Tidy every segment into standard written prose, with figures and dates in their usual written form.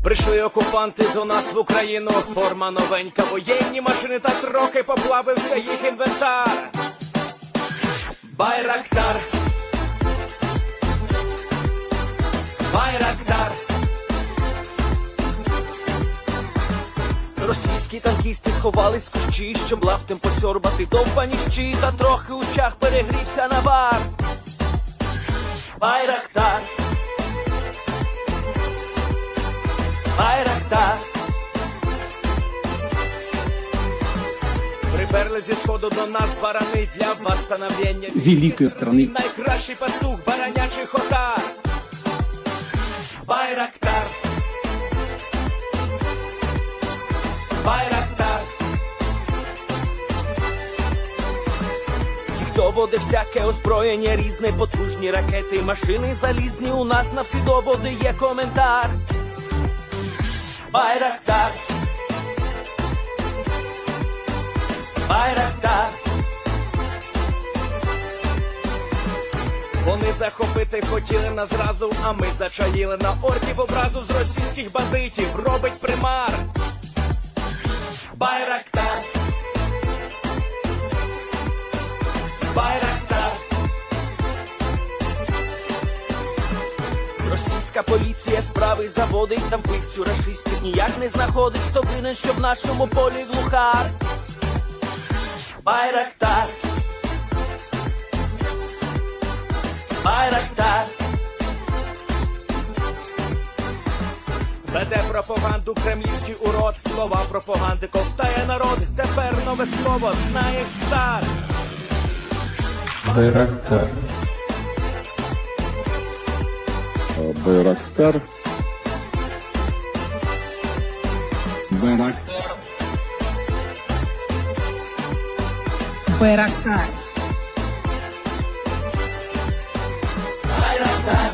Прийшли окупанти до нас в Україну, форма новенька, воєнні машини та трохи поплавився їх інвентар. Байрактар, Байрактар. Російські танкісти сховались в кущі, щоб лаптем посьорбати довбані щі, та трохи у чах перегрівся навар. Байрактар, Байрактар. Приперли зі сходу до нас барани для восстановлення великої страни. Найкращий пастух баранячих отар. Байрактар, Байрактар. Їх доводи всяке озброєння різне, потужні ракети, машини залізні, у нас на всі доводи є коментар. Байрактар, Байрактар. Вони захопити хотіли нас зразу, а ми зачаїли на орків образу з російських бандитів, робить примар. Байрактар, Байрактар. Російська поліція справи заводить, там вбивцю рашистів ніяк не знаходить, хто винен, що в нашому полі глухар. Байрактар, Байрактар. Веде пропаганду кремлівський урод, слова пропаганди ковтає народ, тепер нове слово знає цар. Байрактар. Байрактар. Байрактар. Байрактар. Байрактар.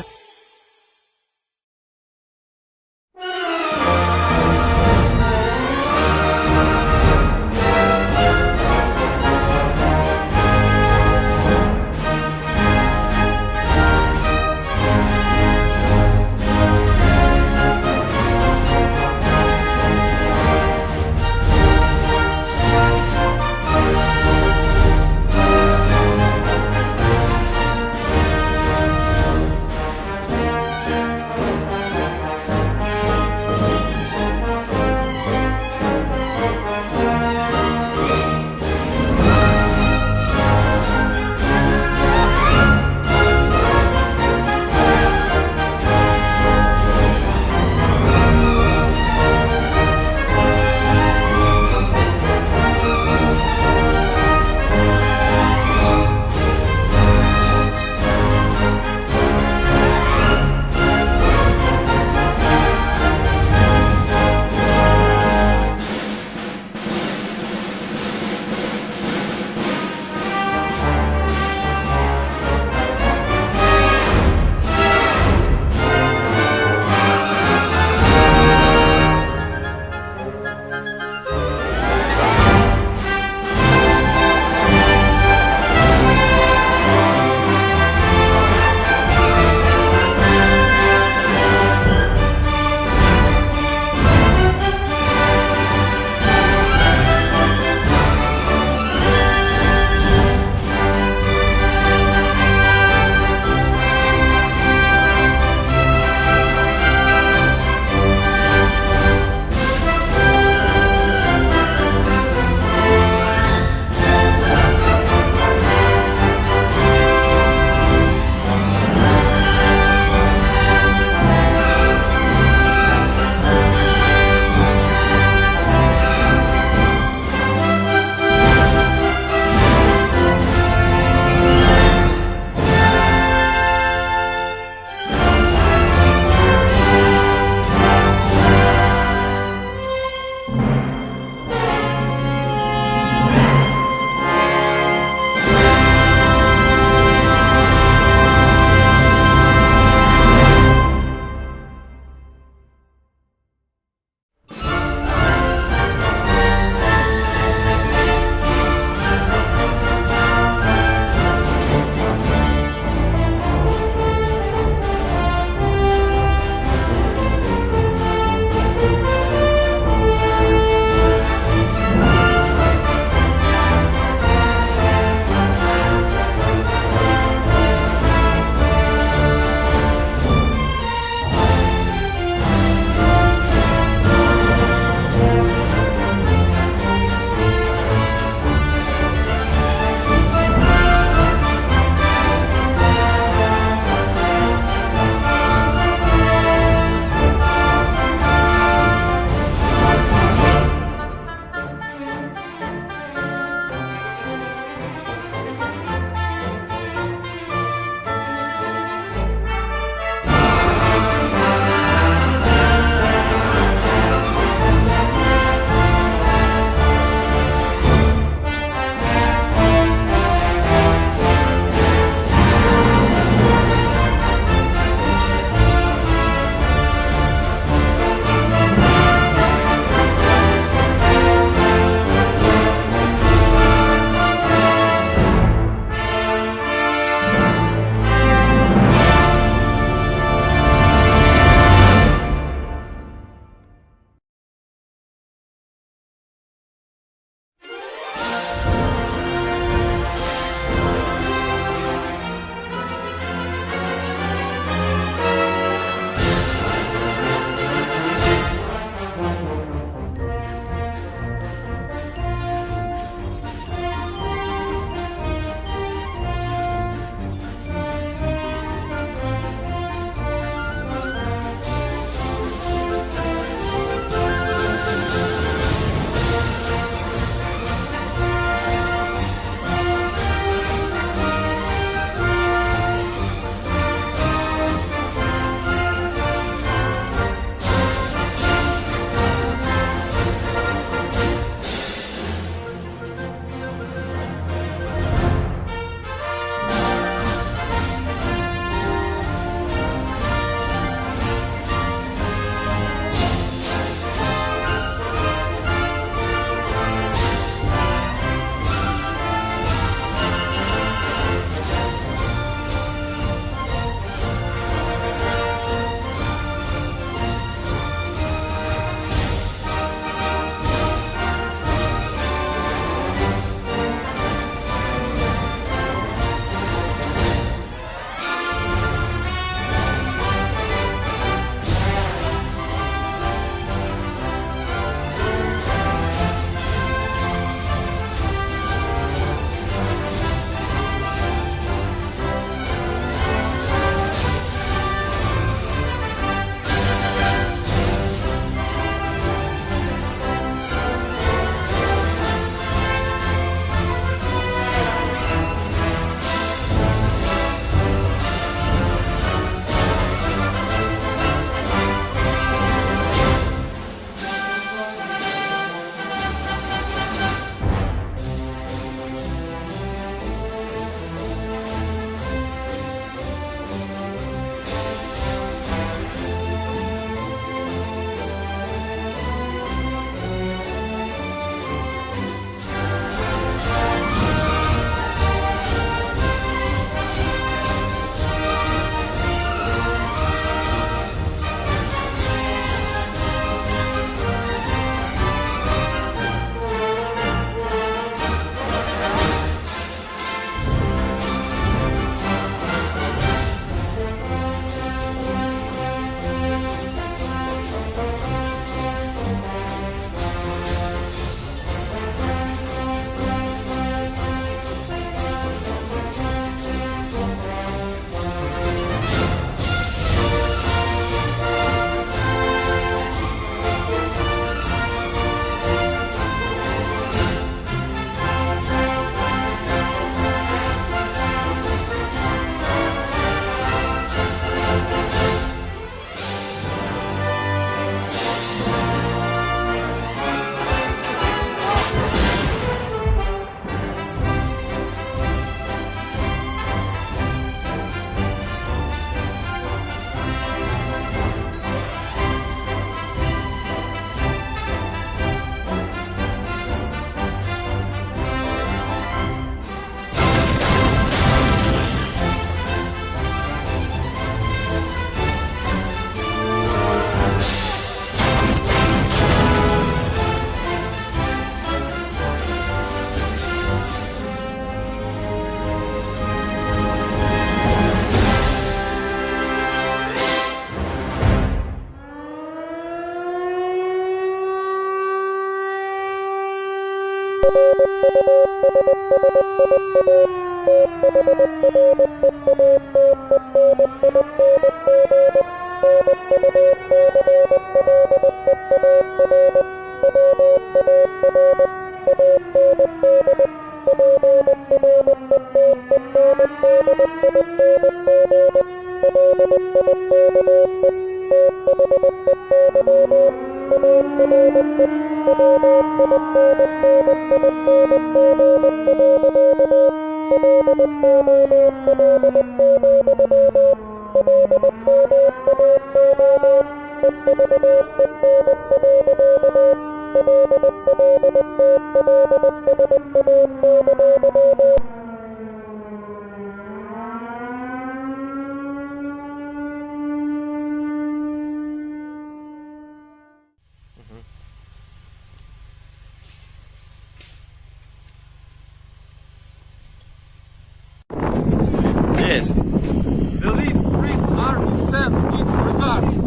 Yes. The Leaf Spring Army sends its regards.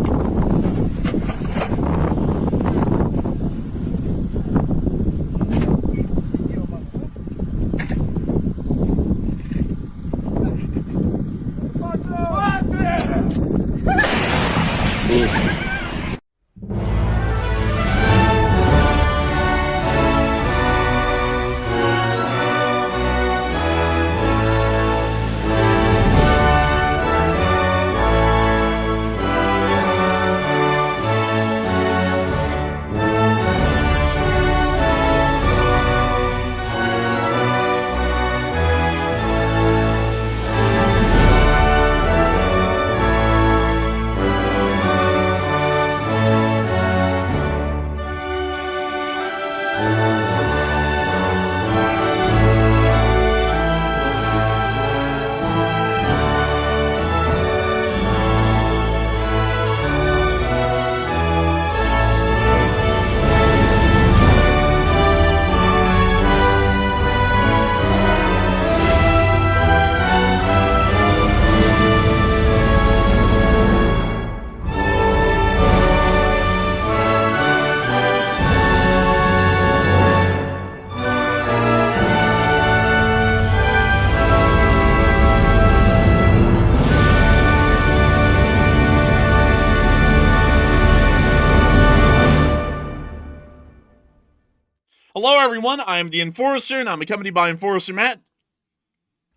Hello, everyone. I'm the Enforcer, and I'm accompanied by Enforcer Matt.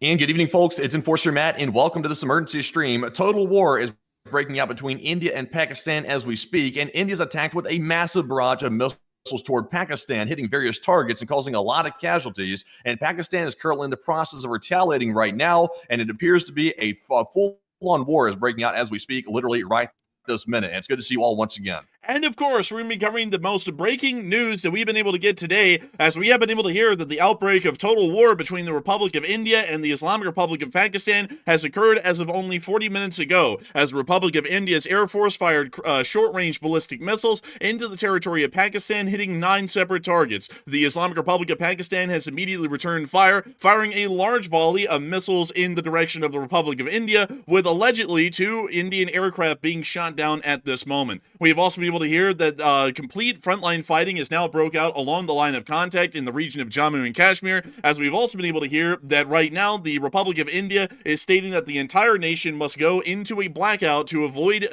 And good evening, folks. It's Enforcer Matt, and welcome to this emergency stream. A total war is breaking out between India and Pakistan as we speak, and India's attacked with a massive barrage of missiles toward Pakistan, hitting various targets and causing a lot of casualties. And Pakistan is currently in the process of retaliating right now, and it appears to be a full-on war is breaking out as we speak, literally right this minute. And it's good to see you all once again. And of course, we're going to be covering the most breaking news that we've been able to get today, as we have been able to hear that the outbreak of total war between the Republic of India and the Islamic Republic of Pakistan has occurred as of only 40 minutes ago, as the Republic of India's Air Force fired short-range ballistic missiles into the territory of Pakistan, hitting 9 separate targets. The Islamic Republic of Pakistan has immediately returned fire, firing a large volley of missiles in the direction of the Republic of India, with allegedly 2 Indian aircraft being shot down at this moment. We have also been able to hear that complete frontline fighting is now broke out along the line of contact in the region of Jammu and Kashmir, as we've also been able to hear that right now the Republic of India is stating that the entire nation must go into a blackout to avoid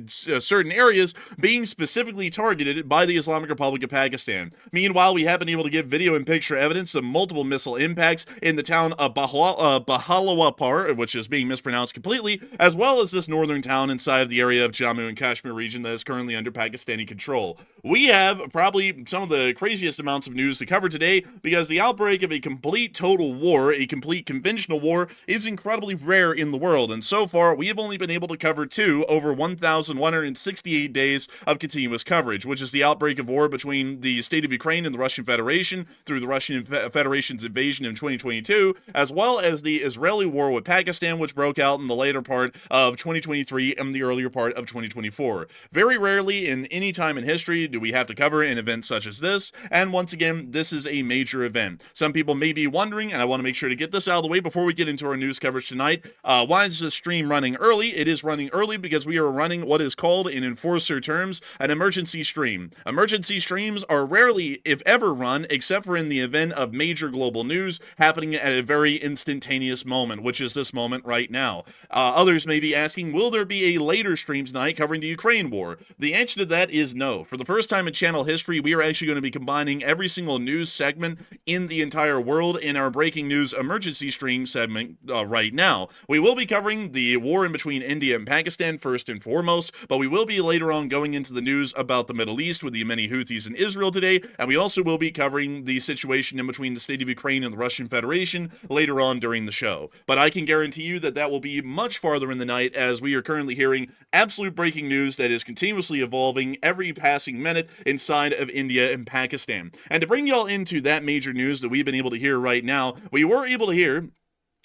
certain areas being specifically targeted by the Islamic Republic of Pakistan. Meanwhile, we have been able to get video and picture evidence of multiple missile impacts in the town of Bahalawapur, which is being mispronounced completely, as well as this northern town inside of the area of Jammu and Kashmir region that is currently under Pakistani control. We have probably some of the craziest amounts of news to cover today, because the outbreak of a complete total war, a complete conventional war, is incredibly rare in the world, and so far we have only been able to cover 2 over 1,168 days of continuous coverage, which is the outbreak of war between the state of Ukraine and the Russian Federation through the Russian Federation's invasion in 2022, as well as the Israeli war with Pakistan, which broke out in the later part of 2023 and the earlier part of 2024. Very rarely rarely in any time in history do we have to cover an event such as this, and once again, this is a major event. Some people may be wondering, and I want to make sure to get this out of the way before we get into our news coverage tonight, why is this stream running early? It is running early because we are running what is called, in enforcer terms, an emergency stream. Emergency streams are rarely, if ever, run except for in the event of major global news happening at a very instantaneous moment, which is this moment right now. Others may be asking, will there be a later stream tonight covering the Ukraine war? The answer to that is no. For the first time in channel history, we are actually going to be combining every single news segment in the entire world in our breaking news emergency stream segment right now. We will be covering the war in between India and Pakistan first and foremost, but we will be later on going into the news about the Middle East with the Yemeni Houthis in Israel today, and we also will be covering the situation in between the state of Ukraine and the Russian Federation later on during the show. But I can guarantee you that that will be much farther in the night, as we are currently hearing absolute breaking news that is continuously evolving every passing minute inside of India and Pakistan. And to bring y'all into that major news that we've been able to hear right now, we were able to hear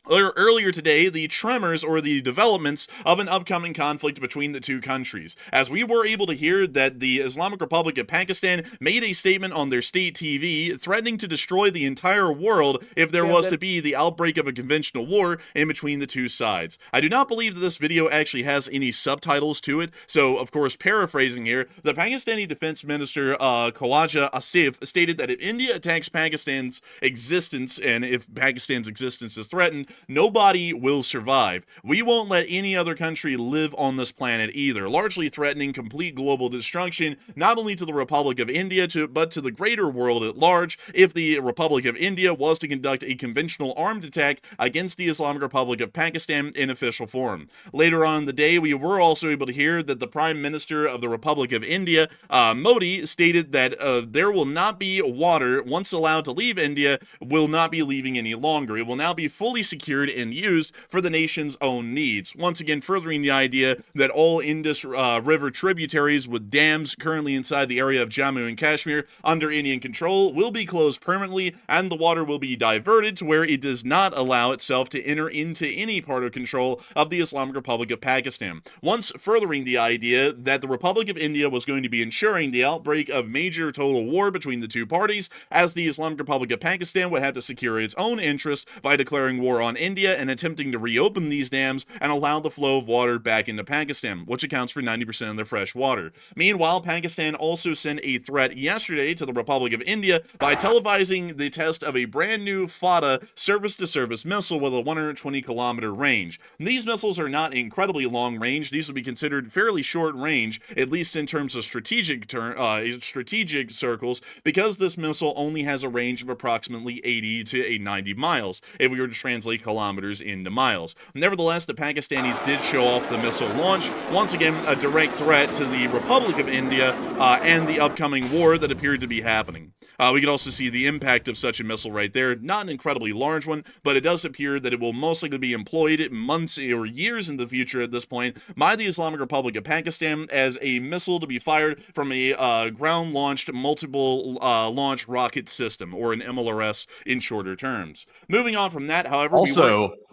earlier today the tremors or the developments of an upcoming conflict between the two countries, as we were able to hear that the Islamic Republic of Pakistan made a statement on their state TV threatening to destroy the entire world if there was to be the outbreak of a conventional war in between the two sides. I do not believe that this video actually has any subtitles to it, so of course, paraphrasing here, the Pakistani Defense Minister Khawaja Asif stated that if India attacks Pakistan's existence, and if Pakistan's existence is threatened, nobody will survive. We won't let any other country live on this planet either, largely threatening complete global destruction, not only to the Republic of India, but to the greater world at large, if the Republic of India was to conduct a conventional armed attack against the Islamic Republic of Pakistan in official form. Later on in the day, we were also able to hear that the Prime Minister of the Republic of India, Modi, stated that there will not be water, once allowed to leave India, will not be leaving any longer. It will now be fully secured and used for the nation's own needs. Once again, furthering the idea that all Indus River tributaries with dams currently inside the area of Jammu and Kashmir under Indian control will be closed permanently, and the water will be diverted to where it does not allow itself to enter into any part of control of the Islamic Republic of Pakistan. Once furthering the idea that the Republic of India was going to be ensuring the outbreak of major total war between the two parties, as the Islamic Republic of Pakistan would have to secure its own interests by declaring war on India and attempting to reopen these dams and allow the flow of water back into Pakistan, which accounts for 90% of their fresh water. Meanwhile, Pakistan also sent a threat yesterday to the Republic of India by televising the test of a brand new FATA surface-to-surface missile with a 120-kilometer range. These missiles are not incredibly long range. These would be considered fairly short range, at least in terms of strategic circles, because this missile only has a range of approximately 80 to 90 miles, if we were to translate kilometers into miles. Nevertheless, the Pakistanis did show off the missile launch, once again a direct threat to the Republic of India and the upcoming war that appeared to be happening. We can also see the impact of such a missile right there. Not an incredibly large one, but it does appear that it will most likely be employed months or years in the future at this point by the Islamic Republic of Pakistan as a missile to be fired from a ground-launched multiple launch rocket system, or an MLRS in shorter terms. Moving on from that, however,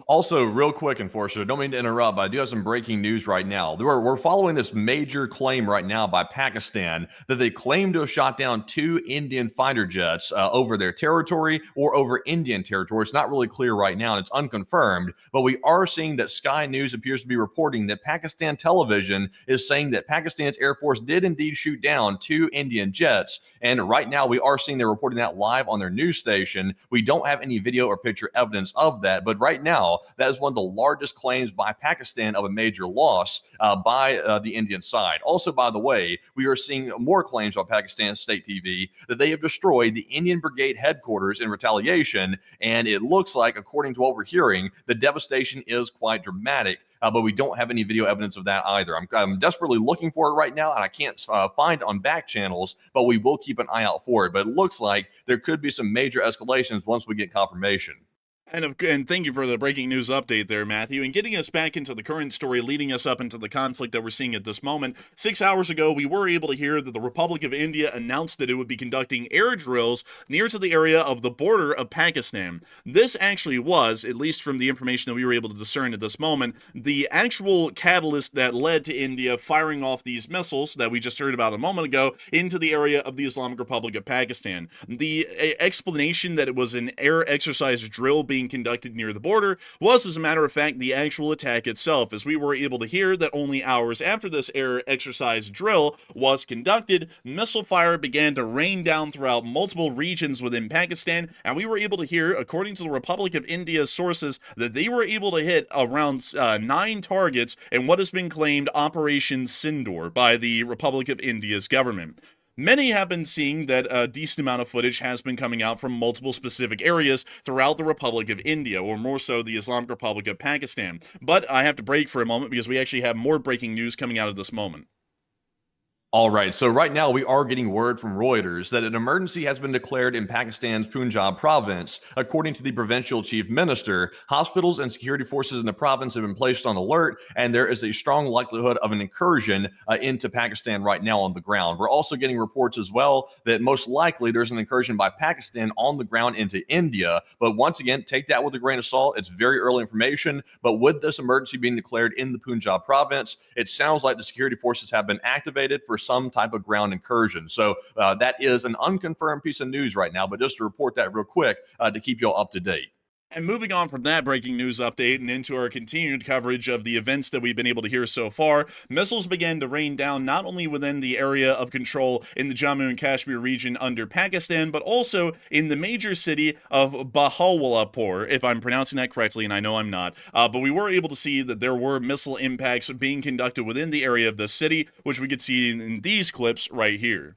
Also, real quick, Enforcer, don't mean to interrupt, but I do have some breaking news right now. We're following this major claim right now by Pakistan that they claim to have shot down 2 Indian fighter jets over their territory or over Indian territory. It's not really clear right now, and it's unconfirmed, but we are seeing that Sky News appears to be reporting that Pakistan television is saying that Pakistan's Air Force did indeed shoot down 2 Indian jets, and right now we are seeing they're reporting that live on their news station. We don't have any video or picture evidence of that, but right now, that is one of the largest claims by Pakistan of a major loss by the Indian side. Also, by the way, we are seeing more claims by Pakistan state TV that they have destroyed the Indian Brigade headquarters in retaliation, and it looks like, according to what we're hearing, the devastation is quite dramatic. But we don't have any video evidence of that either. I'm desperately looking for it right now, and I can't find it on back channels, but we will keep an eye out for it. But it looks like there could be some major escalations once we get confirmation. And thank you for the breaking news update there, Matthew. And getting us back into the current story, leading us up into the conflict that we're seeing at this moment. 6 hours ago, we were able to hear that the Republic of India announced that it would be conducting air drills near to the area of the border of Pakistan. This actually was, at least from the information that we were able to discern at this moment, the actual catalyst that led to India firing off these missiles that we just heard about a moment ago into the area of the Islamic Republic of Pakistan. The explanation that it was an air exercise drill being conducted near the border was, as a matter of fact, the actual attack itself, as we were able to hear that only hours after this air exercise drill was conducted, missile fire began to rain down throughout multiple regions within Pakistan, and we were able to hear, according to the Republic of India's sources, that they were able to hit around 9 targets in what has been claimed Operation Sindoor by the Republic of India's government. Many have been seeing that a decent amount of footage has been coming out from multiple specific areas throughout the Republic of India, or more so the Islamic Republic of Pakistan. But I have to break for a moment because we actually have more breaking news coming out at this moment. All right, so right now we are getting word from Reuters that an emergency has been declared in Pakistan's Punjab province. According to the provincial chief minister, hospitals and security forces in the province have been placed on alert, and there is a strong likelihood of an incursion into Pakistan right now on the ground. We're also getting reports as well that most likely there's an incursion by Pakistan on the ground into India. But once again, take that with a grain of salt. It's very early information, but with this emergency being declared in the Punjab province, it sounds like the security forces have been activated for some type of ground incursion. So that is an unconfirmed piece of news right now, but just to report that real quick to keep you all up to date. And moving on from that breaking news update and into our continued coverage of the events that we've been able to hear so far, missiles began to rain down not only within the area of control in the Jammu and Kashmir region under Pakistan, but also in the major city of Bahawalpur, if I'm pronouncing that correctly, and I know I'm not. But we were able to see that there were missile impacts being conducted within the area of the city, which we could see in these clips right here.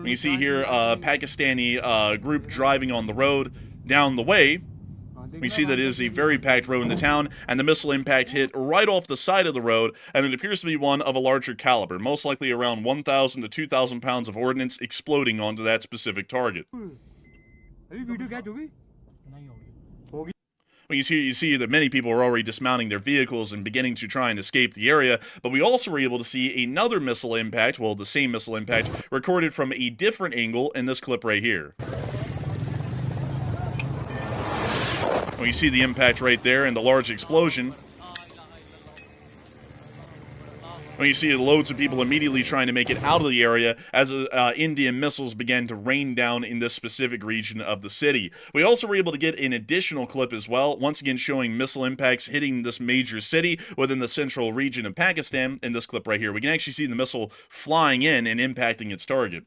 You see here a Pakistani group driving on the road down the way. We see that it is a very packed road in the town, and the missile impact hit right off the side of the road, and it appears to be one of a larger caliber, most likely around 1,000 to 2,000 pounds of ordnance exploding onto that specific target. Well, you see that many people are already dismounting their vehicles and beginning to try and escape the area, but we also were able to see another missile impact, well, the same missile impact, recorded from a different angle in this clip right here. Well, you see the impact right there and the large explosion. When you see loads of people immediately trying to make it out of the area as Indian missiles began to rain down in this specific region of the city. We also were able to get an additional clip as well, once again showing missile impacts hitting this major city within the central region of Pakistan. In this clip right here, we can actually see the missile flying in and impacting its target.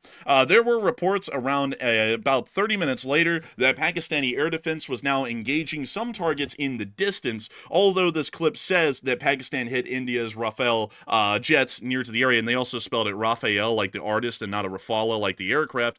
There were reports around about 30 minutes later that Pakistani air defense was now engaging some targets in the distance, although this clip says that Pakistan hit India's Rafale jets near to the area, and they also spelled it Raphael like the artist and not a Rafale like the aircraft.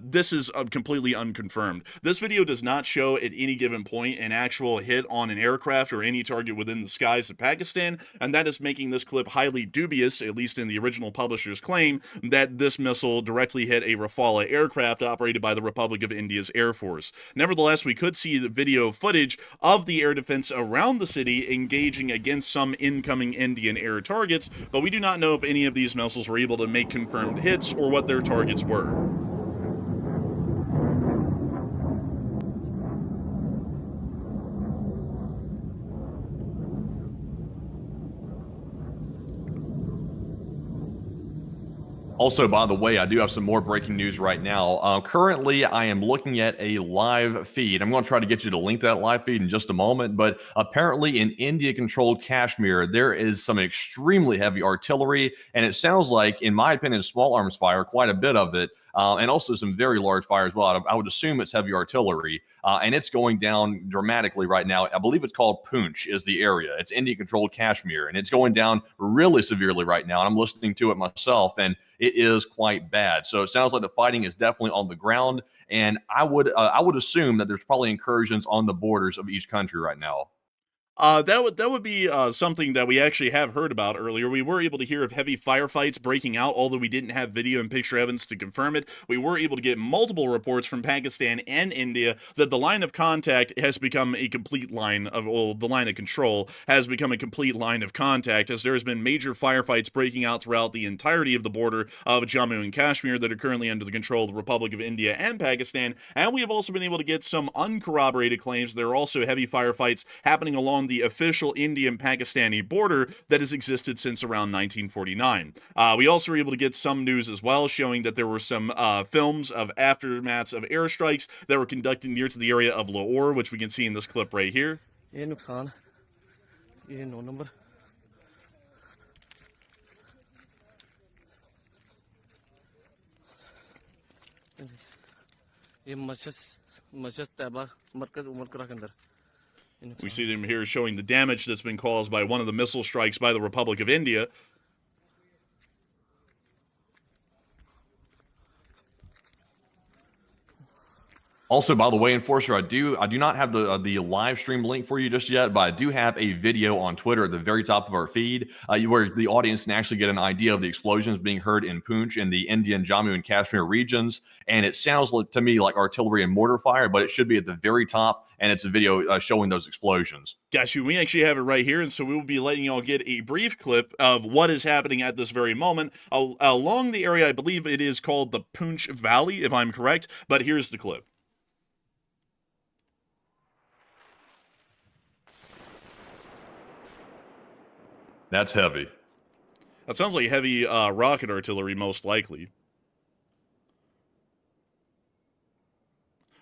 This is completely unconfirmed. This video does not show at any given point an actual hit on an aircraft or any target within the skies of Pakistan, and that is making this clip highly dubious, at least in the original publisher's claim, that this missile directly hit a Rafale aircraft operated by the Republic of India's Air Force. Nevertheless, we could see the video footage of the air defense around the city engaging against some incoming Indian air targets, but we do not know if any of these missiles were able to make confirmed hits or what their targets were. Also, by the way, I do have some more breaking news right now. Currently, I am looking at a live feed. I'm going to try to get you to link that live feed in just a moment, but apparently in India-controlled Kashmir, there is some extremely heavy artillery, and it sounds like, in my opinion, small arms fire, quite a bit of it, and also some very large fire as well. I would assume it's heavy artillery, and it's going down dramatically right now. I believe it's called Poonch is the area. It's India-controlled Kashmir, and it's going down really severely right now, and I'm listening to it myself, and it is quite bad. So it sounds like the fighting is definitely on the ground, and I would assume that there's probably incursions on the borders of each country right now. That would be something that we actually have heard about earlier. We were able to hear of heavy firefights breaking out, although we didn't have video and picture evidence to confirm it. We were able to get multiple reports from Pakistan and India that the line of contact has become a complete line of, well, the line of control has become a complete line of contact, as there has been major firefights breaking out throughout the entirety of the border of Jammu and Kashmir that are currently under the control of the Republic of India and Pakistan. And we have also been able to get some uncorroborated claims there are also heavy firefights happening along the official Indian-Pakistani border that has existed since around 1949. We also were able to get some news as well showing that there were some films of aftermaths of airstrikes that were conducted near to the area of Lahore, which we can see in this clip right here. ये नुकसान ये 9 number ये मस्जिद तैयबा मरकज उमर करा के अंदर We see them here showing the damage that's been caused by one of the missile strikes by the Republic of India. Also, by the way, Enforcer, I do not have the live stream link for you just yet, but I do have a video on Twitter at the very top of our feed where the audience can actually get an idea of the explosions being heard in Poonch in the Indian Jammu and Kashmir regions. And it sounds to me like artillery and mortar fire, but it should be at the very top, and it's a video showing those explosions. Gosh, we actually have it right here, and so we will be letting y'all get a brief clip of what is happening at this very moment along the area. I believe it is called the Poonch Valley, if I'm correct, but here's the clip. That's heavy. That sounds like heavy rocket artillery, most likely.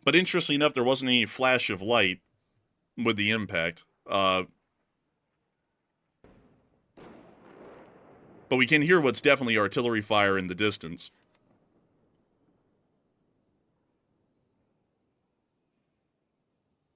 But interestingly enough, there wasn't any flash of light with the impact. But we can hear what's definitely artillery fire in the distance.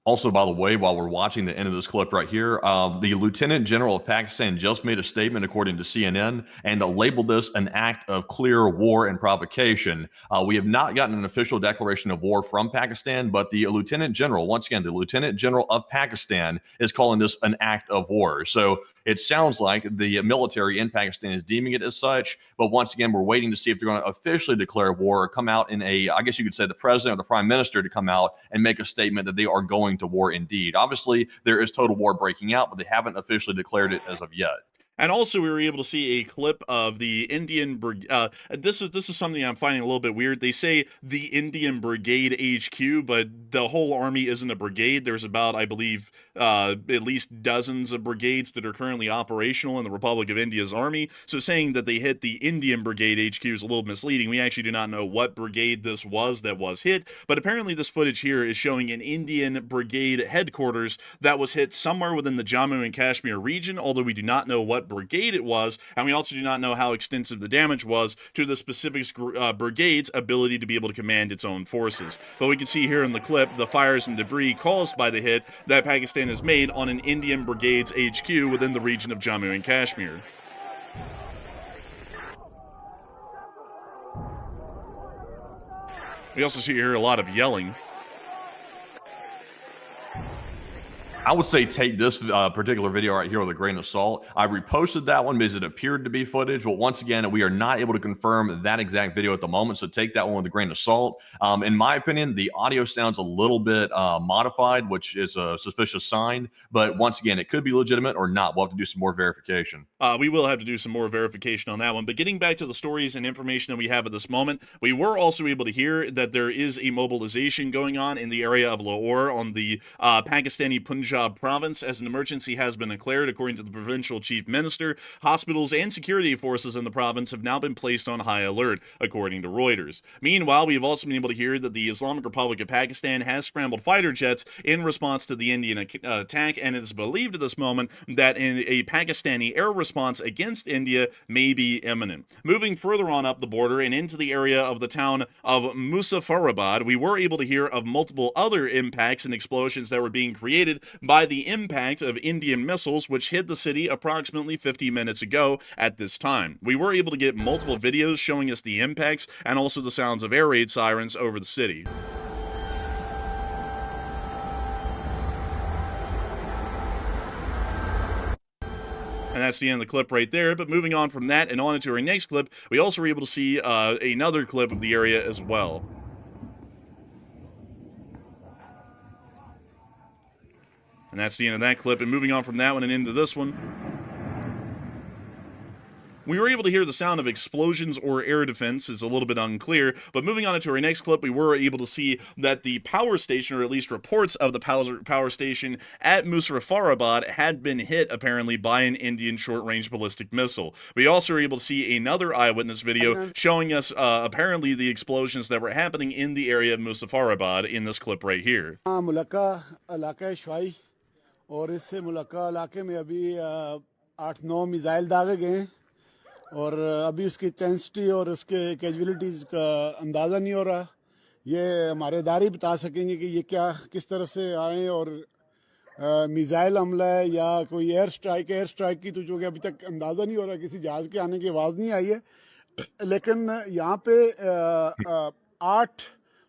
Also, by the way, while we're watching the end of this clip right here, the Lieutenant General of Pakistan just made a statement, according to CNN, and labeled this an act of clear war and provocation. We have not gotten an official declaration of war from Pakistan, but the Lieutenant General, once again, the Lieutenant General of Pakistan is calling this an act of war. So it sounds like the military in Pakistan is deeming it as such, but once again, we're waiting to see if they're going to officially declare war or come out in a, I guess you could say the president or the prime minister to come out and make a statement that they are going to war indeed. Obviously, there is total war breaking out, but they haven't officially declared it as of yet. And also, we were able to see a clip of the Indian Brigade. This is something I'm finding a little bit weird. They say the Indian Brigade HQ, but the whole army isn't a brigade. There's about, I believe, at least dozens of brigades that are currently operational in the Republic of India's army. So saying that they hit the Indian Brigade HQ is a little misleading. We actually do not know what brigade this was that was hit, but apparently this footage here is showing an Indian Brigade headquarters that was hit somewhere within the Jammu and Kashmir region, although we do not know what brigade it was, and we also do not know how extensive the damage was to the specific brigade's ability to be able to command its own forces. But we can see here in the clip the fires and debris caused by the hit that Pakistan has made on an Indian Brigade's HQ within the region of Jammu and Kashmir. We also see here a lot of yelling. I would say take this particular video right here with a grain of salt. I reposted that one because it appeared to be footage, but once again, we are not able to confirm that exact video at the moment, so take that one with a grain of salt. In my opinion, the audio sounds a little bit modified, which is a suspicious sign, but once again, it could be legitimate or not. We'll have to do some more verification. We will have to do some more verification on that one, but getting back to the stories and information that we have at this moment, we were also able to hear that there is a mobilization going on in the area of Lahore on the Pakistani Punjab province, as an emergency has been declared. According to the provincial chief minister, hospitals and security forces in the province have now been placed on high alert, according to Reuters. Meanwhile, we have also been able to hear that the Islamic Republic of Pakistan has scrambled fighter jets in response to the Indian attack, and it is believed at this moment that a Pakistani air response against India may be imminent. Moving further on up the border and into the area of the town of Muzaffarabad, we were able to hear of multiple other impacts and explosions that were being created by the impact of Indian missiles, which hit the city approximately 50 minutes ago at this time. We were able to get multiple videos showing us the impacts and also the sounds of air raid sirens over the city. And that's the end of the clip right there. But moving on from that and on into our next clip, we also were able to see another clip of the area as well. And that's the end of that clip. And moving on from that one and into this one, we were able to hear the sound of explosions or air defense. It's a little bit unclear. But moving on into our next clip, we were able to see that the power station, or at least reports of the power station at Muzaffarabad, had been hit, apparently, by an Indian short-range ballistic missile. We also were able to see another eyewitness video showing us, apparently, the explosions that were happening in the area of Muzaffarabad in this clip right here. और इससे मुलक्का इलाके में अभी 8-9 missile दागे गए हैं और अभी उसकी इंटेंसिटी और उसके कैजुअलिटीज़ का अंदाज़ा नहीं हो रहा। ये हमारे इदारे बता सकेंगे कि ये क्या किस तरफ से आए और मिसाइल हमला है या कोई एयर स्ट्राइक की, तो जो कि अभी तक अंदाज़ा नहीं हो रहा, किसी जहाज़ के आने की आवाज़ नहीं आई है। लेकिन यहाँ पे 8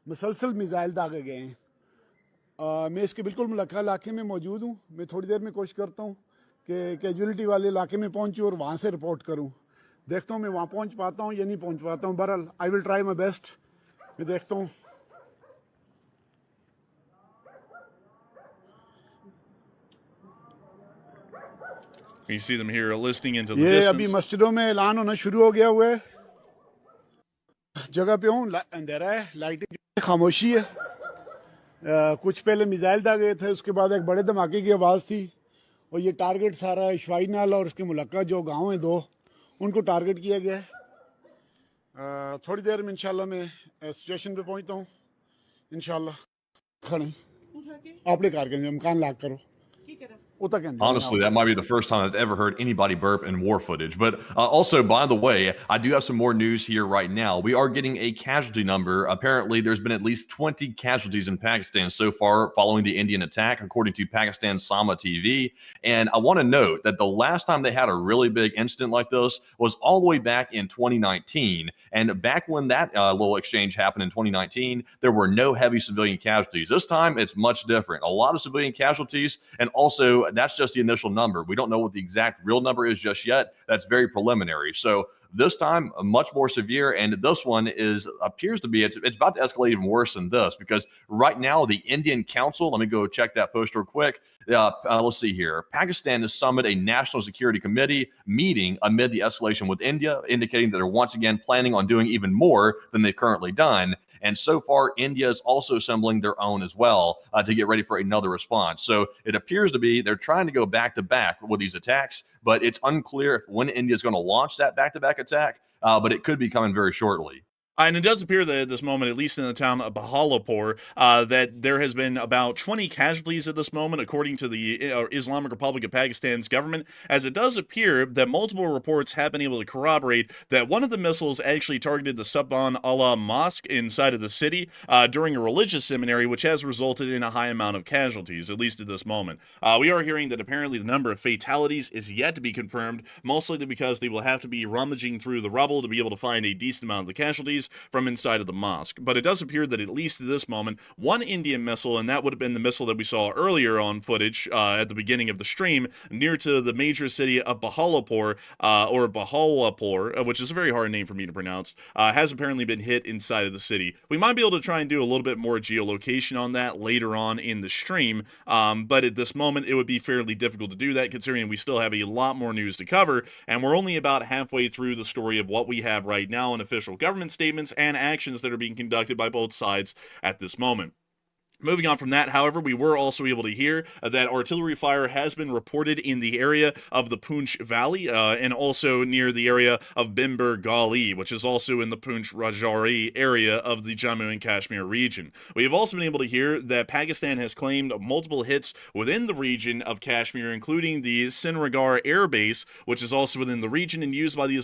मुसलसल मिसाइल दागे गए हैं। मैं इसके बिल्कुल मुलक्का इलाके में मौजूद हूँ। मैं थोड़ी देर में कोशिश करता हूँ कि कैजुअलिटी वाले इलाके में पहुँचूँ और वहाँ से रिपोर्ट करूँ। देखता हूँ मैं वहाँ पहुँच पाता हूँ या नहीं पहुँच पाता हूँ। बहरहाल I will try my best. मैं देखता हूँ। You see them here listening into the ये distance. अभी मस्जिदों में ऐलान होना शुरू हो गया हुआ है। जगह पे हूँ, अंधेरा है, लाइटें खामोशी है। कुछ पहले मिसाइल दागे थे, उसके बाद एक बड़े धमाके की आवाज़ थी और ये टारगेट सारा इशवाई नाला और उसके मुलक्का जो गांव हैं 2, उनको टारगेट किया गया है। थोड़ी देर में इंशाल्लाह मैं स्टेशन पे पहुंचता हूँ इंशाल्लाह। खड़े आपने कार के मकान लाग करो। Honestly, that might be the first time I've ever heard anybody burp in war footage. But also, by the way, I do have some more news here right now. We are getting a casualty number. Apparently, there's been at least 20 casualties in Pakistan so far following the Indian attack, according to Pakistan Sama TV. And I want to note that the last time they had a really big incident like this was all the way back in 2019. And back when that little exchange happened in 2019, there were no heavy civilian casualties. This time, it's much different. A lot of civilian casualties, and also that's just the initial number. We don't know what the exact real number is just yet. That's very preliminary. So this time, much more severe, and this one appears to be it's about to escalate even worse than this, because right now the Indian Council, let me go check that post real quick. Let's see here. Pakistan has summoned a National Security Committee meeting amid the escalation with India, indicating that they're once again planning on doing even more than they've currently done. And so far, India is also assembling their own as well to get ready for another response. So it appears to be they're trying to go back to back with these attacks, but it's unclear if when India is going to launch that back-to-back attack, but it could be coming very shortly. And it does appear that at this moment, at least in the town of Bahawalpur, that there has been about 20 casualties at this moment, according to the Islamic Republic of Pakistan's government, as it does appear that multiple reports have been able to corroborate that one of the missiles actually targeted the Subhan Allah Mosque inside of the city during a religious seminary, which has resulted in a high amount of casualties, at least at this moment. We are hearing that apparently the number of fatalities is yet to be confirmed, mostly because they will have to be rummaging through the rubble to be able to find a decent amount of the casualties from inside of the mosque. But it does appear that at least at this moment, one Indian missile, and that would have been the missile that we saw earlier on footage at the beginning of the stream, near to the major city of Bahawalpur, which is a very hard name for me to pronounce, has apparently been hit inside of the city. We might be able to try and do a little bit more geolocation on that later on in the stream, but at this moment, it would be fairly difficult to do that, considering we still have a lot more news to cover, and we're only about halfway through the story of what we have right now in official government statements and actions that are being conducted by both sides at this moment. Moving on from that, however, we were also able to hear that artillery fire has been reported in the area of the Poonch Valley and also near the area of Bimber Gali, which is also in the Poonch Rajaury area of the Jammu and Kashmir region. We have also been able to hear that Pakistan has claimed multiple hits within the region of Kashmir, including the Srinagar Air Base, which is also within the region and used by the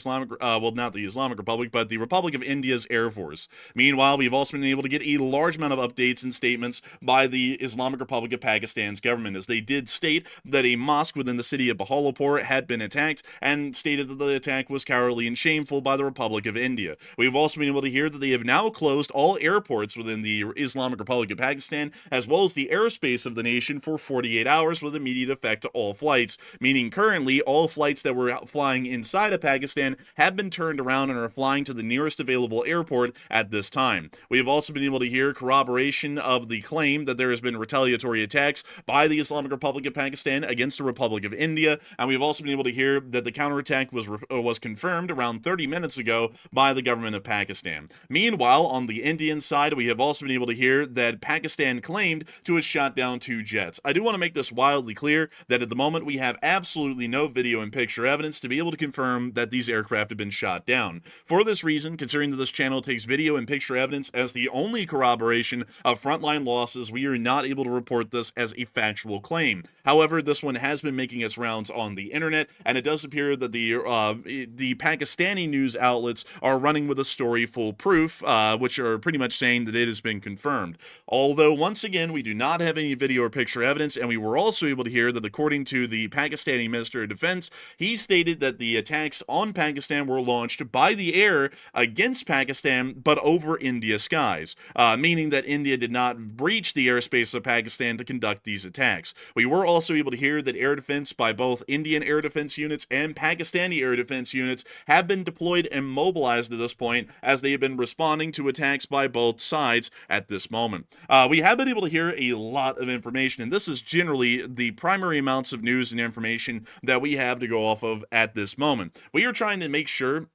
not the Islamic Republic, but the Republic of India's Air Force. Meanwhile, we've also been able to get a large amount of updates and statements by the Islamic Republic of Pakistan's government, as they did state that a mosque within the city of Bahawalpur had been attacked and stated that the attack was cowardly and shameful by the Republic of India. We've also been able to hear that they have now closed all airports within the Islamic Republic of Pakistan, as well as the airspace of the nation, for 48 hours with immediate effect to all flights, meaning currently all flights that were flying inside of Pakistan have been turned around and are flying to the nearest available airport at this time. We have also been able to hear corroboration of the claim that there has been retaliatory attacks by the Islamic Republic of Pakistan against the Republic of India, and we've also been able to hear that the counterattack was confirmed around 30 minutes ago by the government of Pakistan. Meanwhile, on the Indian side, we have also been able to hear that Pakistan claimed to have shot down 2 jets. I do want to make this wildly clear that at the moment we have absolutely no video and picture evidence to be able to confirm that these aircraft have been shot down. For this reason, considering that this channel takes video and picture evidence as the only corroboration of frontline losses, we are not able to report this as a factual claim. However, this one has been making its rounds on the internet, and it does appear that the Pakistani news outlets are running with a story full proof, which are pretty much saying that it has been confirmed. Although, once again, we do not have any video or picture evidence, and we were also able to hear that according to the Pakistani Minister of Defense, he stated that the attacks on Pakistan were launched by the air against Pakistan, but over India skies, meaning that India did not breach the airspace of Pakistan to conduct these attacks. We were also able to hear that air defense by both Indian air defense units and Pakistani air defense units have been deployed and mobilized at this point, as they have been responding to attacks by both sides at this moment. We have been able to hear a lot of information, and this is generally the primary amounts of news and information that we have to go off of at this moment. We are trying to make sure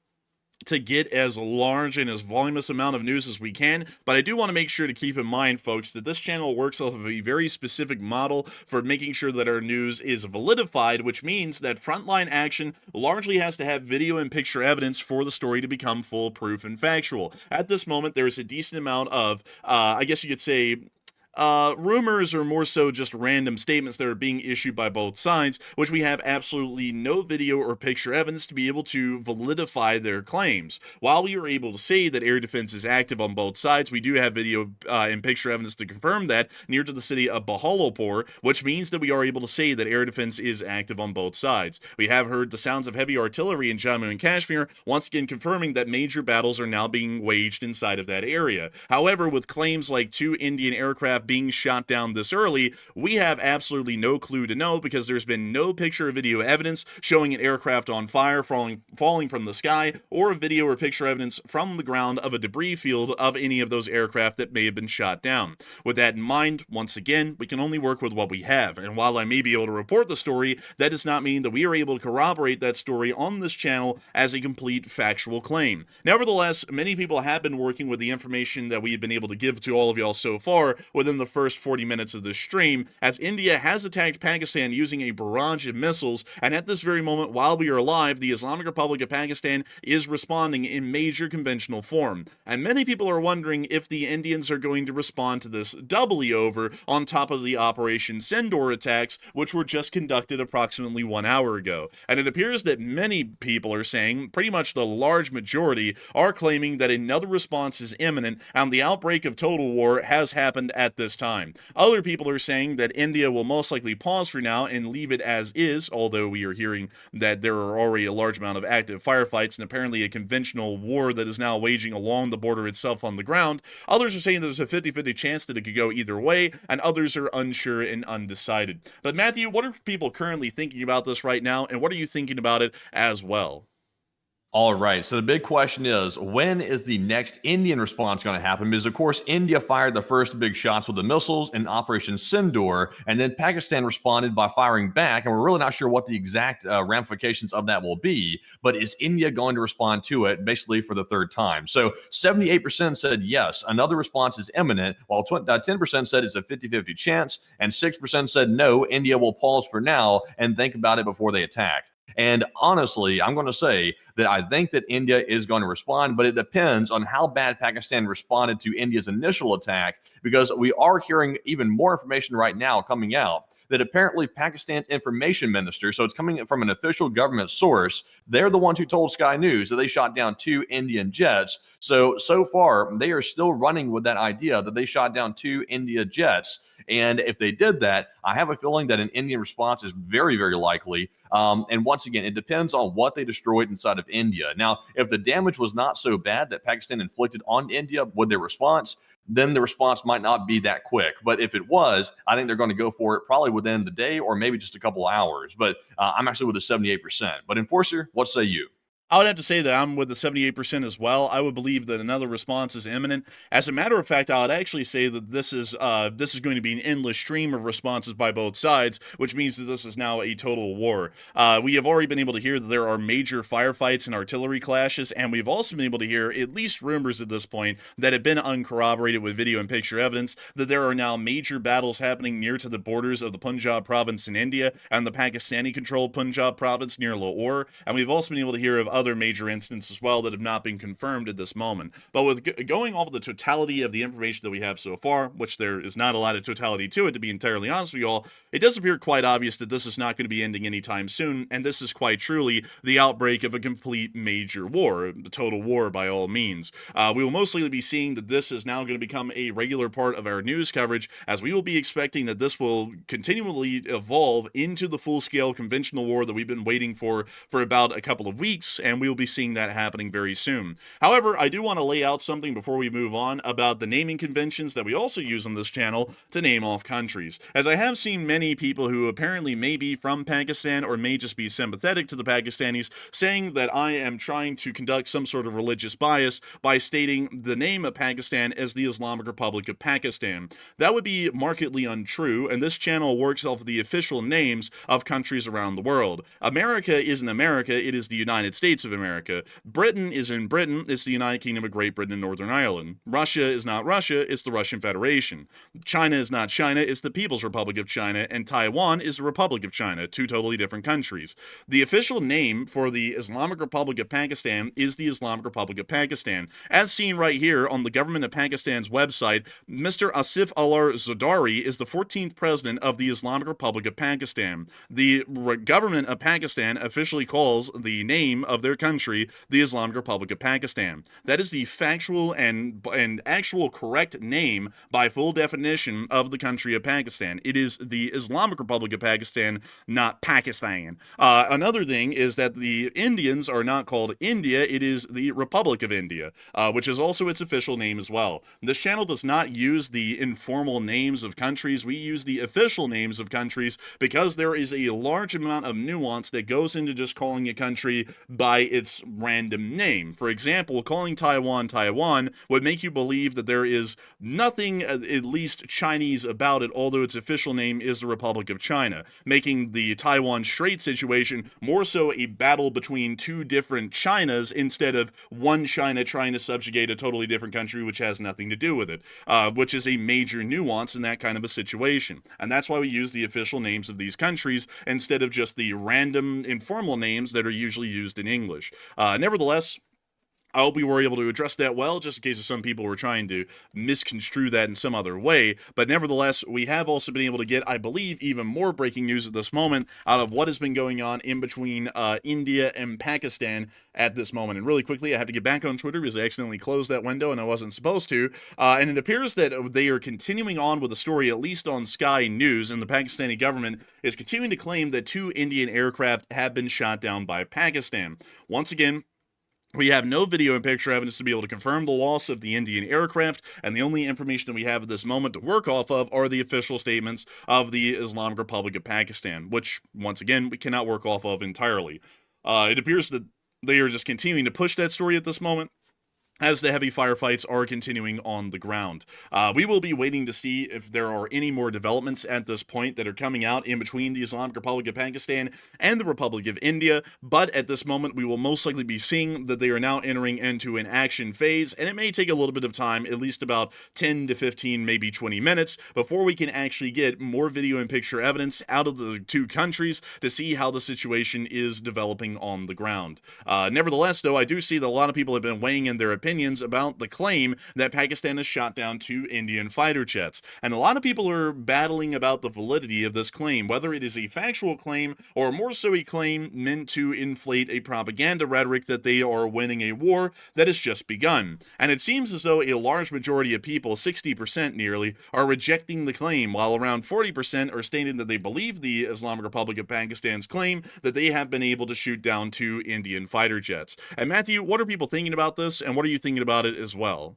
to get as large and as voluminous amount of news as we can, but I do want to make sure to keep in mind, folks, that this channel works off of a very specific model for making sure that our news is validified, which means that frontline action largely has to have video and picture evidence for the story to become foolproof and factual. At this moment, there is a decent amount of, I guess you could say, rumors, or more so just random statements that are being issued by both sides, which we have absolutely no video or picture evidence to be able to validify their claims. While we are able to say that air defense is active on both sides, we do have video and picture evidence to confirm that near to the city of Bahawalpur, which means that we are able to say that air defense is active on both sides. We have heard the sounds of heavy artillery in Jammu and Kashmir, once again confirming that major battles are now being waged inside of that area. However, with claims like 2 Indian aircraft being shot down this early, we have absolutely no clue to know, because there's been no picture or video evidence showing an aircraft on fire falling from the sky, or video or picture evidence from the ground of a debris field of any of those aircraft that may have been shot down. With that in mind, once again, we can only work with what we have, and while I may be able to report the story, that does not mean that we are able to corroborate that story on this channel as a complete factual claim. Nevertheless, many people have been working with the information that we have been able to give to all of y'all so far within the first 40 minutes of this stream, as India has attacked Pakistan using a barrage of missiles, and at this very moment, while we are live, the Islamic Republic of Pakistan is responding in major conventional form. And many people are wondering if the Indians are going to respond to this doubly over on top of the Operation Sindoor attacks, which were just conducted approximately 1 hour ago. And it appears that many people are saying, pretty much the large majority, are claiming that another response is imminent, and the outbreak of total war has happened at this time. Other people are saying that India will most likely pause for now and leave it as is, although we are hearing that there are already a large amount of active firefights and apparently a conventional war that is now waging along the border itself on the ground. Others are saying there's a 50-50 chance that it could go either way, and others are unsure and undecided. But Matthew, what are people currently thinking about this right now, and what are you thinking about it as well? All right. So the big question is, when is the next Indian response going to happen? Because, of course, India fired the first big shots with the missiles in Operation Sindoor, and then Pakistan responded by firing back. And we're really not sure what the exact ramifications of that will be. But is India going to respond to it basically for the third time? So 78% said yes, another response is imminent, while 10% said it's a 50-50 chance, and 6% said no, India will pause for now and think about it before they attack. And honestly, I'm going to say that I think that India is going to respond, but it depends on how bad Pakistan responded to India's initial attack, because we are hearing even more information right now coming out that apparently Pakistan's information minister, so it's coming from an official government source, they're the ones who told Sky News that they shot down 2 Indian jets. So far, they are still running with that idea that they shot down 2 India jets. And if they did that, I have a feeling that an Indian response is very, very likely. And once again, it depends on what they destroyed inside of India. Now, if the damage was not so bad that Pakistan inflicted on India with their response, then the response might not be that quick. But if it was, I think they're going to go for it probably within the day or maybe just a couple of hours. But I'm actually with the 78%. But Enforcer, what say you? I would have to say that I'm with the 78% as well. I would believe that another response is imminent. As a matter of fact, I would actually say that this is going to be an endless stream of responses by both sides, which means that this is now a total war. We have already been able to hear that there are major firefights and artillery clashes, and we've also been able to hear at least rumors at this point that have been uncorroborated with video and picture evidence that there are now major battles happening near to the borders of the Punjab province in India and the Pakistani-controlled Punjab province near Lahore. And we've also been able to hear of other major incidents as well that have not been confirmed at this moment. But with going off of the totality of the information that we have so far, which there is not a lot of totality to it, to be entirely honest with you all, it does appear quite obvious that this is not going to be ending anytime soon, and this is quite truly the outbreak of a complete major war, the total war by all means. We will most likely be seeing that this is now going to become a regular part of our news coverage, as we will be expecting that this will continually evolve into the full-scale conventional war that we've been waiting for about a couple of weeks, and we will be seeing that happening very soon. However, I do want to lay out something before we move on about the naming conventions that we also use on this channel to name off countries, as I have seen many people who apparently may be from Pakistan or may just be sympathetic to the Pakistanis saying that I am trying to conduct some sort of religious bias by stating the name of Pakistan as the Islamic Republic of Pakistan. That would be markedly untrue, and this channel works off of the official names of countries around the world. America isn't America, it is the United States of America. Britain is in Britain, it's the United Kingdom of Great Britain and Northern Ireland. Russia is not Russia, it's the Russian Federation. China is not China, it's the People's Republic of China, and Taiwan is the Republic of China, 2 totally different countries. The official name for the Islamic Republic of Pakistan is the Islamic Republic of Pakistan. As seen right here on the government of Pakistan's website, Mr. Asif Ullah Zardari is the 14th president of the Islamic Republic of Pakistan. The government of Pakistan officially calls the name of their country the Islamic Republic of Pakistan. That is the factual and actual correct name by full definition of the country of Pakistan. It is the Islamic Republic of Pakistan, not Pakistan. Another thing is that the Indians are not called India, it is the Republic of India, which is also its official name as well. This channel does not use the informal names of countries, we use the official names of countries because there is a large amount of nuance that goes into just calling a country by its random name. For example, calling Taiwan Taiwan would make you believe that there is nothing at least Chinese about it, although its official name is the Republic of China, making the Taiwan Strait situation more so a battle between 2 different Chinas instead of one China trying to subjugate a totally different country which has nothing to do with it, which is a major nuance in that kind of a situation. And that's why we use the official names of these countries instead of just the random informal names that are usually used in English. Nevertheless, I hope we were able to address that well, just in case some people were trying to misconstrue that in some other way. But nevertheless, we have also been able to get, I believe, even more breaking news at this moment out of what has been going on in between India and Pakistan at this moment. And really quickly, I have to get back on Twitter because I accidentally closed that window and I wasn't supposed to. And it appears that they are continuing on with the story, at least on Sky News, and the Pakistani government is continuing to claim that 2 Indian aircraft have been shot down by Pakistan. Once again, we have no video and picture evidence to be able to confirm the loss of the Indian aircraft, and the only information that we have at this moment to work off of are the official statements of the Islamic Republic of Pakistan, which, once again, we cannot work off of entirely. It appears that they are just continuing to push that story at this moment, as the heavy firefights are continuing on the ground. We will be waiting to see if there are any more developments at this point that are coming out in between the Islamic Republic of Pakistan and the Republic of India, but at this moment we will most likely be seeing that they are now entering into an action phase, and it may take a little bit of time, at least about 10 to 15, maybe 20 minutes, before we can actually get more video and picture evidence out of the 2 countries to see how the situation is developing on the ground. Nevertheless, though, I do see that a lot of people have been weighing in their opinions opinions about the claim that Pakistan has shot down 2 Indian fighter jets. And a lot of people are battling about the validity of this claim, whether it is a factual claim or more so a claim meant to inflate a propaganda rhetoric that they are winning a war that has just begun. And it seems as though a large majority of people, 60% nearly, are rejecting the claim, while around 40% are stating that they believe the Islamic Republic of Pakistan's claim that they have been able to shoot down 2 Indian fighter jets. And Matthew, what are people thinking about this, and what are you thinking about it as well?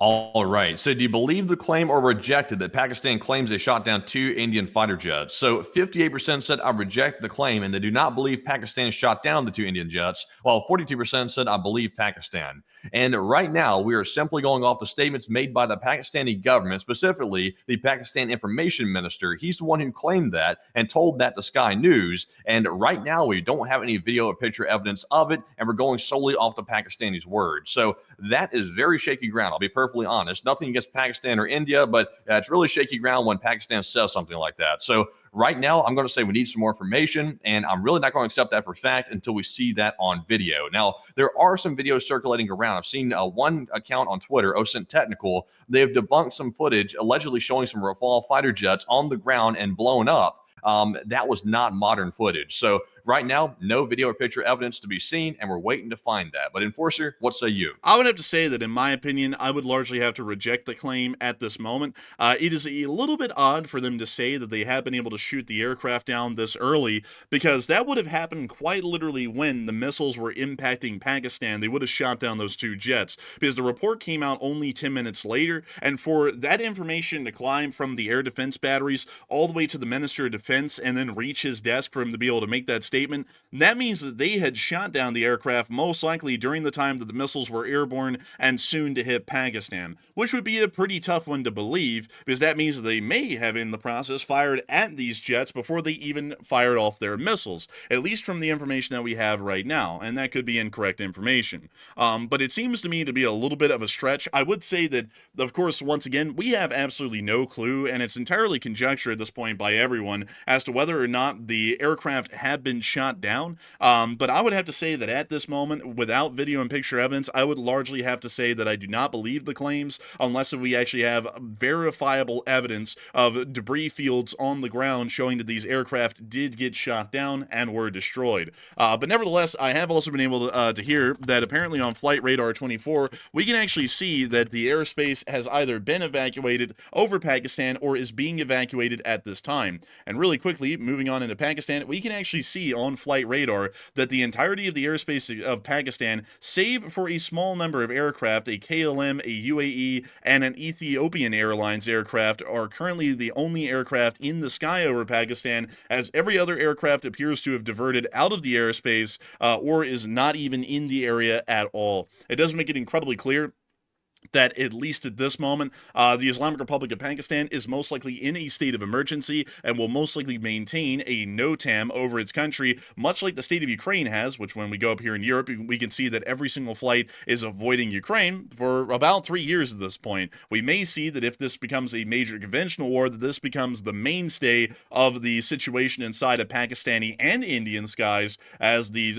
All right. So do you believe the claim or reject it that Pakistan claims they shot down 2 Indian fighter jets? So 58% said I reject the claim and they do not believe Pakistan shot down the 2 Indian jets, while 42% said I believe Pakistan. And right now, we are simply going off the statements made by the Pakistani government, specifically the Pakistan Information Minister. He's the one who claimed that and told that to Sky News. And right now, we don't have any video or picture evidence of it, and we're going solely off the Pakistani's word. So that is very shaky ground. I'll be perfectly honest. Nothing against Pakistan or India, but it's really shaky ground when Pakistan says something like that. So right now, I'm going to say we need some more information, and I'm really not going to accept that for fact until we see that on video. Now, there are some videos circulating around. I've seen one account on Twitter, OSINT Technical. They've debunked some footage allegedly showing some Rafale fighter jets on the ground and blown up. That was not modern footage. So right now, no video or picture evidence to be seen, and we're waiting to find that. But Enforcer, what say you? I would have to say that, in my opinion, I would largely have to reject the claim at this moment. It is a little bit odd for them to say that they have been able to shoot the aircraft down this early, because that would have happened quite literally when the missiles were impacting Pakistan. They would have shot down those 2 jets, because the report came out only 10 minutes later, and for that information to climb from the air defense batteries all the way to the Minister of Defense and then reach his desk for him to be able to make that statement, that means that they had shot down the aircraft most likely during the time that the missiles were airborne and soon to hit Pakistan, which would be a pretty tough one to believe, because that means that they may have in the process fired at these jets before they even fired off their missiles, at least from the information that we have right now, and that could be incorrect information. But it seems to me to be a little bit of a stretch. I would say that, of course, once again, we have absolutely no clue, and it's entirely conjecture at this point by everyone as to whether or not the aircraft have been shot down. But I would have to say that at this moment, without video and picture evidence, I would largely have to say that I do not believe the claims unless we actually have verifiable evidence of debris fields on the ground showing that these aircraft did get shot down and were destroyed. But nevertheless, I have also been able to hear that apparently on Flight Radar 24, we can actually see that the airspace has either been evacuated over Pakistan or is being evacuated at this time. And really quickly, moving on into Pakistan, we can actually see on Flight Radar that the entirety of the airspace of Pakistan, save for a small number of aircraft, a KLM, a UAE, and an Ethiopian Airlines aircraft, are currently the only aircraft in the sky over Pakistan, as every other aircraft appears to have diverted out of the airspace or is not even in the area at all. It does make it incredibly clear that at least at this moment, the Islamic Republic of Pakistan is most likely in a state of emergency and will most likely maintain a NOTAM over its country, much like the state of Ukraine has, which when we go up here in Europe, we can see that every single flight is avoiding Ukraine for about 3 years at this point. We may see that if this becomes a major conventional war, that this becomes the mainstay of the situation inside of Pakistani and Indian skies as the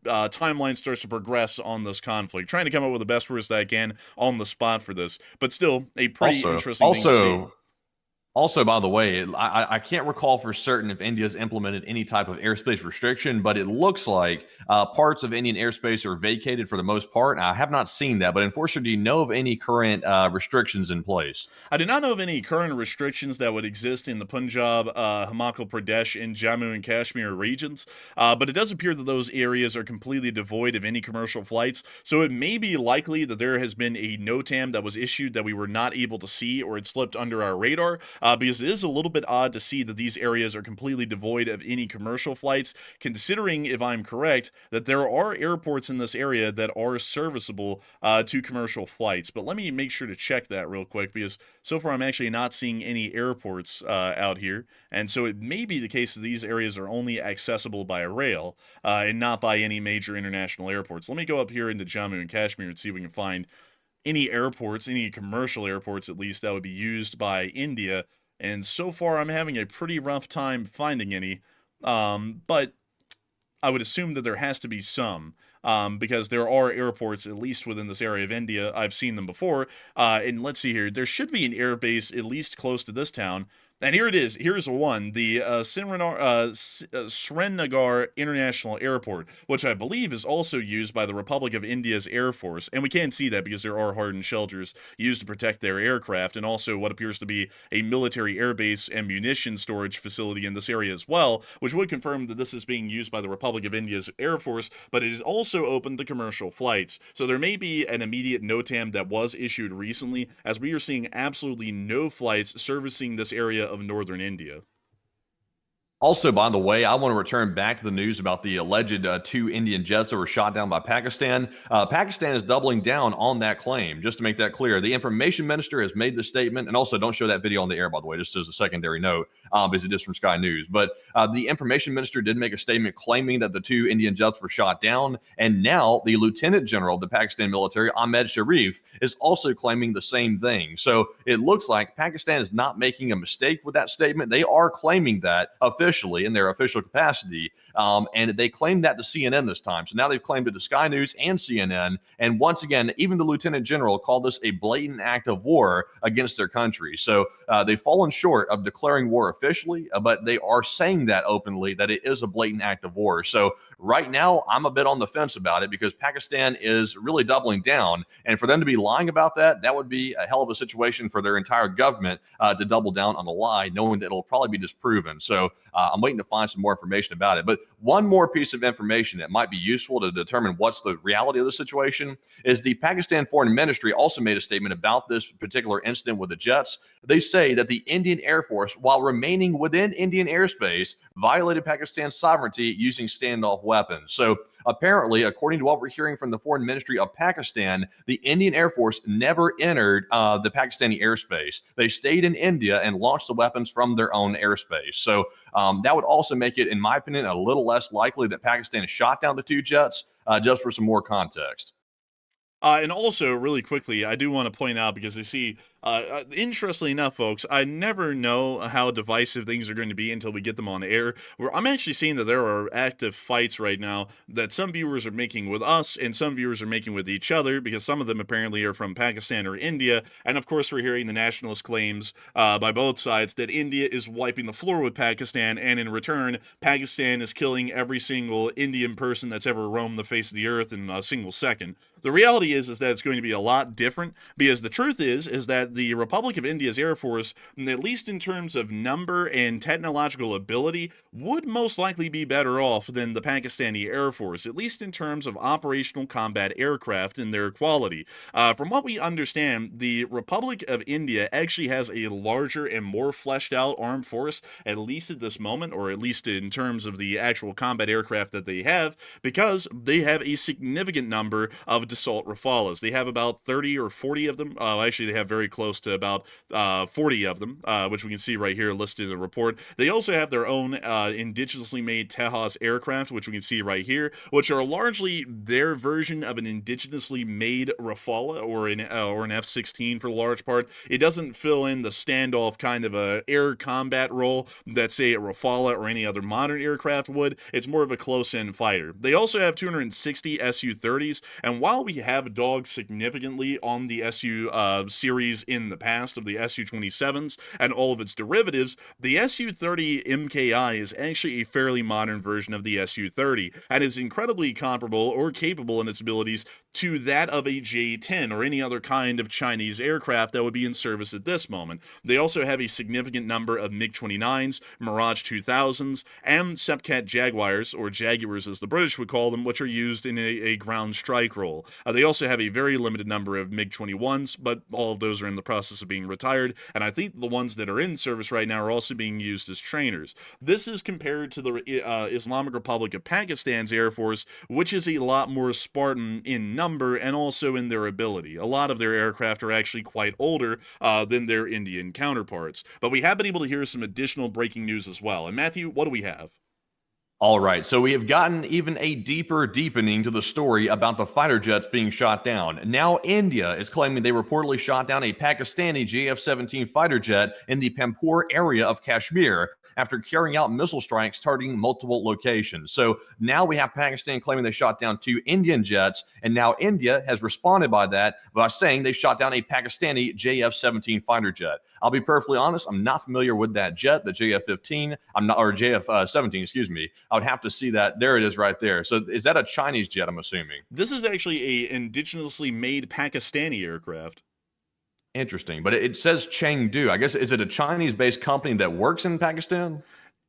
timeline starts to progress on this conflict. Trying to come up with the best words that I can on the spot for this, but still a pretty interesting thing to see. Also, by the way, I can't recall for certain if India's implemented any type of airspace restriction, but it looks like parts of Indian airspace are vacated for the most part. I have not seen that, but Enforcer, do you know of any current restrictions in place? I do not know of any current restrictions that would exist in the Punjab, Himachal Pradesh, and Jammu and Kashmir regions, but it does appear that those areas are completely devoid of any commercial flights, so it may be likely that there has been a NOTAM that was issued that we were not able to see, or it slipped under our radar. Because it is a little bit odd to see that these areas are completely devoid of any commercial flights, considering, if I'm correct, that there are airports in this area that are serviceable to commercial flights. But let me make sure to check that real quick, because so far I'm actually not seeing any airports out here, and so it may be the case that these areas are only accessible by rail and not by any major international airports. Let me go up here into Jammu and Kashmir and see if we can find any airports, any commercial airports at least, that would be used by India, and so far I'm having a pretty rough time finding any, but I would assume that there has to be some, because there are airports, at least within this area of India. I've seen them before. And let's see here. There should be an air base at least close to this town. And here it is. Here's one, the Srinagar International Airport, which I believe is also used by the Republic of India's Air Force. And we can't see that because there are hardened shelters used to protect their aircraft, and also what appears to be a military airbase and munition storage facility in this area as well, which would confirm that this is being used by the Republic of India's Air Force, but it is also open to commercial flights. So there may be an immediate NOTAM that was issued recently, as we are seeing absolutely no flights servicing this area of northern India. Also, by the way, I want to return back to the news about the alleged 2 Indian jets that were shot down by Pakistan. Pakistan is doubling down on that claim, just to make that clear. The information minister has made the statement, and also don't show that video on the air, by the way, just as a secondary note, because it is from Sky News. But the information minister did make a statement claiming that the 2 Indian jets were shot down, and now the Lieutenant General of the Pakistan military, Ahmed Sharif, is also claiming the same thing. So it looks like Pakistan is not making a mistake with that statement. They are claiming that officially in their official capacity, and they claimed that to CNN this time. So now they've claimed it to Sky News and CNN, and once again, even the Lieutenant General called this a blatant act of war against their country. So they've fallen short of declaring war officially, but they are saying that openly, that it is a blatant act of war. So right now, I'm a bit on the fence about it, because Pakistan is really doubling down, and for them to be lying about that, that would be a hell of a situation for their entire government to double down on a lie, knowing that it'll probably be disproven. So I'm waiting to find some more information about it. But one more piece of information that might be useful to determine what's the reality of the situation is the Pakistan Foreign Ministry also made a statement about this particular incident with the jets. They say that the Indian Air Force, while remaining within Indian airspace, violated Pakistan's sovereignty using standoff weapons. So apparently, according to what we're hearing from the Foreign Ministry of Pakistan, the Indian Air Force never entered the Pakistani airspace. They stayed in India and launched the weapons from their own airspace. So that would also make it, in my opinion, a little less likely that Pakistan shot down the 2 jets, just for some more context. And also, really quickly, I do want to point out, because I see, interestingly enough, folks, I never know how divisive things are going to be until we get them on air, where I'm actually seeing that there are active fights right now that some viewers are making with us and some viewers are making with each other, because some of them apparently are from Pakistan or India. And of course, we're hearing the nationalist claims by both sides that India is wiping the floor with Pakistan, and in return, Pakistan is killing every single Indian person that's ever roamed the face of the earth in a single second. The reality is that it's going to be a lot different, because the truth is that the Republic of India's Air Force, at least in terms of number and technological ability, would most likely be better off than the Pakistani Air Force, at least in terms of operational combat aircraft and their quality. From what we understand, the Republic of India actually has a larger and more fleshed out armed force, at least at this moment, or at least in terms of the actual combat aircraft that they have, because they have a significant number of Dassault Rafalas. They have about 30 or 40 of them. Actually, they have very close to about 40 of them, which we can see right here listed in the report. They also have their own indigenously made Tejas aircraft, which we can see right here, which are largely their version of an indigenously made Rafale or an F-16 for the large part. It doesn't fill in the standoff kind of a air combat role that, say, a Rafale or any other modern aircraft would. It's more of a close-in fighter. They also have 260 Su-30s, and while we have dogged significantly on the Su series in the past of the Su-27s and all of its derivatives, the Su-30 MKI is actually a fairly modern version of the Su-30 and is incredibly comparable or capable in its abilities to that of a J-10 or any other kind of Chinese aircraft that would be in service at this moment. They also have a significant number of MiG-29s, Mirage 2000s, and Sepcat Jaguars, or Jaguars as the British would call them, which are used in a ground strike role. They also have a very limited number of MiG-21s, but all of those are in the process of being retired, and I think the ones that are in service right now are also being used as trainers. This is compared to the Islamic Republic of Pakistan's Air Force, which is a lot more Spartan in number and also in their ability. A lot of their aircraft are actually quite older than their Indian counterparts. But we have been able to hear some additional breaking news as well. And Matthew, what do we have? All right, so we have gotten even a deeper deepening to the story about the fighter jets being shot down. Now India is claiming they reportedly shot down a Pakistani JF-17 fighter jet in the Pampur area of Kashmir after carrying out missile strikes targeting multiple locations. So now we have Pakistan claiming they shot down 2 Indian jets, and now India has responded by that by saying they shot down a Pakistani JF-17 fighter jet. I'll be perfectly honest, I'm not familiar with that jet, the JF-15. I'm not, or JF-17, excuse me. I would have to see that. There it is right there. So is that a Chinese jet, I'm assuming? This is actually a indigenously made Pakistani aircraft. Interesting. But it says Chengdu. I guess, is it a Chinese-based company that works in Pakistan?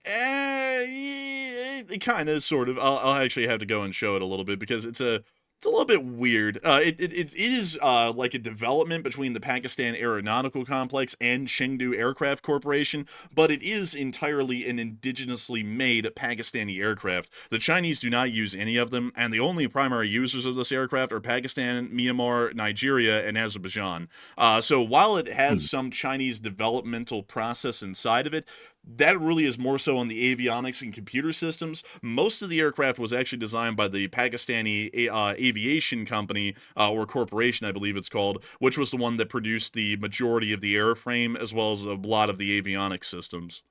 It kind of, sort of. I'll actually have to go and show it a little bit because it's a little bit weird. It is like a development between the Pakistan Aeronautical Complex and Chengdu Aircraft Corporation, but it is entirely an indigenously made Pakistani aircraft. The Chinese do not use any of them, and the only primary users of this aircraft are Pakistan, Myanmar, Nigeria, and Azerbaijan. So while it has some Chinese developmental process inside of it, that really is more so on the avionics and computer systems. Most of the aircraft was actually designed by the Pakistani aviation company, or corporation, I believe it's called, which was the one that produced the majority of the airframe as well as a lot of the avionics systems.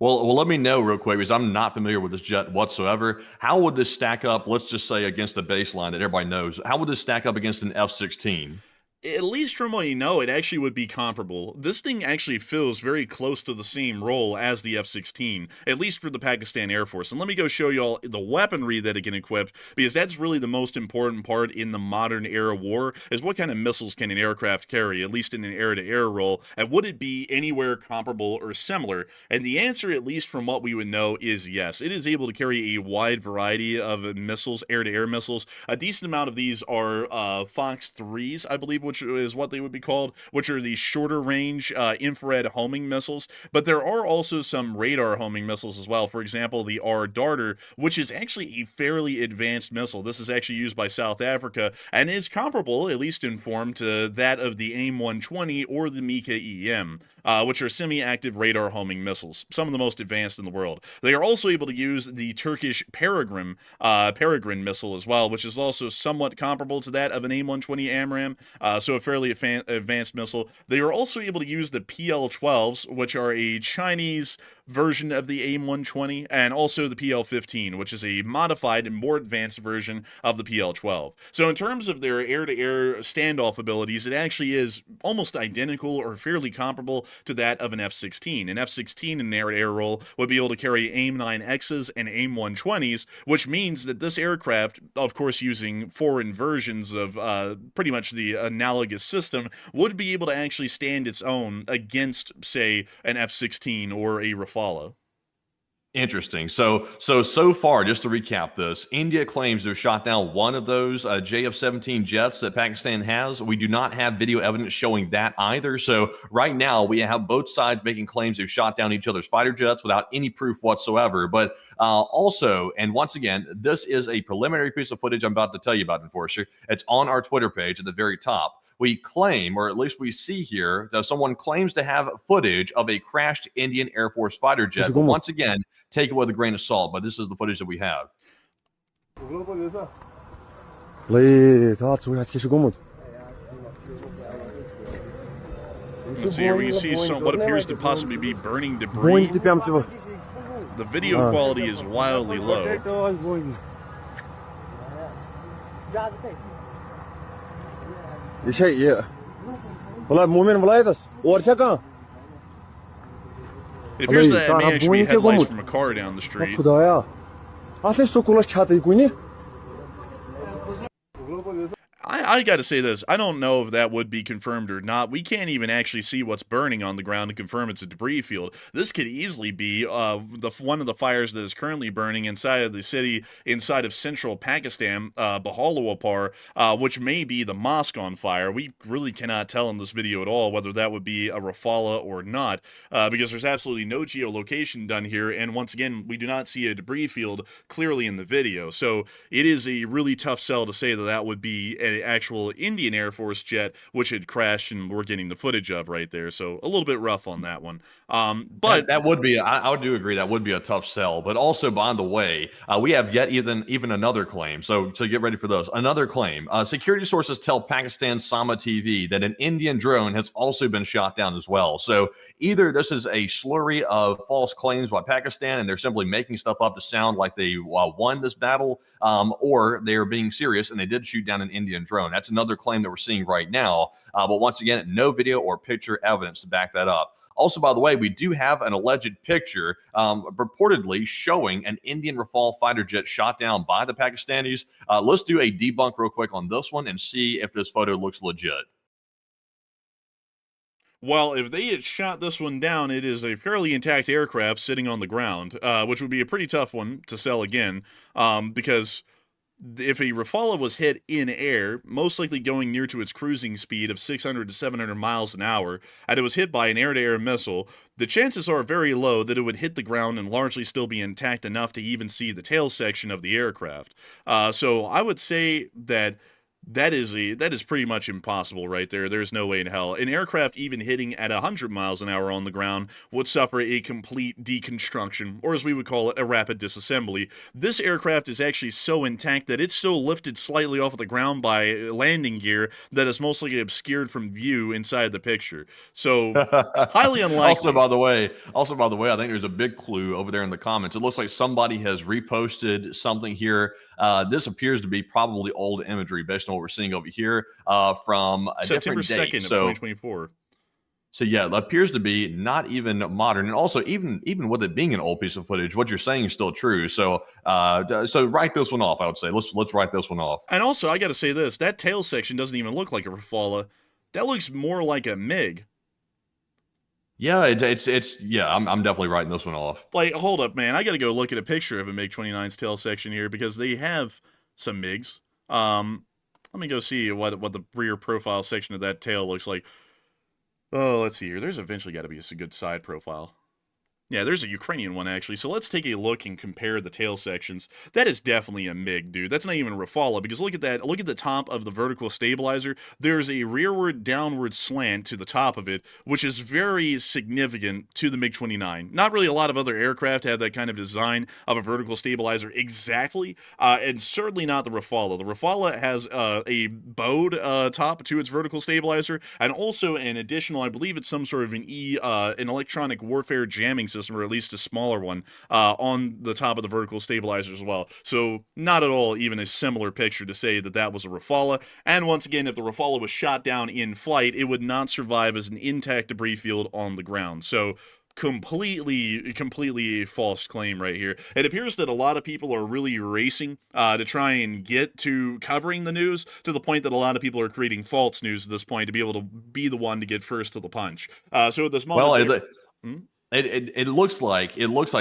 Well, let me know real quick, because I'm not familiar with this jet whatsoever. How would this stack up, let's just say, against the baseline that everybody knows? How would this stack up against an F-16? At least from what you know, it actually would be comparable. This thing actually fills very close to the same role as the F-16, at least for the Pakistan Air Force. And let me go show you all the weaponry that it can equip, because that's really the most important part in the modern era war, is what kind of missiles can an aircraft carry, at least in an air-to-air role, and would it be anywhere comparable or similar? And the answer, at least from what we would know, is yes. It is able to carry a wide variety of missiles, air-to-air missiles. A decent amount of these are Fox 3s, I believe, which is what they would be called, which are the shorter range infrared homing missiles. But there are also some radar homing missiles as well. For example, the R-Darter, which is actually a fairly advanced missile. This is actually used by South Africa and is comparable, at least in form, to that of the AIM-120 or the Mika-EM, which are semi-active radar homing missiles, some of the most advanced in the world. They are also able to use the Turkish Peregrine missile as well, which is also somewhat comparable to that of an AIM-120 AMRAAM, so a fairly advanced missile. They are also able to use the PL-12s, which are a Chinese version of the AIM-120, and also the PL-15, which is a modified and more advanced version of the PL-12. So in terms of their air-to-air standoff abilities, it actually is almost identical or fairly comparable to that of an F-16. An F-16 in an air-to-air role would be able to carry AIM-9Xs and AIM-120s, which means that this aircraft, of course using foreign versions of pretty much the analogous system, would be able to actually stand its own against, say, an F-16 or a Rafale. Interesting. So far, just to recap this, India claims to have shot down one of those JF-17 jets that Pakistan has. We do not have video evidence showing that either. So right now, we have both sides making claims they've shot down each other's fighter jets without any proof whatsoever. But also, and once again, this is a preliminary piece of footage I'm about to tell you about, Enforcer. It's on our Twitter page at the very top. We claim, or at least we see here, that someone claims to have footage of a crashed Indian Air Force fighter jet. But once again, take it with a grain of salt, but this is the footage that we have. Let's see here, we can see what appears to possibly be burning debris. The video quality is wildly low. It appears that it may actually be headlights from a car down the street. I gotta say this, I don't know if that would be confirmed or not. We can't even actually see what's burning on the ground to confirm it's a debris field. This could easily be one of the fires that is currently burning inside of the city, inside of central Pakistan, Bahawalpur, which may be the mosque on fire. We really cannot tell in this video at all whether that would be a Rafale or not, because there's absolutely no geolocation done here, and once again, we do not see a debris field clearly in the video. So it is a really tough sell to say that that would be actual Indian Air Force jet, which had crashed, and we're getting the footage of right there. So a little bit rough on that one. But that would be, I do agree, that would be a tough sell. But also, by the way, we have yet even another claim. So get ready for those. Another claim. Security sources tell Pakistan Sama TV that an Indian drone has also been shot down as well. So either this is a slurry of false claims by Pakistan, and they're simply making stuff up to sound like they won this battle, or they are being serious and they did shoot down an Indian drone. That's another claim that we're seeing right now. But once again, no video or picture evidence to back that up. Also, by the way, we do have an alleged picture reportedly showing an Indian Rafale fighter jet shot down by the Pakistanis. Let's do a debunk real quick on this one and see if this photo looks legit. well, if they had shot this one down, it is a fairly intact aircraft sitting on the ground, which would be a pretty tough one to sell again, because if a Rafale was hit in air, most likely going near to its cruising speed of 600 to 700 miles an hour, and it was hit by an air-to-air missile, the chances are very low that it would hit the ground and largely still be intact enough to even see the tail section of the aircraft. So I would say that is pretty much impossible right there. There's no way in hell. An aircraft even hitting at 100 miles an hour on the ground would suffer a complete deconstruction, or as we would call it, a rapid disassembly. This aircraft is actually so intact that it's still lifted slightly off of the ground by landing gear that is most likely obscured from view inside the picture. So highly unlikely. Also, by the way, I think there's a big clue over there in the comments. It looks like somebody has reposted something here. This appears to be probably old imagery based on what we're seeing over here from a September different date. 2nd of 2024. So yeah, it appears to be not even modern, and also even with it being an old piece of footage, what you're saying is still true. So so write this one off. I would say let's write this one off. And also, I got to say this: that tail section doesn't even look like a Rafale. That looks more like a MiG. Yeah, it's yeah. I'm definitely writing this one off. Like, hold up, man! I got to go look at a picture of a MiG-29's tail section here because they have some MiGs. Let me go see what the rear profile section of that tail looks like. Oh, let's see here. There's eventually got to be a good side profile. Yeah, there's a Ukrainian one, actually. So let's take a look and compare the tail sections. That is definitely a MiG, dude. That's not even a Rafale, because look at that. Look at the top of the vertical stabilizer. There's a rearward, downward slant to the top of it, which is very significant to the MiG-29. Not really a lot of other aircraft have that kind of design of a vertical stabilizer exactly, and certainly not the Rafale. The Rafale has a bowed top to its vertical stabilizer, and also an additional, I believe it's some sort of an electronic warfare jamming system, or at least a smaller one, on the top of the vertical stabilizer as well. So not at all even a similar picture to say that that was a Rafale. And once again, if the Rafale was shot down in flight, it would not survive as an intact debris field on the ground. So completely a false claim right here. It appears that a lot of people are really racing to try and get to covering the news, to the point that a lot of people are creating false news at this point to be able to be the one to get first to the punch. So at this moment, It looks like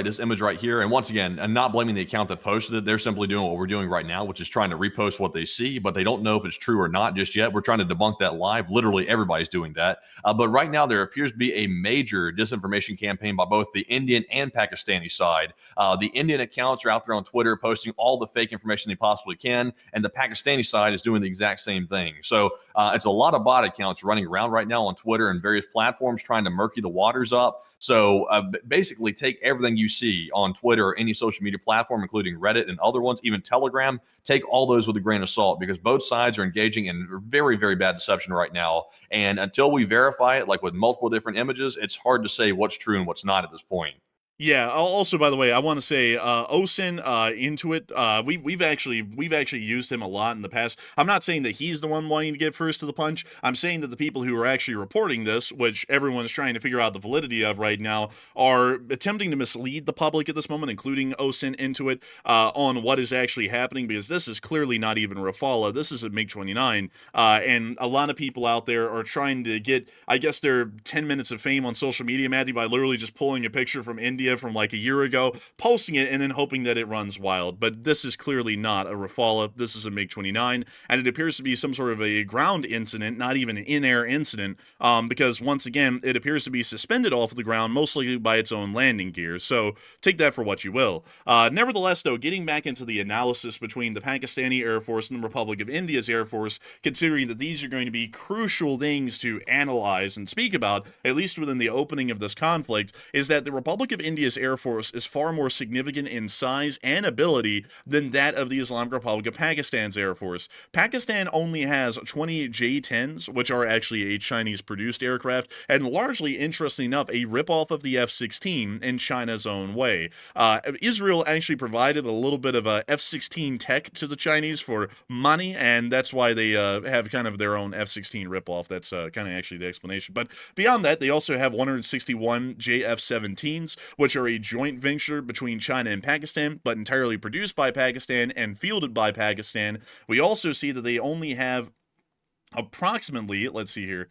this image right here, and once again, I'm not blaming the account that posted it. They're simply doing what we're doing right now, which is trying to repost what they see, but they don't know if it's true or not just yet. We're trying to debunk that live. Literally, everybody's doing that. But right now, there appears to be a major disinformation campaign by both the Indian and Pakistani side. The Indian accounts are out there on Twitter posting all the fake information they possibly can, and the Pakistani side is doing the exact same thing. So it's a lot of bot accounts running around right now on Twitter and various platforms trying to murky the waters up. So basically take everything you see on Twitter or any social media platform, including Reddit and other ones, even Telegram, take all those with a grain of salt, because both sides are engaging in very, very bad deception right now. And until we verify it, like with multiple different images, it's hard to say what's true and what's not at this point. Yeah. Also, by the way, I want to say, Osin, Intuit, we've actually used him a lot in the past. I'm not saying that he's the one wanting to get first to the punch. I'm saying that the people who are actually reporting this, which everyone's trying to figure out the validity of right now, are attempting to mislead the public at this moment, including Osin, Intuit, on what is actually happening, because this is clearly not even Rafale. This is a MiG-29, and a lot of people out there are trying to get, I guess, their 10 minutes of fame on social media, Matthew, by literally just pulling a picture from India idea from like a year ago, posting it, and then hoping that it runs wild. But this is clearly not a Rafale. This is a MiG-29, and it appears to be some sort of a ground incident, not even an in-air incident, because once again, it appears to be suspended off of the ground, mostly by its own landing gear. So take that for what you will. Nevertheless, though, getting back into the analysis between the Pakistani Air Force and the Republic of India's Air Force, considering that these are going to be crucial things to analyze and speak about, at least within the opening of this conflict, is that the Republic of India's Air Force is far more significant in size and ability than that of the Islamic Republic of Pakistan's Air Force. Pakistan only has 20 J-10s, which are actually a Chinese-produced aircraft, and largely, interestingly enough, a ripoff of the F-16 in China's own way. Israel actually provided a little bit of a F-16 tech to the Chinese for money, and that's why they have kind of their own F-16 ripoff. That's kind of actually the explanation. But beyond that, they also have 161 JF-17s, which are a joint venture between China and Pakistan, but entirely produced by Pakistan and fielded by Pakistan. We also see that they only have approximately, let's see here,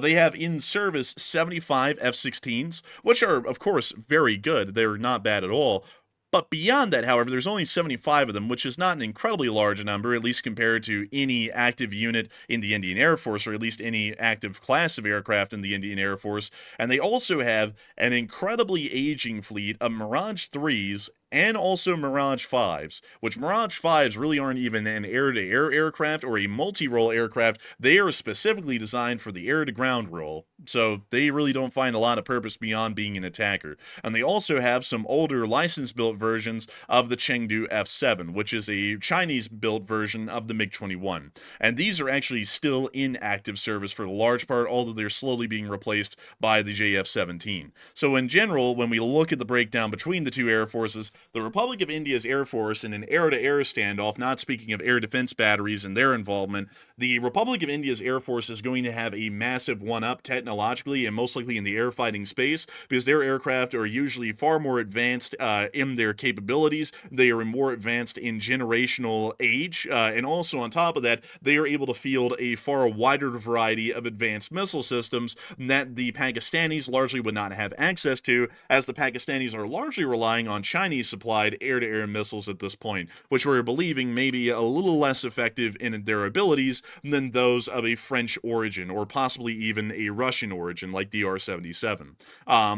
they have in service 75 F-16s, which are, of course, very good. They're not bad at all. But beyond that, however, there's only 75 of them, which is not an incredibly large number, at least compared to any active unit in the Indian Air Force, or at least any active class of aircraft in the Indian Air Force. And they also have an incredibly aging fleet of Mirage 3s and also Mirage 5s, which Mirage 5s really aren't even an air-to-air aircraft or a multi-role aircraft. They are specifically designed for the air-to-ground role, so they really don't find a lot of purpose beyond being an attacker. And they also have some older license-built versions of the Chengdu F-7, which is a Chinese-built version of the MiG-21. And these are actually still in active service for the large part, although they're slowly being replaced by the JF-17. So in general, when we look at the breakdown between the two air forces, the Republic of India's Air Force in an air-to-air standoff, not speaking of air defense batteries and their involvement, the Republic of India's Air Force is going to have a massive one-up technologically and most likely in the air fighting space, because their aircraft are usually far more advanced in their capabilities. They are more advanced in generational age, and also on top of that, they are able to field a far wider variety of advanced missile systems that the Pakistanis largely would not have access to, as the Pakistanis are largely relying on Chinese supplied air-to-air missiles at this point, which we're believing may be a little less effective in their abilities than those of a French origin, or possibly even a Russian origin like the R-77.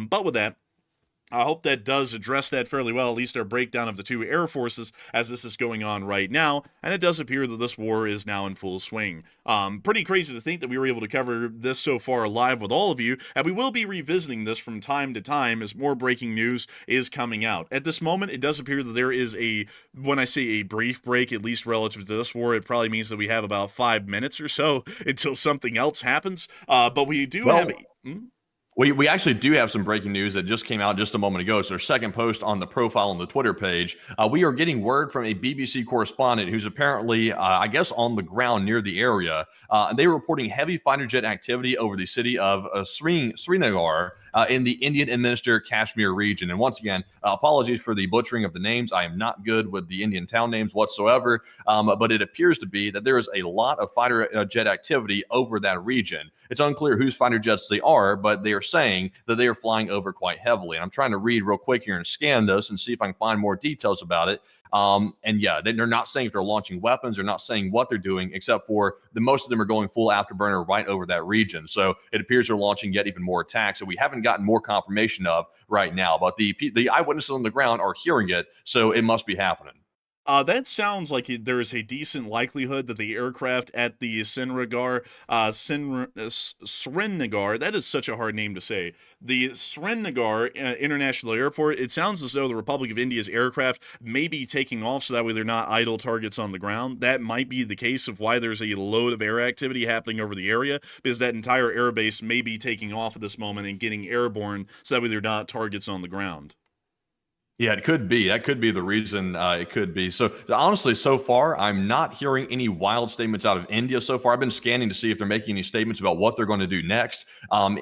But with that, I hope that does address that fairly well, at least our breakdown of the two air forces as this is going on right now, and it does appear that this war is now in full swing. Pretty crazy to think that we were able to cover this so far live with all of you, and we will be revisiting this from time to time as more breaking news is coming out. At this moment, it does appear that there is when I say a brief break, at least relative to this war, it probably means that we have about 5 minutes or so until something else happens, but we do have... We actually do have some breaking news that just came out just a moment ago. It's our second post on the profile on the Twitter page. We are getting word from a BBC correspondent who's apparently, I guess, on the ground near the area. They were reporting heavy fighter jet activity over the city of Srinagar in the Indian-administered Kashmir region. And once again, apologies for the butchering of the names. I am not good with the Indian town names whatsoever, but it appears to be that there is a lot of fighter jet activity over that region. It's unclear whose fighter jets they are, but they are saying that they are flying over quite heavily. And I'm trying to read real quick here and scan this and see if I can find more details about it. And yeah, they're not saying if they're launching weapons, they're not saying what they're doing, except for most of them are going full afterburner right over that region. So it appears they're launching yet even more attacks that we haven't gotten more confirmation of right now. But the eyewitnesses on the ground are hearing it, so it must be happening. That sounds like there is a decent likelihood that the aircraft at the Srinagar, that is such a hard name to say, the Srinagar International Airport, it sounds as though the Republic of India's aircraft may be taking off so that way they're not idle targets on the ground. That might be the case of why there's a load of air activity happening over the area, because that entire airbase may be taking off at this moment and getting airborne so that way they're not targets on the ground. Yeah, it could be. That could be the reason it could be. So honestly, so far, I'm not hearing any wild statements out of India so far. I've been scanning to see if they're making any statements about what they're going to do next.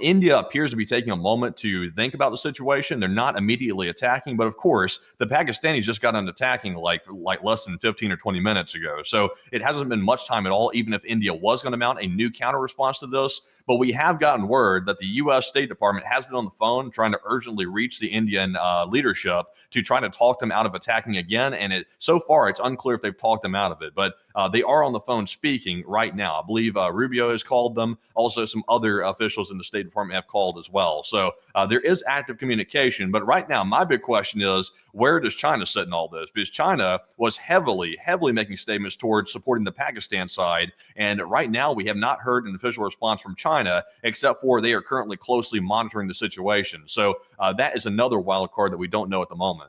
India appears to be taking a moment to think about the situation. They're not immediately attacking, but of course, the Pakistanis just got on attacking like less than 15 or 20 minutes ago. So it hasn't been much time at all, even if India was going to mount a new counter response to this. But we have gotten word that the U.S. State Department has been on the phone trying to urgently reach the Indian leadership to try to talk them out of attacking again. And so far, it's unclear if they've talked them out of it. But they are on the phone speaking right now. I believe Rubio has called them. Also, some other officials in the State Department have called as well. So there is active communication. But right now, my big question is, where does China sit in all this? Because China was heavily making statements towards supporting the Pakistan side. And right now, we have not heard an official response from China, except for they are currently closely monitoring the situation. So that is another wild card that we don't know at the moment.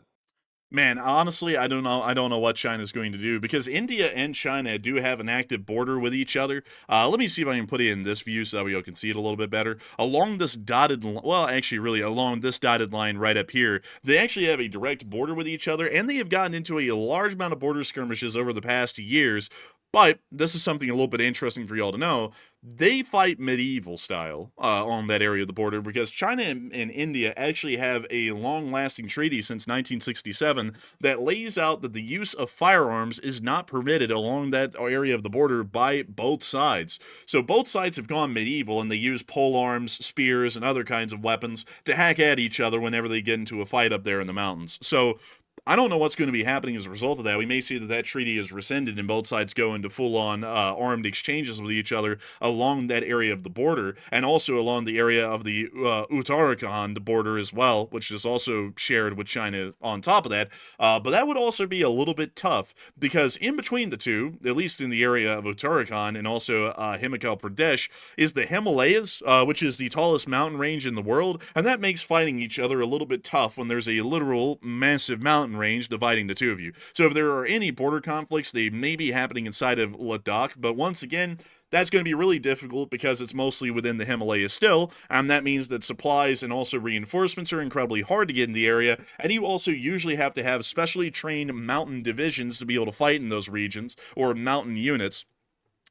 Man, honestly, I don't know. I don't know what China's going to do, because India and China do have an active border with each other. Let me see if I can put it in this view so that we can see it a little bit better. Along this dotted, well, actually, really along this dotted line right up here, they actually have a direct border with each other, and they have gotten into a large amount of border skirmishes over the past years. But this is something a little bit interesting for y'all to know. They fight medieval style on that area of the border, because China and India actually have a long-lasting treaty since 1967 that lays out that the use of firearms is not permitted along that area of the border by both sides. So both sides have gone medieval, and they use polearms, spears, and other kinds of weapons to hack at each other whenever they get into a fight up there in the mountains. So I don't know what's going to be happening as a result of that. We may see that treaty is rescinded and both sides go into full-on armed exchanges with each other along that area of the border, and also along the area of the Uttarakhand border as well, which is also shared with China on top of that. But that would also be a little bit tough, because in between the two, at least in the area of Uttarakhand and also Himachal Pradesh, is the Himalayas, which is the tallest mountain range in the world, and that makes fighting each other a little bit tough when there's a literal massive mountain range dividing the two of you. So if there are any border conflicts, they may be happening inside of Ladakh, but once again, that's going to be really difficult because it's mostly within the Himalayas still, and that means that supplies and also reinforcements are incredibly hard to get in the area, and you also usually have to have specially trained mountain divisions to be able to fight in those regions, or mountain units.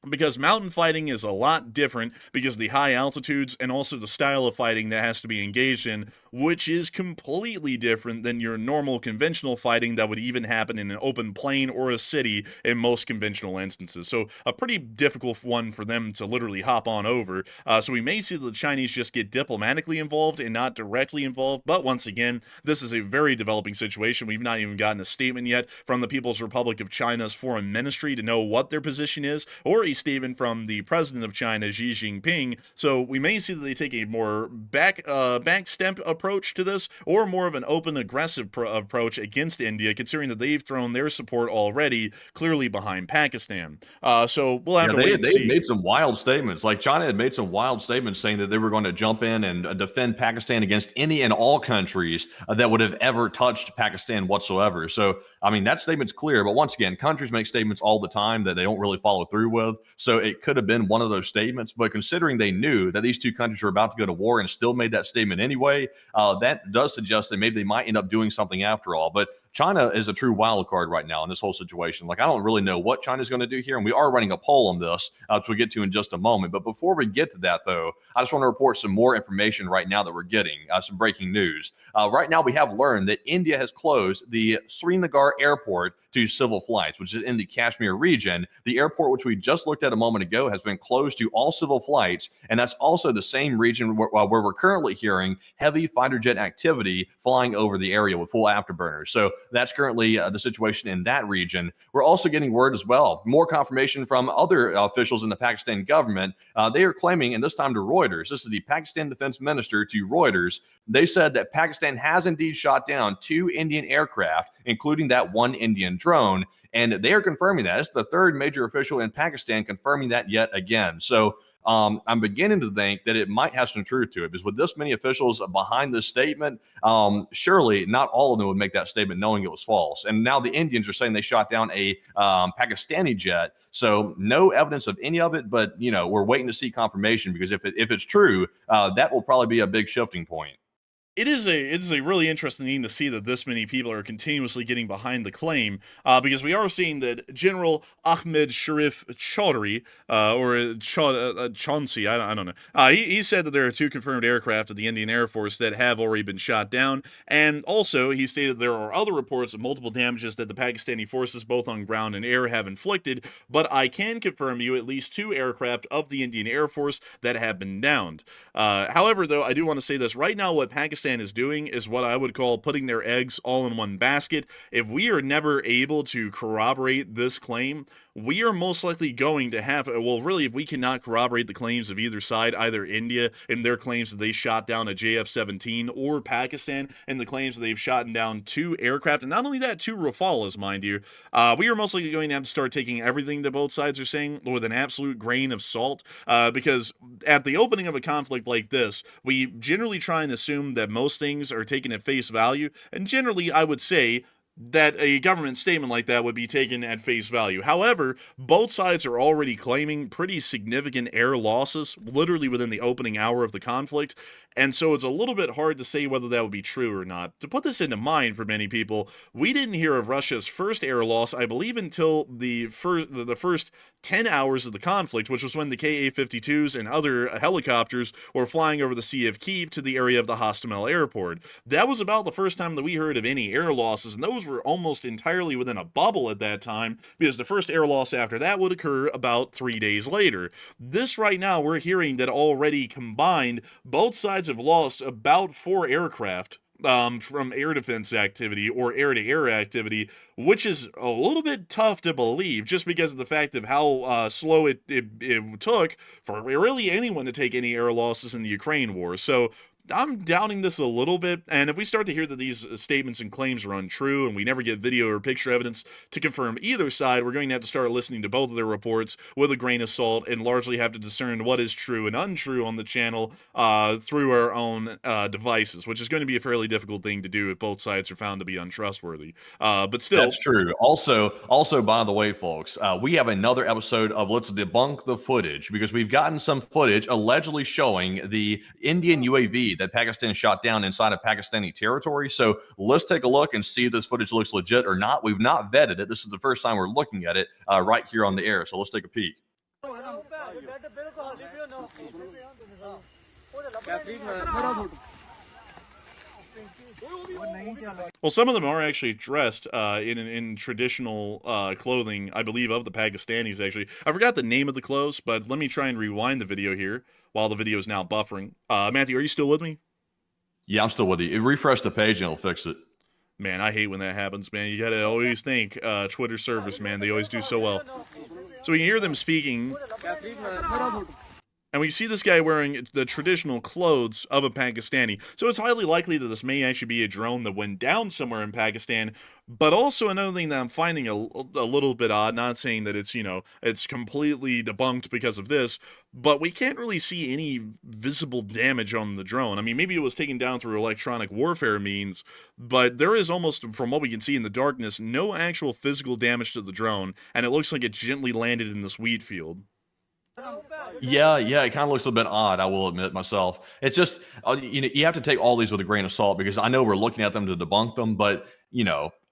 Because mountain fighting is a lot different because of the high altitudes and also the style of fighting that has to be engaged in, which is completely different than your normal conventional fighting that would even happen in an open plain or a city in most conventional instances. So a pretty difficult one for them to literally hop on over. So we may see the Chinese just get diplomatically involved and not directly involved. But once again, this is a very developing situation. We've not even gotten a statement yet from the People's Republic of China's foreign ministry to know what their position is, or a statement from the president of China, Xi Jinping. So we may see that they take a more backstep approach to this, or more of an open, aggressive approach against India, considering that they've thrown their support already clearly behind Pakistan. So we'll have to wait and see. They made some wild statements. Like, China had made some wild statements saying that they were going to jump in and defend Pakistan against any and all countries that would have ever touched Pakistan whatsoever. So, I mean, that statement's clear. But once again, countries make statements all the time that they don't really follow through with. So it could have been one of those statements. But considering they knew that these two countries were about to go to war and still made that statement anyway, that does suggest that maybe they might end up doing something after all. But China is a true wild card right now in this whole situation. Like, I don't really know what China's going to do here. And we are running a poll on this, which we'll get to in just a moment. But before we get to that, though, I just want to report some more information right now that we're getting, some breaking news. Right now, we have learned that India has closed the Srinagar airport to civil flights, which is in the Kashmir region. The airport, which we just looked at a moment ago, has been closed to all civil flights. And that's also the same region where we're currently hearing heavy fighter jet activity flying over the area with full afterburners. So that's currently the situation in that region. We're also getting word as well, more confirmation from other officials in the Pakistan government. They are claiming, and this time to Reuters, this is the Pakistan defense minister to Reuters, they said that Pakistan has indeed shot down 2 Indian aircraft, including that 1 Indian drone. And they are confirming that. It's the third major official in Pakistan confirming that yet again. So I'm beginning to think that it might have some truth to it, because with this many officials behind this statement, surely not all of them would make that statement knowing it was false. And now the Indians are saying they shot down a Pakistani jet. So no evidence of any of it, but we're waiting to see confirmation, because if it's true, that will probably be a big shifting point. It's a really interesting thing to see that this many people are continuously getting behind the claim, because we are seeing that General Ahmed Sharif Chaudhry, Chauncey, I don't know, he said that there are 2 confirmed aircraft of the Indian Air Force that have already been shot down, and also he stated there are other reports of multiple damages that the Pakistani forces, both on ground and air, have inflicted, but I can confirm you at least 2 aircraft of the Indian Air Force that have been downed. However, though, I do want to say this. Right now, what Pakistan is doing is what I would call putting their eggs all in one basket. If we are never able to corroborate this claim, we are most likely going to have, well, really, if we cannot corroborate the claims of either side, either India and their claims that they shot down a JF-17, or Pakistan and the claims that they've shot down 2 aircraft, and not only that, 2 Rafalas, mind you, we are most likely going to have to start taking everything that both sides are saying with an absolute grain of salt, because at the opening of a conflict like this, we generally try and assume that most things are taken at face value, and generally, I would say that a government statement like that would be taken at face value. However, both sides are already claiming pretty significant air losses, literally within the opening hour of the conflict, and so it's a little bit hard to say whether that would be true or not. To put this into mind for many people, we didn't hear of Russia's first air loss, I believe, until the first 10 hours of the conflict, which was when the Ka-52s and other helicopters were flying over the Sea of Kiev to the area of the Hostomel airport. That was about the first time that we heard of any air losses, and those were almost entirely within a bubble at that time, because the first air loss after that would occur about 3 days later. This right now, we're hearing that already combined, both sides have lost about 4 aircraft from air defense activity or air-to-air activity, which is a little bit tough to believe just because of the fact of how slow it took for really anyone to take any air losses in the Ukraine war. So I'm doubting this a little bit, and if we start to hear that these statements and claims are untrue, and we never get video or picture evidence to confirm either side, we're going to have to start listening to both of their reports with a grain of salt, and largely have to discern what is true and untrue on the channel through our own devices, which is going to be a fairly difficult thing to do if both sides are found to be untrustworthy. But still, that's true. Also, by the way, folks, we have another episode of Let's Debunk the Footage, because we've gotten some footage allegedly showing the Indian UAV that Pakistan shot down inside of Pakistani territory. So let's take a look and see if this footage looks legit or not. We've not vetted it. This is the first time we're looking at it right here on the air. So let's take a peek. Well, some of them are actually dressed in traditional clothing, I believe, of the Pakistanis, actually. I forgot the name of the clothes, but let me try and rewind the video here while the video is now buffering. Matthew, are you still with me? Yeah, I'm still with you. Refresh the page and it'll fix it. Man, I hate when that happens, man. You gotta always think Twitter service, man. They always do so well. So we can hear them speaking, and we see this guy wearing the traditional clothes of a Pakistani. So it's highly likely that this may actually be a drone that went down somewhere in Pakistan. But also another thing that I'm finding a little bit odd, not saying that it's, it's completely debunked because of this, but we can't really see any visible damage on the drone. I mean, maybe it was taken down through electronic warfare means, but there is almost, from what we can see in the darkness, no actual physical damage to the drone, and it looks like it gently landed in this wheat field. Yeah, it kind of looks a bit odd, I will admit myself. It's just, you have to take all these with a grain of salt, because I know we're looking at them to debunk them, but,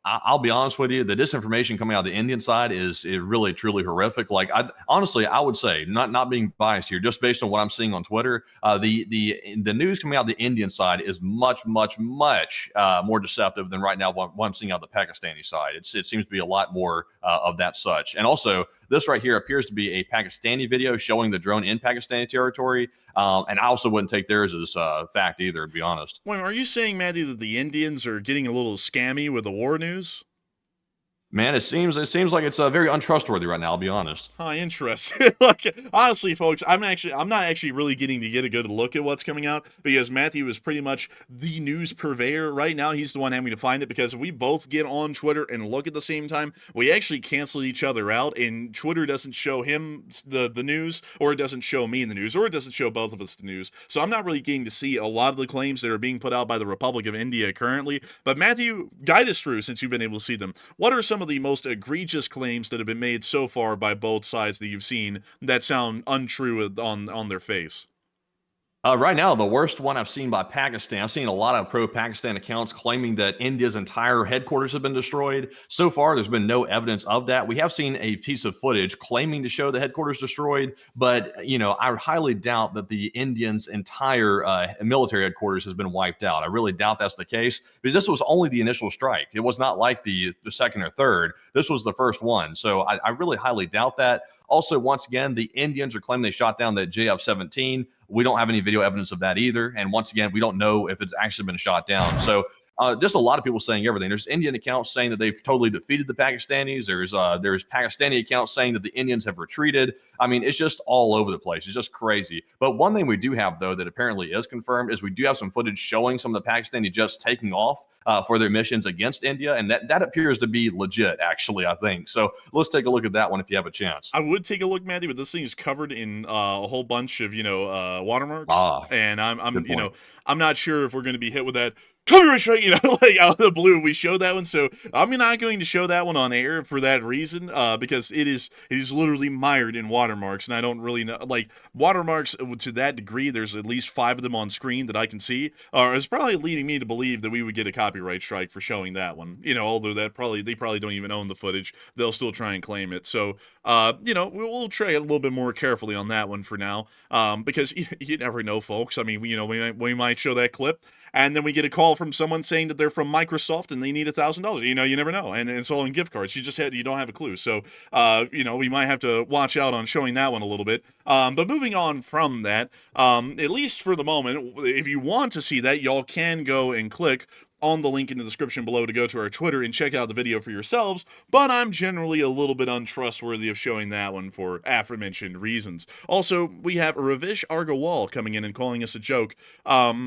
I'll be honest with you, the disinformation coming out of the Indian side is really, truly horrific. Like, honestly, I would say, not being biased here, just based on what I'm seeing on Twitter, the news coming out of the Indian side is much, much, much more deceptive than right now what I'm seeing out of the Pakistani side. It seems to be a lot more of that such. And also, this right here appears to be a Pakistani video showing the drone in Pakistani territory. And I also wouldn't take theirs as fact either, to be honest. Wait, are you saying, Matthew, that the Indians are getting a little scammy with the war news? Man, it seems like it's very untrustworthy right now, I'll be honest. Interesting. Honestly, folks, I'm not actually really getting to get a good look at what's coming out, because Matthew is pretty much the news purveyor right now. He's the one having to find it, because if we both get on Twitter and look at the same time, we actually cancel each other out, and Twitter doesn't show him the news, or it doesn't show me the news, or it doesn't show both of us the news. So I'm not really getting to see a lot of the claims that are being put out by the Republic of India currently. But Matthew, guide us through, since you've been able to see them. What are some of the most egregious claims that have been made so far by both sides that you've seen that sound untrue on their face? Right now, the worst one I've seen by Pakistan. I've seen a lot of pro-Pakistan accounts claiming that India's entire headquarters have been destroyed. So far, there's been no evidence of that. We have seen a piece of footage claiming to show the headquarters destroyed, but I highly doubt that the Indians' entire military headquarters has been wiped out. I really doubt that's the case because this was only the initial strike. It was not like the second or third. This was the first one. So I really highly doubt that. Also, once again, the Indians are claiming they shot down the JF-17. We don't have any video evidence of that either. And once again, we don't know if it's actually been shot down. So just a lot of people saying everything. There's Indian accounts saying that they've totally defeated the Pakistanis. There's Pakistani accounts saying that the Indians have retreated. I mean, it's just all over the place. It's just crazy. But one thing we do have, though, that apparently is confirmed is we do have some footage showing some of the Pakistani jets taking off for their missions against India. And that appears to be legit, actually, I think. So let's take a look at that one if you have a chance. I would take a look, Matthew, but this thing is covered in a whole bunch of, watermarks. And I'm not sure if we're going to be hit with that copyright strike, like out of the blue. We showed that one, so I'm not going to show that one on air for that reason, because it is literally mired in watermarks, and I don't really know, like, watermarks to that degree. There's at least 5 of them on screen that I can see. It's probably leading me to believe that we would get a copyright strike for showing that one. Although they probably don't even own the footage, they'll still try and claim it. So, we'll try a little bit more carefully on that one for now, because you never know, folks. I mean, we might show that clip, and then we get a call from someone saying that they're from Microsoft and they need $1,000. You never know, and it's all in gift cards. You don't have a clue. So, we might have to watch out on showing that one a little bit. But moving on from that, at least for the moment, if you want to see that, y'all can go and click on the link in the description below to go to our Twitter and check out the video for yourselves, but I'm generally a little bit untrustworthy of showing that one for aforementioned reasons. Also, we have Ravish Argawal coming in and calling us a joke. That's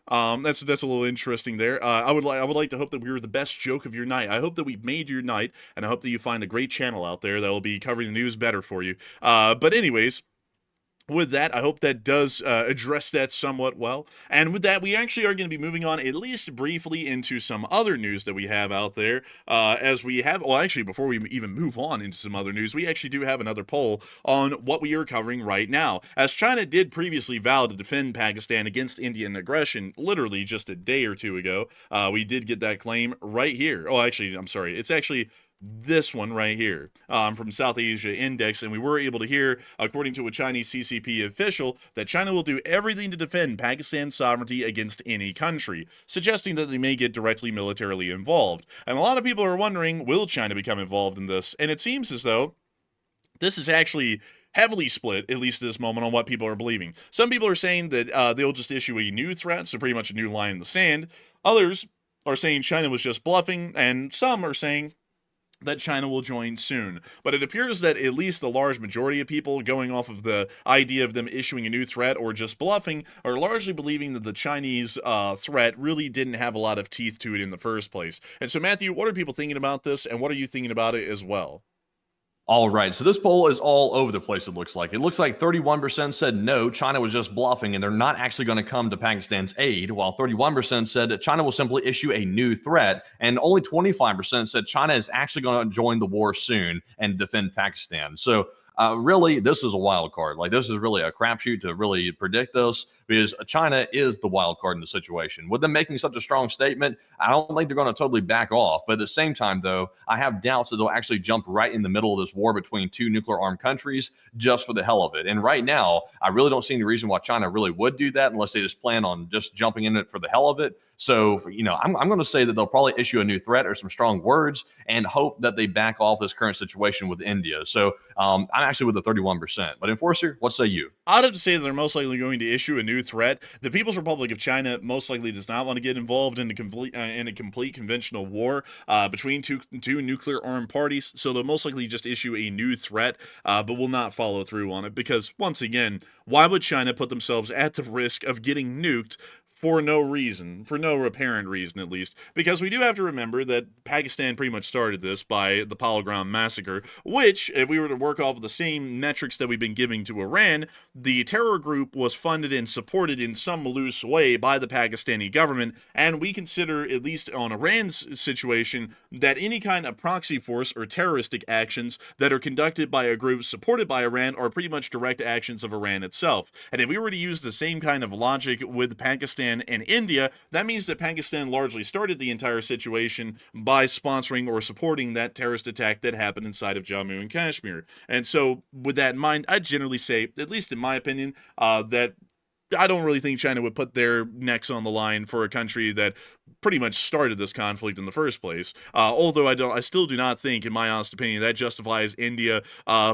a little interesting there. I would like to hope that we were the best joke of your night. I hope that we made your night, and I hope that you find a great channel out there that will be covering the news better for you. But anyways, with that, I hope that does address that somewhat well. And with that, we actually are going to be moving on, at least briefly, into some other news that we have out there. Before we even move on into some other news, we actually do have another poll on what we are covering right now. As China did previously vow to defend Pakistan against Indian aggression, literally just a day or two ago, we did get that claim right here. Oh, actually, I'm sorry. It's actually this one right here, from South Asia Index, and we were able to hear, according to a Chinese CCP official, that China will do everything to defend Pakistan's sovereignty against any country, suggesting that they may get directly militarily involved. And a lot of people are wondering, will China become involved in this? And it seems as though this is actually heavily split, at least at this moment, on what people are believing. Some people are saying that they'll just issue a new threat, so pretty much a new line in the sand. Others are saying China was just bluffing, and some are saying that China will join soon. But it appears that at least the large majority of people, going off of the idea of them issuing a new threat or just bluffing, are largely believing that the Chinese threat really didn't have a lot of teeth to it in the first place. And so, Matthew, what are people thinking about this, and what are you thinking about it as well? All right, so this poll is all over the place, it looks like. It looks like 31% said no, China was just bluffing and they're not actually going to come to Pakistan's aid, while 31% said that China will simply issue a new threat, and only 25% said China is actually going to join the war soon and defend Pakistan. So really, this is a wild card. Like, this is really a crapshoot to really predict this, because China is the wild card in the situation. With them making such a strong statement, I don't think they're going to totally back off. But at the same time, though, I have doubts that they'll actually jump right in the middle of this war between two nuclear-armed countries just for the hell of it. And right now, I really don't see any reason why China really would do that unless they just plan on just jumping in it for the hell of it. So, I'm going to say that they'll probably issue a new threat or some strong words and hope that they back off this current situation with India. So I'm actually with the 31%. But Enforcer, what say you? I'd have to say that they're most likely going to issue a new threat. The People's Republic of China most likely does not want to get involved in a complete conventional war between two nuclear-armed parties. So they'll most likely just issue a new threat, but will not follow through on it. Because, once again, why would China put themselves at the risk of getting nuked for no reason, for no apparent reason at least, because we do have to remember that Pakistan pretty much started this by the Pahulgan massacre, which, if we were to work off of the same metrics that we've been giving to Iran, the terror group was funded and supported in some loose way by the Pakistani government, and we consider, at least on Iran's situation, that any kind of proxy force or terroristic actions that are conducted by a group supported by Iran are pretty much direct actions of Iran itself. And if we were to use the same kind of logic with Pakistan and India, that means that Pakistan largely started the entire situation by sponsoring or supporting that terrorist attack that happened inside of Jammu and Kashmir. And so, with that in mind, I'd generally say, at least in my opinion, that I don't really think China would put their necks on the line for a country that pretty much started this conflict in the first place. Although I still do not think, in my honest opinion, that justifies India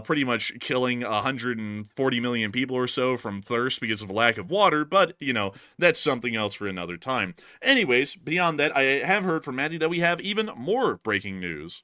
pretty much killing 140 million people or so from thirst because of a lack of water. But, you know, that's something else for another time. Anyways, beyond that, I have heard from Matthew that we have even more breaking news.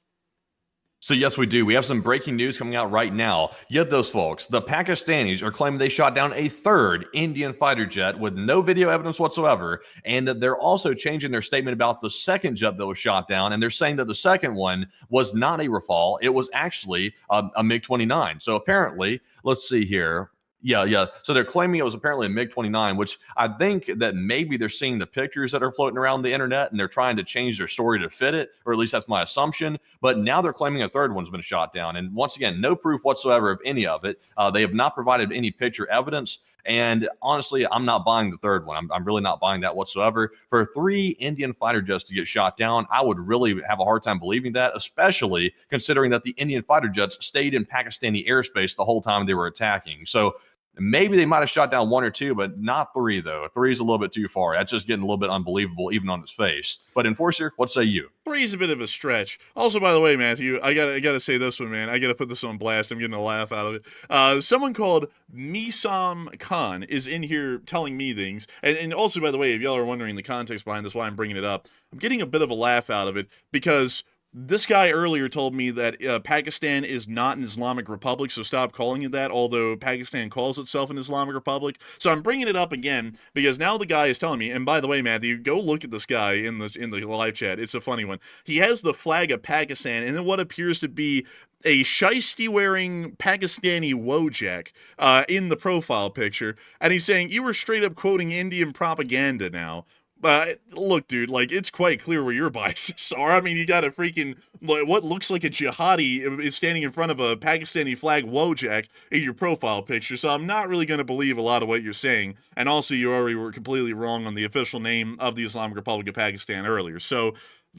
So yes, we do. We have some breaking news coming out right now. Yet those folks, the Pakistanis, are claiming they shot down a third Indian fighter jet with no video evidence whatsoever, and that they're also changing their statement about the second jet that was shot down, and they're saying that the second one was not a Rafale. It was actually a MiG-29. So apparently, let's see here. Yeah. So they're claiming it was apparently a MiG-29, which I think that maybe they're seeing the pictures that are floating around the internet and they're trying to change their story to fit it, or at least that's my assumption. But now they're claiming a third one's been shot down. And once again, no proof whatsoever of any of it. They have not provided any picture evidence. And honestly, I'm not buying the third one. I'm really not buying that whatsoever. For 3 Indian fighter jets to get shot down, I would really have a hard time believing that, especially considering that the Indian fighter jets stayed in Pakistani airspace the whole time they were attacking. So maybe they might have shot down 1 or 2, but not 3, though. 3 is a little bit too far. That's just getting a little bit unbelievable, even on its face. But Enforcer, what say you? 3 is a bit of a stretch. Also, by the way, Matthew, I gotta say this one, man. I gotta put this on blast. I'm getting a laugh out of it. Someone called Misam Khan is in here telling me things. And also, by the way, if y'all are wondering the context behind this, why I'm bringing it up, I'm getting a bit of a laugh out of it because this guy earlier told me that Pakistan is not an Islamic Republic, so stop calling it that, although Pakistan calls itself an Islamic Republic. So I'm bringing it up again because now the guy is telling me, and by the way, Matthew, go look at this guy in the live chat. It's a funny one. He has the flag of Pakistan and then what appears to be a shiesty-wearing Pakistani Wojak in the profile picture, and he's saying, you were straight up quoting Indian propaganda now. Look, dude, like, it's quite clear where your biases are. I mean, you got a freaking, what looks like a jihadi is standing in front of a Pakistani flag Wojak in your profile picture, so I'm not really going to believe a lot of what you're saying. And also, you already were completely wrong on the official name of the Islamic Republic of Pakistan earlier, so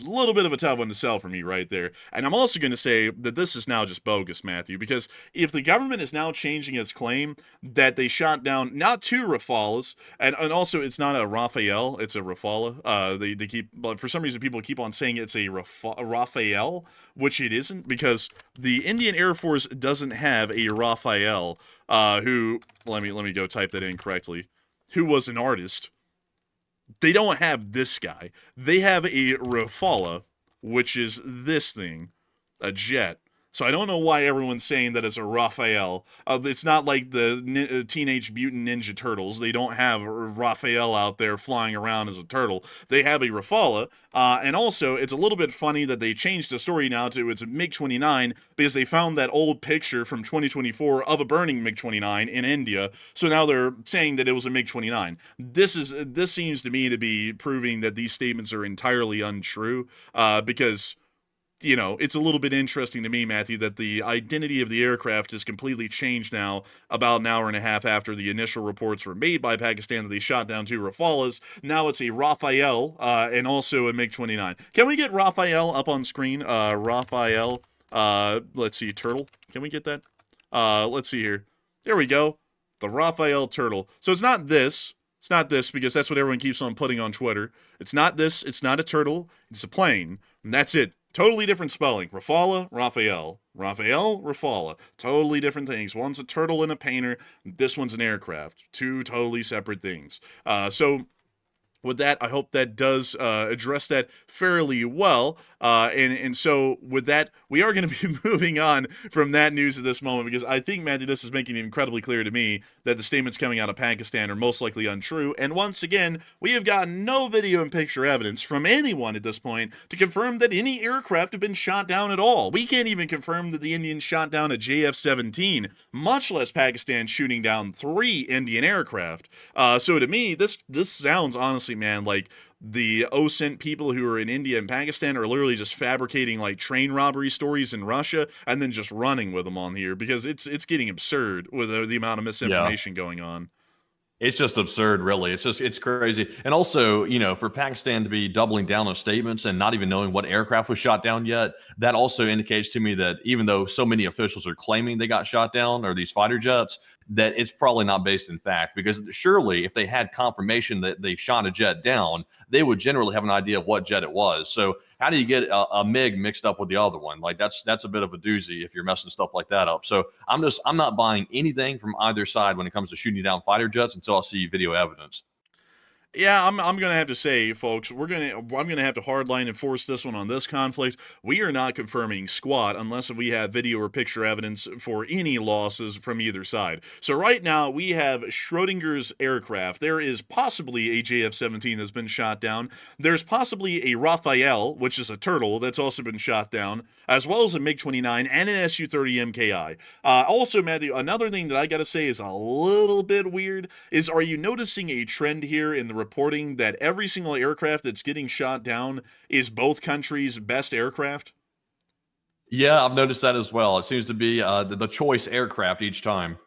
a little bit of a tough one to sell for me right there. And I'm also going to say that this is now just bogus, Matthew, because if the government is now changing its claim that they shot down not 2 Rafalas, and also it's not a Rafael, it's a Rafala. They keep, but for some reason people keep on saying it's a Rafael, which it isn't, because the Indian Air Force doesn't have a Rafael, who, let me go type that in correctly, who was an artist. They don't have this guy. They have a Rafale, which is this thing, a jet. So I don't know why everyone's saying that it's a Raphael. It's not like the Teenage Mutant Ninja Turtles. They don't have Raphael out there flying around as a turtle. They have a Rafale. And also, it's a little bit funny that they changed the story now to it's a MiG-29 because they found that old picture from 2024 of a burning MiG-29 in India. So now they're saying that it was a MiG-29. This seems to me to be proving that these statements are entirely untrue because, you know, it's a little bit interesting to me, Matthew, that the identity of the aircraft has completely changed now about an hour and a half after the initial reports were made by Pakistan that they shot down 2 Rafalas. Now it's a Raphael and also a MiG-29. Can we get Raphael up on screen? Raphael, let's see, turtle. Can we get that? Let's see here. There we go. The Raphael turtle. So it's not this. It's not this because that's what everyone keeps on putting on Twitter. It's not this. It's not a turtle. It's a plane. And that's it. Totally different spelling. Rafala, Raphael. Raphael, Rafala. Totally different things. One's a turtle and a painter. This one's an aircraft. 2 totally separate things. So with that, I hope that does address that fairly well. And so with that, we are going to be moving on from that news at this moment, because I think, Matthew, this is making it incredibly clear to me that the statements coming out of Pakistan are most likely untrue. And once again, we have gotten no video and picture evidence from anyone at this point to confirm that any aircraft have been shot down at all. We can't even confirm that the Indians shot down a JF-17, much less Pakistan shooting down 3 Indian aircraft. So to me, this sounds, honestly, man, like the OSINT people who are in India and Pakistan are literally just fabricating like train robbery stories in Russia and then just running with them on here, because it's getting absurd with the amount of misinformation going on. It's just absurd, really. It's crazy. And also, you know, for Pakistan to be doubling down on statements and not even knowing what aircraft was shot down yet, that also indicates to me that even though so many officials are claiming they got shot down, or these fighter jets, that it's probably not based in fact. Because surely if they had confirmation that they shot a jet down, they would generally have an idea of what jet it was. So how do you get a MiG mixed up with the other one? Like that's a bit of a doozy if you're messing stuff like that up. So I'm not buying anything from either side when it comes to shooting down fighter jets until I see video evidence. Yeah, I'm gonna have to say, folks, I'm gonna have to hardline enforce this one on this conflict. We are not confirming squat unless we have video or picture evidence for any losses from either side. So right now we have Schrodinger's aircraft. There is possibly a JF-17 that's been shot down. There's possibly a Raphael, which is a turtle, that's also been shot down, as well as a MiG-29 and an Su-30 MKI. Also, Matthew, another thing that I gotta say is a little bit weird is, are you noticing a trend here in the reporting that every single aircraft that's getting shot down is both countries' best aircraft? Yeah, I've noticed that as well. It seems to be the choice aircraft each time.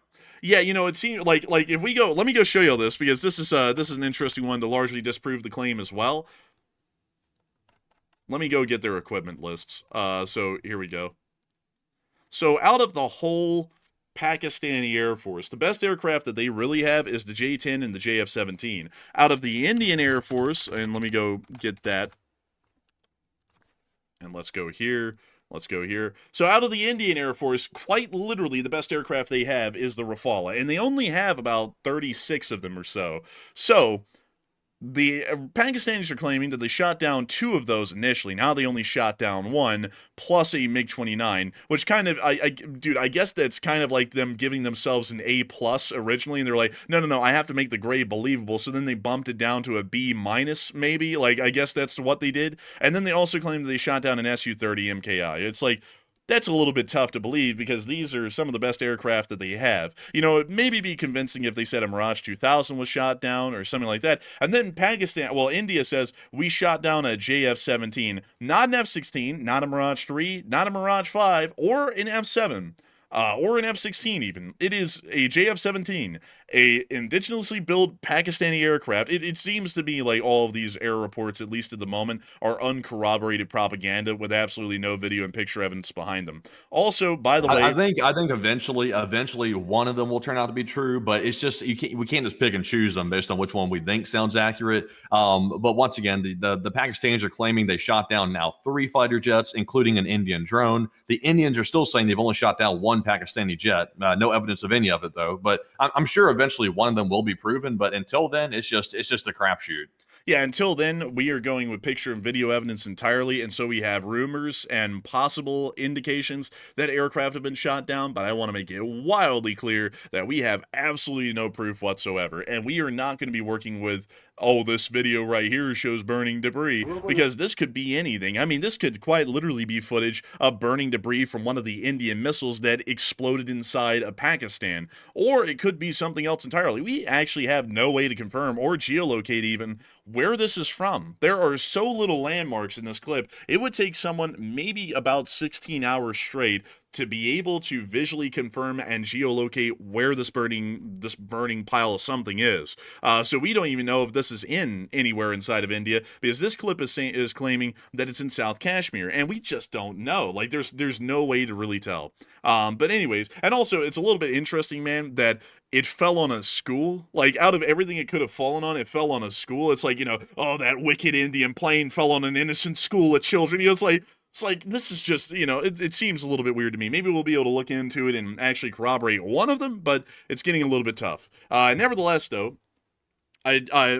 Yeah, you know, it seems like if we go, let me go show you all this, because this is an interesting one to largely disprove the claim as well. Let me go get their equipment lists. So here we go. So out of the whole Pakistani Air Force, the best aircraft that they really have is the J-10 and the JF-17. Out of the Indian Air Force, and let me go get that. And let's go here. Let's go here. So out of the Indian Air Force, quite literally the best aircraft they have is the Rafale, and they only have about 36 of them or so. So the Pakistanis are claiming that they shot down 2 of those initially. Now they only shot down 1, plus a MiG-29, which kind of, dude, I guess that's kind of like them giving themselves an A+ originally, and they're like, no, I have to make the grade believable, so then they bumped it down to a B-, maybe. Like, I guess that's what they did. And then they also claimed that they shot down an Su-30 MKI. It's like, that's a little bit tough to believe, because these are some of the best aircraft that they have. You know, it maybe be convincing if they said a Mirage 2000 was shot down or something like that. And then Pakistan, well, India says we shot down a JF-17, not an F-16, not a Mirage 3, not a Mirage 5, or an F-7. Or an F-16 even. It is a JF-17, a indigenously built Pakistani aircraft. It seems to be like all of these air reports, at least at the moment, are uncorroborated propaganda with absolutely no video and picture evidence behind them. Also, by the way, I think eventually one of them will turn out to be true, but it's just we can't just pick and choose them based on which one we think sounds accurate. But once again, the Pakistanis are claiming they shot down now 3 fighter jets, including an Indian drone. The Indians are still saying they've only shot down 1 Pakistani jet. No evidence of any of it though. But I'm sure eventually one of them will be proven. But until then, it's just a crapshoot. Yeah, until then, we are going with picture and video evidence entirely, and so we have rumors and possible indications that aircraft have been shot down, but I want to make it wildly clear that we have absolutely no proof whatsoever, and we are not going to be working with, oh, this video right here shows burning debris, because this could be anything. I mean, this could quite literally be footage of burning debris from one of the Indian missiles that exploded inside of Pakistan, or it could be something else entirely. We actually have no way to confirm or geolocate even where this is from. There are so little landmarks in this clip, it would take someone maybe about 16 hours straight to be able to visually confirm and geolocate where this burning pile of something is. So we don't even know if this is in anywhere inside of India, because this clip is claiming that it's in South Kashmir, and we just don't know. Like, there's no way to really tell. But anyways, and also it's a little bit interesting, man, that it fell on a school. Like, out of everything it could have fallen on, it fell on a school. It's like, you know, oh, that wicked Indian plane fell on an innocent school of children. You know, it's like, this is just, you know, it seems a little bit weird to me. Maybe we'll be able to look into it and actually corroborate one of them, but it's getting a little bit tough. Nevertheless, though,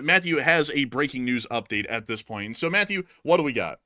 Matthew has a breaking news update at this point. So, Matthew, what do we got?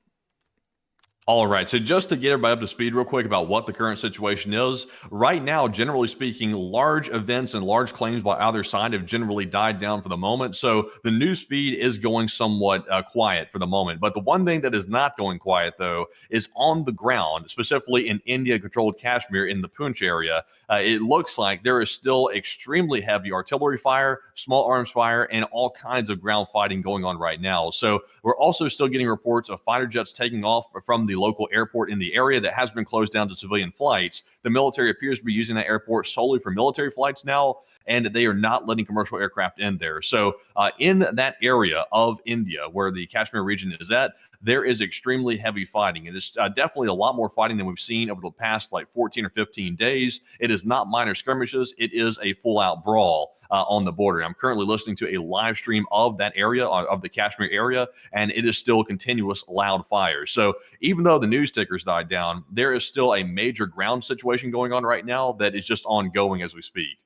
All right. So just to get everybody up to speed real quick about what the current situation is, right now, generally speaking, large events and large claims by either side have generally died down for the moment. So the news feed is going somewhat quiet for the moment. But the one thing that is not going quiet, though, is on the ground, specifically in India-controlled Kashmir in the Poonch area. It looks like there is still extremely heavy artillery fire, small arms fire, and all kinds of ground fighting going on right now. So we're also still getting reports of fighter jets taking off from the local airport in the area that has been closed down to civilian flights. The military appears to be using that airport solely for military flights now, and they are not letting commercial aircraft in there. So in that area of India where the Kashmir region is at, there is extremely heavy fighting. It is definitely a lot more fighting than we've seen over the past like 14 or 15 days. It is not minor skirmishes. It is a full-out brawl on the border. I'm currently listening to a live stream of that area, of the Kashmir area, and it is still continuous loud fire. So even though the news tickers died down, there is still a major ground situation going on right now that is just ongoing as we speak.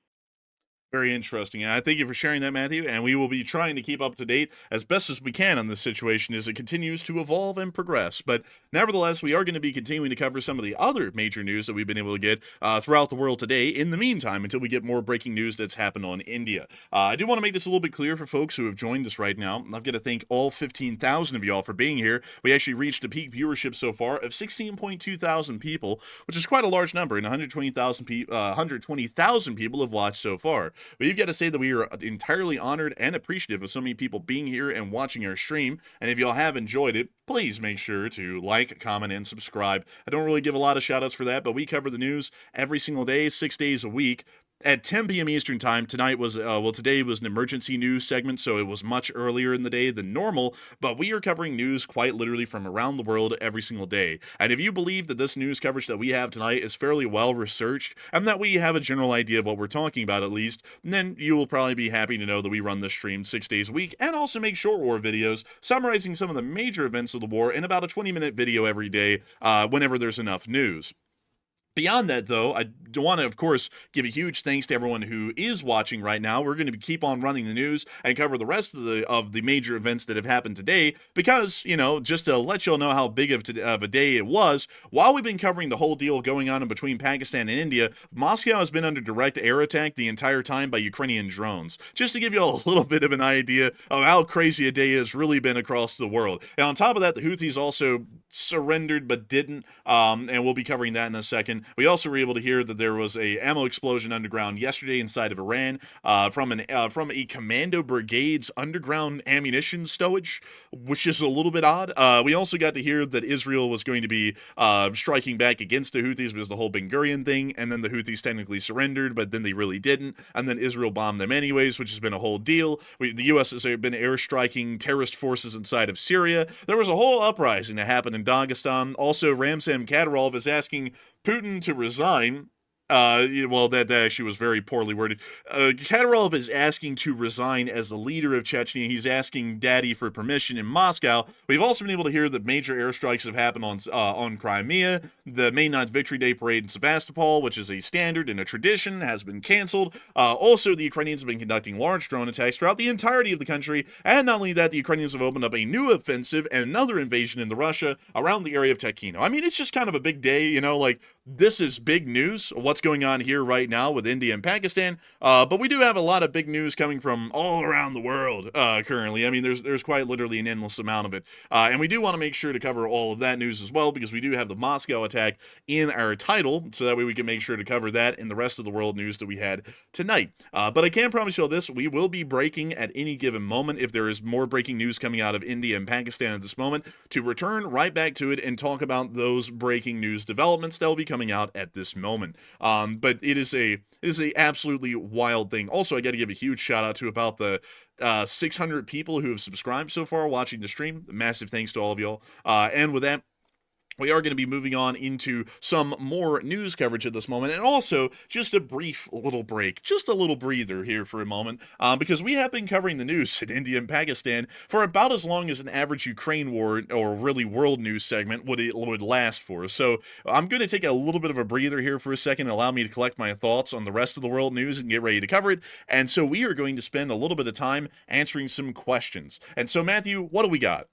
Very interesting. And I thank you for sharing that, Matthew. And we will be trying to keep up to date as best as we can on this situation as it continues to evolve and progress. But nevertheless, we are going to be continuing to cover some of the other major news that we've been able to get throughout the world today in the meantime, until we get more breaking news that's happened on India. I do want to make this a little bit clear for folks who have joined us right now. I've got to thank all 15,000 of y'all for being here. We actually reached a peak viewership so far of 16.2 thousand people, which is quite a large number, and 120,000 people have watched so far. We've got to say that we are entirely honored and appreciative of so many people being here and watching our stream. And if y'all have enjoyed it, please make sure to like, comment, and subscribe. I don't really give a lot of shout outs for that, but we cover the news every single day, 6 days a week. At 10 p.m. Eastern time, tonight was, today was an emergency news segment, so it was much earlier in the day than normal, but we are covering news quite literally from around the world every single day. And if you believe that this news coverage that we have tonight is fairly well researched, and that we have a general idea of what we're talking about at least, then you will probably be happy to know that we run this stream 6 days a week, and also make short war videos summarizing some of the major events of the war in about a 20-minute video every day, whenever there's enough news. Beyond that, though, I want to, of course, give a huge thanks to everyone who is watching right now. We're going to keep on running the news and cover the rest of the major events that have happened today because, you know, just to let y'all know how big of a day it was, while we've been covering the whole deal going on in between Pakistan and India, Moscow has been under direct air attack the entire time by Ukrainian drones. Just to give y'all a little bit of an idea of how crazy a day has really been across the world. And on top of that, the Houthis also surrendered but didn't, and we'll be covering that in a second. We also were able to hear that there was a ammo explosion underground yesterday inside of Iran from a commando brigade's underground ammunition stowage, which is a little bit odd. We also got to hear that Israel was going to be striking back against the Houthis because the whole Ben Gurion thing, and then the Houthis technically surrendered, but then they really didn't, and then Israel bombed them anyways, which has been a whole deal. The U.S. has been airstriking terrorist forces inside of Syria. There was a whole uprising that happened in Dagestan. Also, Ramzan Kadyrov is asking Putin to resign. Well, that actually was very poorly worded. Kadyrov is asking to resign as the leader of Chechnya. He's asking Daddy for permission in Moscow. We've also been able to hear that major airstrikes have happened on Crimea. The May 9th Victory Day parade in Sevastopol, which is a standard and a tradition, has been canceled. Also, the Ukrainians have been conducting large drone attacks throughout the entirety of the country. And not only that, the Ukrainians have opened up a new offensive and another invasion into Russia around the area of Tekhino. I mean, it's just kind of a big day, you know, like, this is big news, what's going on here right now with India and Pakistan, but we do have a lot of big news coming from all around the world currently. I mean, there's quite literally an endless amount of it, and we do want to make sure to cover all of that news as well, because we do have the Moscow attack in our title, so that way we can make sure to cover that and the rest of the world news that we had tonight. But I can promise you all this, we will be breaking at any given moment if there is more breaking news coming out of India and Pakistan at this moment, to return right back to it and talk about those breaking news developments that will be coming out at this moment. But it is a absolutely wild thing. Also, I got to give a huge shout out to about the 600 people who have subscribed so far watching the stream. Massive thanks to all of y'all. And with that, we are going to be moving on into some more news coverage at this moment, and also just a brief little break, just a little breather here for a moment, because we have been covering the news in India and Pakistan for about as long as an average Ukraine war or really world news segment would last for. So I'm going to take a little bit of a breather here for a second, and allow me to collect my thoughts on the rest of the world news and get ready to cover it. And so we are going to spend a little bit of time answering some questions. And so Matthew, what do we got?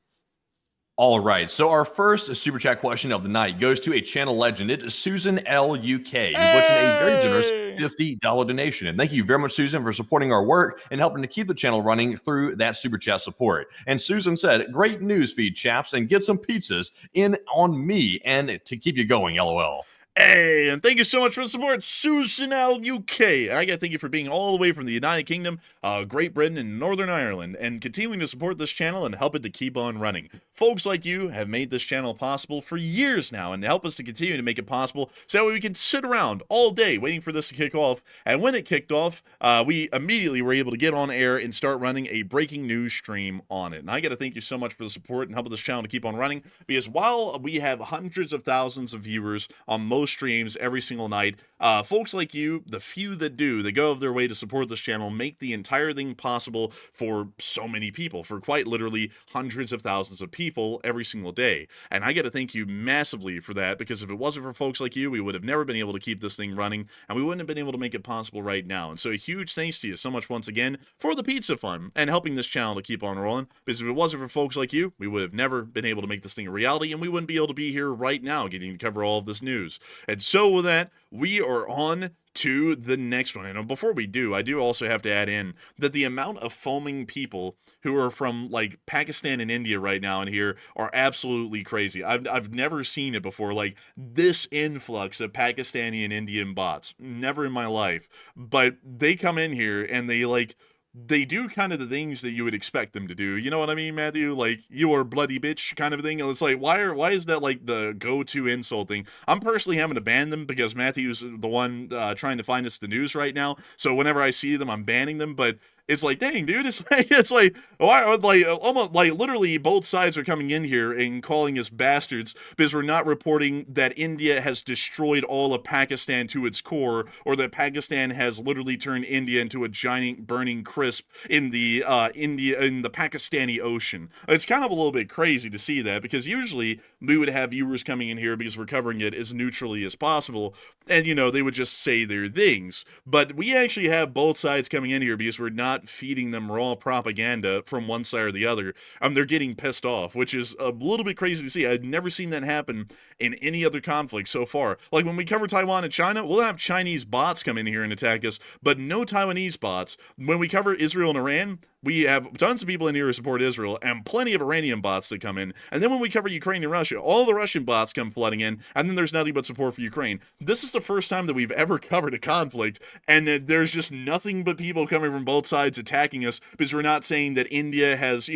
All right, so our first super chat question of the night goes to a channel legend. It's Susan L. UK, who puts in a very generous $50 donation. And thank you very much, Susan, for supporting our work and helping to keep the channel running through that super chat support. And Susan said, great news feed, chaps, and get some pizzas in on me and to keep you going, LOL. Hey, and thank you so much for the support, Susan L. UK. And I got to thank you for being all the way from the United Kingdom, Great Britain, and Northern Ireland, and continuing to support this channel and help it to keep on running. Folks like you have made this channel possible for years now, and help us to continue to make it possible so that way we can sit around all day waiting for this to kick off. And when it kicked off, we immediately were able to get on air and start running a breaking news stream on it. And I got to thank you so much for the support and helping this channel to keep on running, because while we have hundreds of thousands of viewers on most streams every single night, folks like you, the few that do, that go of their way to support this channel, make the entire thing possible for so many people, for quite literally hundreds of thousands of people every single day. And I got to thank you massively for that, because if it wasn't for folks like you, we would have never been able to keep this thing running, and we wouldn't have been able to make it possible right now. And so a huge thanks to you so much once again for the pizza fund and helping this channel to keep on rolling, because if it wasn't for folks like you, we would have never been able to make this thing a reality, and we wouldn't be able to be here right now getting to cover all of this news. And so with that, we are on to the next one. And before we do, I do also have to add in that the amount of foaming people who are from like Pakistan and India right now in here are absolutely crazy. I've never seen it before, like this influx of Pakistani and Indian bots. Never in my life. But they come in here and they do kind of the things that you would expect them to do. You know what I mean, Matthew? Like, you are bloody bitch kind of thing. And it's like, why is that like the go-to insult thing? I'm personally having to ban them because Matthew's the one trying to find us the news right now. So whenever I see them, I'm banning them. But it's like, dang, dude, it's like, why, like, almost like literally both sides are coming in here and calling us bastards because we're not reporting that India has destroyed all of Pakistan to its core, or that Pakistan has literally turned India into a giant burning crisp in the Pakistani Ocean. It's kind of a little bit crazy to see that, because usually we would have viewers coming in here because we're covering it as neutrally as possible, and, you know, they would just say their things. But we actually have both sides coming in here because we're not feeding them raw propaganda from one side or the other. They're getting pissed off, which is a little bit crazy to see. I've never seen that happen in any other conflict so far. Like when we cover Taiwan and China, we'll have Chinese bots come in here and attack us, but no Taiwanese bots. When we cover Israel and Iran, we have tons of people in here who support Israel and plenty of Iranian bots that come in. And then when we cover Ukraine and Russia, all the Russian bots come flooding in, and then there's nothing but support for Ukraine. This is the first time that we've ever covered a conflict, and there's just nothing but people coming from both sides attacking us, because we're not saying that India has,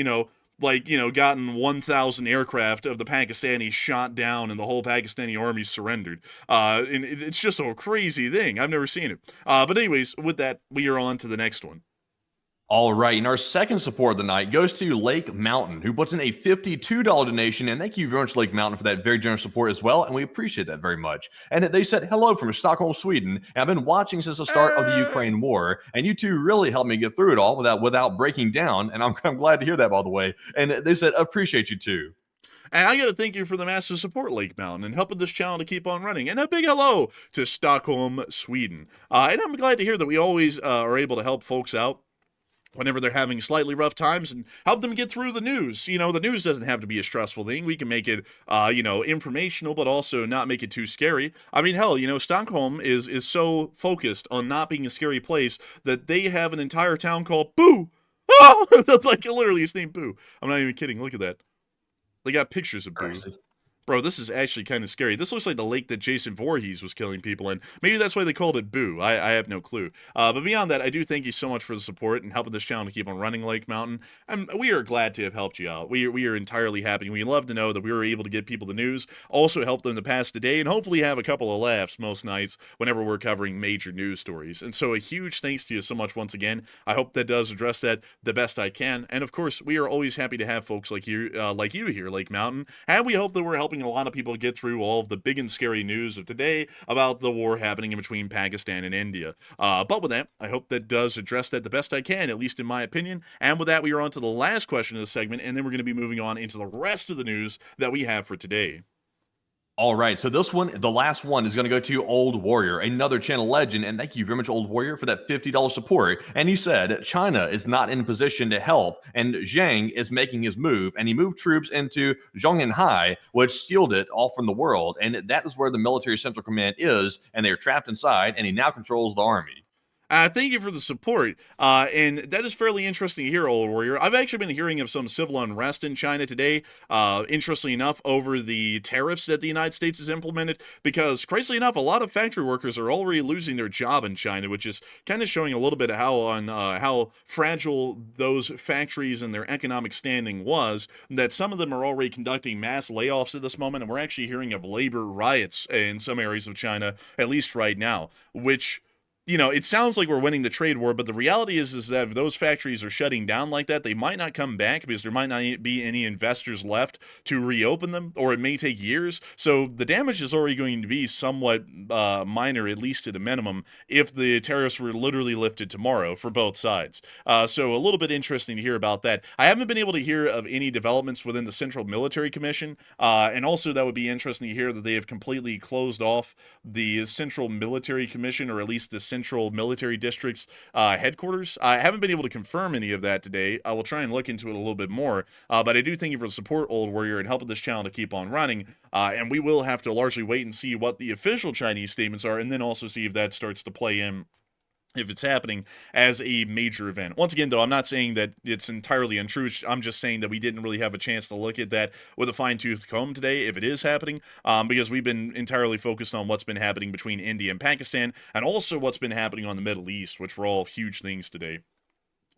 gotten 1,000 aircraft of the Pakistanis shot down and the whole Pakistani army surrendered. And it's just a crazy thing. I've never seen it. But anyways, with that, we are on to the next one. All right, and our second support of the night goes to Lake Mountain, who puts in a $52 donation, and thank you very much, Lake Mountain, for that very generous support as well, and we appreciate that very much. And they said, hello from Stockholm, Sweden, and I've been watching since the start of the Ukraine war, and you two really helped me get through it all without breaking down, and I'm glad to hear that, by the way. And they said, appreciate you too. And I got to thank you for the massive support, Lake Mountain, and helping this channel to keep on running. And a big hello to Stockholm, Sweden. And I'm glad to hear that we always are able to help folks out whenever they're having slightly rough times and help them get through the news. You know, the news doesn't have to be a stressful thing. We can make it, informational, but also not make it too scary. I mean, hell, Stockholm is so focused on not being a scary place that they have an entire town called Boo. Oh, that's like literally his name, Boo. I'm not even kidding. Look at that. They got pictures of Boo. Bro, this is actually kind of scary. This looks like the lake that Jason Voorhees was killing people in. Maybe that's why they called it Boo. I have no clue. But beyond that, I do thank you so much for the support and helping this channel to keep on running, Lake Mountain. And we are glad to have helped you out. We are entirely happy. We love to know that we were able to get people the news, also help them to pass the day, and hopefully have a couple of laughs most nights whenever we're covering major news stories. And so a huge thanks to you so much once again. I hope that does address that the best I can. And of course, we are always happy to have folks like you here, Lake Mountain. And we hope that we're helping helping a lot of people get through all of the big and scary news of today about the war happening in between Pakistan and India. But with that, I hope that does address that the best I can, at least in my opinion. And with that, we are on to the last question of the segment, and then we're going to be moving on into the rest of the news that we have for today. All right, so this one, the last one, is going to go to Old Warrior, another channel legend, and thank you very much, Old Warrior, for that $50 support. And he said, China is not in a position to help, and Zhang is making his move, and he moved troops into Zhongnanhai, which sealed it all from the world, and that is where the military central command is, and they are trapped inside, and he now controls the army. Thank you for the support. And that is fairly interesting to hear, Old Warrior. I've actually been hearing of some civil unrest in China today, interestingly enough, over the tariffs that the United States has implemented, because, crazily enough, a lot of factory workers are already losing their job in China, which is kind of showing a little bit of how fragile those factories and their economic standing was, that some of them are already conducting mass layoffs at this moment, and we're actually hearing of labor riots in some areas of China, at least right now, which... it sounds like we're winning the trade war, but the reality is that if those factories are shutting down like that, they might not come back because there might not be any investors left to reopen them, or it may take years. So the damage is already going to be somewhat minor, at least at a minimum, if the tariffs were literally lifted tomorrow for both sides. So a little bit interesting to hear about that. I haven't been able to hear of any developments within the Central Military Commission, and also that would be interesting to hear that they have completely closed off the Central Military Commission, or at least the Central Military District's headquarters. I haven't been able to confirm any of that today. I will try and look into it a little bit more, but I do thank you for the support, Old Warrior, and helping this channel to keep on running, and we will have to largely wait and see what the official Chinese statements are, and then also see if that starts to play in, if it's happening as a major event. Once again, though, I'm not saying that it's entirely untrue. I'm just saying that we didn't really have a chance to look at that with a fine-tooth comb today, if it is happening, because we've been entirely focused on what's been happening between India and Pakistan, and also what's been happening on the Middle East, which were all huge things today.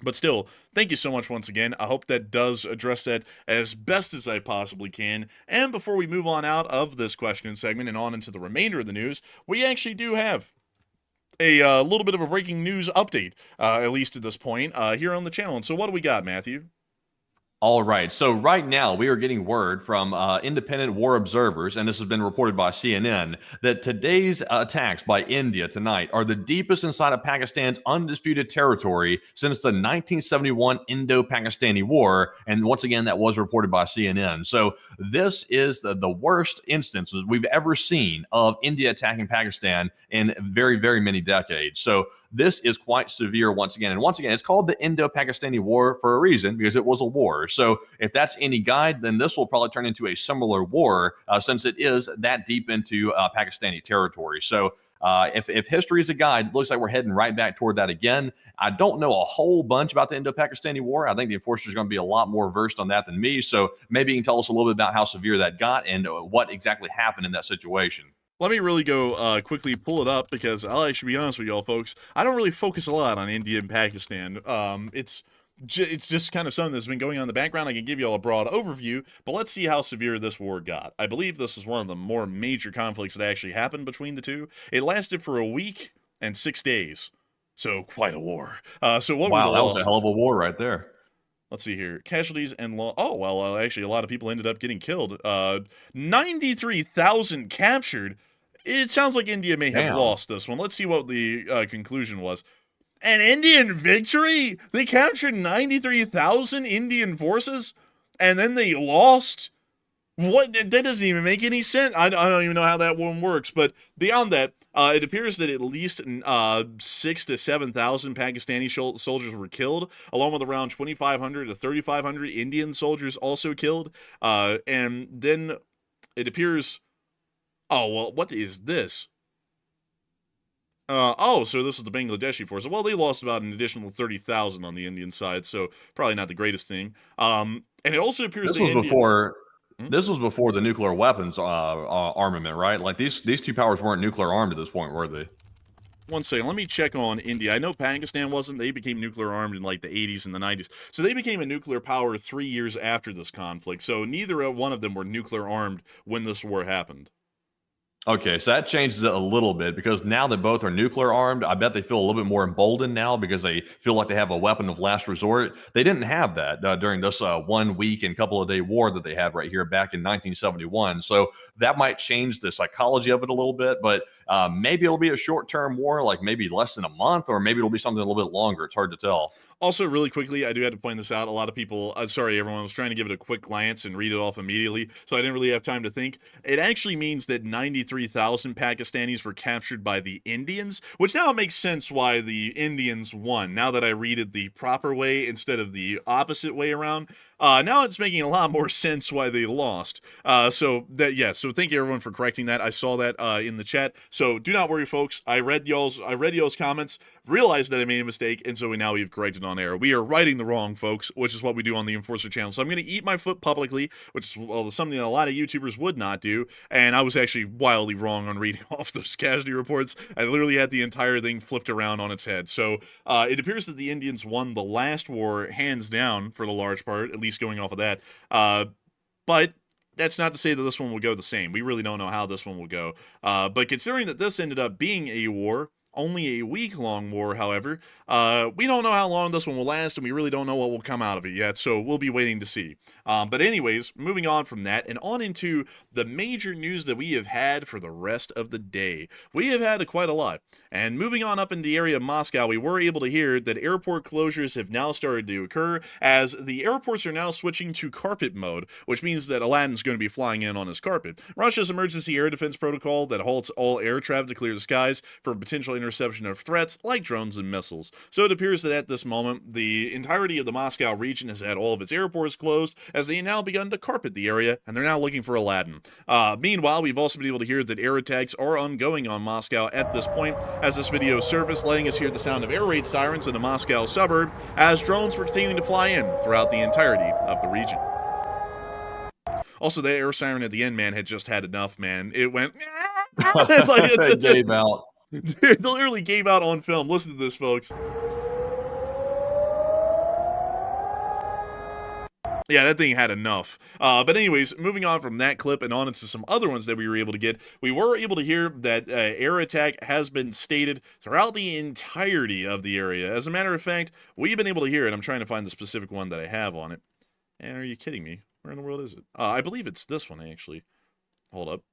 But still, thank you so much once again. I hope that does address that as best as I possibly can. And before we move on out of this question segment and on into the remainder of the news, we actually do have a little bit of a breaking news update, at least at this point, here on the channel. And so what do we got, Matthew? All right. So right now we are getting word from independent war observers, and this has been reported by CNN, that today's attacks by India tonight are the deepest inside of Pakistan's undisputed territory since the 1971 Indo-Pakistani War. And once again, that was reported by CNN. So this is the worst instances we've ever seen of India attacking Pakistan in very, very many decades. So this is quite severe once again. And once again, it's called the Indo-Pakistani War for a reason, because it was a war. So if that's any guide, then this will probably turn into a similar war, since it is that deep into Pakistani territory. So if history is a guide, it looks like we're heading right back toward that again. I don't know a whole bunch about the Indo-Pakistani War. I think the enforcer is going to be a lot more versed on that than me. So maybe you can tell us a little bit about how severe that got and what exactly happened in that situation. Let me really go quickly pull it up, because I'll actually be honest with y'all, folks. I don't really focus a lot on India and Pakistan. It's just kind of something that's been going on in the background. I can give you all a broad overview, but let's see how severe this war got. I believe this is one of the more major conflicts that actually happened between the two. It lasted for a week and 6 days, so quite a war. So what? Wow, were the that losses? was a hell of a war right there. Let's see here. Casualties and oh, well, actually, a lot of people ended up getting killed. 93,000 captured. It sounds like India may have lost this one. Let's see what the conclusion was. An Indian victory? They captured 93,000 Indian forces, and then they lost? What? That doesn't even make any sense. I don't even know how that one works. But beyond that, it appears that at least 6,000 to 7,000 Pakistani soldiers were killed, along with around 2,500 to 3,500 Indian soldiers also killed. And then it appears... Oh, well, what is this? So this is the Bangladeshi force. Well, they lost about an additional 30,000 on the Indian side, so probably not the greatest thing. And it also appears this was before the nuclear weapons armament, right? Like these two powers weren't nuclear armed at this point, were they? One second, let me check on India. I know Pakistan wasn't. They became nuclear armed in like the 80s and the 90s. So they became a nuclear power 3 years after this conflict. So neither one of them were nuclear armed when this war happened. Okay, so that changes it a little bit because now that both are nuclear armed, I bet they feel a little bit more emboldened now because they feel like they have a weapon of last resort. They didn't have that during this 1 week and couple of day war that they had right here back in 1971. So that might change the psychology of it a little bit, but maybe it'll be a short term war, like maybe less than a month, or maybe it'll be something a little bit longer. It's hard to tell. Also, really quickly, I do have to point this out. A lot of people, sorry, everyone, I was trying to give it a quick glance and read it off immediately, so I didn't really have time to think. It actually means that 93,000 Pakistanis were captured by the Indians, which now makes sense why the Indians won. Now that I read it the proper way instead of the opposite way around, now it's making a lot more sense why they lost. So thank you everyone for correcting that. I saw that in the chat. So do not worry, folks. I read y'all's comments, realized that I made a mistake, and so we've corrected on air. We are righting the wrong, folks, which is what we do on the Enforcer channel. So I'm going to eat my foot publicly, which is something that a lot of YouTubers would not do, and I was actually wildly wrong on reading off those casualty reports. I literally had the entire thing flipped around on its head. So it appears that the Indians won the last war hands down for the large part, at least going off of that. But that's not to say that this one will go the same. We really don't know how this one will go. But considering that this ended up being a war, only a week-long war, however, we don't know how long this one will last, and we really don't know what will come out of it yet, so we'll be waiting to see. But anyways, moving on from that, and on into the major news that we have had for the rest of the day. We have had quite a lot, and moving on up in the area of Moscow, we were able to hear that airport closures have now started to occur, as the airports are now switching to carpet mode, which means that Aladdin's going to be flying in on his carpet. Russia's emergency air defense protocol that halts all air traffic to clear the skies for potential interception of threats like drones and missiles. So it appears that at this moment, the entirety of the Moscow region has had all of its airports closed, as they now begun to carpet the area, and they're now looking for Aladdin. Meanwhile, we've also been able to hear that air attacks are ongoing on Moscow at this point, as this video surfaced, letting us hear the sound of air raid sirens in a Moscow suburb, as drones were continuing to fly in throughout the entirety of the region. Also, the air siren at the end, man, had just had enough, man. It went... It gave out. Dude, they literally gave out on film. Listen to this, folks. Yeah, that thing had enough. But anyways, moving on from that clip and on into some other ones that we were able to get, we were able to hear that air attack has been stated throughout the entirety of the area. As a matter of fact, we've been able to hear it. I'm trying to find the specific one that I have on it. And are you kidding me? Where in the world is it? I believe it's this one, actually. Hold up.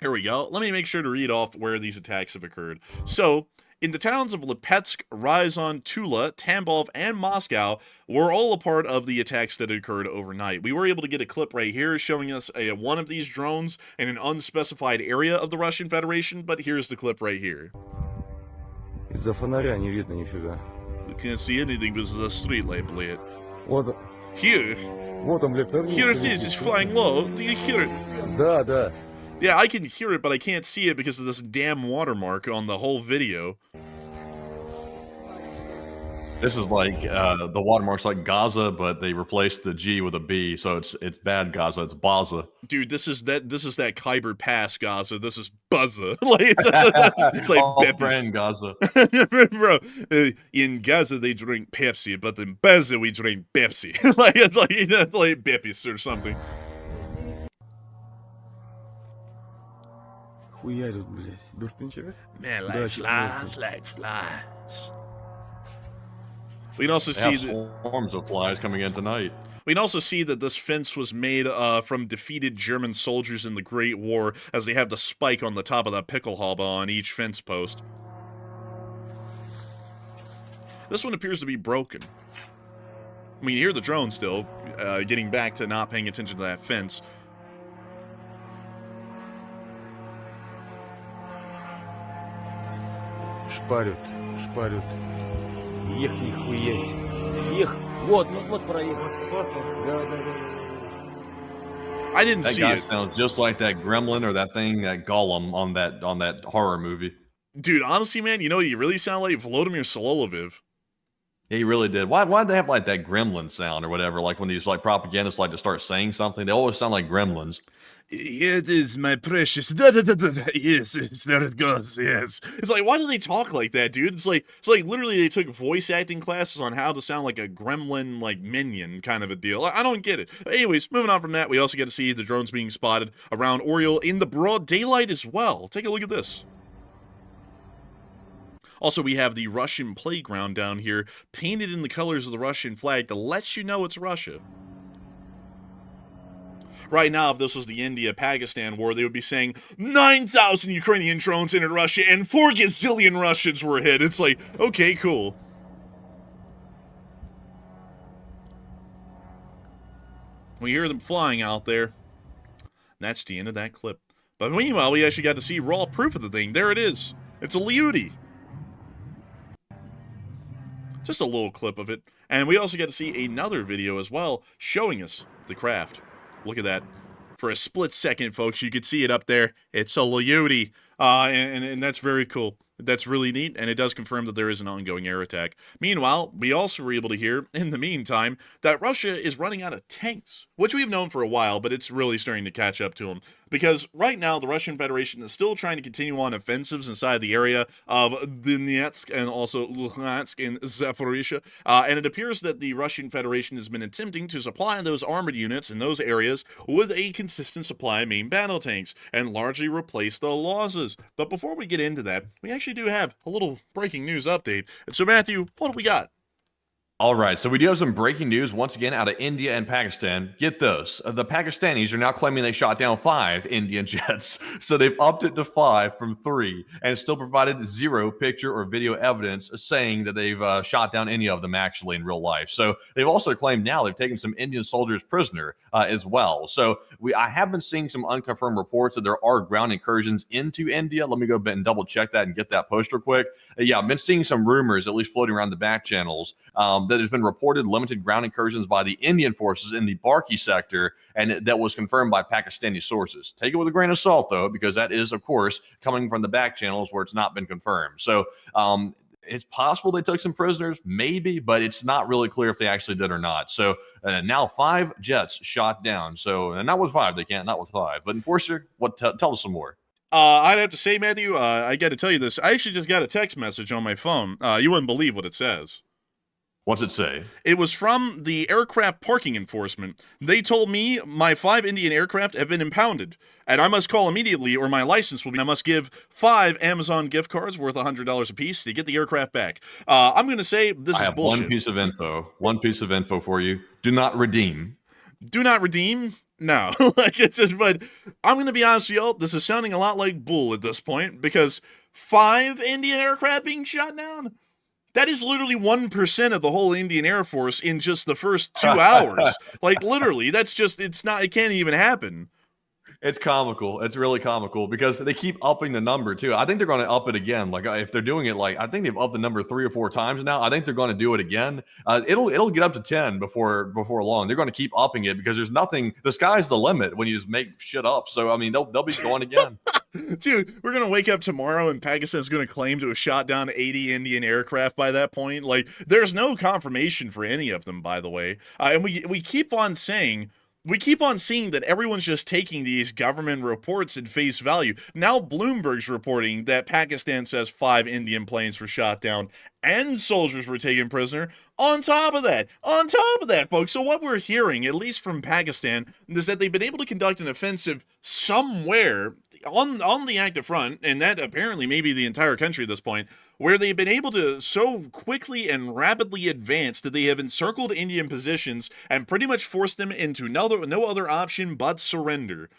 Here we go. Let me make sure to read off where these attacks have occurred. So, in the towns of Lipetsk, Ryazan, Tula, Tambov, and Moscow were all a part of the attacks that occurred overnight. We were able to get a clip right here showing us one of these drones in an unspecified area of the Russian Federation, but here's the clip right here. Из-за фонаря не видно нифига. You can't see anything because of the street light, blade. Вот, Here. вот он, блядь, Here it is. It's flying low. Do you hear it? Да, да. Yeah, I can hear it, but I can't see it because of this damn watermark on the whole video. This is like the watermark's like Gaza, but they replaced the G with a B, so it's bad Gaza. It's Baza. Dude, this is that Khyber Pass Gaza. This is Buzza. Like it's like oh, friend Gaza. Bro, in Gaza they drink Pepsi, but in Baza we drink Pepsi. like it's like Pepis or something. Хуярят, блядь. Душ ты ничего? Man, Да, like flies. We can also They see have swarms of flies coming in tonight. We can also see that this fence was made from defeated German soldiers in the Great War, as they have the spike on the top of that pickle hobba on each fence post. This one appears to be broken. I mean, you hear the drone still, getting back to not paying attention to that fence. Шпарят, шпарят. Ех, нихуя себе. Ех, вот проехал. Вот он. Да, да, да, да. I didn't That see guy it. sounds just like that gremlin or that thing, that golem on that horror movie. Dude, honestly, man, you know what you really sound like? Volodymyr Sololoviv. Yeah, he really did. Why'd they have like that gremlin sound or whatever? Like when these like propagandists like to start saying something, they always sound like gremlins. Here it is, my precious. Da, da, da, da, da. Yes, there it goes. Yes. It's like, why do they talk like that, dude? It's like literally they took voice acting classes on how to sound like a gremlin, like minion kind of a deal. I don't get it. Anyways, moving on from that, we also get to see the drones being spotted around Oriel in the broad daylight as well. Take a look at this. Also, we have the Russian playground down here, painted in the colors of the Russian flag to let you know it's Russia. Right now, if this was the India-Pakistan war, they would be saying 9,000 Ukrainian drones entered Russia and 4 gazillion Russians were hit. It's like, okay, cool. We hear them flying out there. That's the end of that clip. But meanwhile, we actually got to see raw proof of the thing. There it is. It's a Liudi. Just a little clip of it. And we also get to see another video as well showing us the craft. Look at that. For a split second, folks, you could see it up there. It's a Liudi. And that's very cool. That's really neat, and it does confirm that there is an ongoing air attack. Meanwhile, we also were able to hear, in the meantime, that Russia is running out of tanks, which we've known for a while, but it's really starting to catch up to them. Because right now, the Russian Federation is still trying to continue on offensives inside the area of Donetsk and also Luhansk and Zaporizhia. And it appears that the Russian Federation has been attempting to supply those armored units in those areas with a consistent supply of main battle tanks and largely replace the losses. But before we get into that, we actually do have a little breaking news update. And so, Matthew, what do we got? All right, so we do have some breaking news once again out of India and Pakistan. Get this. The Pakistanis are now claiming they shot down 5 Indian jets. So they've upped it to 5 from 3 and still provided 0 picture or video evidence saying that they've shot down any of them actually in real life. So they've also claimed now they've taken some Indian soldiers prisoner as well. So I have been seeing some unconfirmed reports that there are ground incursions into India. Let me go and double check that and get that post real quick. Yeah, I've been seeing some rumors, at least floating around the back channels, that there's been reported limited ground incursions by the Indian forces in the Barki sector, and that was confirmed by Pakistani sources. Take it with a grain of salt, though, because that is, of course, coming from the back channels where it's not been confirmed. So it's possible they took some prisoners, maybe, but it's not really clear if they actually did or not. So now 5 jets shot down. So not with 5, they can't, not with 5. But Enforcer, tell us some more. I'd have to say, Matthew, I got to tell you this. I actually just got a text message on my phone. You wouldn't believe what it says. What's it say? It was from the aircraft parking enforcement. They told me my 5 Indian aircraft have been impounded, and I must call immediately or my license will be. I must give 5 Amazon gift cards worth $100 apiece to get the aircraft back. I'm going to say this is bullshit. One piece of info. One piece of info for you. Do not redeem. Do not redeem? No. Like it's just, but I'm going to be honest with y'all, this is sounding a lot like bull at this point, because 5 Indian aircraft being shot down? That is literally 1% of the whole Indian Air Force in just the first 2 hours. Like, literally, that's just, it can't even happen. It's comical. It's really comical because they keep upping the number too. I think they're going to up it again. Like if they're doing it, like I think they've upped the number 3 or 4 times now. I think they're going to do it again. It'll get up to 10 before long. They're going to keep upping it because there's nothing. The sky's the limit when you just make shit up. So I mean, they'll be going again. Dude, we're going to wake up tomorrow and Pakistan's going to claim to have shot down 80 Indian aircraft by that point. Like, there's no confirmation for any of them, by the way. And we keep on saying, we keep on seeing that everyone's just taking these government reports at face value. Now Bloomberg's reporting that Pakistan says 5 Indian planes were shot down and soldiers were taken prisoner. On top of that, folks, so what we're hearing, at least from Pakistan, is that they've been able to conduct an offensive somewhere on the active front, and that apparently may be the entire country at this point, where they've been able to so quickly and rapidly advance that they have encircled Indian positions and pretty much forced them into no other option but surrender.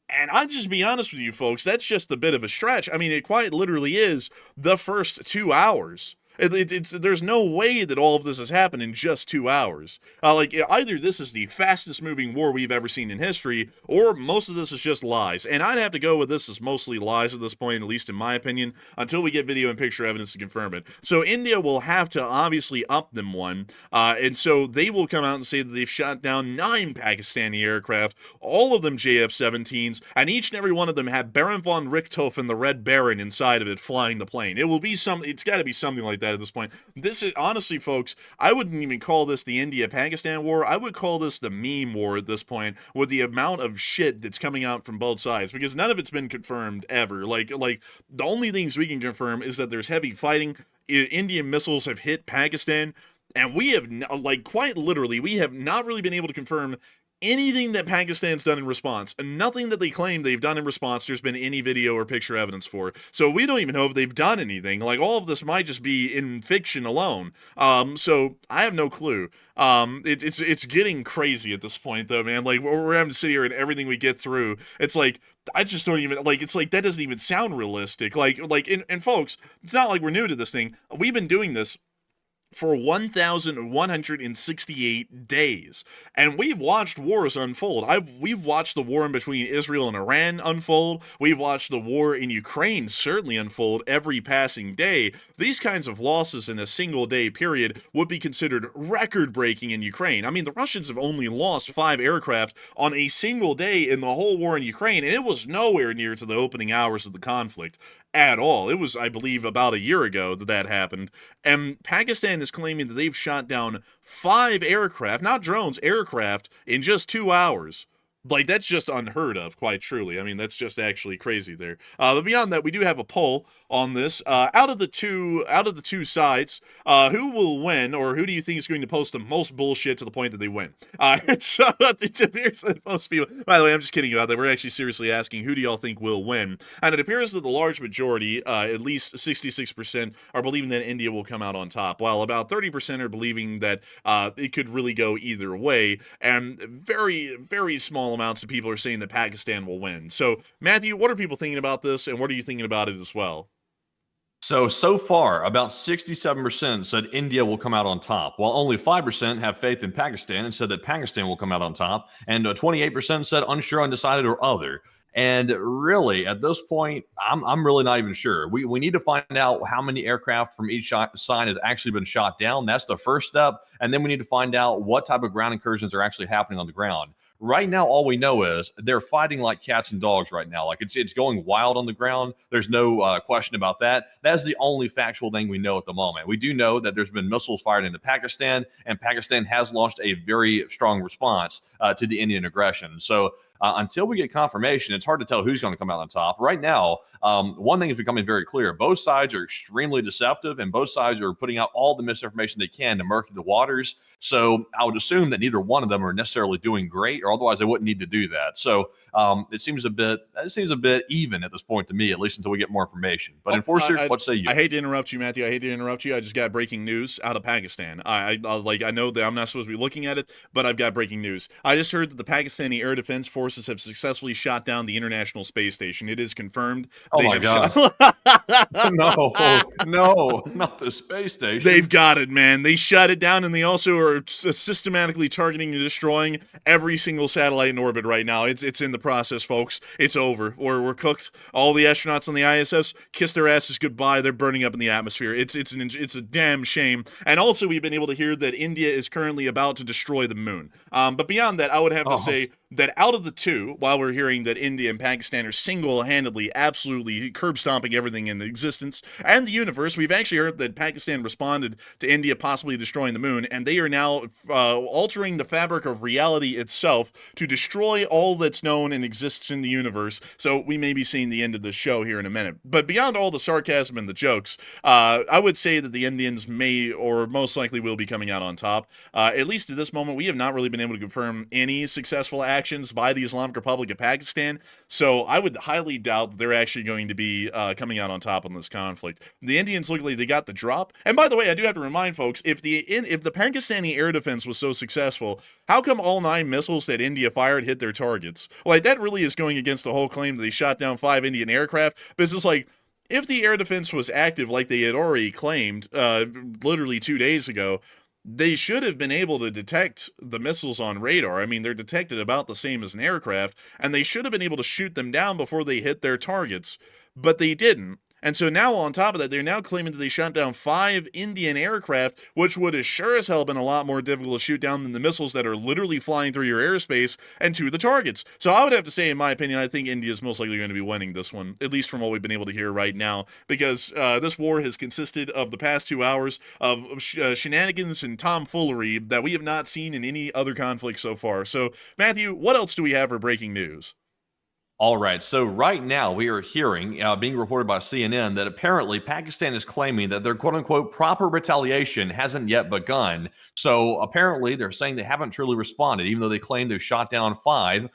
And I'll just be honest with you folks, that's just a bit of a stretch. I mean, it quite literally is the first 2 hours. There's no way that all of this has happened in just 2 hours. Like, either this is the fastest moving war we've ever seen in history, or most of this is just lies. And I'd have to go with this as mostly lies at this point, at least in my opinion, until we get video and picture evidence to confirm it. So India will have to obviously up them one, and so they will come out and say that they've shot down 9 Pakistani aircraft, all of them JF-17s, and each and every one of them had Baron von Richthofen, the Red Baron, inside of it flying the plane. It's got to be something like that. that at this point. This is, honestly, folks, I wouldn't even call this the India-Pakistan war. I would call this the meme war at this point, with the amount of shit that's coming out from both sides, because none of it's been confirmed ever. Like the only things we can confirm is that there's heavy fighting. Indian missiles have hit Pakistan, and we have, like, quite literally, we have not really been able to confirm anything that Pakistan's done in response, and nothing that they claim they've done in response there's been any video or picture evidence for. So we don't even know if they've done anything. Like, all of this might just be in fiction alone. So I have no clue. It's getting crazy at this point, though, man. Like, we're having to sit here and everything we get through, it's like, I just don't even, like, it's like, that doesn't even sound realistic. And folks, it's not like we're new to this thing. We've been doing this for 1,168 days. And we've watched wars unfold. We've watched the war in between Israel and Iran unfold. We've watched the war in Ukraine certainly unfold every passing day. These kinds of losses in a single day period would be considered record-breaking in Ukraine. I mean, the Russians have only lost 5 aircraft on a single day in the whole war in Ukraine, and it was nowhere near to the opening hours of the conflict at all. It was, I believe, about a year ago that happened. And Pakistan is claiming that they've shot down 5 aircraft, not drones, aircraft, in just 2 hours. Like, that's just unheard of, quite truly. I mean, that's just actually crazy there. But beyond that, we do have a poll on this. Out of the two sides, who will win, or who do you think is going to post the most bullshit to the point that they win? So it appears that most people. By the way, I'm just kidding about that. We're actually seriously asking, who do y'all think will win? And it appears that the large majority, at least 66%, are believing that India will come out on top, while about 30% are believing that it could really go either way, and very, very small amounts of people are saying that Pakistan will win. So, Matthew, what are people thinking about this, and what are you thinking about it as well? So far, about 67% said India will come out on top, while only 5% have faith in Pakistan and said that Pakistan will come out on top, and 28% said unsure, undecided, or other. And really, at this point, I'm really not even sure. We need to find out how many aircraft from each side has actually been shot down. That's the first step. And then we need to find out what type of ground incursions are actually happening on the ground. Right now, all we know is they're fighting like cats and dogs right now. Like, it's going wild on the ground. There's no question about that. That's the only factual thing we know at the moment. We do know that there's been missiles fired into Pakistan, and Pakistan has launched a very strong response to the Indian aggression. So until we get confirmation, it's hard to tell who's going to come out on top. Right now, one thing is becoming very clear. Both sides are extremely deceptive, and both sides are putting out all the misinformation they can to murky the waters. So I would assume that neither one of them are necessarily doing great, or otherwise they wouldn't need to do that. So it seems a bit even at this point to me, at least until we get more information. But Enforcer, what say you? I hate to interrupt you, Matthew. I hate to interrupt you. I just got breaking news out of Pakistan. I know that I'm not supposed to be looking at it, but I've got breaking news. I just heard that the Pakistani Air Defense Forces have successfully shot down the International Space Station. It is confirmed. Oh my God. No, not the space station. They've got it, man. They shut it down, and they also are systematically targeting and destroying every single satellite in orbit right now. It's in the process, folks. It's over. We're cooked. All the astronauts on the ISS kiss their asses goodbye. They're burning up in the atmosphere. It's a damn shame. And also, we've been able to hear that India is currently about to destroy the moon. But beyond that, I would have to say that out of the two, while we're hearing that India and Pakistan are single-handedly, absolutely curb-stomping everything in existence and the universe, we've actually heard that Pakistan responded to India possibly destroying the moon, and they are now altering the fabric of reality itself to destroy all that's known and exists in the universe. So we may be seeing the end of this show here in a minute. But beyond all the sarcasm and the jokes, I would say that the Indians may, or most likely will, be coming out on top. At least at this moment, we have not really been able to confirm any successful actions by the Islamic Republic of Pakistan, so I would highly doubt that they're actually going to be coming out on top on this conflict. The Indians look like they got the drop. And by the way, I do have to remind folks, if the Pakistani air defense was so successful, how come all 9 missiles that India fired hit their targets? Like, that really is going against the whole claim that they shot down 5 Indian aircraft. But it's just like, if the air defense was active like they had already claimed literally 2 days ago, they should have been able to detect the missiles on radar. I mean, they're detected about the same as an aircraft, and they should have been able to shoot them down before they hit their targets, but they didn't. And so now on top of that, they're now claiming that they shot down 5 Indian aircraft, which would have sure as hell been a lot more difficult to shoot down than the missiles that are literally flying through your airspace and to the targets. So I would have to say, in my opinion, I think India is most likely going to be winning this one, at least from what we've been able to hear right now, because this war has consisted of the past 2 hours of shenanigans and tomfoolery that we have not seen in any other conflict so far. So, Matthew, what else do we have for breaking news? All right. So right now we are hearing, being reported by CNN, that apparently Pakistan is claiming that their quote-unquote proper retaliation hasn't yet begun. So apparently they're saying they haven't truly responded, even though they claim they've shot down five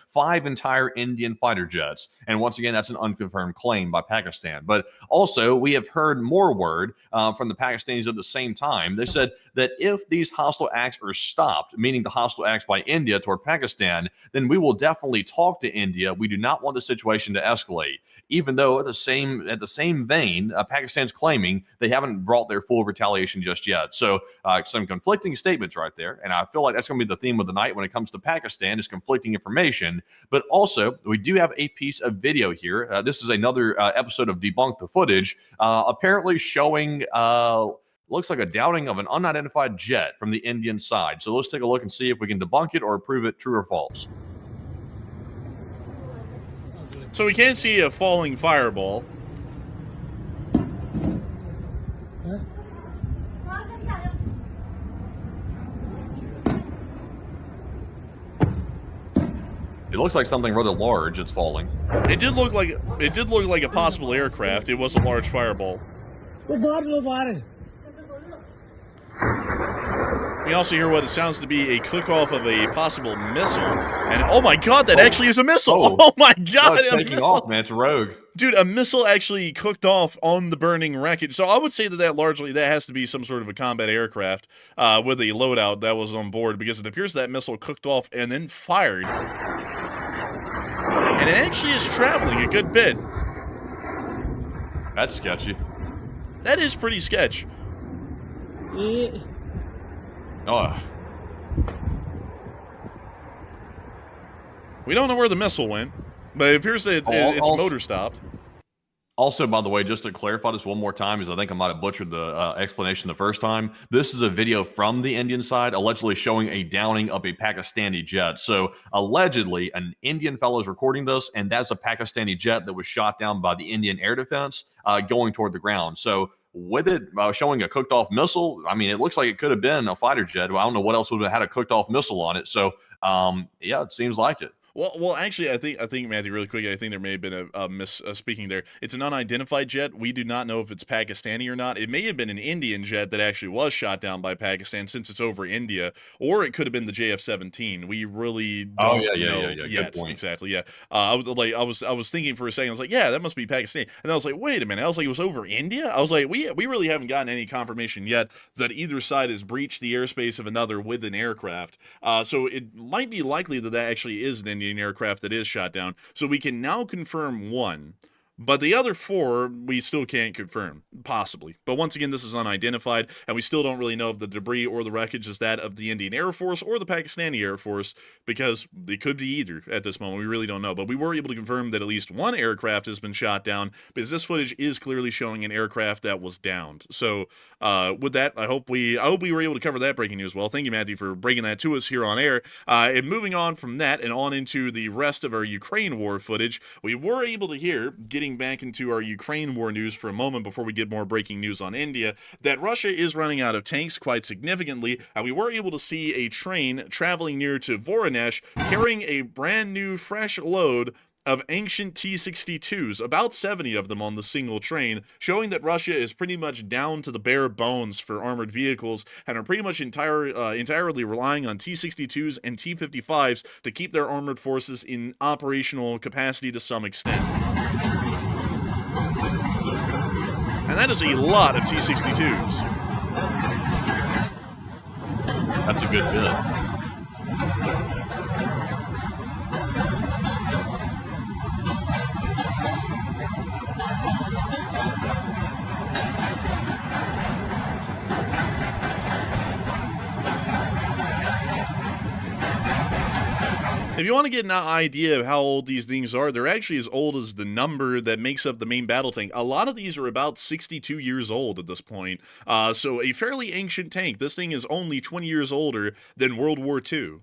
entire Indian fighter jets. And once again, that's an unconfirmed claim by Pakistan. But also, we have heard more word from the Pakistanis at the same time. They said that if these hostile acts are stopped, meaning the hostile acts by India toward Pakistan, then we will definitely talk to India. We do not want the situation to escalate, even though at the same vein, Pakistan's claiming they haven't brought their full retaliation just yet. So some conflicting statements right there, and I feel like that's going to be the theme of the night when it comes to Pakistan, is conflicting information. But also, we do have a piece of video here. This is another episode of Debunk the Footage, apparently showing looks like a downing of an unidentified jet from the Indian side. So let's take a look and see if we can debunk it or prove it true or false. So we can see a falling fireball. It looks like something rather large that's falling. It did look like a possible aircraft. It was a large fireball. We also hear what it sounds to be a cook-off of a possible missile. And oh my god, that actually is a missile! Oh my god, it's taking off, man. It's rogue. Dude, a missile actually cooked off on the burning wreckage. So I would say that largely has to be some sort of a combat aircraft with a loadout that was on board, because it appears that missile cooked off and then fired. And it actually is traveling a good bit. That's sketchy. That is pretty sketch. Oh. We don't know where the missile went, but it appears that its motor stopped. Also, by the way, just to clarify this one more time, because I think I might have butchered the explanation the first time, this is a video from the Indian side, allegedly showing a downing of a Pakistani jet. So, allegedly, an Indian fellow is recording this, and that's a Pakistani jet that was shot down by the Indian air defense going toward the ground. So, with it showing a cooked-off missile, I mean, it looks like it could have been a fighter jet. Well, I don't know what else would have had a cooked-off missile on it. So, yeah, it seems like it. Well, actually, I think, Matthew, really quick, I think there may have been a misspeaking there. It's an unidentified jet. We do not know if it's Pakistani or not. It may have been an Indian jet that actually was shot down by Pakistan, since it's over India, or it could have been the JF-17. We really don't know yet. Good point. Exactly, yeah. I was thinking for a second. I was like, yeah, that must be Pakistani. And I was like, wait a minute. I was like, it was over India. I was like, we really haven't gotten any confirmation yet that either side has breached the airspace of another with an aircraft. So it might be likely that actually is an Indian aircraft that is shot down. So we can now confirm one, but the other 4 we still can't confirm, possibly. But once again, this is unidentified, and we still don't really know if the debris or the wreckage is that of the Indian Air Force or the Pakistani Air Force, because it could be either at this moment. We really don't know. But we were able to confirm that at least one aircraft has been shot down, because this footage is clearly showing an aircraft that was downed. So with that, I hope we were able to cover that breaking news well. Thank you, Matthew, for breaking that to us here on air. And moving on from that and on into the rest of our Ukraine war footage, we were able to hear, getting back into our Ukraine war news for a moment before we get more breaking news on India, that Russia is running out of tanks quite significantly, and we were able to see a train traveling near to Voronezh carrying a brand new fresh load of ancient T-62s, about 70 of them on the single train, showing that Russia is pretty much down to the bare bones for armored vehicles and are pretty much entirely relying on T-62s and T-55s to keep their armored forces in operational capacity to some extent. And that is a lot of T-62s. That's a good bit. If you want to get an idea of how old these things are, they're actually as old as the number that makes up the main battle tank. A lot of these are about 62 years old at this point. So a fairly ancient tank. This thing is only 20 years older than World War II.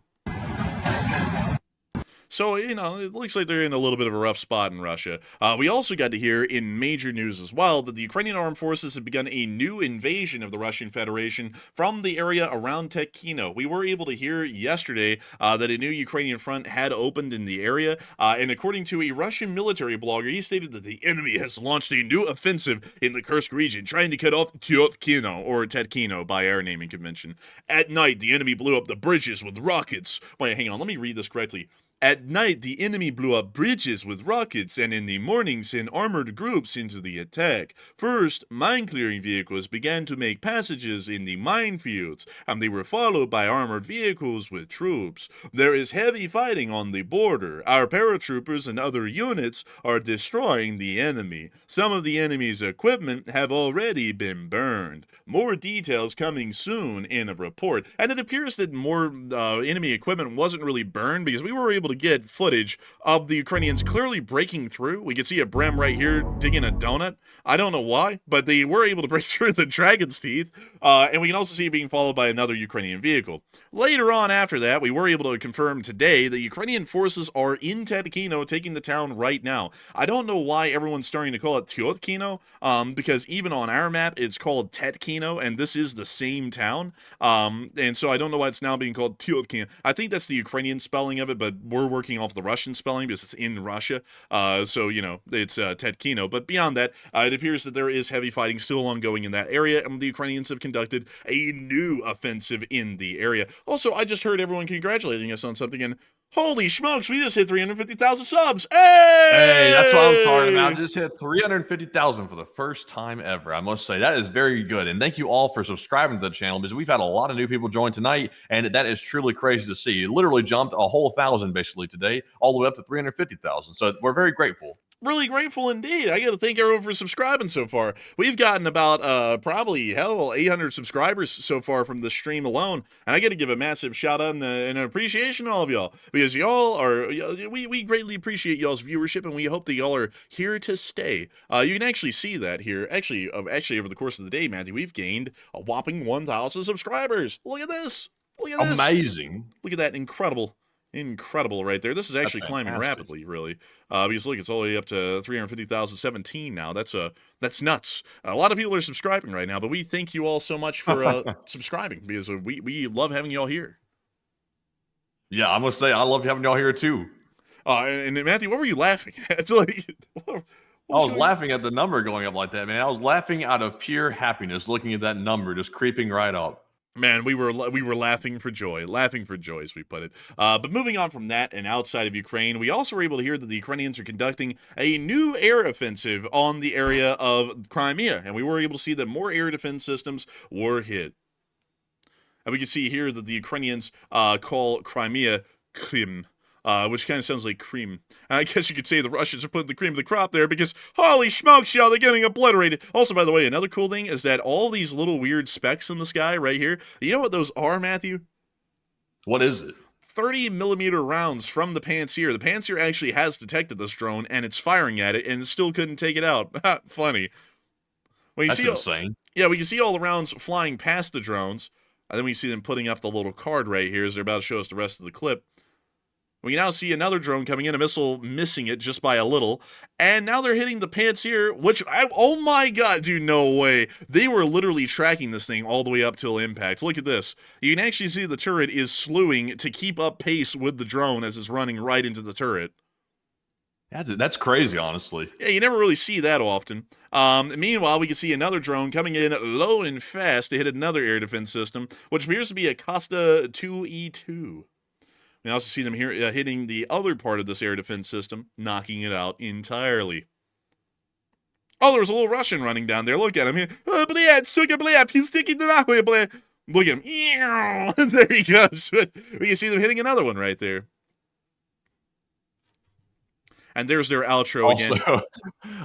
So, it looks like they're in a little bit of a rough spot in Russia. We also got to hear in major news as well that the Ukrainian armed forces have begun a new invasion of the Russian Federation from the area around Tekhino. We were able to hear yesterday that a new Ukrainian front had opened in the area, and according to a Russian military blogger, he stated that the enemy has launched a new offensive in the Kursk region, trying to cut off Tekhino by air naming convention. At night, the enemy blew up the bridges with rockets. Wait, hang on, let me read this correctly. At night, the enemy blew up bridges with rockets, and in the morning sent armored groups into the attack. First, mine-clearing vehicles began to make passages in the minefields, and they were followed by armored vehicles with troops. There is heavy fighting on the border. Our paratroopers and other units are destroying the enemy. Some of the enemy's equipment have already been burned. More details coming soon in a report. And it appears that more enemy equipment wasn't really burned, because we were able to get footage of the Ukrainians clearly breaking through. We could see a Brem right here digging a donut. I don't know why, but they were able to break through the dragon's teeth. And we can also see it being followed by another Ukrainian vehicle. Later on after that, we were able to confirm today that Ukrainian forces are in Tekhino, taking the town right now. I don't know why everyone's starting to call it Teotkino, because even on our map, it's called Tetkino, and this is the same town. And so I don't know why it's now being called Teotkino. I think that's the Ukrainian spelling of it, but we're working off the Russian spelling because it's in Russia. So, it's Tetkino. But beyond that, it appears that there is heavy fighting still ongoing in that area, and the Ukrainians have conducted a new offensive in the area. Also, I just heard everyone congratulating us on something, and holy smokes, we just hit 350,000 subs. Hey, that's what I'm talking about. Just hit 350,000 for the first time ever. I must say, that is very good. And thank you all for subscribing to the channel, because we've had a lot of new people join tonight, and that is truly crazy to see. It literally jumped a whole 1,000 basically today, all the way up to 350,000. So we're very grateful. Really grateful indeed. I got to thank everyone for subscribing so far. We've gotten about probably 800 subscribers so far from the stream alone, and I got to give a massive shout out and an appreciation to all of y'all, because y'all are we greatly appreciate y'all's viewership, and we hope that y'all are here to stay. You can actually see that here. Actually over the course of the day, Matthew, we've gained a whopping 1,000 subscribers. Look at this. Look at this. Amazing. Look at that incredible right there. This is actually climbing rapidly, really. Because look, it's all the way up to 350,017 now. That's nuts. A lot of people are subscribing right now, but we thank you all so much for subscribing, because we love having y'all here. Yeah, I must say, I love having y'all here too. And Matthew, what were you laughing at? Like, I was laughing at the number going up like that, man. I was laughing out of pure happiness, looking at that number just creeping right up. Man, we were laughing for joy, as we put it. But moving on from that and outside of Ukraine, we also were able to hear that the Ukrainians are conducting a new air offensive on the area of Crimea, and we were able to see that more air defense systems were hit. And we can see here that the Ukrainians call Crimea Krim. Which kind of sounds like cream. And I guess you could say the Russians are putting the cream of the crop there, because holy smokes, y'all, they're getting obliterated. Also, by the way, another cool thing is that all these little weird specks in the sky right here, you know what those are, Matthew? What is it? 30-millimeter rounds from the Pantsir. The Pantsir actually has detected this drone, and it's firing at it, and it still couldn't take it out. Funny. Well, That's insane. Yeah, we can see all the rounds flying past the drones, and then we see them putting up the little card right here as they're about to show us the rest of the clip. We now see another drone coming in, a missile missing it just by a little, and now they're hitting the Pantsir, which, oh my god, dude, no way. They were literally tracking this thing all the way up till impact. Look at this. You can actually see the turret is slewing to keep up pace with the drone as it's running right into the turret. That's crazy, honestly. Yeah, you never really see that often. Meanwhile, we can see another drone coming in low and fast to hit another air defense system, which appears to be a Costa 2E2. We also see them here hitting the other part of this air defense system, knocking it out entirely. Oh, there's a little Russian running down there. Look at him. Oh, bleh, suka, bleh, he's sticking to that way, bleh. Look at him. There he goes. We can see them hitting another one right there. And there's their outro again.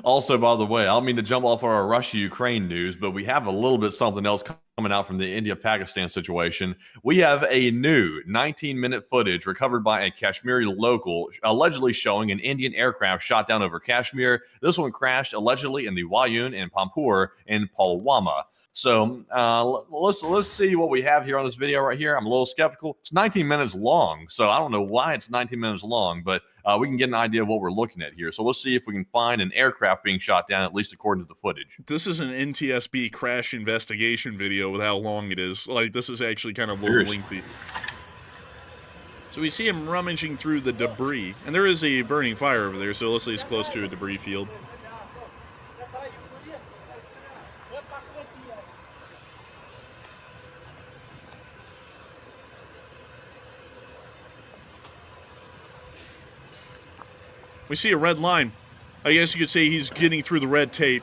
Also, by the way, I don't mean to jump off our Russia-Ukraine news, but we have a little bit something else coming out from the India-Pakistan situation. We have a new 19-minute footage recovered by a Kashmiri local, allegedly showing an Indian aircraft shot down over Kashmir. This one crashed allegedly in the Wayun and Pampur in Pulwama. So let's see what we have here on this video right here. I'm a little skeptical. It's 19 minutes long, so I don't know why it's 19 minutes long, but we can get an idea of what we're looking at here. So let's see if we can find an aircraft being shot down, at least according to the footage. This is an NTSB crash investigation video with how long it is. Like, this is actually kind of a little lengthy. So we see him rummaging through the debris, and there is a burning fire over there, so let's say he's close to a debris field. We see a red line. I guess you could say he's getting through the red tape.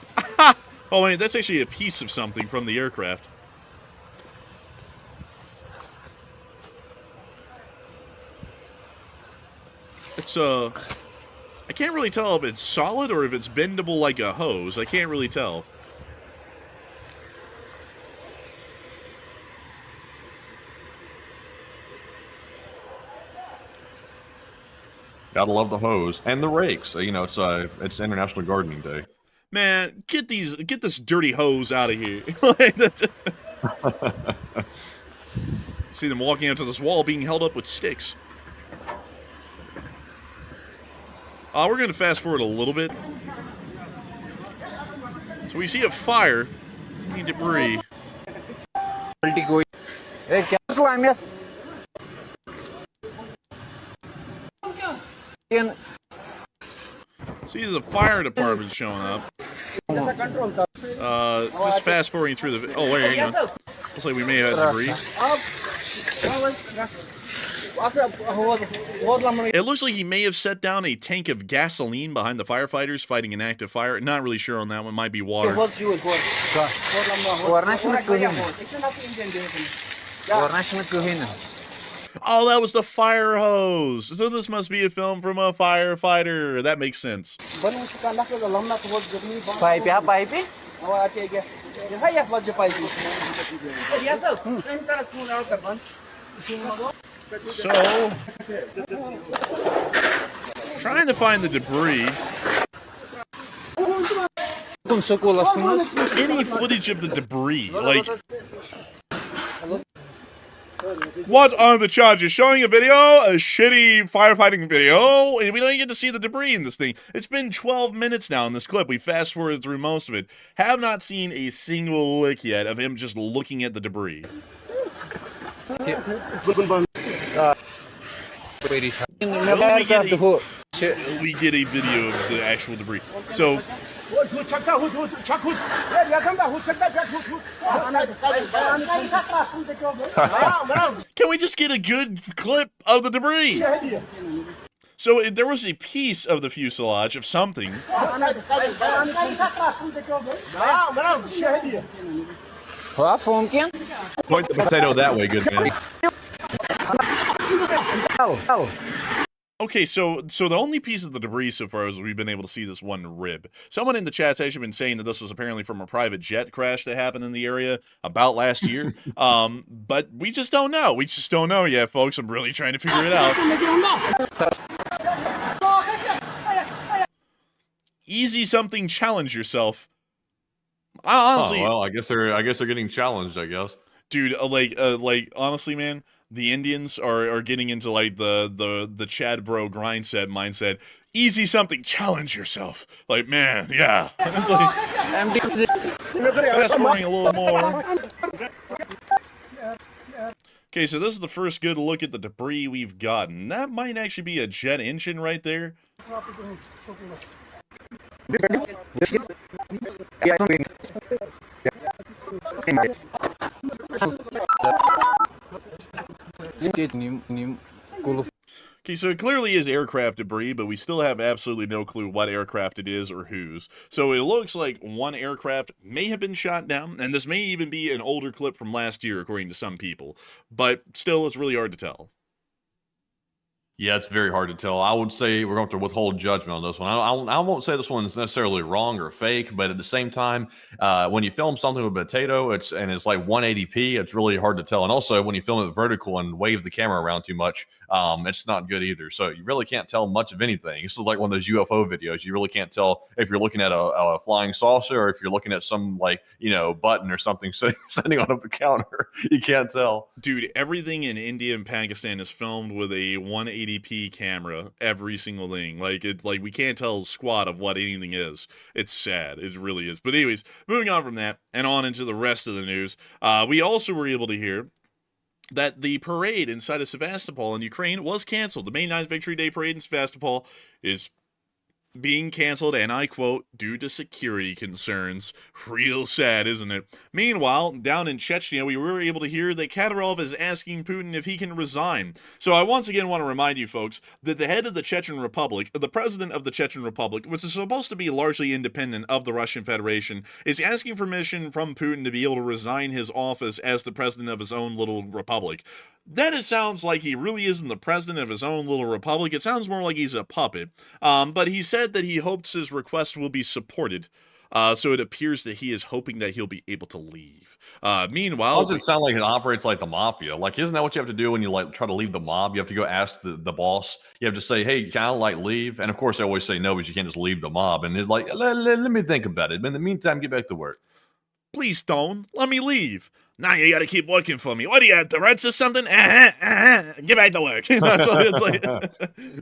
Oh, wait, that's actually a piece of something from the aircraft. It's, I can't really tell if it's solid or if it's bendable like a hose. I can't really tell. Gotta love the hose and the rakes. You know, it's International Gardening Day. Man, get this dirty hose out of here. See them walking out to this wall being held up with sticks. We're going to fast forward a little bit. So we see a fire, any debris. See, the fire department showing up. Just fast forwarding through the. Oh, wait, hang on. Looks like we may have debris. It looks like he may have set down a tank of gasoline behind the firefighters fighting an active fire. Not really sure on that one. Might be water. Oh, that was the fire hose. So this must be a film from a firefighter. That makes sense. So, trying to find the debris. Any footage of the debris, like. What are the charges? Showing a video, a shitty firefighting video, and we don't even get to see the debris in this thing. It's been 12 minutes now in this clip. We fast forwarded through most of it. Have not seen a single lick yet of him just looking at the debris. We get a video of the actual debris. So. Can we just get a good clip of the debris? So there was a piece of the fuselage of something. Point the potato that way, good man. Okay, so the only piece of the debris so far is we've been able to see this one rib. Someone in the chat's actually been saying that this was apparently from a private jet crash that happened in the area about last year. But we just don't know. We just don't know yet, folks. I'm really trying to figure it out. Easy something, challenge yourself. Honestly, well, I guess they're getting challenged, I guess. Dude, like honestly, man, the Indians are getting into like the Chad bro grind set mindset. Easy something, challenge yourself. Like, man, yeah. It's like fast forwarding a little more. Okay, so this is the first good look at the debris we've gotten. That might actually be a jet engine right there. Okay, so it clearly is aircraft debris, but we still have absolutely no clue what aircraft it is or whose. So it looks like one aircraft may have been shot down, and this may even be an older clip from last year, according to some people. But still, it's really hard to tell. Yeah, it's very hard to tell. I would say we're going to withhold judgment on this one. I won't say this one is necessarily wrong or fake, but at the same time, when you film something with a potato, it's like 180p. It's really hard to tell. And also, when you film it vertical and wave the camera around too much, it's not good either. So you really can't tell much of anything. This is like one of those UFO videos. You really can't tell if you're looking at a flying saucer or if you're looking at some button or something sitting on the counter. You can't tell. Dude, everything in India and Pakistan is filmed with a 180p camera. Every single thing. Like we can't tell squat of what anything is. It's sad. It really is. But anyways, moving on from that and on into the rest of the news, we also were able to hear that the parade inside of Sevastopol in Ukraine was canceled. The May 9th Victory Day parade in Sevastopol is being canceled, and I quote, due to security concerns. Real sad, isn't it? Meanwhile, down in Chechnya, we were able to hear that Kadyrov is asking Putin if he can resign. So I once again want to remind you folks that the head of the Chechen Republic, the president of the Chechen Republic, which is supposed to be largely independent of the Russian Federation, is asking permission from Putin to be able to resign his office as the president of his own little republic. That it sounds like he really isn't the president of his own little republic. It sounds more like he's a puppet. But he said that he hopes his request will be supported. So it appears that he is hoping that he'll be able to leave. Meanwhile, How does it sound like it operates like the mafia? Like, isn't that what you have to do when you try to leave the mob? You have to go ask the boss. You have to say, "Hey, can I leave?" And of course, they always say no, because you can't just leave the mob. And they're like, let me think about it. But in the meantime, get back to work. please, Stone, let me leave. Now you gotta keep working for me. What do you have, Tourette's or something? Get back to work. That's what it's like.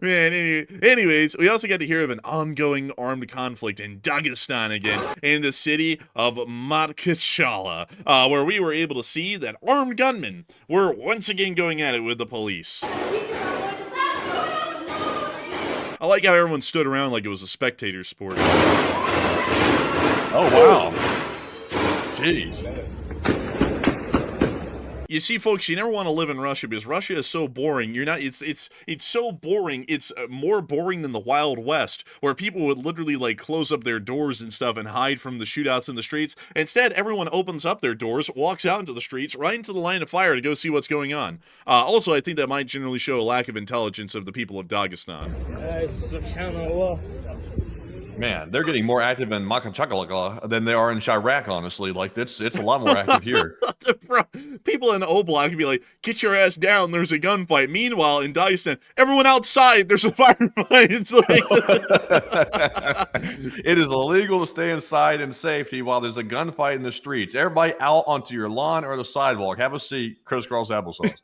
Man, anyways, we also got to hear of an ongoing armed conflict in Dagestan again, in the city of Matkachala, where we were able to see that armed gunmen were once again going at it with the police. I like how everyone stood around like it was a spectator sport. Oh, wow. Jeez. You see, folks, you never want to live in Russia because Russia is so boring. It's so boring. It's more boring than the Wild West, where people would literally close up their doors and stuff and hide from the shootouts in the streets. Instead, everyone opens up their doors, walks out into the streets, right into the line of fire to go see what's going on. Also, I think that might generally show a lack of intelligence of the people of Dagestan. Man, they're getting more active in Makhachkalaka than they are in Chirac, honestly. It's a lot more active here. People in Oblast can be like, get your ass down, there's a gunfight. Meanwhile, in Dagestan, everyone outside, there's a firefight. It's It is illegal to stay inside in safety while there's a gunfight in the streets. Everybody out onto your lawn or the sidewalk. Have a seat, crisscross applesauce.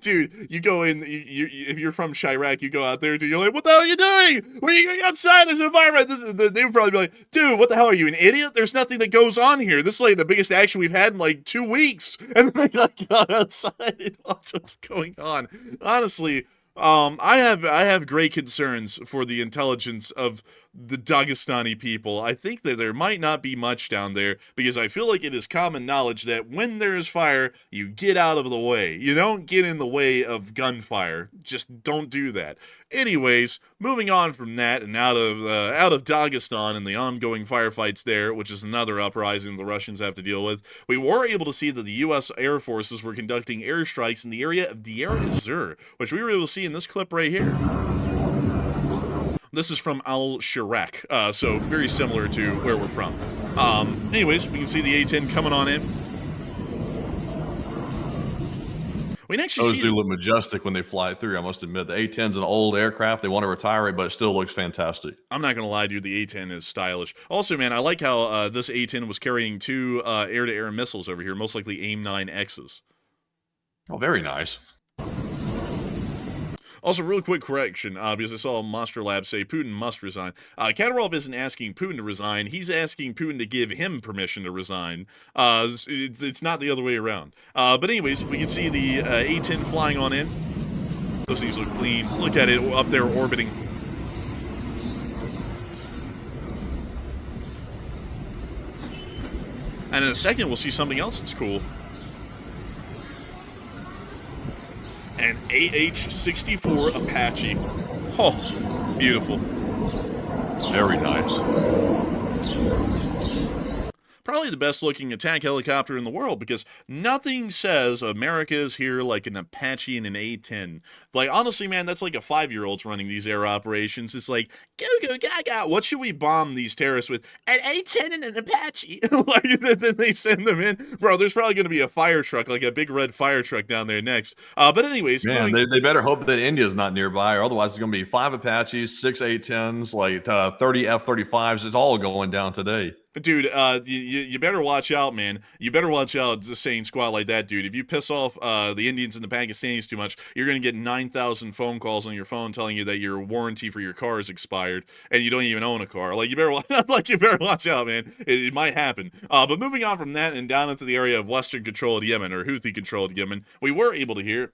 Dude, you go in, if you're from Chirac, you go out there, dude, you're like, what the hell are you doing? What are you going outside? There's a fire. They would probably be like, dude, what the hell are you, an idiot? There's nothing that goes on here. This is the biggest action we've had in 2 weeks. And then they go outside and watch what's going on. Honestly, I have great concerns for the intelligence of the Dagestani people. I think that there might not be much down there because I feel like it is common knowledge that when there is fire, you get out of the way. You don't get in the way of gunfire. Just don't do that. Anyways, moving on from that and out of Dagestan and the ongoing firefights there, which is another uprising the Russians have to deal with, we were able to see that the U.S. Air Forces were conducting airstrikes in the area of Deir ez-Zor, which we were able to see in this clip right here. This is from Al-Shirak, so very similar to where we're from. Anyways, we can see the A-10 coming on in. We can actually Those do look majestic when they fly through, I must admit. The A-10's an old aircraft. They want to retire it, but it still looks fantastic. I'm not going to lie, dude. The A-10 is stylish. Also, man, I like how this A-10 was carrying 2 air-to-air missiles over here, most likely AIM-9Xs. Oh, very nice. Also, real quick correction, because I saw Monster Lab say Putin must resign. Kadyrov isn't asking Putin to resign. He's asking Putin to give him permission to resign. It's not the other way around. But anyways, we can see the A-10 flying on in. Those things look clean. Look at it up there orbiting. And in a second, we'll see something else that's cool. An AH-64 Apache. Oh, beautiful. Very nice. probably the best looking attack helicopter in the world, because nothing says America is here like an Apache and an A-10. Like, honestly, man, that's like a 5-year-old's running these air operations. It's like, go, go, gaga, what should we bomb these terrorists with? An A-10 and an Apache. Like, then they send them in. Bro, there's probably going to be a fire truck, like a big red fire truck down there next. But anyways. Man, they better hope that India's not nearby, or otherwise it's going to be 5 Apaches, 6 A-10s, like 30 F-35s. It's all going down today. Dude, you better watch out, man. You better watch out just saying squat like that, dude. If you piss off the Indians and the Pakistanis too much, you're going to get 9,000 phone calls on your phone telling you that your warranty for your car is expired and you don't even own a car. Like, you better watch out, man. It might happen. But moving on from that and down into the area of Western-controlled Yemen, or Houthi-controlled Yemen, we were able to hear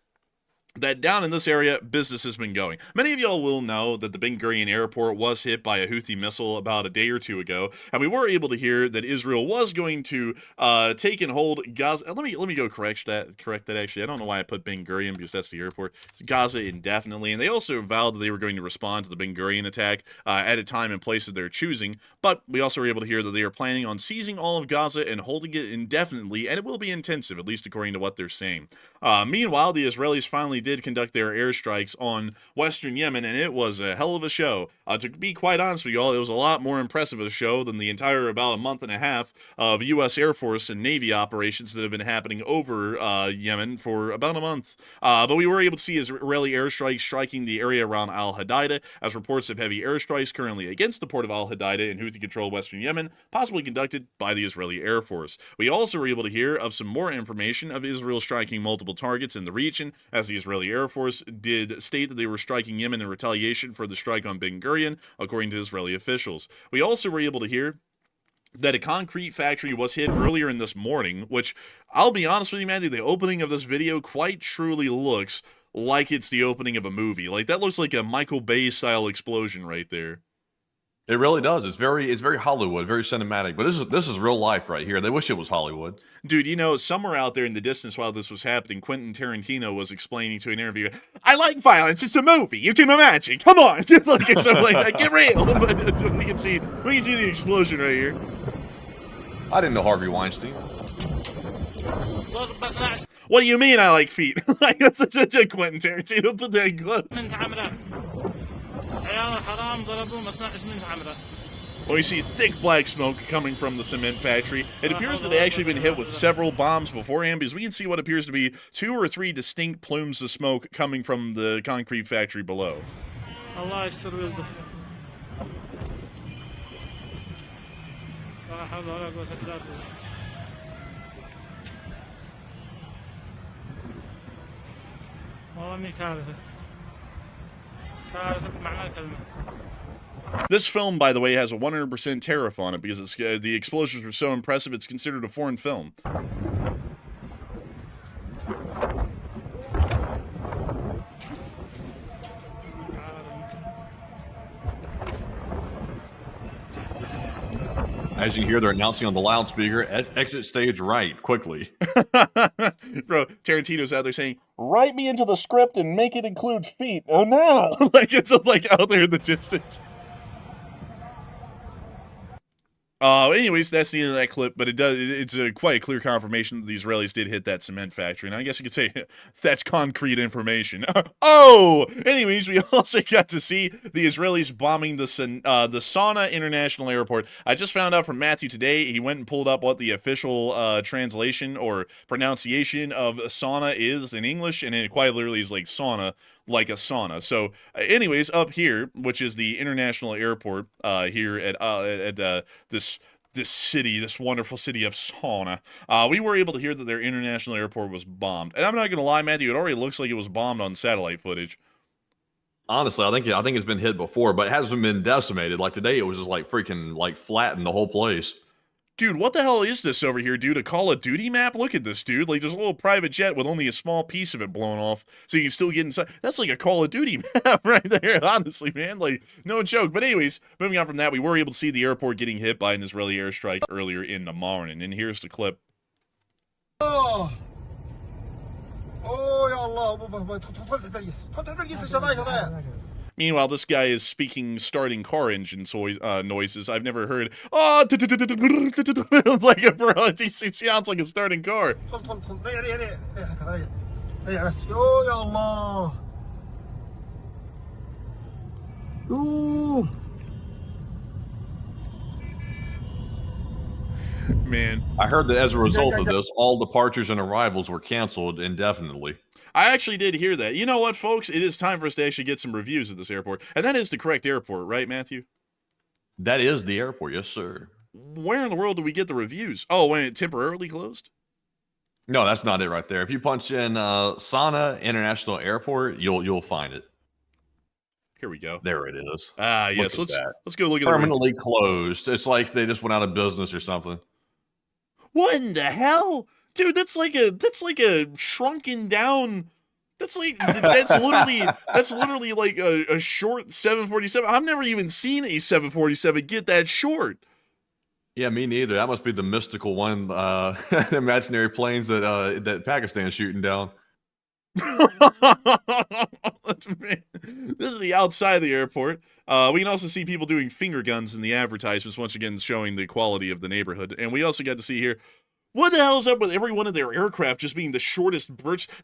that down in this area, business has been going. Many of y'all will know that the Ben Gurion airport was hit by a Houthi missile about a day or two ago, and we were able to hear that Israel was going to take and hold Gaza. Let me go correct that. Actually, I don't know why I put Ben Gurion, because that's the airport. Gaza indefinitely, and they also vowed that they were going to respond to the Ben Gurion attack at a time and place of their choosing. But we also were able to hear that they are planning on seizing all of Gaza and holding it indefinitely, and it will be intensive, at least according to what they're saying. Meanwhile, the Israelis finally did conduct their airstrikes on Western Yemen, and it was a hell of a show. To be quite honest with y'all, it was a lot more impressive of a show than the entire about a month and a half of U.S. Air Force and Navy operations that have been happening over Yemen for about a month. But we were able to see Israeli airstrikes striking the area around Al-Hadida, as reports of heavy airstrikes currently against the port of Al-Hadida in Houthi-controlled Western Yemen, possibly conducted by the Israeli Air Force. We also were able to hear of some more information of Israel striking multiple targets in the region, as the Israeli Air Force did state that they were striking Yemen in retaliation for the strike on Ben Gurion, according to Israeli officials. We also were able to hear that a concrete factory was hit earlier in this morning, which, I'll be honest with you, man, the opening of this video quite truly looks like it's the opening of a movie. Like, that looks like a Michael Bay-style explosion right there. It really does. It's very Hollywood, very cinematic. But this is real life right here. They wish it was Hollywood. Dude, you know, somewhere out there in the distance while this was happening, Quentin Tarantino was explaining to an interviewer, "I like violence. It's a movie. You can imagine. Come on." Like, something like that. Get real. But we can see the explosion right here. I didn't know Harvey Weinstein. What do you mean I like feet? Like, that's such a Quentin Tarantino. Put that in quotes. When we see thick black smoke coming from the cement factory, it appears that they actually been hit with several bombs beforehand, because we can see what appears to be 2 or 3 distinct plumes of smoke coming from the concrete factory below. This film, by the way, has a 100% tariff on it, because the explosions were so impressive it's considered a foreign film. As you can hear, they're announcing on the loudspeaker, exit stage right, quickly. Bro, Tarantino's out there saying, "Write me into the script and make it include feet." Oh no! Like, it's like out there in the distance. Anyways, that's the end of that clip, but it's quite a clear confirmation that the Israelis did hit that cement factory, and I guess you could say that's concrete information. Anyways, we also got to see the Israelis bombing the Sana'a International Airport. I just found out from Matthew today, he went and pulled up what the official translation or pronunciation of Sana'a is in English, and it quite literally is like sauna, like a sauna. So anyways, up here, which is the international airport here at this city, this wonderful city of Sana'a, we were able to hear that their international airport was bombed. And I'm not gonna lie, Matthew, it already looks like it was bombed on satellite footage. Honestly, I think it's been hit before, but it hasn't been decimated. Like today, it was just like freaking like flattened the whole place. Dude, what the hell is this over here, dude? A Call of Duty map? Look at this, dude. Like, there's a little private jet with only a small piece of it blown off, so you can still get inside. That's like a Call of Duty map right there, honestly, man. Like, no joke. But anyways, moving on from that, we were able to see the airport getting hit by an Israeli airstrike earlier in the morning. And here's the clip. Oh, ya Allah. Meanwhile, this guy is speaking starting car engine noises. I've never heard. Oh, like a bro. It sounds like a starting car. Man, I heard that as a result of this, all departures and arrivals were canceled indefinitely. I actually did hear that. You know what, folks? It is time for us to actually get some reviews at this airport. And that is the correct airport, right, Matthew? That is the airport, yes, sir. Where in the world do we get the reviews? Oh, when it temporarily closed? No, that's not it right there. If you punch in Sana International Airport, you'll find it. Here we go. There it is. Ah, yes. Look at Let's go look at permanently closed. It's like they just went out of business or something. What in the hell? Dude, that's like a shrunken down. That's literally like a short 747. I've never even seen a 747 get that short. Yeah, me neither. That must be the mystical one, the imaginary planes that Pakistan's shooting down. This is the outside of the airport. We can also see people doing finger guns in the advertisements, once again showing the quality of the neighborhood. And we also got to see here, what the hell is up with every one of their aircraft just being the shortest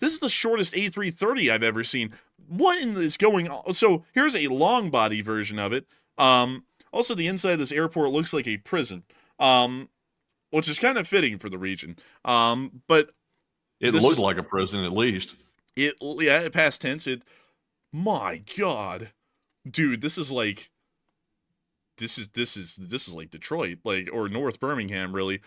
This is the shortest A330 I've ever seen. What is going on? So here's a long body version of it. Also, the inside of this airport looks like a prison, which is kind of fitting for the region. But it looked like a prison at least. Past tense. My God, dude, this is like Detroit, like, or North Birmingham, really.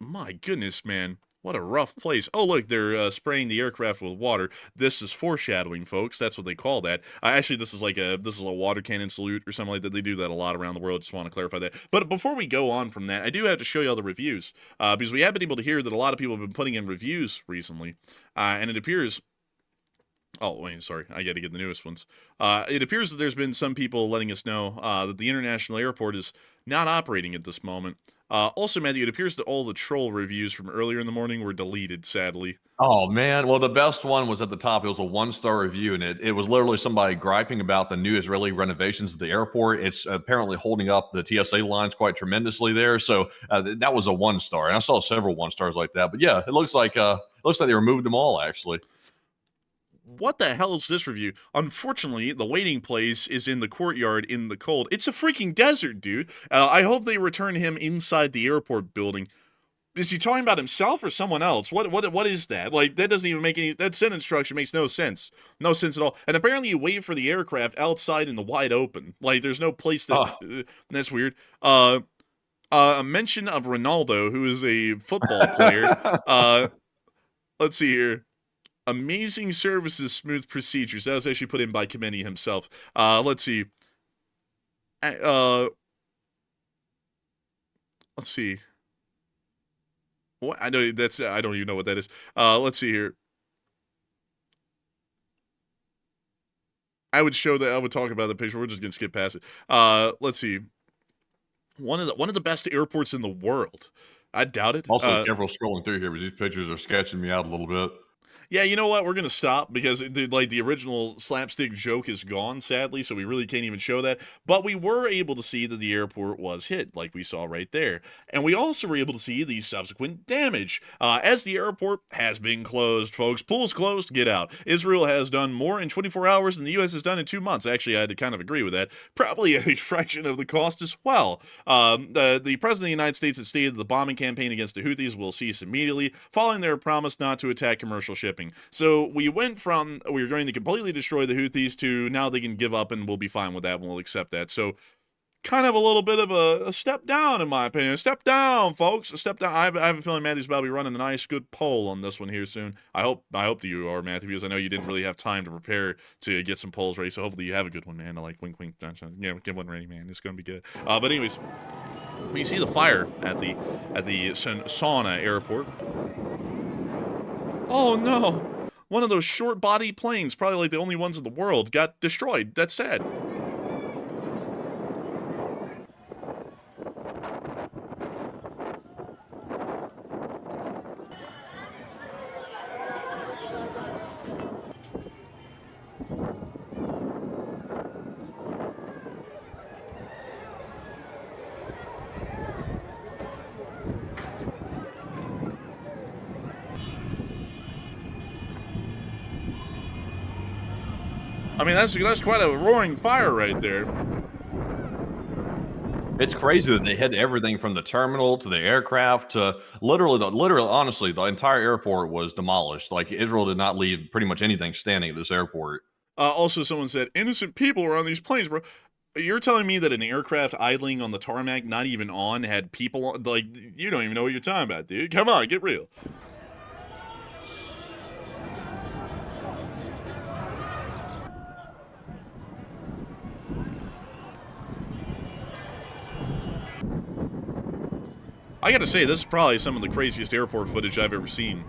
My goodness, man, what a rough place. Oh, look, they're spraying the aircraft with water. This is foreshadowing, folks. That's what they call that. Actually, this is a water cannon salute or something like that. They do that a lot around the world. Just want to clarify that. But before we go on from that, I do have to show you all the reviews, because we have been able to hear that a lot of people have been putting in reviews recently, and it appears. Oh, wait, sorry. I got to get the newest ones. It appears that there's been some people letting us know that the international airport is not operating at this moment. Also, Matthew, it appears that all the troll reviews from earlier in the morning were deleted, sadly. Oh, man. Well, the best one was at the top. It was a 1-star review, and it was literally somebody griping about the new Israeli renovations at the airport. It's apparently holding up the TSA lines quite tremendously there. So that was a 1-star, and I saw several 1-stars like that. But yeah, it looks like they removed them all, actually. What the hell is this review? Unfortunately, the waiting place is in the courtyard in the cold. It's a freaking desert, dude. I hope they return him inside the airport building. Is he talking about himself or someone else? What is that? Like, that doesn't even make any... That sentence structure makes no sense. No sense at all. And apparently you wait for the aircraft outside in the wide open. Like, there's no place to... That's weird. A mention of Ronaldo, who is a football player. Let's see here. Amazing services, smooth procedures. That was actually put in by Kameni himself. Let's see. Let's see. What? I don't even know what that is. Let's see here. I would talk about the picture. We're just gonna skip past it. Let's see. One of the best airports in the world. I doubt it. Also, careful scrolling through here, because these pictures are sketching me out a little bit. Yeah, you know what? We're going to stop because the original slapstick joke is gone, sadly, so we really can't even show that. But we were able to see that the airport was hit, like we saw right there. And we also were able to see the subsequent damage, as the airport has been closed, folks. Pools closed, get out. Israel has done more in 24 hours than the U.S. has done in 2 months. Actually, I had to kind of agree with that. Probably at a fraction of the cost as well. The President of the United States has stated that the bombing campaign against the Houthis will cease immediately, following their promise not to attack commercial shipping. So we went from we were going to completely destroy the Houthis to now they can give up and we'll be fine with that and we'll accept that. So kind of a little bit of a step down, in my opinion. A step down, folks. A step down. I have a feeling Matthew's about to be running a nice, good poll on this one here soon. I hope that you are, Matthew, because I know you didn't really have time to prepare to get some polls ready. So hopefully you have a good one, man. Like wink, wink, yeah, get one ready, man. It's gonna be good. But anyways, we see the fire at the Sauna airport. Oh no! One of those short body planes, probably like the only ones in the world, got destroyed. That's sad. I mean, that's quite a roaring fire right there. It's crazy that they hit everything from the terminal to the aircraft to literally, honestly, the entire airport was demolished. Like Israel did not leave pretty much anything standing at this airport. Also, someone said innocent people were on these planes, bro. You're telling me that an aircraft idling on the tarmac, not even on, had people on? Like, you don't even know what you're talking about, dude. Come on, get real. I gotta say, this is probably some of the craziest airport footage I've ever seen.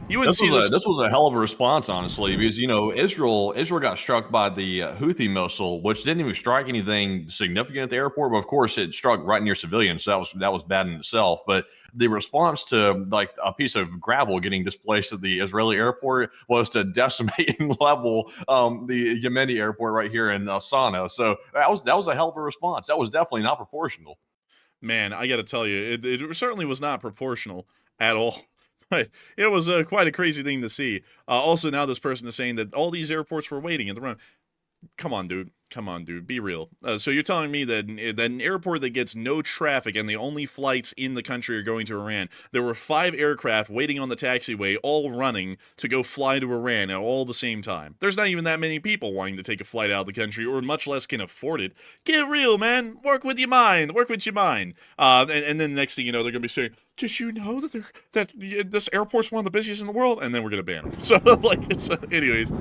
You wouldn't see this. This was a hell of a response, honestly, because Israel got struck by the Houthi missile, which didn't even strike anything significant at the airport, but of course it struck right near civilians, so that was bad in itself. But the response to like a piece of gravel getting displaced at the Israeli airport was to decimate and level the Yemeni airport right here in Sana'a. So that was a hell of a response. That was definitely not proportional. Man, I gotta tell you, it certainly was not proportional at all. But it was quite a crazy thing to see. Also, now this person is saying that all these airports were waiting at the run. Come on, dude. Come on, dude. Be real. So you're telling me that an airport that gets no traffic and the only flights in the country are going to Iran, there were 5 aircraft waiting on the taxiway, all running to go fly to Iran at all the same time. There's not even that many people wanting to take a flight out of the country, or much less can afford it. Get real, man. Work with your mind. Work with your mind. And then next thing you know, they're going to be saying, did you know that this airport's one of the busiest in the world? And then we're going to ban them. So, like, it's anyways.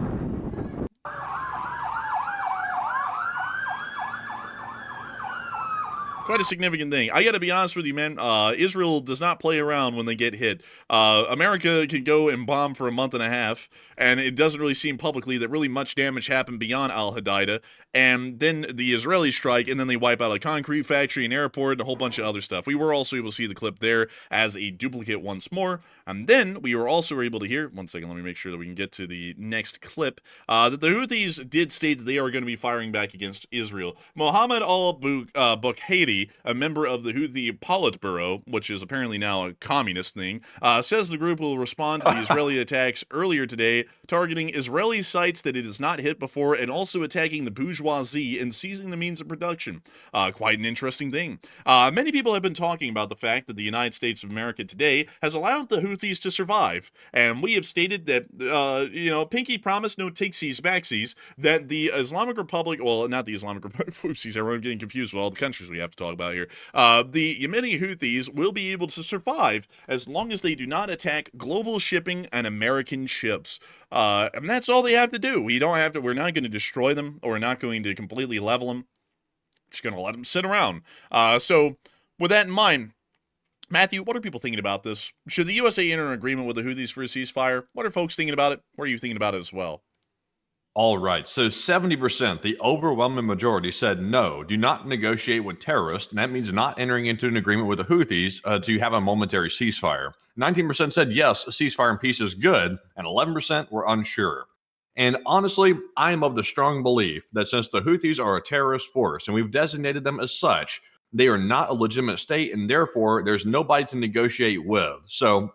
Quite a significant thing. I gotta be honest with you, man. Israel does not play around when they get hit. America can go and bomb for a month and a half, and it doesn't really seem publicly that really much damage happened beyond Al-Hadida. And then the Israelis strike, and then they wipe out a concrete factory, an airport, and a whole bunch of other stuff. We were also able to see the clip there as a duplicate once more. And then we were also able to hear, one second, let me make sure that we can get to the next clip, that the Houthis did state that they are going to be firing back against Israel. Mohammed al-Bukhari, a member of the Houthi Politburo, which is apparently now a communist thing, says the group will respond to the Israeli attacks earlier today, targeting Israeli sites that it has not hit before, and also attacking the bourgeoisie and seizing the means of production. Quite an interesting thing. Many people have been talking about the fact that the United States of America today has allowed the Houthis to survive, and we have stated that, pinky promise, no takesies, backsies, that the Islamic Republic, well, not the Islamic Republic, oopsies, everyone getting confused with all the countries we have to talk about here. The Yemeni Houthis will be able to survive as long as they do not attack global shipping and American ships. And that's all they have to do. We're not going to destroy them, or we're not going to completely level them. Just going to let them sit around. So with that in mind, Matthew, what are people thinking about this? Should the USA enter an agreement with the Houthis for a ceasefire? What are folks thinking about it? What are you thinking about it as well? All right. So 70%, the overwhelming majority, said no, do not negotiate with terrorists. And that means not entering into an agreement with the Houthis to have a momentary ceasefire. 19% said yes, a ceasefire and peace is good. And 11% were unsure. And honestly, I am of the strong belief that since the Houthis are a terrorist force and we've designated them as such, they are not a legitimate state, and therefore there's nobody to negotiate with. So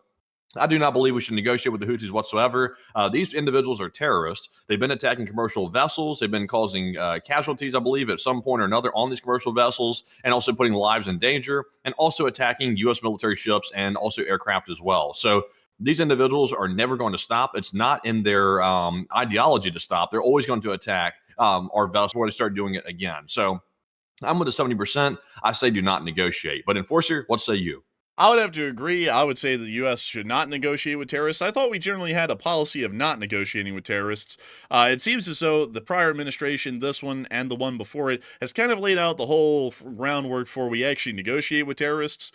I do not believe we should negotiate with the Houthis whatsoever. These individuals are terrorists. They've been attacking commercial vessels. They've been causing casualties, I believe, at some point or another on these commercial vessels, and also putting lives in danger, and also attacking U.S. military ships and also aircraft as well. So these individuals are never going to stop. It's not in their ideology to stop. They're always going to attack our vessels before they start doing it again. So I'm with the 70%. I say do not negotiate. But Enforcer, what say you? I would have to agree. I would say that the U.S. should not negotiate with terrorists. I thought we generally had a policy of not negotiating with terrorists. It seems as though the prior administration, this one and the one before it, has kind of laid out the whole groundwork for we actually negotiate with terrorists,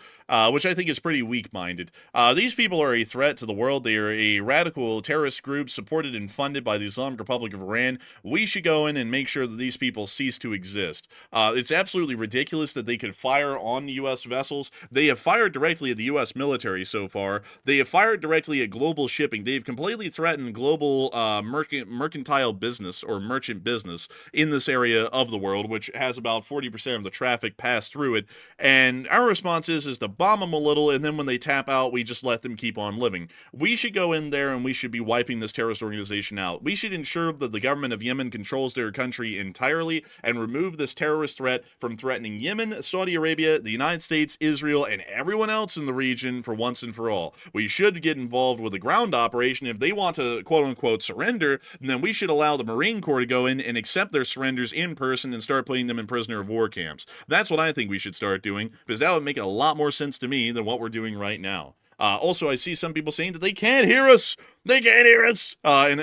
which I think is pretty weak-minded. These people are a threat to the world. They are a radical terrorist group supported and funded by the Islamic Republic of Iran. We should go in and make sure that these people cease to exist. It's absolutely ridiculous that they could fire on the U.S. vessels. They have fired directly directly at the U.S. military so far. They have fired directly at global shipping. They've completely threatened global mercantile business or merchant business in this area of the world, which has about 40% of the traffic pass through it. And our response is to bomb them a little, and then when they tap out, we just let them keep on living. We should go in there and we should be wiping this terrorist organization out. We should ensure that the government of Yemen controls their country entirely and remove this terrorist threat from threatening Yemen, Saudi Arabia, the United States, Israel, and everyone else in the region for once and for all. We should get involved with a ground operation. If they want to quote-unquote surrender, then we should allow the Marine Corps to go in and accept their surrenders in person and start putting them in prisoner of war camps. That's what I think we should start doing, because that would make a lot more sense to me than what we're doing right now. Also, I see some people saying that they can't hear us. They can't hear us. And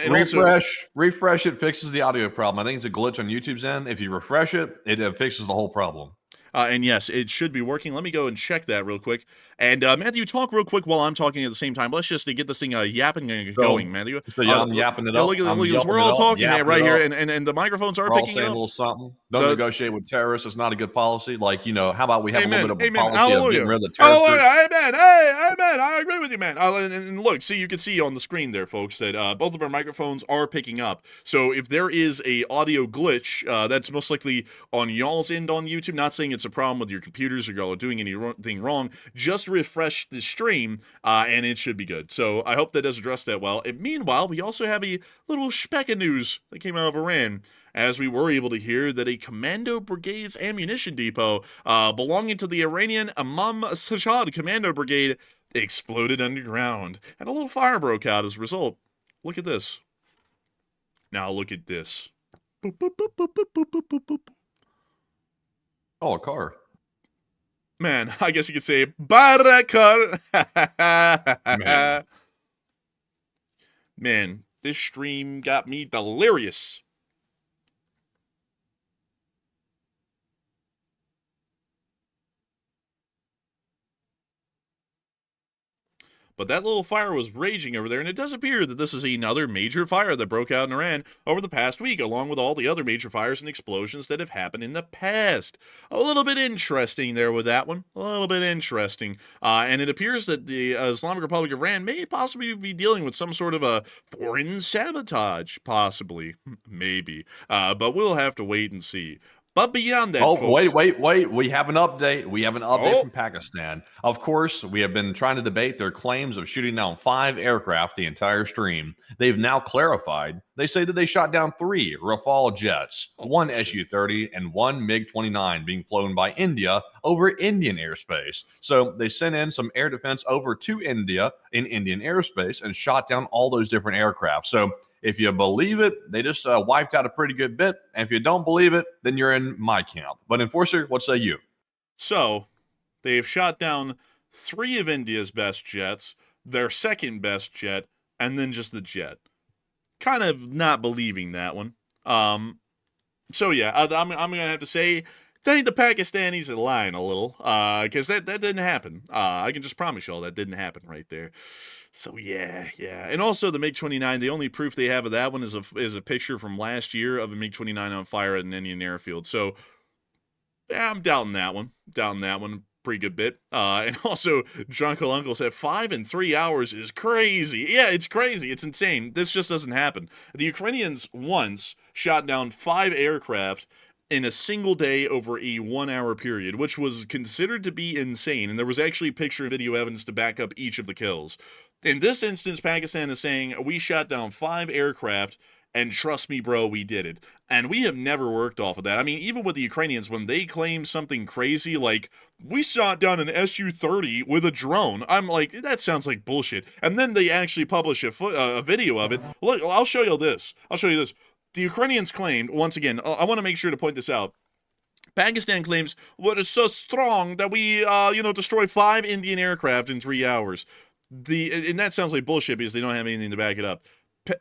refresh it fixes the audio problem. I think it's a glitch on YouTube's end. If you refresh it, it fixes the whole problem. And yes, it should be working. Let me go and check that real quick. And Matthew, talk real quick while I'm talking at the same time. Let's just get this thing yapping and going, Matthew. So I'm yapping it up. Look at this. We're all talking right here, and the microphones are picking up. A little something. Don't negotiate with terrorists. It's not a good policy. Like, how about we have a little bit of a policy of getting rid of the terrorists? Amen. Hey, amen. I agree with you, man. And look, you can see on the screen there, folks, that both of our microphones are picking up. So if there is a audio glitch, that's most likely on y'all's end on YouTube. Not saying it's a problem with your computers or y'all are doing anything wrong. Just refresh the stream, and it should be good. So I hope that does address that well. And meanwhile, we also have a little speck of news that came out of Iran, as we were able to hear that a Commando Brigade's ammunition depot belonging to the Iranian Imam Sajjad Commando Brigade exploded underground, and a little fire broke out as a result. Look at this. Now look at this. Boop, boop, boop, boop, boop, boop, boop, boop. Oh, a car. Man, I guess you could say Barakar. Man, this stream got me delirious. But that little fire was raging over there, and it does appear that this is another major fire that broke out in Iran over the past week, along with all the other major fires and explosions that have happened in the past. A little bit interesting there with that one. A little bit interesting. And it appears that the Islamic Republic of Iran may possibly be dealing with some sort of a foreign sabotage, possibly. Maybe. But we'll have to wait and see. But beyond that, folks, wait. We have an update. We have an update from Pakistan. Of course, we have been trying to debate their claims of shooting down 5 aircraft the entire stream. They've now clarified. They say that they shot down 3 Rafale jets, 1 Su-30, and 1 MiG-29 being flown by India over Indian airspace. So they sent in some air defense over to India in Indian airspace and shot down all those different aircraft. So if you believe it, they just wiped out a pretty good bit. And if you don't believe it, then you're in my camp. But Enforcer, what say you? So they've shot down 3 of India's best jets, their second best jet, and then just the jet. Kind of not believing that one. So yeah, I'm going to have to say, I think the Pakistanis are lying a little, because that didn't happen. I can just promise y'all that didn't happen right there. So yeah. And also the MiG-29, the only proof they have of that one is a picture from last year of a MiG-29 on fire at an Indian airfield. So yeah, I'm doubting that one. Pretty good bit. And also, Drunkle Uncle said 5 in 3 hours is crazy. Yeah, it's crazy. It's insane. This just doesn't happen. The Ukrainians once shot down 5 aircraft in a single day over a 1-hour period, which was considered to be insane. And there was actually picture and video evidence to back up each of the kills. In this instance, Pakistan is saying, we shot down 5 aircraft, and trust me, bro, we did it. And we have never worked off of that. I mean, even with the Ukrainians, when they claim something crazy like, we shot down an Su-30 with a drone, I'm like, that sounds like bullshit. And then they actually publish a video of it. Look, I'll show you this. The Ukrainians claimed, once again, I want to make sure to point this out. Pakistan claims, well, it's so strong that we, destroyed 5 Indian aircraft in 3 hours. And that sounds like bullshit because they don't have anything to back it up.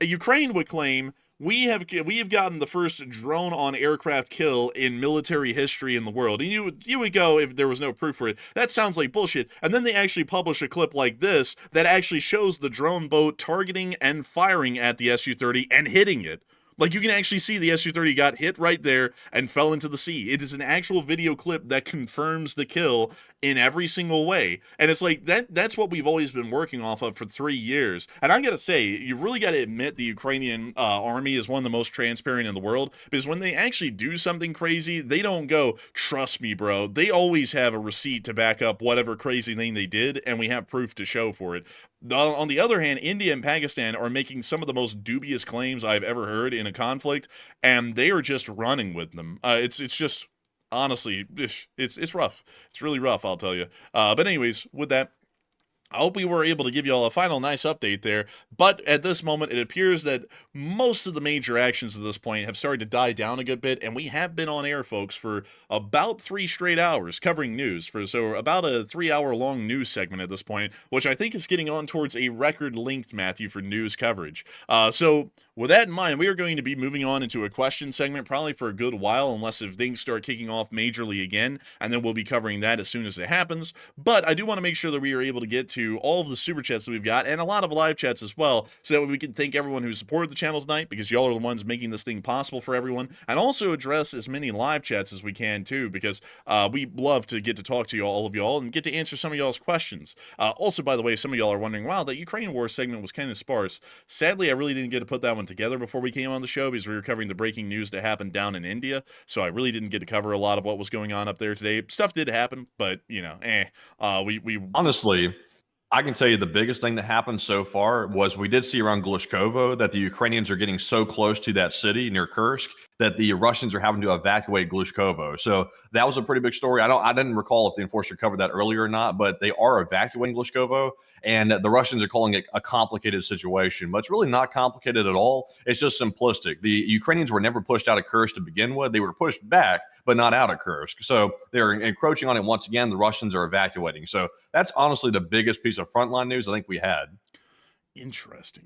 Ukraine would claim, we have gotten the first drone on aircraft kill in military history in the world. And you would go, if there was no proof for it, that sounds like bullshit. And then they actually publish a clip like this that actually shows the drone boat targeting and firing at the Su-30 and hitting it. Like, you can actually see the Su-30 got hit right there and fell into the sea. It is an actual video clip that confirms the kill, in every single way. And it's like that's what we've always been working off of for 3 years. And I gotta say, you really gotta admit the Ukrainian army is one of the most transparent in the world, because when they actually do something crazy, they don't go, trust me, bro. They always have a receipt to back up whatever crazy thing they did, and we have proof to show for it. On the other hand, India and Pakistan are making some of the most dubious claims I've ever heard in a conflict, and they are just running with them. It's just honestly, it's rough. It's really rough, I'll tell you. But anyways, with that, I hope we were able to give you all a final nice update there, but at this moment, it appears that most of the major actions at this point have started to die down a good bit, and we have been on air, folks, for about 3 straight hours covering news, so about a 3-hour-long news segment at this point, which I think is getting on towards a record length, Matthew, for news coverage. So with that in mind, we are going to be moving on into a question segment probably for a good while, unless if things start kicking off majorly again, and then we'll be covering that as soon as it happens. But I do want to make sure that we are able to get to all of the super chats that we've got, and a lot of live chats as well, so that we can thank everyone who supported the channel tonight, because y'all are the ones making this thing possible for everyone, and also address as many live chats as we can too, because we love to get to talk to all of y'all and get to answer some of y'all's questions. Also, by the way, some of y'all are wondering, wow, that Ukraine war segment was kind of sparse. Sadly, I really didn't get to put that one together before we came on the show, because we were covering the breaking news that happened down in India, so I really didn't get to cover a lot of what was going on up there today. Stuff did happen, but you know, we honestly, I can tell you the biggest thing that happened so far was we did see around Glushkovo that the Ukrainians are getting so close to that city near Kursk that the Russians are having to evacuate Glushkovo. So that was a pretty big story. I didn't recall if the Enforcer covered that earlier or not, but they are evacuating Glushkovo, and the Russians are calling it a complicated situation. But it's really not complicated at all. It's just simplistic. The Ukrainians were never pushed out of Kursk to begin with. They were pushed back, but not out of Kursk. So they're encroaching on it once again. The Russians are evacuating. So that's honestly the biggest piece of frontline news I think we had. Interesting.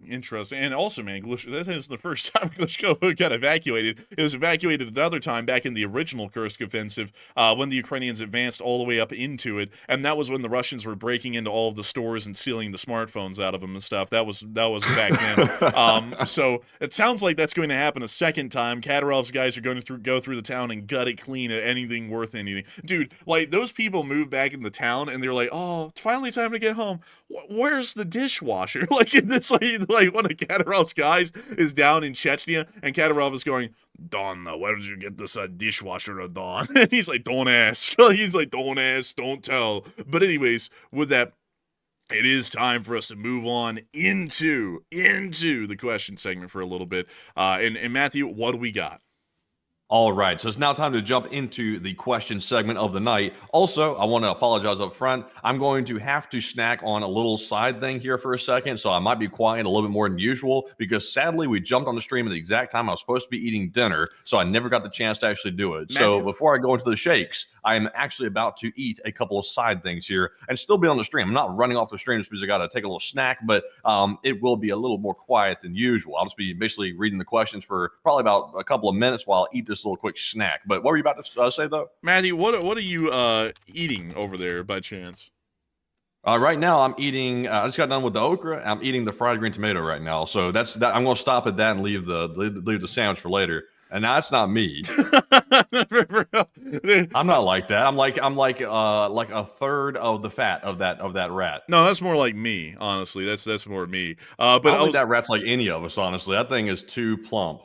And also, man, that is the first time Glushkovo got evacuated. It was evacuated another time back in the original Kursk offensive, when the Ukrainians advanced all the way up into it, and that was when the Russians were breaking into all of the stores and stealing the smartphones out of them and stuff. That was back then. So it sounds like that's going to happen a second time. Kadyrov's guys are going to go through the town and gut it clean at anything worth anything. Dude, like, those people moved back in the town, and they're like, oh, it's finally time to get home. Where's the dishwasher? Like, it's like one of Kadyrov's guys is down in Chechnya, and Kadyrov is going, Donna, where did you get this dishwasher, Don? And he's like, don't ask. He's like, don't ask, don't tell. But anyways, with that, it is time for us to move on into the question segment for a little bit. And Matthew, what do we got? All right, so it's now time to jump into the question segment of the night. Also, I want to apologize up front. I'm going to have to snack on a little side thing here for a second, so I might be quiet a little bit more than usual, because sadly, we jumped on the stream at the exact time I was supposed to be eating dinner, so I never got the chance to actually do it. Matthew? So before I go into the shakes, I am actually about to eat a couple of side things here and still be on the stream. I'm not running off the stream just because I got to take a little snack, but it will be a little more quiet than usual. I'll just be basically reading the questions for probably about a couple of minutes while I eat this little quick snack. But what were you about to say, though? Matthew, what are you eating over there by chance? Right now, I'm eating. I just got done with the okra. I'm eating the fried green tomato right now. So that's that. I'm going to stop at that and leave the sandwich for later. And now it's not me. I'm not like that. I'm like a third of the fat of that rat. No, that's more like me. Honestly, that's more me. But I don't think that rat's like any of us. Honestly, that thing is too plump.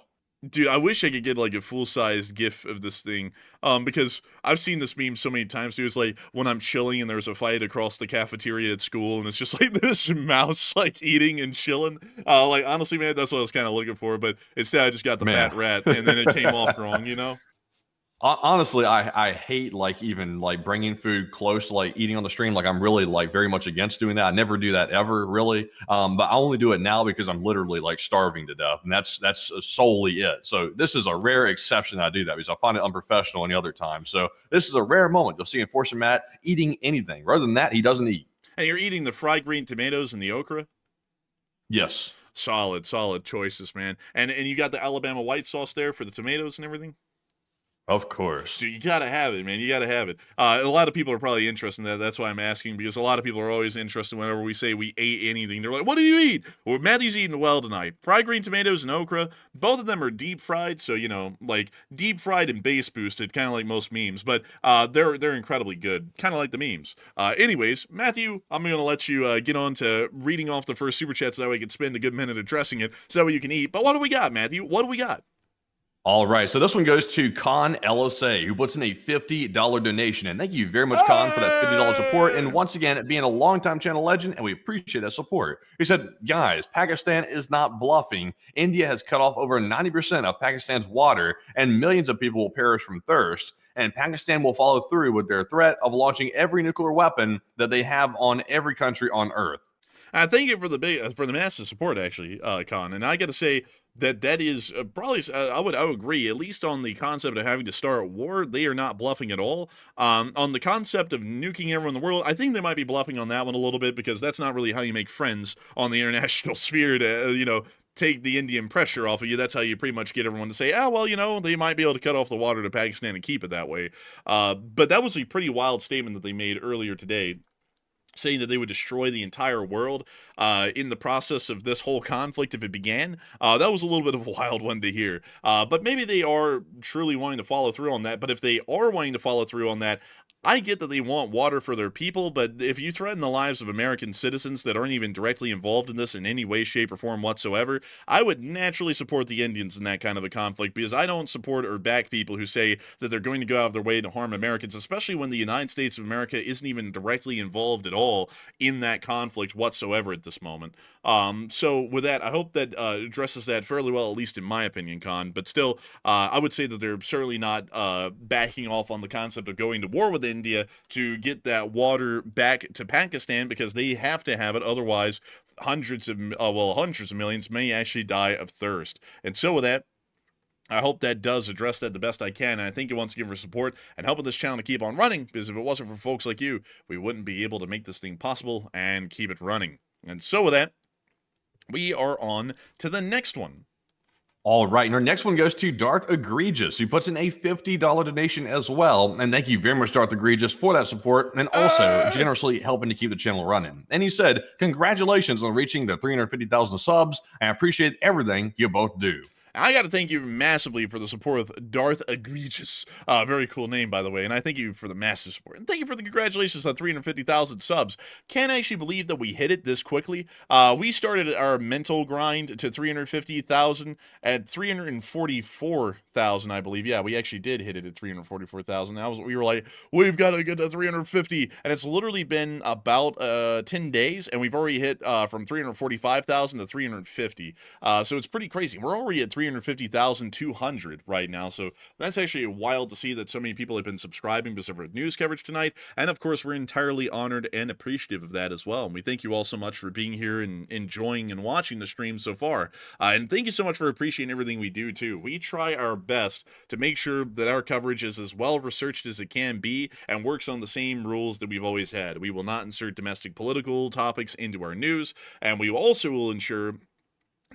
Dude, I wish I could get like a full-sized GIF of this thing, because I've seen this meme so many times, dude. It's like when I'm chilling and there's a fight across the cafeteria at school, and it's just like this mouse like eating and chilling. Like, honestly, man, that's what I was kind of looking for, but instead I just got the fat rat, and then it came off wrong, you know? Honestly, I hate like even like bringing food close to like eating on the stream. Like, I'm really like very much against doing that. I never do that ever, really. But I only do it now because I'm literally like starving to death, and that's solely it. So this is a rare exception I do that, because I find it unprofessional any other time. So this is a rare moment. You'll see Enforcer Matt eating anything. Rather than that, he doesn't eat. And you're eating the fried green tomatoes and the okra? Yes. Solid choices, man. And you got the Alabama white sauce there for the tomatoes and everything? Of course. Dude, you gotta have it, man. You gotta have it. A lot of people are probably interested in that. That's why I'm asking, because a lot of people are always interested whenever we say we ate anything. They're like, "What do you eat?" Well, Matthew's eating well tonight. Fried green tomatoes and okra. Both of them are deep fried, so like deep fried and base boosted, kind of like most memes. But they're incredibly good, kind of like the memes. Anyways, Matthew, I'm gonna let you get on to reading off the first super chat so that way we can spend a good minute addressing it, so that way you can eat. But what do we got, Matthew? What do we got? All right, so this one goes to Con LSA, who puts in a $50 donation. And thank you very much, Con, for that $50 support. And once again, being a longtime channel legend, and we appreciate that support. He said, guys, Pakistan is not bluffing. India has cut off over 90% of Pakistan's water, and millions of people will perish from thirst. And Pakistan will follow through with their threat of launching every nuclear weapon that they have on every country on Earth. Thank you for the massive support, actually, Con. And I got to say that is probably I would agree, at least on the concept of having to start war. They are not bluffing at all. On the concept of nuking everyone in the world, I think they might be bluffing on that one a little bit, because that's not really how you make friends on the international sphere to take the Indian pressure off of you. That's how you pretty much get everyone to say, well, they might be able to cut off the water to Pakistan and keep it that way. But that was a pretty wild statement that they made earlier today, saying that they would destroy the entire world in the process of this whole conflict if it began. That was a little bit of a wild one to hear. But maybe they are truly wanting to follow through on that. But if they are wanting to follow through on that, I get that they want water for their people, but if you threaten the lives of American citizens that aren't even directly involved in this in any way, shape, or form whatsoever, I would naturally support the Indians in that kind of a conflict, because I don't support or back people who say that they're going to go out of their way to harm Americans, especially when the United States of America isn't even directly involved at all in that conflict whatsoever at this moment. So with that, I hope that addresses that fairly well, at least in my opinion, Con. But still, I would say that they're certainly not backing off on the concept of going to war with India to get that water back to Pakistan, because they have to have it. Otherwise, hundreds of millions may actually die of thirst. And so with that, I hope that does address that the best I can. And I think you want to give her support and helping this channel to keep on running, because if it wasn't for folks like you, we wouldn't be able to make this thing possible and keep it running. And so with that, we are on to the next one. All right, and our next one goes to Darth Egregious, who puts in a $50 donation as well. And thank you very much, Darth Egregious, for that support, and also generously helping to keep the channel running. And he said, congratulations on reaching the 350,000 subs. I appreciate everything you both do. I got to thank you massively for the support with Darth Egregious. Very cool name, by the way. And I thank you for the massive support. And thank you for the congratulations on 350,000 subs. Can't actually believe that we hit it this quickly. We started our mental grind to 350,000 at 344,000, I believe. Yeah, we actually did hit it at 344,000. We were like, we've got to get to 350. And it's literally been about 10 days. And we've already hit from 345,000 to 350. So it's pretty crazy. We're already at 350,200 right now, so that's actually wild to see that so many people have been subscribing because of our news coverage tonight, and of course we're entirely honored and appreciative of that as well, and we thank you all so much for being here and enjoying and watching the stream so far, and thank you so much for appreciating everything we do too. We try our best to make sure that our coverage is as well researched as it can be and works on the same rules that we've always had. We will not insert domestic political topics into our news, and we also will ensure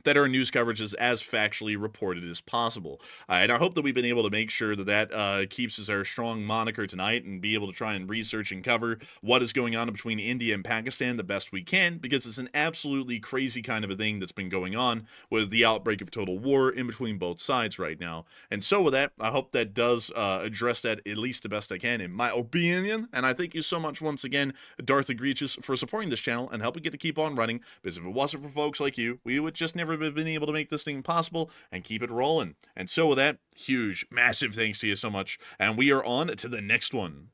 that our news coverage is as factually reported as possible. And I hope that we've been able to make sure that that keeps as our strong moniker tonight, and be able to try and research and cover what is going on between India and Pakistan the best we can, because it's an absolutely crazy kind of a thing that's been going on with the outbreak of total war in between both sides right now. And so with that, I hope that does address that at least the best I can, in my opinion. And I thank you so much once again, Darth Egregious, for supporting this channel and helping it to keep on running, because if it wasn't for folks like you, we would just never have been able to make this thing possible and keep it rolling. And so with that, huge, massive thanks to you so much. And we are on to the next one.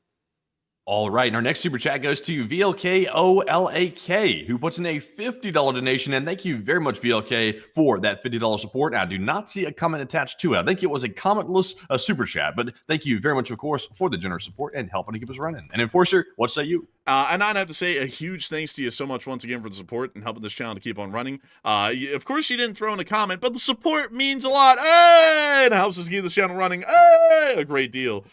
All right, and our next super chat goes to VLKOLAK, who puts in a $50 donation. And thank you very much, VLK, for that $50 support. I do not see a comment attached to it. I think it was a commentless super chat, but thank you very much, of course, for the generous support and helping to keep us running. And Enforcer, what say you? And I'd have to say a huge thanks to you so much once again for the support and helping this channel to keep on running. Of course, you didn't throw in a comment, but the support means a lot. Hey! It helps us keep this channel running. Hey! A great deal.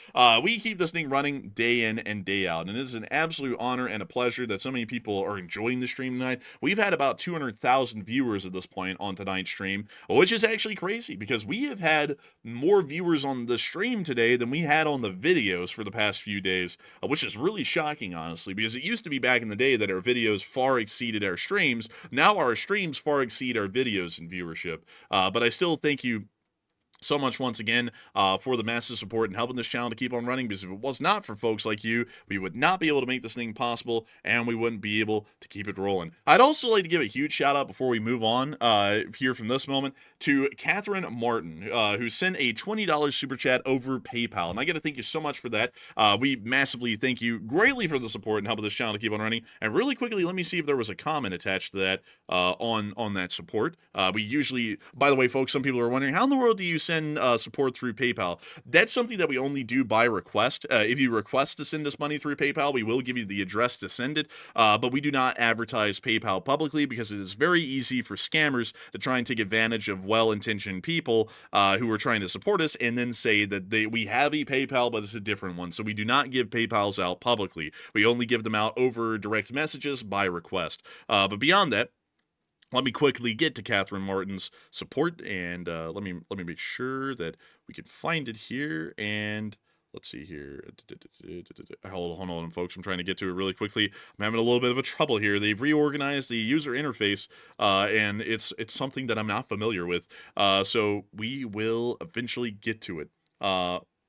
We keep this thing running day in and day out, and it is an absolute honor and a pleasure that so many people are enjoying the stream tonight. We've had about 200,000 viewers at this point on tonight's stream, which is actually crazy because we have had more viewers on the stream today than we had on the videos for the past few days, which is really shocking, honestly, because it used to be back in the day that our videos far exceeded our streams. Now our streams far exceed our videos in viewership. But I still thank you so much once again for the massive support and helping this channel to keep on running, because if it was not for folks like you, we would not be able to make this thing possible, and we wouldn't be able to keep it rolling. I'd also like to give a huge shout out before we move on here from this moment to Catherine Martin, who sent a $20 super chat over PayPal, and I got to thank you so much for that. We massively thank you greatly for the support and helping this channel to keep on running. And really quickly, let me see if there was a comment attached to that on that support. We usually, by the way, folks, some people are wondering, how in the world do you send support through PayPal? That's something that we only do by request. If you request to send us money through PayPal, we will give you the address to send it, but we do not advertise PayPal publicly because it is very easy for scammers to try and take advantage of well-intentioned people who are trying to support us and then say that we have a PayPal, but it's a different one. So we do not give PayPals out publicly. We only give them out over direct messages by request. But beyond that, let me quickly get to Catherine Martin's support, and let me make sure that we can find it here. And let's see here. Hold on, folks. I'm trying to get to it really quickly. I'm having a little bit of a trouble here. They've reorganized the user interface, and it's something that I'm not familiar with. So we will eventually get to it.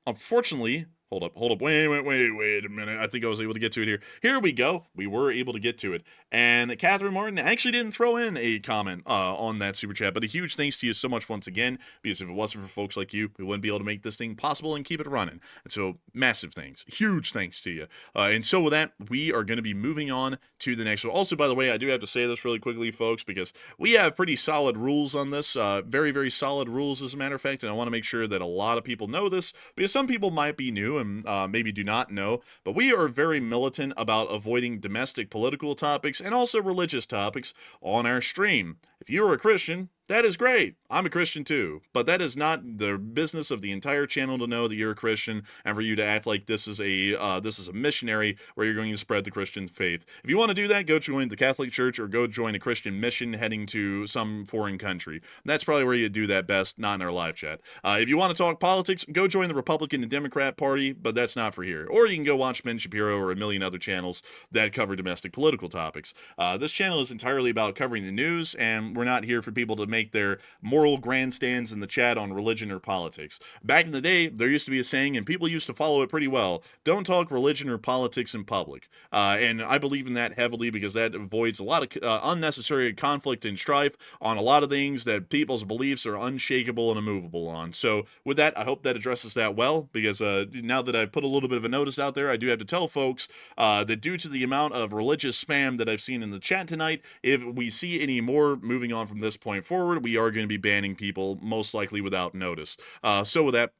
Unfortunately. Hold up, wait a minute. I think I was able to get to it here. Here we go. We were able to get to it. And Catherine Martin actually didn't throw in a comment on that super chat, but a huge thanks to you so much once again, because if it wasn't for folks like you, we wouldn't be able to make this thing possible and keep it running. And so massive thanks, huge thanks to you. And so with that, we are going to be moving on to the next one. Also, by the way, I do have to say this really quickly, folks, because we have pretty solid rules on this, very, very solid rules, as a matter of fact, and I want to make sure that a lot of people know this, because some people might be new and maybe do not know, but we are very militant about avoiding domestic political topics and also religious topics on our stream. If you are a Christian, that is great. I'm a Christian too, but that is not the business of the entire channel to know that you're a Christian and for you to act like this is a missionary where you're going to spread the Christian faith. If you want to do that, go join the Catholic Church or go join a Christian mission heading to some foreign country. That's probably where you do that best, not in our live chat. If you want to talk politics, go join the Republican and Democrat Party, but that's not for here. Or you can go watch Ben Shapiro or a million other channels that cover domestic political topics. This channel is entirely about covering the news, and we're not here for people to make their moral grandstands in the chat on religion or politics. Back in the day, there used to be a saying, and people used to follow it pretty well: don't talk religion or politics in public. And I believe in that heavily because that avoids a lot of unnecessary conflict and strife on a lot of things that people's beliefs are unshakable and immovable on. So with that, I hope that addresses that well, because now that I've put a little bit of a notice out there, I do have to tell folks that due to the amount of religious spam that I've seen in the chat tonight, if we see any more moving on from this point forward, we are going to be banning people, most likely without notice. So with that,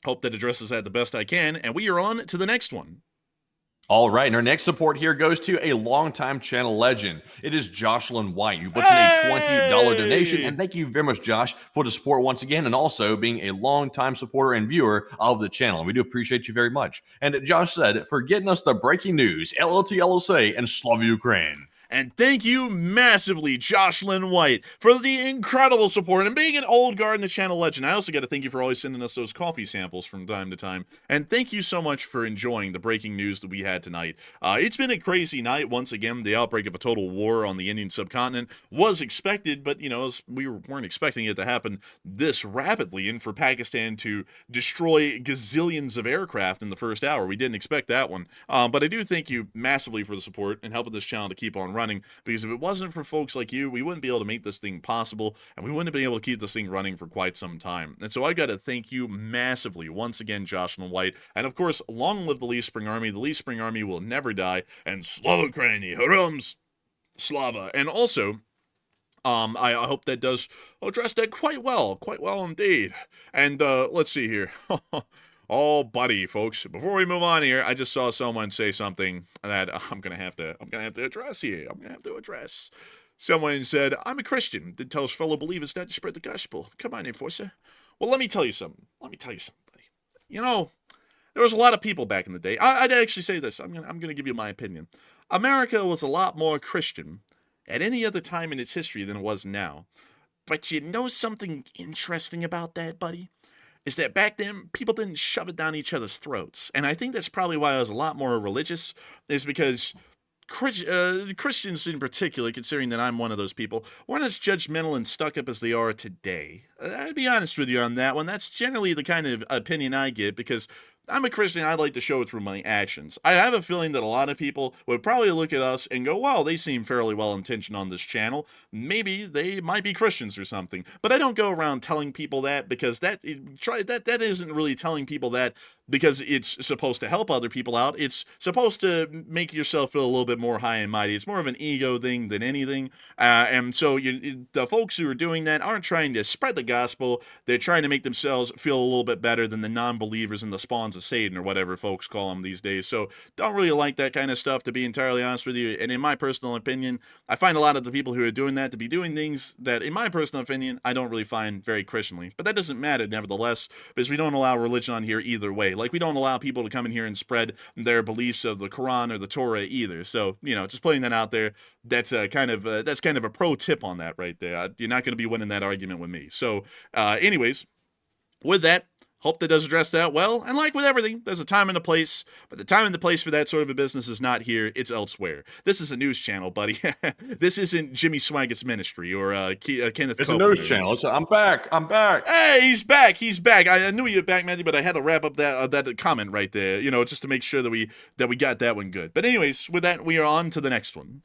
hope that addresses that the best I can, and we are on to the next one. All right, and our next support here goes to a longtime channel legend. It is Jocelyn White, who puts in a $20 donation. And thank you very much, Josh, for the support once again, and also being a longtime supporter and viewer of the channel. We do appreciate you very much. And Josh said, for getting us the breaking news, LLT, LSA, and Slava Ukraine. And thank you massively, Jocelyn White, for the incredible support and being an old guard in the channel legend. I also got to thank you for always sending us those coffee samples from time to time. And thank you so much for enjoying the breaking news that we had tonight. It's been a crazy night. Once again, the outbreak of a total war on the Indian subcontinent was expected, but, you know, we weren't expecting it to happen this rapidly. And for Pakistan to destroy gazillions of aircraft in the first hour, we didn't expect that one. But I do thank you massively for the support and helping this channel to keep on running, because if it wasn't for folks like you, we wouldn't be able to make this thing possible, and we wouldn't have been able to keep this thing running for quite some time. And so I've got to thank you massively once again, Jocelyn White, and of course, long live the Lee Spring Army. The Lee Spring Army will never die, and Slava Ukraini, Harums, Slava. And also, I hope that does address that quite well indeed. And let's see here. Oh, buddy, folks. Before we move on here, I just saw someone say something that I'm gonna have to address here. I'm gonna have to address. Someone said, "I'm a Christian," that tells fellow believers not to spread the gospel. Come on, enforcer. Well, let me tell you something. Let me tell you something, buddy. You know, there was a lot of people back in the day. I'd actually say this. I'm gonna give you my opinion. America was a lot more Christian at any other time in its history than it was now. But you know something interesting about that, buddy? Is that back then people didn't shove it down each other's throats. And I think that's probably why I was a lot more religious, is because Christians in particular, considering that I'm one of those people, weren't as judgmental and stuck up as they are today. I'd be honest with you on that one. That's generally the kind of opinion I get, because I'm a Christian. I like to show it through my actions. I have a feeling that a lot of people would probably look at us and go, wow, they seem fairly well-intentioned on this channel. Maybe they might be Christians or something. But I don't go around telling people that, because that isn't really telling people that because it's supposed to help other people out. It's supposed to make yourself feel a little bit more high and mighty. It's more of an ego thing than anything. And so the folks who are doing that aren't trying to spread the gospel. They're trying to make themselves feel a little bit better than the non-believers and the spawns of Satan, or whatever folks call them these days. So don't really like that kind of stuff, to be entirely honest with you. And in my personal opinion, I find a lot of the people who are doing that to be doing things that, in my personal opinion, I don't really find very Christianly. But that doesn't matter, nevertheless, because we don't allow religion on here either way. Like, we don't allow people to come in here and spread their beliefs of the Quran or the Torah either. So, just putting that out there, that's kind of a pro tip on that right there. You're not going to be winning that argument with me. So, anyways, with that, hope that does address that well. And like with everything, there's a time and a place, but the time and the place for that sort of a business is not here, it's elsewhere. This is a news channel, buddy. This isn't Jimmy Swaggett's ministry or Kenneth It's Copeland. a news channel. I'm back. Hey, he's back. I knew you were back, Matthew, but I had to wrap up that comment right there, just to make sure that we got that one good. But anyways, with that, we are on to the next one.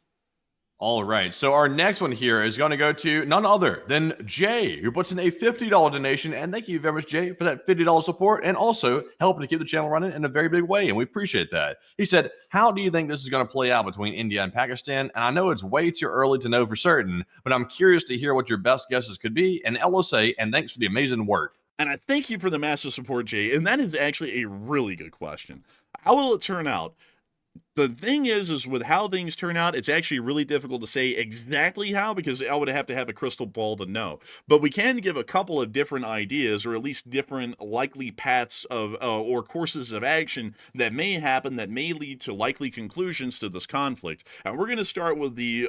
All right. So our next one here is going to go to none other than Jay, who puts in a $50 donation. And thank you very much, Jay, for that $50 support and also helping to keep the channel running in a very big way. And we appreciate that. He said, how do you think this is going to play out between India and Pakistan? And I know it's way too early to know for certain, but I'm curious to hear what your best guesses could be. And LSA, and thanks for the amazing work. And I thank you for the massive support, Jay. And that is actually a really good question. How will it turn out? The thing is with how things turn out, it's actually really difficult to say exactly how, because I would have to have a crystal ball to know. But we can give a couple of different ideas, or at least different likely paths of or courses of action that may happen, that may lead to likely conclusions to this conflict. And we're going to start with the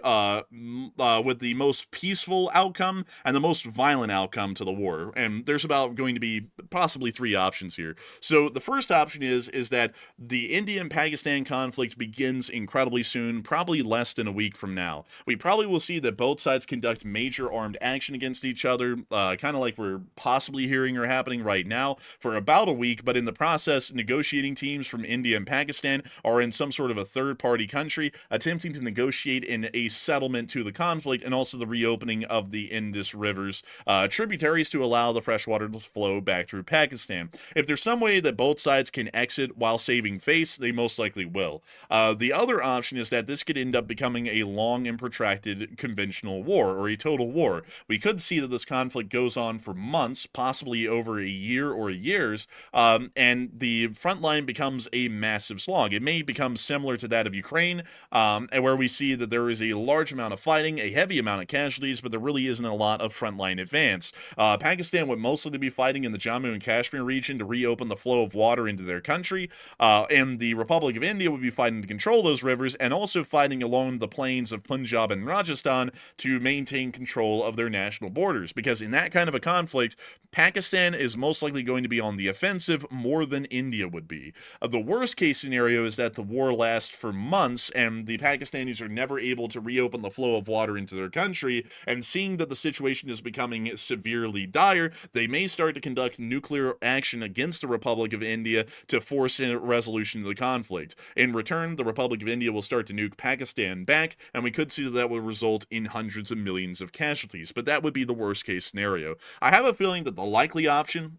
most peaceful outcome and the most violent outcome to the war. And there's about going to be possibly three options here. So the first option is that the India and Pakistan conflict begins incredibly soon, probably less than a week from now. We probably will see that both sides conduct major armed action against each other, kind of like we're possibly hearing or happening right now, for about a week, but in the process, negotiating teams from India and Pakistan are in some sort of a third-party country, attempting to negotiate in a settlement to the conflict, and also the reopening of the Indus River's tributaries to allow the freshwater to flow back through Pakistan. If there's some way that both sides can exit while saving face, they most likely will. The other option is that this could end up becoming a long and protracted conventional war, or a total war. We could see that this conflict goes on for months, possibly over a year or years, and the front line becomes a massive slog. It may become similar to that of Ukraine, and where we see that there is a large amount of fighting, a heavy amount of casualties, but there really isn't a lot of frontline advance. Pakistan would mostly be fighting in the Jammu and Kashmir region to reopen the flow of water into their country, and the Republic of India would be fighting to control those rivers, and also fighting along the plains of Punjab and Rajasthan to maintain control of their national borders. Because in that kind of a conflict, Pakistan is most likely going to be on the offensive more than India would be. The worst case scenario is that the war lasts for months and the Pakistanis are never able to reopen the flow of water into their country, and seeing that the situation is becoming severely dire, they may start to conduct nuclear action against the Republic of India to force a resolution to the conflict. In return, the Republic of India will start to nuke Pakistan back, and we could see that will result in hundreds of millions of casualties, but that would be the worst case scenario. I have a feeling that the likely option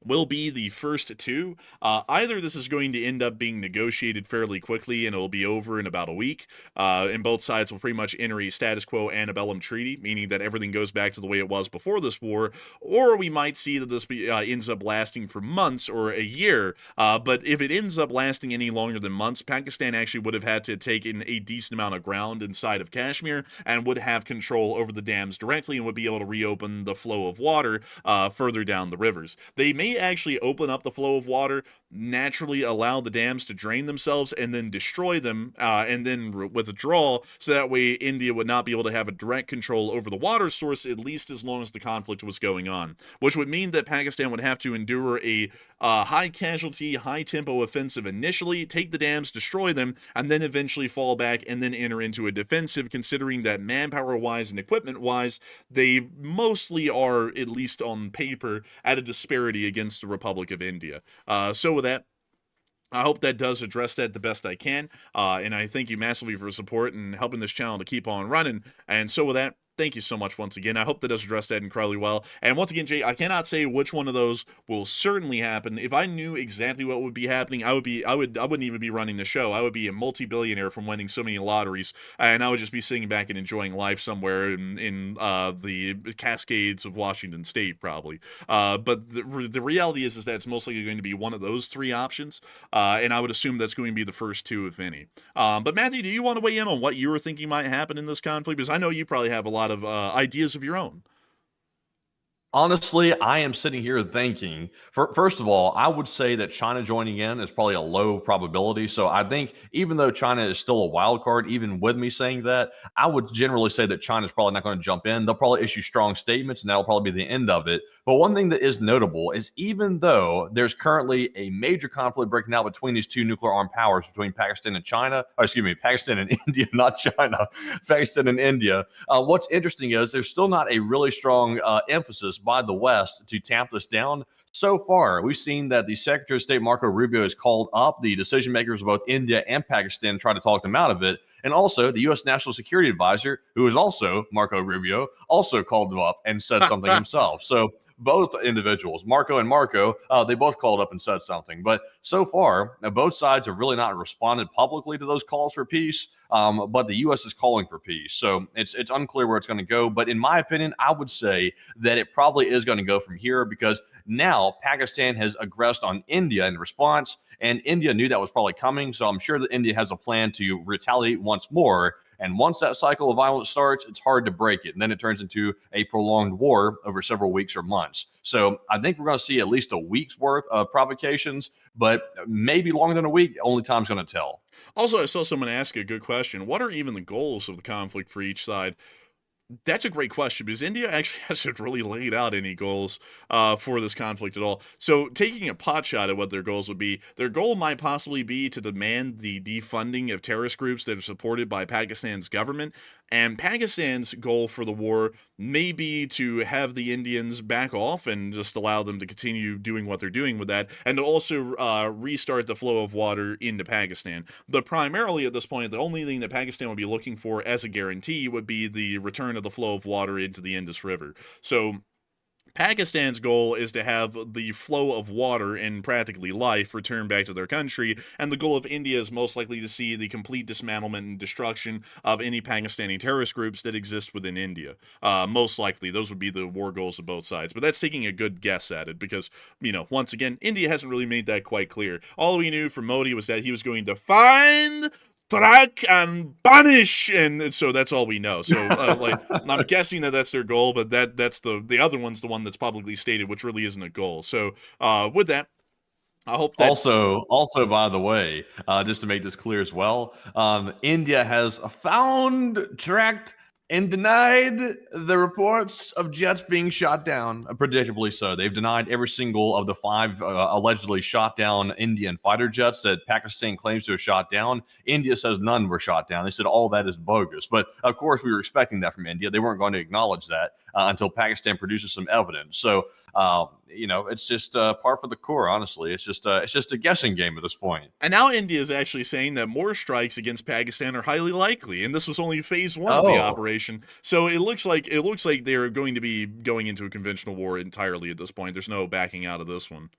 will be the first two. Either this is going to end up being negotiated fairly quickly and it'll be over in about a week, and both sides will pretty much enter a status quo antebellum treaty, meaning that everything goes back to the way it was before this war, or we might see that this ends up lasting for months or a year. But if it ends up lasting any longer than months, Pakistan actually would have had to take in a decent amount of ground inside of Kashmir and would have control over the dams directly and would be able to reopen the flow of water further down the rivers. They may actually open up the flow of water, naturally allow the dams to drain themselves, and then destroy them, and then withdraw, so that way India would not be able to have a direct control over the water source, at least as long as the conflict was going on, which would mean that Pakistan would have to endure a high casualty, high tempo offensive initially, take the dams, destroy them, and then eventually fall back and then enter into a defensive, considering that manpower wise and equipment wise, they mostly are, at least on paper, at a disparity against the Republic of India. So with that, I hope that does address that the best I can, and I thank you massively for support and helping this channel to keep on running. And so with that, thank you so much once again. I hope that does address that incredibly well. And once again, Jay, I cannot say which one of those will certainly happen. If I knew exactly what would be happening, I wouldn't even be running the show. I would be a multi-billionaire from winning so many lotteries, and I would just be sitting back and enjoying life somewhere in the Cascades of Washington State, probably. But the reality is that it's most likely going to be one of those three options, and I would assume that's going to be the first two, if any. But Matthew, do you want to weigh in on what you were thinking might happen in this conflict? Because I know you probably have a lot of ideas of your own. Honestly, I am sitting here thinking, first of all, I would say that China joining in is probably a low probability. So I think even though China is still a wild card, even with me saying that, I would generally say that China's probably not going to jump in. They'll probably issue strong statements, and that'll probably be the end of it. But one thing that is notable is even though there's currently a major conflict breaking out between these two nuclear armed powers, between Pakistan and China, or excuse me, Pakistan and India, not China, Pakistan and India, what's interesting is there's still not a really strong emphasis by the West to tamp this down. So far, we've seen that the Secretary of State Marco Rubio has called up the decision makers of both India and Pakistan to try to talk them out of it. And also, the U.S. National Security Advisor, who is also Marco Rubio, also called them up and said something himself. So both individuals, Marco and Marco, they both called up and said something. But so far, both sides have really not responded publicly to those calls for peace. But the U.S. is calling for peace. So it's unclear where it's going to go. But in my opinion, I would say that it probably is going to go from here, because now Pakistan has aggressed on India in response, and India knew that was probably coming. So I'm sure that India has a plan to retaliate once more. And once that cycle of violence starts, it's hard to break it. And then it turns into a prolonged war over several weeks or months. So I think we're going to see at least a week's worth of provocations, but maybe longer than a week. Only time's going to tell. Also, I saw someone ask a good question. What are even the goals of the conflict for each side? That's a great question, because India actually hasn't really laid out any goals for this conflict at all. So taking a pot shot at what their goals would be, their goal might possibly be to demand the defunding of terrorist groups that are supported by Pakistan's government. And Pakistan's goal for the war may be to have the Indians back off and just allow them to continue doing what they're doing with that, and to also restart the flow of water into Pakistan. But primarily at this point, the only thing that Pakistan would be looking for as a guarantee would be the return of the flow of water into the Indus River. So Pakistan's goal is to have the flow of water and practically life return back to their country, and the goal of India is most likely to see the complete dismantlement and destruction of any Pakistani terrorist groups that exist within India. Most likely, those would be the war goals of both sides, but that's taking a good guess at it, because, you know, once again, India hasn't really made that quite clear. All we knew from Modi was that he was going to find, track, and banish, and so that's all we know. So like, I'm guessing that that's their goal, but that's the other one's the one that's publicly stated, which really isn't a goal. So with that, I hope that also by the way, just to make this clear as well, India has found, tracked, and denied the reports of jets being shot down, predictably so. They've denied every single of the 5 allegedly shot down Indian fighter jets that Pakistan claims to have shot down. India says none were shot down. They said all that is bogus. But of course, we were expecting that from India. They weren't going to acknowledge that until Pakistan produces some evidence. So, you know, it's just par for the course, honestly. It's just a guessing game at this point. And now India is actually saying that more strikes against Pakistan are highly likely, and this was only phase 1 of the operation. situation. So it looks like they're going to be going into a conventional war entirely at this point. There's no backing out of this one.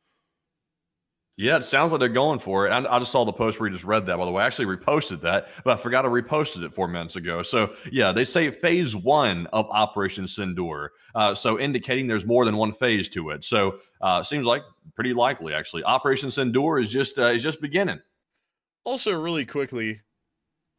Yeah, it sounds like they're going for it. I just saw the post where you just read that, by the way. I actually reposted that, but I forgot I reposted it 4 minutes ago. So, yeah, they say phase 1 of Operation Sindoor. So indicating there's more than one phase to it. So, seems like pretty likely, actually. Operation Sindoor is just beginning. Also, really quickly,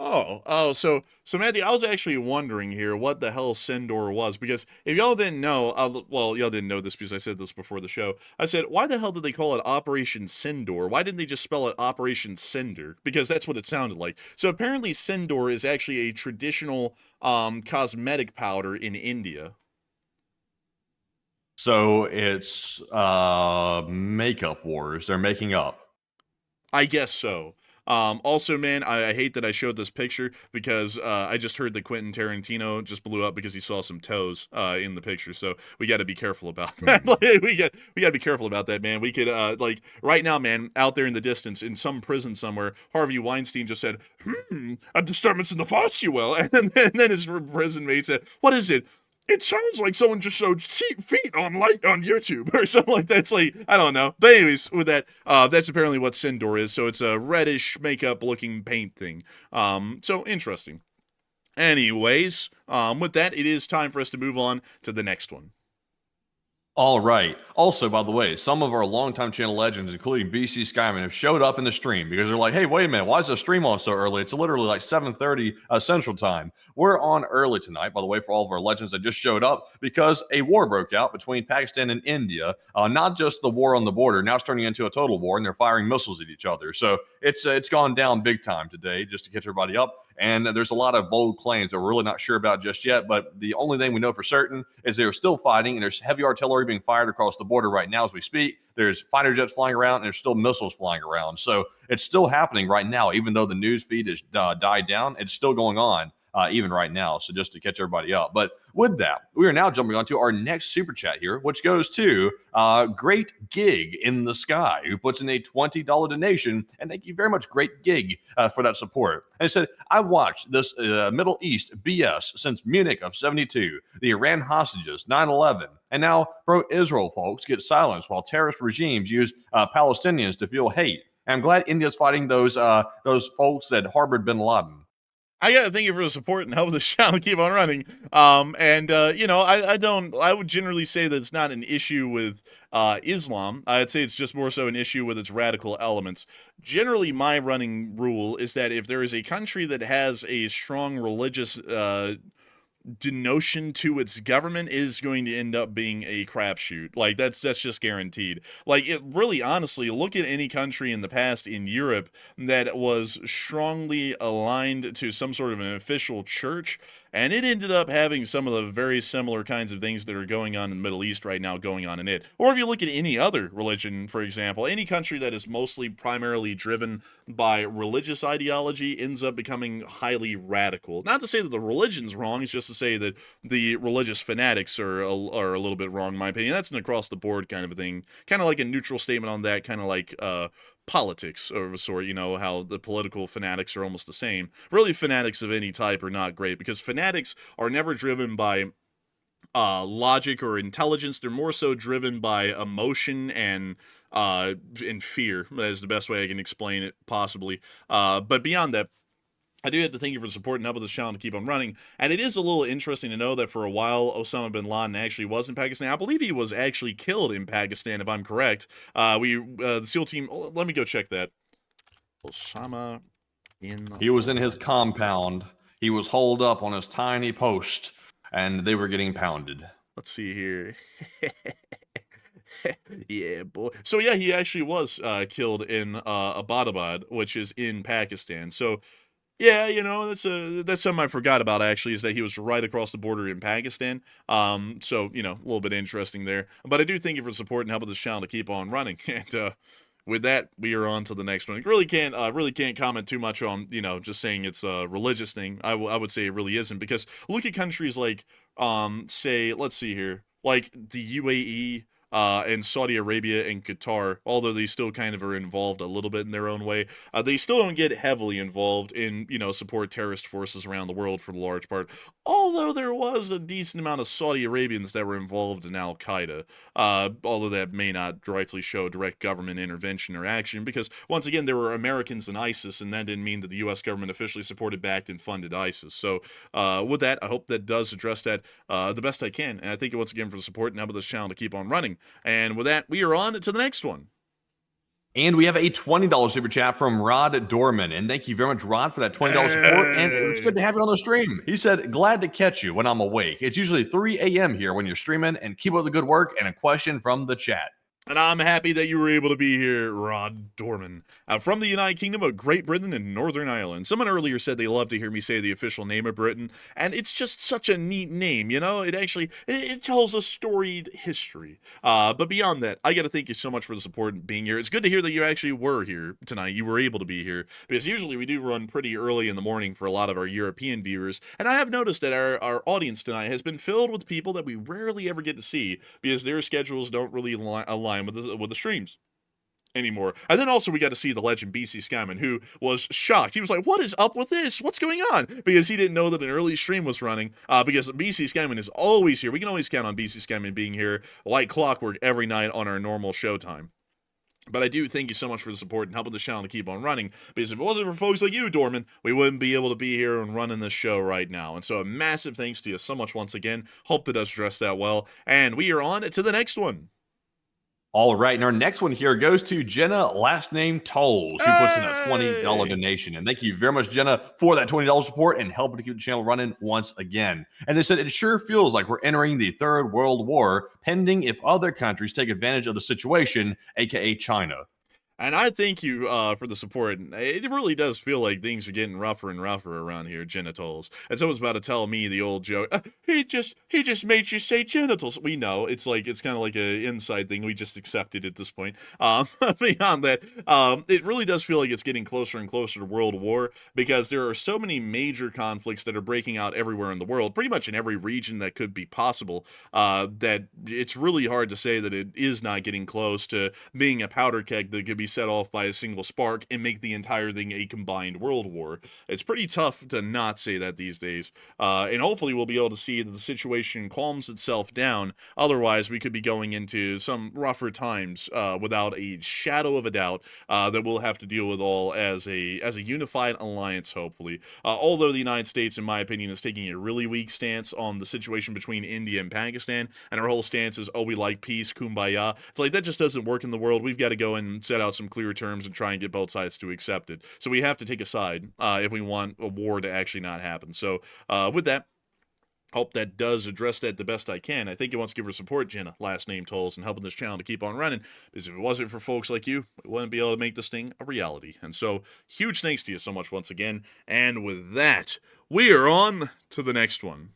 so Matthew, I was actually wondering here what the hell Sindoor was, because if y'all didn't know, well, y'all didn't know this because I said this before the show. I said, why the hell did they call it Operation Sindoor? Why didn't they just spell it Operation Cinder? Because that's what it sounded like. So apparently Sindoor is actually a traditional cosmetic powder in India. So it's makeup wars. They're making up. I guess so. Also, man, I hate that I showed this picture because I just heard that Quentin Tarantino just blew up because he saw some toes in the picture. So we got to be careful about that. we got to be careful about that, man. We could like right now, man, out there in the distance in some prison somewhere, Harvey Weinstein just said, a disturbance in the Fossewell, and then his prison mate said, what is it? It sounds like someone just showed feet on YouTube or something like that. It's like, I don't know. But anyways, with that, that's apparently what Sindoor is. So it's a reddish makeup looking paint thing. So interesting. Anyways, with that, it is time for us to move on to the next one. All right. Also, by the way, some of our longtime channel legends, including BC Skyman, have showed up in the stream because they're like, hey, wait a minute, why is the stream on so early? It's literally like 7:30 Central Time. We're on early tonight, by the way, for all of our legends that just showed up because a war broke out between Pakistan and India. Not just the war on the border, now it's turning into a total war, and they're firing missiles at each other. So it's gone down big time today, just to catch everybody up. And there's a lot of bold claims that we're really not sure about just yet. But the only thing we know for certain is they're still fighting, and there's heavy artillery being fired across the border right now as we speak. There's fighter jets flying around, and there's still missiles flying around. So it's still happening right now, even though the news feed has died down. It's still going on. Even right now. So just to catch everybody up. But with that, we are now jumping on to our next super chat here, which goes to Great Gig in the Sky, who puts in a $20 donation. And thank you very much, Great Gig, for that support. And it said, I've watched this Middle East BS since Munich of 72, the Iran hostages, 9/11, and now pro-Israel folks get silenced while terrorist regimes use Palestinians to fuel hate. And I'm glad India's fighting those folks that harbored bin Laden. I gotta thank you for the support and help the channel keep on running. I would generally say that it's not an issue with Islam. I'd say it's just more so an issue with its radical elements. Generally, my running rule is that if there is a country that has a strong religious denotion to its government, is going to end up being a crapshoot. Like that's just guaranteed. Like it really, honestly, look at any country in the past in Europe that was strongly aligned to some sort of an official church, and it ended up having some of the very similar kinds of things that are going on in the Middle East right now going on in it. Or if you look at any other religion, for example, any country that is mostly primarily driven by religious ideology ends up becoming highly radical. Not to say that the religion's wrong, it's just to say that the religious fanatics are a little bit wrong, in my opinion. That's an across-the-board kind of a thing. Kind of like a neutral statement on that, kind of like politics of a sort, you know, how the political fanatics are almost the same. Really, fanatics of any type are not great, because fanatics are never driven by logic or intelligence. They're more so driven by emotion and fear. That is the best way I can explain it, possibly. But beyond that, I do have to thank you for the support and helping this channel to keep on running. And it is a little interesting to know that for a while, Osama bin Laden actually was in Pakistan. I believe he was actually killed in Pakistan, if I'm correct. The SEAL team, let me go check that. Osama He was in his compound. He was holed up on his tiny post, and they were getting pounded. Let's see here. Yeah, boy. So yeah, he actually was killed in Abbottabad, which is in Pakistan. So yeah, you know, that's something I forgot about, actually, is that he was right across the border in Pakistan. So, you know, a little bit interesting there. But I do thank you for the support and helping this channel to keep on running. And with that, we are on to the next one. I really can't comment too much on, you know, just saying it's a religious thing. I would say it really isn't, because look at countries like, say, let's see here, like the UAE, and Saudi Arabia and Qatar, although they still kind of are involved a little bit in their own way, they still don't get heavily involved in, support terrorist forces around the world for the large part. Although there was a decent amount of Saudi Arabians that were involved in Al-Qaeda, although that may not directly show direct government intervention or action, because once again, there were Americans in ISIS, and that didn't mean that the U.S. government officially supported, backed, and funded ISIS. So with that, I hope that does address that the best I can, and I thank you once again for the support and helping this channel to keep on running. And with that, we are on to the next one. And we have a $20 super chat from Rod Dorman. And thank you very much, Rod, for that $20 support. And it's good to have you on the stream. He said, glad to catch you when I'm awake. It's usually 3 a.m. here when you're streaming. And keep up the good work. And a question from the chat. And I'm happy that you were able to be here, Rod Dorman. From the United Kingdom of Great Britain and Northern Ireland. Someone earlier said they love to hear me say the official name of Britain, and it's just such a neat name, it tells a storied history. But beyond that, I gotta thank you so much for the support and being here. It's good to hear that you actually were here tonight. You were able to be here, because usually we do run pretty early in the morning for a lot of our European viewers, and I have noticed that our audience tonight has been filled with people that we rarely ever get to see, because their schedules don't really align with the streams anymore. And then also we got to see the legend BC Skyman, who was shocked. He was like, what is up with this? What's going on? Because he didn't know that an early stream was running, because BC Skyman is always here. We can always count on BC Skyman being here like clockwork every night on our normal showtime. But I do thank you so much for the support and helping the channel to keep on running, because if it wasn't for folks like you, Dorman, we wouldn't be able to be here and running this show right now. And so a massive thanks to you so much once again. Hope that does address that well. And we are on to the next one. All right, and our next one here goes to Jenna, last name Tolls, who puts in a $20 donation. And thank you very much, Jenna, for that $20 support and helping to keep the channel running once again. And they said, it sure feels like we're entering the Third World War, pending if other countries take advantage of the situation, aka China. And I thank you for the support. It really does feel like things are getting rougher and rougher around here, genitals. And someone's about to tell me the old joke, he just made you say genitals. We know, it's kind of like an inside thing. We just accepted at this point. Beyond that, it really does feel like it's getting closer and closer to World War, because there are so many major conflicts that are breaking out everywhere in the world, pretty much in every region that could be possible, that it's really hard to say that it is not getting close to being a powder keg that could be set off by a single spark and make the entire thing a combined world war. It's pretty tough to not say that these days, and hopefully we'll be able to see that the situation calms itself down. Otherwise, we could be going into some rougher times without a shadow of a doubt, that we'll have to deal with all as a unified alliance, hopefully. Although the United States, in my opinion, is taking a really weak stance on the situation between India and Pakistan, and our whole stance is, oh, we like peace, kumbaya. It's like, that just doesn't work in the world. We've got to go and set out some clear terms and try and get both sides to accept it. So we have to take a side if we want a war to actually not happen. So with that, hope that does address that the best I can. I think you want to give her support, Jenna, last name Tolls, and helping this channel to keep on running, because if it wasn't for folks like you, we wouldn't be able to make this thing a reality. And so huge thanks to you so much once again. And with that, we are on to the next one.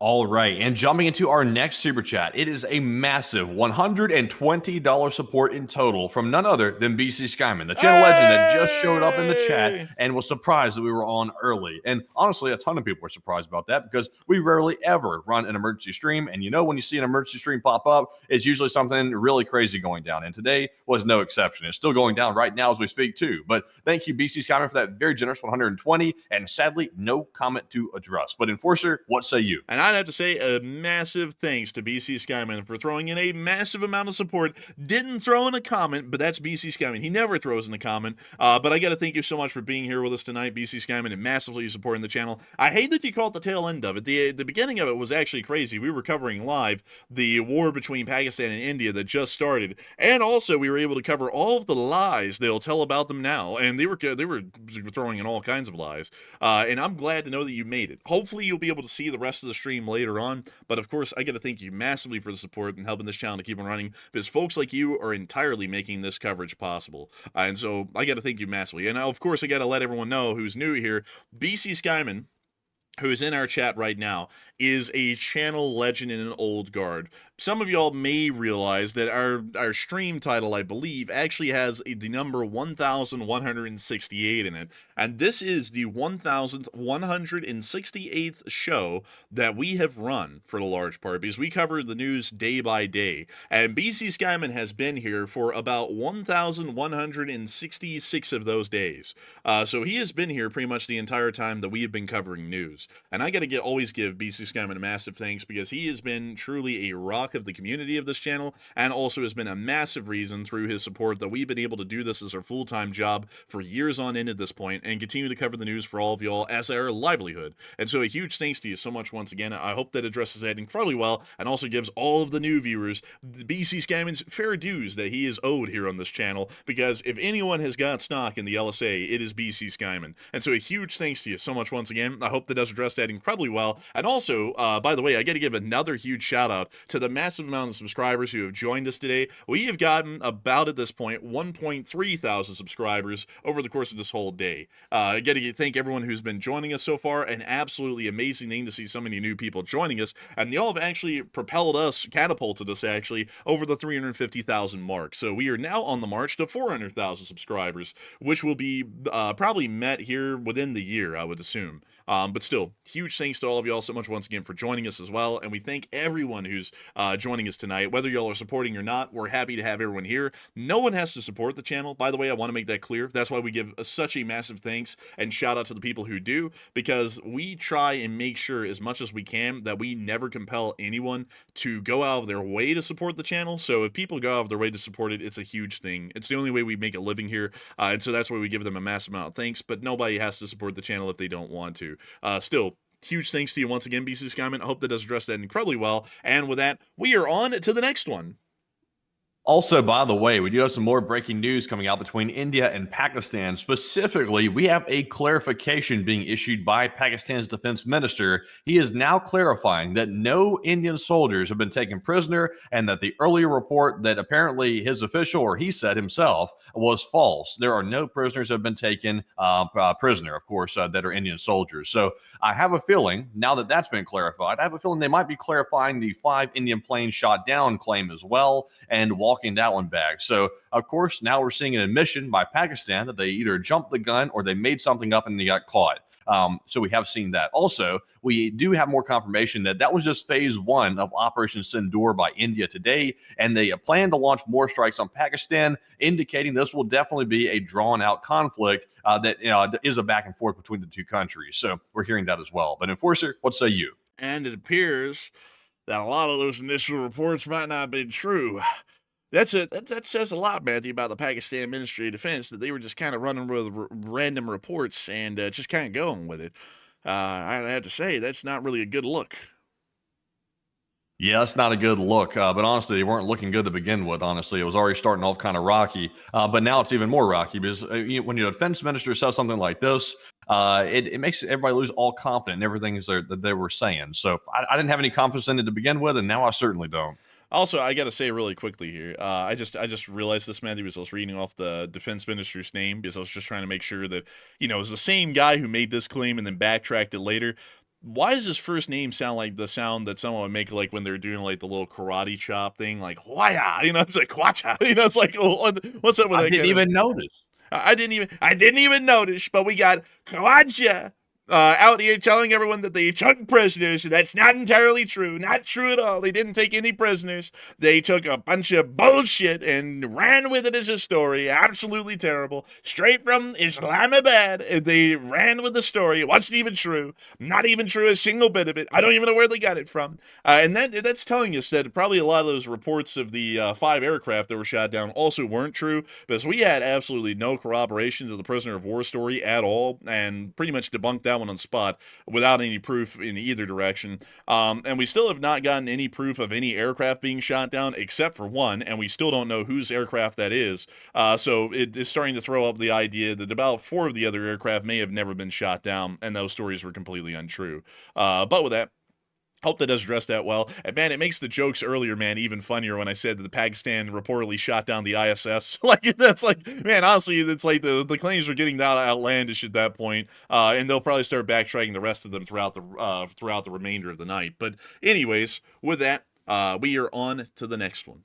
All right, and jumping into our next super chat, it is a massive $120 support in total from none other than BC Skyman, the channel legend that just showed up in the chat and was surprised that we were on early. And honestly, a ton of people were surprised about that, because we rarely ever run an emergency stream. And when you see an emergency stream pop up, it's usually something really crazy going down. And today was no exception. It's still going down right now as we speak too. But thank you, BC Skyman, for that very generous 120. And sadly, no comment to address. But Enforcer, what say you? And I'd have to say a massive thanks to BC Skyman for throwing in a massive amount of support. Didn't throw in a comment, but that's BC Skyman. He never throws in a comment. But I got to thank you so much for being here with us tonight, BC Skyman, and massively supporting the channel. I hate that you caught the tail end of it. The beginning of it was actually crazy. We were covering live the war between Pakistan and India that just started, and also we were able to cover all of the lies they'll tell about them now. And they were throwing in all kinds of lies. And I'm glad to know that you made it. Hopefully you'll be able to see the rest of the stream later on. But of course, I got to thank you massively for the support and helping this channel to keep on running, because folks like you are entirely making this coverage possible. And so I got to thank you massively. And of course, I got to let everyone know who's new here, BC Skyman, who is in our chat right now, is a channel legend in an old guard. some of y'all may realize that our stream title, I believe, actually has the number 1168 in it, and this is the 1168th show that we have run for the large part, because we cover the news day by day, and BC Skyman has been here for about 1166 of those days. So he has been here pretty much the entire time that we have been covering news, and I gotta always give BC Skyman a massive thanks, because he has been truly a rock of the community of this channel, and also has been a massive reason through his support that we've been able to do this as our full-time job for years on end at this point, and continue to cover the news for all of y'all as our livelihood. And so a huge thanks to you so much once again. I hope that addresses that incredibly well, and also gives all of the new viewers the BC Skyman's fair dues that he is owed here on this channel, because if anyone has got stock in the LSA, it is BC Skyman. And so a huge thanks to you so much once again. I hope that does address that incredibly well. And also, by the way, I got to give another huge shout out to the massive amount of subscribers who have joined us today. We have gotten about, at this point, 1.3 thousand subscribers over the course of this whole day. I got to thank everyone who's been joining us so far. An absolutely amazing thing to see so many new people joining us, and they all have actually propelled us, catapulted us actually, over the 350,000 mark. So we are now on the march to 400,000 subscribers, which will be probably met here within the year, I would assume. But still, huge thanks to all of y'all so much once again for joining us as well, and we thank everyone who's joining us tonight. Whether y'all are supporting or not, we're happy to have everyone here. No one has to support the channel, by the way. I want to make that clear. That's why we give such a massive thanks and shout out to the people who do, because we try and make sure as much as we can that we never compel anyone to go out of their way to support the channel. So if people go out of their way to support it, it's a huge thing. It's the only way we make a living here, and so that's why we give them a massive amount of thanks, but nobody has to support the channel if they don't want to. Still, huge thanks to you once again, BC Skyman. I hope that does address that incredibly well. And with that, we are on to the next one. Also, by the way, we do have some more breaking news coming out between India and Pakistan. Specifically, we have a clarification being issued by Pakistan's defense minister. He is now clarifying that no Indian soldiers have been taken prisoner, and that the earlier report that apparently his official, or he said himself, was false. There are no prisoners that have been taken prisoner, of course, that are Indian soldiers. So I have a feeling, now that that's been clarified, I have a feeling they might be clarifying the 5 Indian planes shot down claim as well, and walking that one back. So, of course, now we're seeing an admission by Pakistan that they either jumped the gun or they made something up and they got caught. So we have seen that. Also, we do have more confirmation that that was just phase 1 of Operation Sindoor by India today, and they plan to launch more strikes on Pakistan, indicating this will definitely be a drawn-out conflict that is a back and forth between the two countries. So we're hearing that as well. But Enforcer, what say you? And it appears that a lot of those initial reports might not have been true. That says a lot, Matthew, about the Pakistan Ministry of Defense, that they were just kind of running with random reports and just kind of going with it. I have to say, that's not really a good look. Yeah, that's not a good look. But honestly, they weren't looking good to begin with. Honestly, it was already starting off kind of rocky. But now it's even more rocky, because when your defense minister says something like this, it makes everybody lose all confidence in everything that they were saying. So I didn't have any confidence in it to begin with, and now I certainly don't. Also, I got to say really quickly here, I just realized this, Matthew, because I was reading off the defense minister's name, because I was just trying to make sure that, it was the same guy who made this claim and then backtracked it later. Why does his first name sound like the sound that someone would make, like when they're doing like the little karate chop thing, like waya? It's like kwacha. It's like, oh, what's up with that? I didn't even notice. I didn't even notice. But we got kwacha out here telling everyone that they took prisoners. That's not entirely true. Not true at all. They didn't take any prisoners. They took a bunch of bullshit and ran with it as a story. Absolutely terrible. Straight from Islamabad. They ran with the story. It wasn't even true. Not even true, a single bit of it. I don't even know where they got it from. And that's telling us that probably a lot of those reports of the 5 aircraft that were shot down also weren't true, because we had absolutely no corroboration to the prisoner of war story at all, and pretty much debunked that one on spot without any proof in either direction. And we still have not gotten any proof of any aircraft being shot down except for one, and we still don't know whose aircraft that is. So it is starting to throw up the idea that about 4 of the other aircraft may have never been shot down, and those stories were completely untrue. But with that, hope that does address that well. And man, it makes the jokes earlier, man, even funnier when I said that the Pakistan reportedly shot down the ISS. That's like, man, honestly, it's like the claims are getting that outlandish at that point. And they'll probably start backtracking the rest of them throughout the remainder of the night. But anyways, with that, We are on to the next one.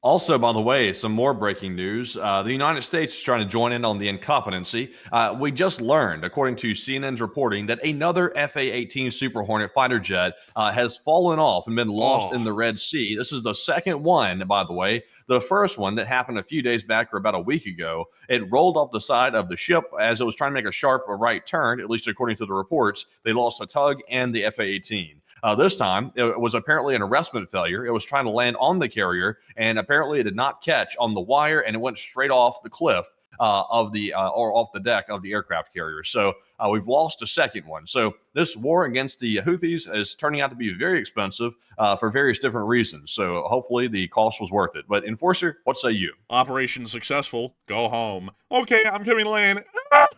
Also, by the way, some more breaking news. The United States is trying to join in on the incompetency. We just learned, according to CNN's reporting, that another FA-18 Super Hornet fighter jet has fallen off and been lost in the Red Sea. This is the second one, by the way. The first one that happened a few days back or about a week ago, it rolled off the side of the ship as it was trying to make a sharp right turn, at least according to the reports. They lost a tug and the FA-18. This time, it was apparently an arrestment failure. It was trying to land on the carrier, and apparently it did not catch on the wire, and it went straight off the cliff or off the deck of the aircraft carrier. So we've lost a second one. So this war against the Houthis is turning out to be very expensive for various different reasons. So hopefully the cost was worth it. But Enforcer, what say you? Operation successful. Go home. Okay, I'm coming to land.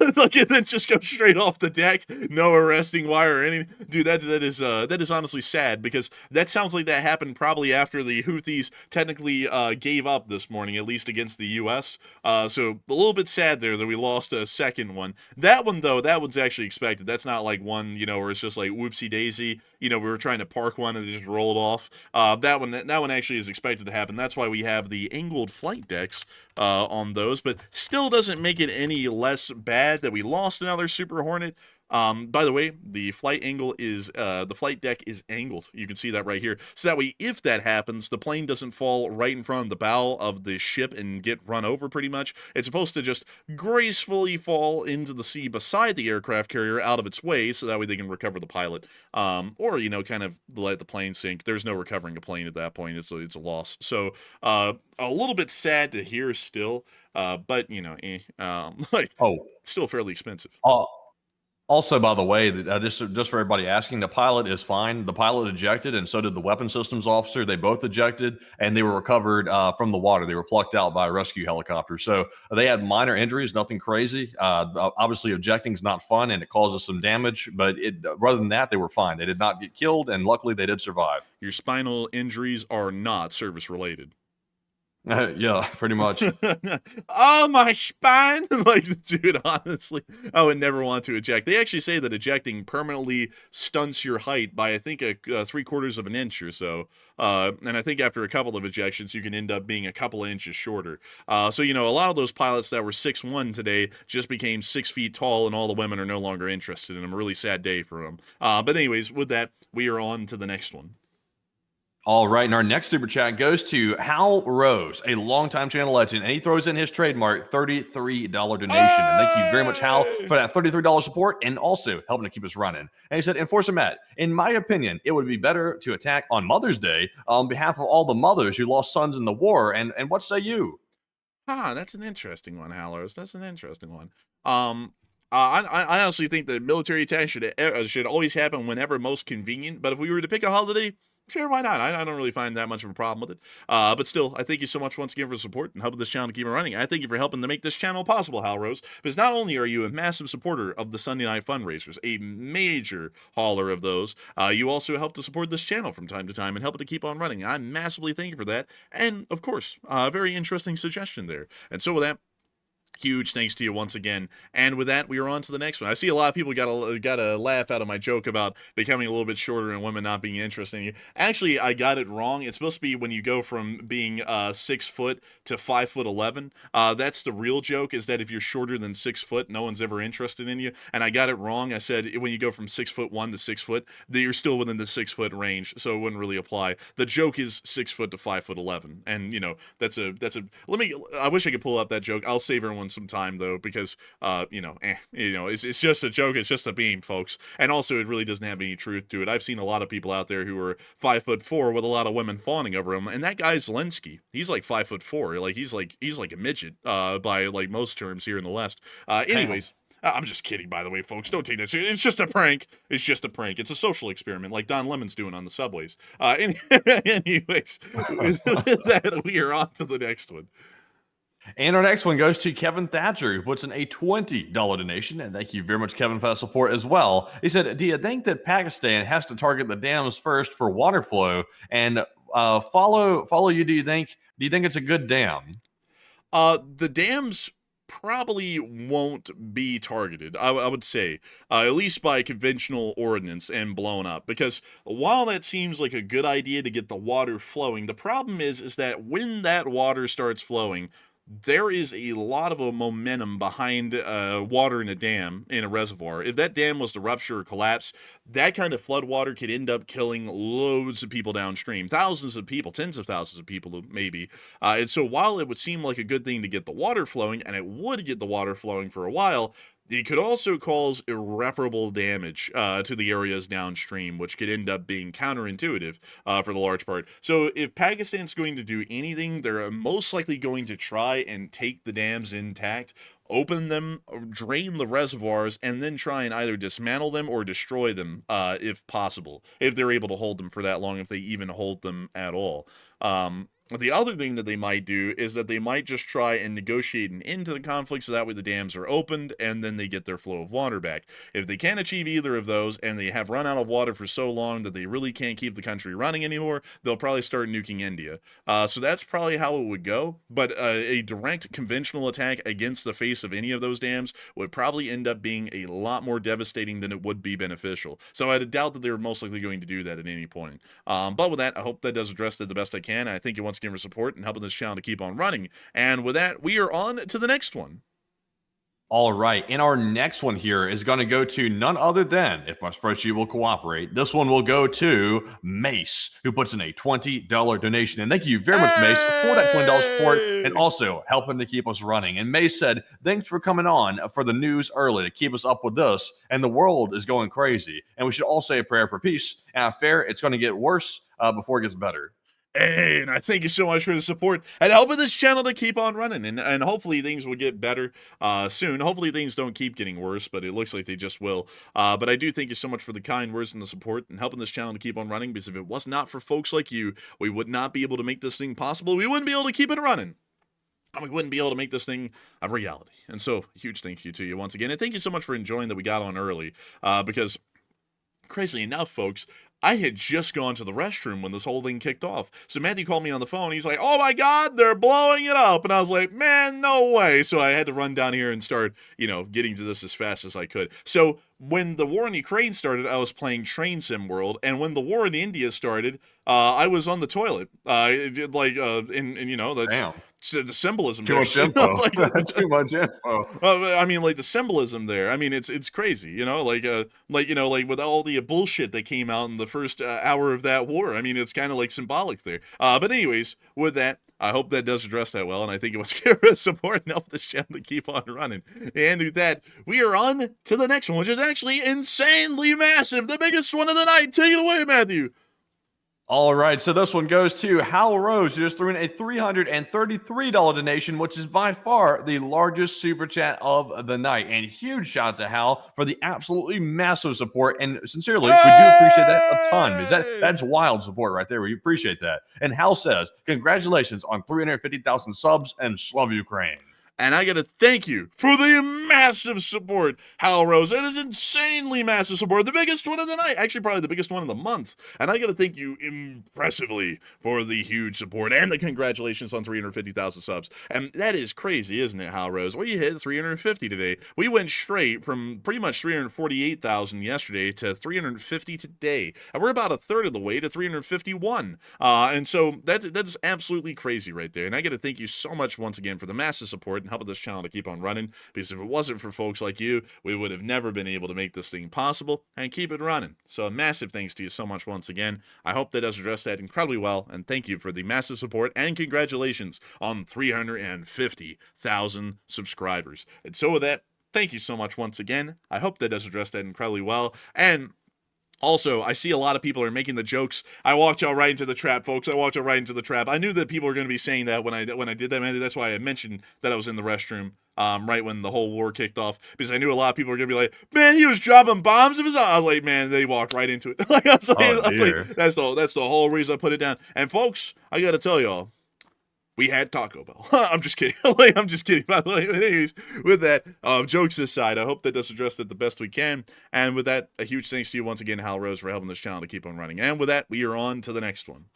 Look, and then just go straight off the deck. No arresting wire or anything. Dude, that is honestly sad, because that sounds like that happened probably after the Houthis technically gave up this morning, at least against the U.S. So a little bit sad there that we lost a second one. That one, though, that one's actually expected. That's not like one, where it's just like whoopsie daisy. We were trying to park one and it just rolled off. That one actually is expected to happen. That's why we have the angled flight decks on those, but still doesn't make it any less bad that we lost another Super Hornet. By the way, the flight deck is angled. You can see that right here. So that way, if that happens, the plane doesn't fall right in front of the bow of the ship and get run over pretty much. It's supposed to just gracefully fall into the sea beside the aircraft carrier out of its way, so that way they can recover the pilot. Or, kind of let the plane sink. There's no recovering a plane at that point. It's a loss. So, a little bit sad to hear still, but, still fairly expensive. Also, by the way, just for everybody asking, the pilot is fine. The pilot ejected, and so did the weapons systems officer. They both ejected, and they were recovered from the water. They were plucked out by a rescue helicopter. So they had minor injuries, nothing crazy. Obviously, ejecting is not fun, and it causes some damage. But rather than that, they were fine. They did not get killed, and luckily, they did survive. Your spinal injuries are not service-related. Yeah, pretty much. Oh, my spine! Dude, honestly, I would never want to eject. They actually say that ejecting permanently stunts your height by, I think, 3/4 of an inch or so. And I think after a couple of ejections, you can end up being a couple of inches shorter. So, a lot of those pilots that were 6'1" today just became 6 feet tall, and all the women are no longer interested in them. A really sad day for them. But anyways, with that, we are on to the next one. All right, and our next super chat goes to Hal Rose, a longtime channel legend, and he throws in his trademark $33 donation. And thank you very much, Hal, for that $33 support and also helping to keep us running. And he said, Enforcer Matt, in my opinion, it would be better to attack on Mother's Day on behalf of all the mothers who lost sons in the war. And what say you? That's an interesting one, Hal Rose. That's an interesting one. I honestly think that military attack should always happen whenever most convenient. But if we were to pick a holiday, sure, why not? I don't really find that much of a problem with it. But still, I thank you so much once again for the support and helping this channel to keep it running. I thank you for helping to make this channel possible, Hal Rose, because not only are you a massive supporter of the Sunday night fundraisers, a major hauler of those, you also help to support this channel from time to time and help it to keep on running. I massively thank you for that. And, of course, a very interesting suggestion there. And so with that, huge thanks to you once again. And with that, we are on to the next one. I see a lot of people got a laugh out of my joke about becoming a little bit shorter and women not being interested in you. Actually, I got it wrong. It's supposed to be when you go from being 6 foot to 5'11". That's the real joke, is that if you're shorter than 6 foot, no one's ever interested in you. And I got it wrong. I said when you go from 6'1" to 6 foot, that you're still within the 6 foot range, so it wouldn't really apply. The joke is 6 foot to 5'11", and that's a. I wish I could pull up that joke. I'll save everyone some time though, because it's just a joke. It's just a meme, folks. And also, it really doesn't have any truth to it. I've seen a lot of people out there who are 5'4" with a lot of women fawning over him, and that guy Zelensky, he's like 5'4". He's like a midget by like most terms here in the West. Anyways. I'm just kidding, by the way, folks. Don't take that seriously. It's just a prank. It's just a prank. It's a social experiment like Don Lemon's doing on the subways. Anyways, with that, we are on to the next one. And our next one goes to Kevin Thatcher, who puts in a $20 donation. And thank you very much, Kevin, for that support as well. He said, do you think that Pakistan has to target the dams first for water flow? And follow you, do you think it's a good dam? The dams probably won't be targeted, I would say, at least by conventional ordnance and blown up. Because while that seems like a good idea to get the water flowing, the problem is that when that water starts flowing, there is a lot of a momentum behind water in a dam, in a reservoir. If that dam was to rupture or collapse, that kind of flood water could end up killing loads of people downstream, thousands of people, tens of thousands of people maybe. And so while it would seem like a good thing to get the water flowing, and it would get the water flowing for a while, it could also cause irreparable damage to the areas downstream, which could end up being counterintuitive for the large part. So if Pakistan's going to do anything, they're most likely going to try and take the dams intact, open them, drain the reservoirs, and then try and either dismantle them or destroy them if possible, if they're able to hold them for that long, if they even hold them at all. The other thing that they might do is that they might just try and negotiate an end to the conflict so that way the dams are opened and then they get their flow of water back. If they can't achieve either of those and they have run out of water for so long that they really can't keep the country running anymore, they'll probably start nuking India. So that's probably how it would go. But a direct conventional attack against the face of any of those dams would probably end up being a lot more devastating than it would be beneficial. So I doubt that they're most likely going to do that at any point. But with that, I hope that does address it the best I can. I thank you once again for support and helping this channel to keep on running. And with that, we are on to the next one. All right, and our next one here is going to go to none other than, if my spreadsheet will cooperate, this one will go to Mace, who puts in a $20 donation. And thank you very much, Mace, for that $20 support and also helping to keep us running. And Mace said, thanks for coming on for the news early to keep us up with this. And the world is going crazy. And we should all say a prayer for peace. And I fear it's going to get worse before it gets better. Hey, and I thank you so much for the support and helping this channel to keep on running. And hopefully things will get better soon. Hopefully things don't keep getting worse, but it looks like they just will. But I do thank you so much for the kind words and the support and helping this channel to keep on running, because if it was not for folks like you, we would not be able to make this thing possible. We wouldn't be able to keep it running. We wouldn't be able to make this thing a reality. And so, a huge thank you to you once again. And thank you so much for enjoying that we got on early, because crazily enough, folks, I had just gone to the restroom when this whole thing kicked off. So Matthew called me on the phone. He's like, oh my God, they're blowing it up. And I was like, man, no way. So I had to run down here and start, getting to this as fast as I could. So when the war in Ukraine started, I was playing Train Sim World. And when the war in India started, I was on the toilet. Damn. The symbolism Too there. much info. Too much info. I mean, like the symbolism there. I mean, it's crazy. With all the bullshit that came out in the first hour of that war. I mean, it's kind of like symbolic there. But anyways, with that, I hope that does address that well, and I think it was give us support and help this channel to keep on running. And with that, we are on to the next one, which is actually insanely massive, the biggest one of the night. Take it away, Matthew. All right, so this one goes to Hal Rose, who just threw in a $333 donation, which is by far the largest super chat of the night. And huge shout out to Hal for the absolutely massive support. And sincerely, we do appreciate that a ton, because that's wild support right there. We appreciate that. And Hal says, congratulations on 350,000 subs and love Ukraine. And I gotta thank you for the massive support, Hal Rose. That is insanely massive support. The biggest one of the night. Actually, probably the biggest one of the month. And I gotta thank you impressively for the huge support and the congratulations on 350,000 subs. And that is crazy, isn't it, Hal Rose? We hit 350 today. We went straight from pretty much 348,000 yesterday to 350 today. And we're about a third of the way to 351. And so that's absolutely crazy right there. And I gotta thank you so much once again for the massive support and helping this channel to keep on running, because if it wasn't for folks like you, we would have never been able to make this thing possible and keep it running. So a massive thanks to you so much once again. I hope that does address that incredibly well, and thank you for the massive support and congratulations on 350,000 subscribers. And so with that, thank you so much once again. I hope that does address that incredibly well. And also, I see a lot of people are making the jokes. I walked y'all right into the trap, folks. I walked y'all right into the trap. I knew that people were going to be saying that when I did that, man. That's why I mentioned that I was in the restroom right when the whole war kicked off, because I knew a lot of people were going to be like, man, he was dropping bombs of his own. I was like, man, they walked right into it. I was like, that's the whole reason I put it down. And folks, I got to tell y'all, we had Taco Bell. I'm just kidding. I'm just kidding. By the way, anyways, with that, jokes aside, I hope that does address it the best we can. And with that, a huge thanks to you once again, Hal Rose, for helping this channel to keep on running. And with that, we are on to the next one.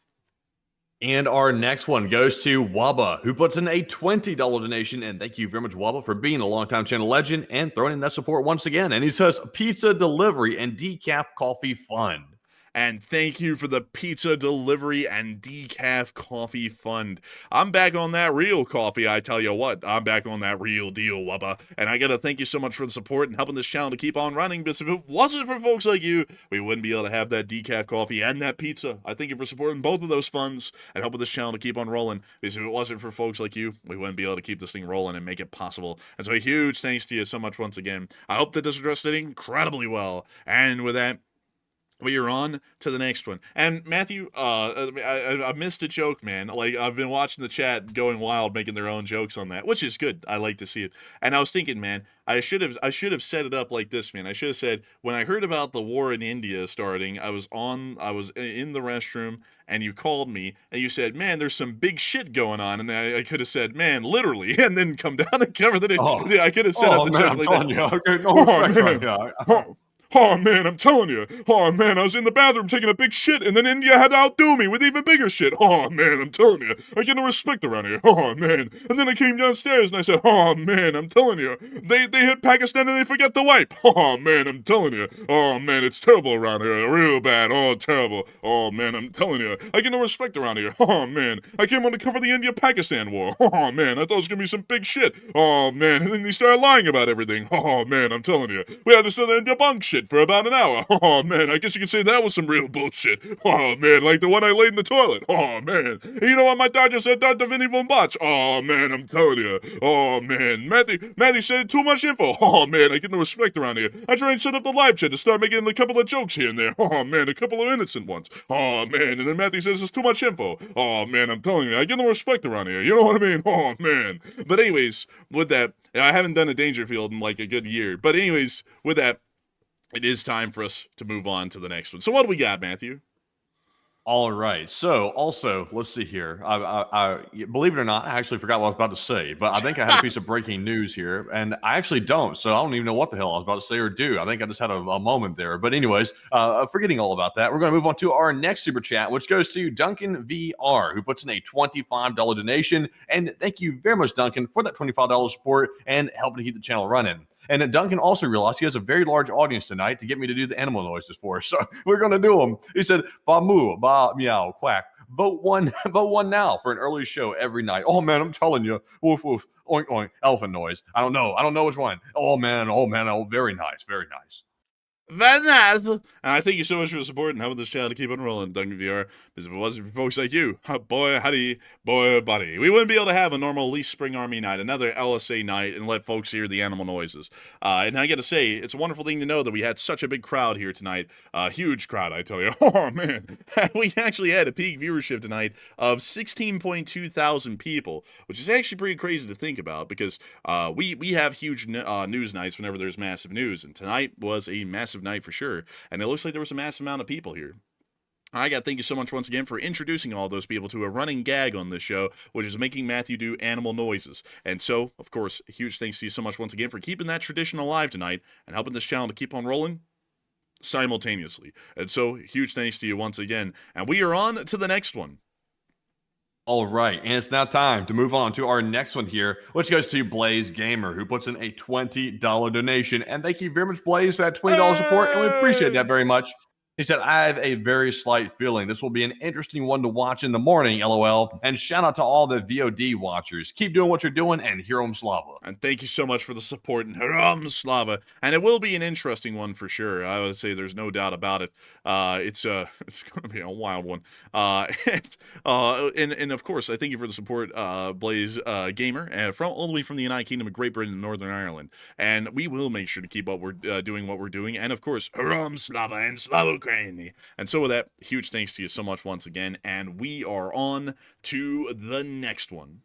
And our next one goes to Waba, who puts in a $20 donation. And thank you very much, Waba, for being a longtime channel legend and throwing in that support once again. And he says, pizza delivery and decaf coffee fund. And thank you for the pizza delivery and decaf coffee fund. I'm back on that real coffee, I tell you what. I'm back on that real deal, Wubba. And I gotta thank you so much for the support and helping this channel to keep on running, because if it wasn't for folks like you, we wouldn't be able to have that decaf coffee and that pizza. I thank you for supporting both of those funds and helping this channel to keep on rolling, because if it wasn't for folks like you, we wouldn't be able to keep this thing rolling and make it possible. And so a huge thanks to you so much once again. I hope that this addressed it incredibly well. And with that, we are on to the next one. And Matthew, I missed a joke, man. Like, I've been watching the chat going wild, making their own jokes on that, which is good. I like to see it. And I was thinking, man, I should have set it up like this, man. I should have said, when I heard about the war in India starting, I was in the restroom, and you called me, and you said, man, there's some big shit going on. And I could have said, man, literally, and then come down and cover the. Yeah, I could have set up the joke like that. Oh, man, I'm telling you. Oh, man, I was in the bathroom taking a big shit, and then India had to outdo me with even bigger shit. Oh, man, I'm telling you. I get no respect around here. Oh, man. And then I came downstairs, and I said, oh, man, I'm telling you. They hit Pakistan, and they forget to wipe. Oh, man, I'm telling you. Oh, man, it's terrible around here. Real bad. Oh, terrible. Oh, man, I'm telling you. I get no respect around here. Oh, man. I came on to cover the India-Pakistan war. Oh, man, I thought it was going to be some big shit. Oh, man, and then he started lying about everything. Oh, man, I'm telling you. We had to sit there and debunk shit for about an hour. Oh, man, I guess you could say that was some real bullshit. Oh, man, like the one I laid in the toilet. Oh, man. You know what my dad just said? Dr. Vinny von Botch. Oh, man, I'm telling you. Oh, man. Matthew said too much info. Oh, man, I get no respect around here. I try and set up the live chat to start making a couple of jokes here and there. Oh, man, a couple of innocent ones. Oh, man, and then Matthew says it's too much info. Oh, man, I'm telling you, I get no respect around here. You know what I mean? Oh, man. But anyways, with that, I haven't done a Dangerfield in like a good year. But anyways, with that, it is time for us to move on to the next one. So what do we got, Matthew? All right. So also, let's see here. I believe it or not, I actually forgot what I was about to say, but I think I had a piece of breaking news here, and I actually don't. So I don't even know what the hell I was about to say or do. I think I just had a moment there. But anyways, forgetting all about that, we're going to move on to our next super chat, which goes to Duncan VR, who puts in a $25 donation. And thank you very much, Duncan, for that $25 support and helping to keep the channel running. And then Duncan also realized he has a very large audience tonight to get me to do the animal noises for us. So we're going to do them. He said, ba moo, ba meow, quack. Vote one now for an early show every night. Oh, man, I'm telling you. Woof, woof, oink, oink, elephant noise. I don't know which one. Oh, man, oh, very nice, very nice. Very nice. And I thank you so much for the support and helping this channel to keep on rolling, Duncan VR. Because if it wasn't for folks like you, boy, howdy, boy, buddy, we wouldn't be able to have a normal Least Spring Army night, another LSA night, and let folks hear the animal noises. And I got to say, it's a wonderful thing to know that we had such a big crowd here tonight. Huge crowd, I tell you. Oh, man. We actually had a peak viewership tonight of 16.2 thousand people, which is actually pretty crazy to think about, because we have huge news nights whenever there's massive news, and tonight was a massive night for sure, and it looks like there was a massive amount of people here. I got to thank you so much once again for introducing all those people to a running gag on this show, which is making Matthew do animal noises. And so, of course, a huge thanks to you so much once again for keeping that tradition alive tonight and helping this channel to keep on rolling simultaneously. And so, huge thanks to you once again. And we are on to the next one. All right, and it's now time to move on to our next one here, which goes to Blaze Gamer, who puts in a $20 donation. And thank you very much, Blaze, for that $20 support, and we appreciate that very much. He said, I have a very slight feeling this will be an interesting one to watch in the morning, LOL. And shout out to all the VOD watchers. Keep doing what you're doing, and Hiram Slava. And thank you so much for the support, and Hiram Slava. And it will be an interesting one for sure. I would say there's no doubt about it. It's going to be a wild one. And of course, I thank you for the support, Blaze Gamer, all the way from the United Kingdom of Great Britain and Northern Ireland. And we will make sure to keep up doing what we're doing. And of course, Hiram Slava and Slava. And so with that, huge thanks to you so much once again, and we are on to the next one.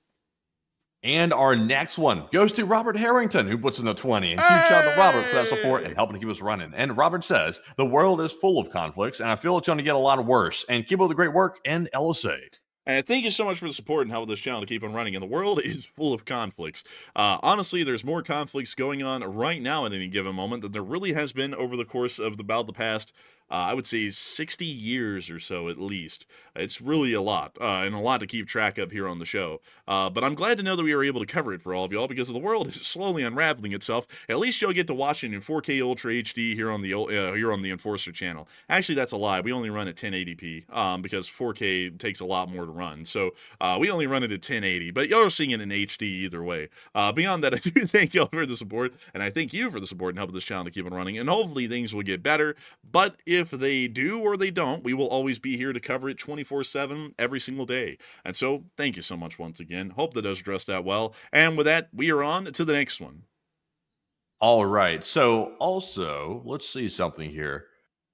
And our next one goes to Robert Harrington, who puts in a 20. And huge shout out to Robert for that support and helping to keep us running. And Robert says, the world is full of conflicts, and I feel it's going to get a lot worse. And keep up the great work, and LSA. And thank you so much for the support and helping this channel to keep on running. And the world is full of conflicts. Honestly, there's more conflicts going on right now at any given moment than there really has been over the course of about the past I would say 60 years or so at least. It's really a lot, and a lot to keep track of here on the show. But I'm glad to know that we were able to cover it for all of y'all, because the world is slowly unraveling itself. At least you'll get to watch it in 4K Ultra HD here on the Enforcer channel. Actually, that's a lie. We only run at 1080p because 4K takes a lot more to run. So we only run it at 1080, but y'all are seeing it in HD either way. Beyond that, I do thank y'all for the support, and I thank you for the support and helping this channel to keep it running. And hopefully things will get better. But if they do or they don't, we will always be here to cover it 24/7 every single day. And so, thank you so much once again. Hope that does address that well. And with that, we are on to the next one. All right. So also, let's see something here.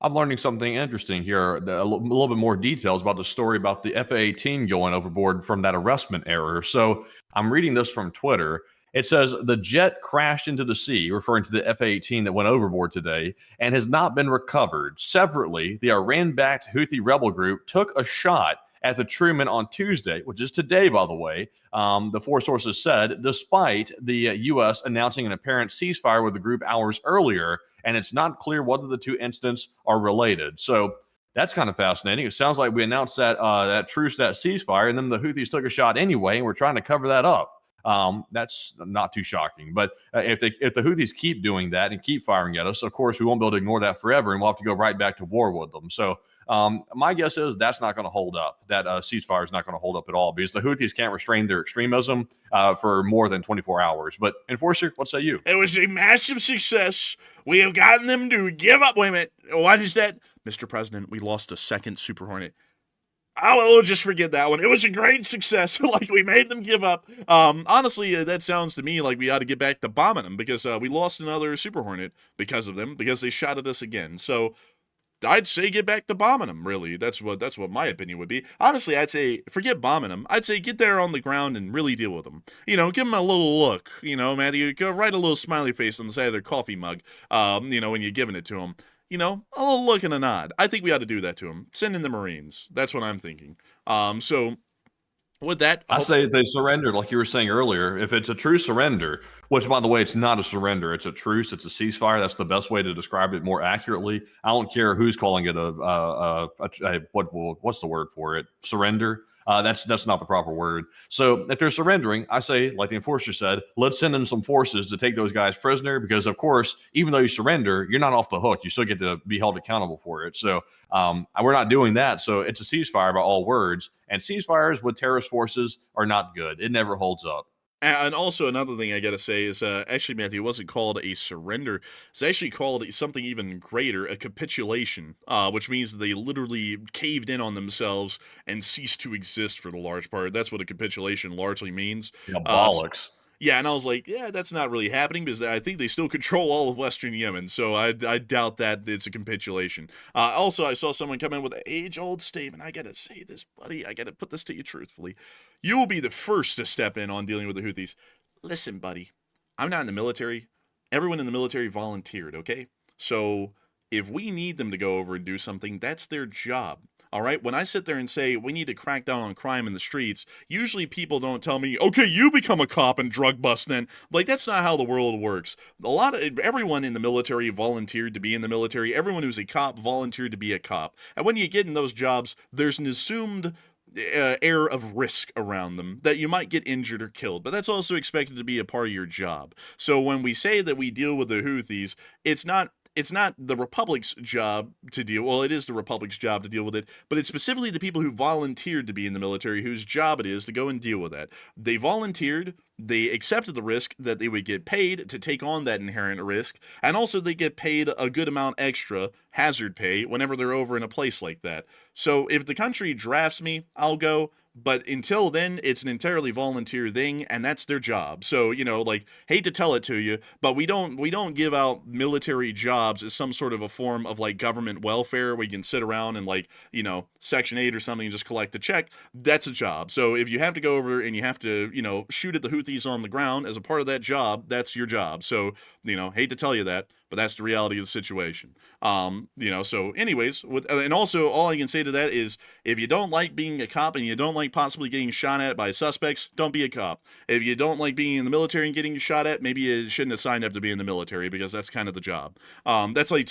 I'm learning something interesting here, a little bit more details about the story about the F-18 going overboard from that arrestment error. So I'm reading this from Twitter. It says the jet crashed into the sea, referring to the F-18 that went overboard today, and has not been recovered. Separately, the Iran-backed Houthi rebel group took a shot at the Truman on Tuesday, which is today, by the way, the four sources said, despite the U.S. announcing an apparent ceasefire with the group hours earlier, and it's not clear whether the two incidents are related. So that's kind of fascinating. It sounds like we announced that that truce, that ceasefire, and then the Houthis took a shot anyway, and we're trying to cover that up. That's not too shocking. But if the Houthis keep doing that and keep firing at us, of course, we won't be able to ignore that forever, and we'll have to go right back to war with them. So my guess is that's not going to hold up. That ceasefire is not going to hold up at all, because the Houthis can't restrain their extremism for more than 24 hours. But Enforcer, what say you? It was a massive success. We have gotten them to give up. Wait a minute. What is that? Mr. President, we lost a second Super Hornet. I'll just forget that one. It was a great success. Like, we made them give up. Honestly, that sounds to me like we ought to get back to bombing them, because we lost another Super Hornet because of them, because they shot at us again. So I'd say get back to bombing them, really. That's what my opinion would be. Honestly, I'd say forget bombing them. I'd say get there on the ground and really deal with them. You know, give them a little look. You know, Matthew, go write a little smiley face on the side of their coffee mug, you know, when you're giving it to them. You know, a little look and a nod. I think we ought to do that to them. Send in the Marines. That's what I'm thinking. So with that, I say they surrendered, like you were saying earlier. If it's a true surrender, which, by the way, it's not a surrender, it's a truce, it's a ceasefire. That's the best way to describe it more accurately. I don't care who's calling it what's the word for it? Surrender. That's not the proper word. So if they're surrendering, I say, like the Enforcer said, let's send in some forces to take those guys prisoner, because, of course, even though you surrender, you're not off the hook. You still get to be held accountable for it. So we're not doing that. So it's a ceasefire by all words. And ceasefires with terrorist forces are not good. It never holds up. And also another thing I gotta say is, actually, Matthew, it wasn't called a surrender. It's actually called something even greater, a capitulation, which means they literally caved in on themselves and ceased to exist for the large part. That's what a capitulation largely means. Yeah, bollocks. Yeah, and I was like, yeah, that's not really happening, because I think they still control all of Western Yemen, so I doubt that it's a capitulation. Also, I saw someone come in with an age-old statement. I gotta say this, buddy. I gotta put this to you truthfully. You will be the first to step in on dealing with the Houthis. Listen, buddy, I'm not in the military. Everyone in the military volunteered, okay? So if we need them to go over and do something, that's their job. All right, when I sit there and say we need to crack down on crime in the streets, usually people don't tell me, okay, you become a cop and drug bust then. Like, that's not how the world works. Everyone in the military volunteered to be in the military. Everyone who's a cop volunteered to be a cop. And when you get in those jobs, there's an assumed air of risk around them that you might get injured or killed, but that's also expected to be a part of your job. So when we say that we deal with the Houthis, it's not the Republic's job to deal. Well, it is the Republic's job to deal with it, but it's specifically the people who volunteered to be in the military whose job it is to go and deal with that. They volunteered, they accepted the risk that they would get paid to take on that inherent risk, and also they get paid a good amount extra, hazard pay, whenever they're over in a place like that. So if the country drafts me, I'll go. But until then, it's an entirely volunteer thing, and that's their job. So, you know, like, hate to tell it to you, but we don't give out military jobs as some sort of a form of, like, government welfare where you can sit around and, like, you know, Section 8 or something and just collect a check. That's a job. So if you have to go over and you have to, you know, shoot at the Houthis on the ground as a part of that job, that's your job. So, you know, hate to tell you that. but that's the reality of the situation. So anyways, and also all I can say to that is, if you don't like being a cop and you don't like possibly getting shot at by suspects, don't be a cop. If you don't like being in the military and getting shot at, maybe you shouldn't have signed up to be in the military, because that's kind of the job. That's like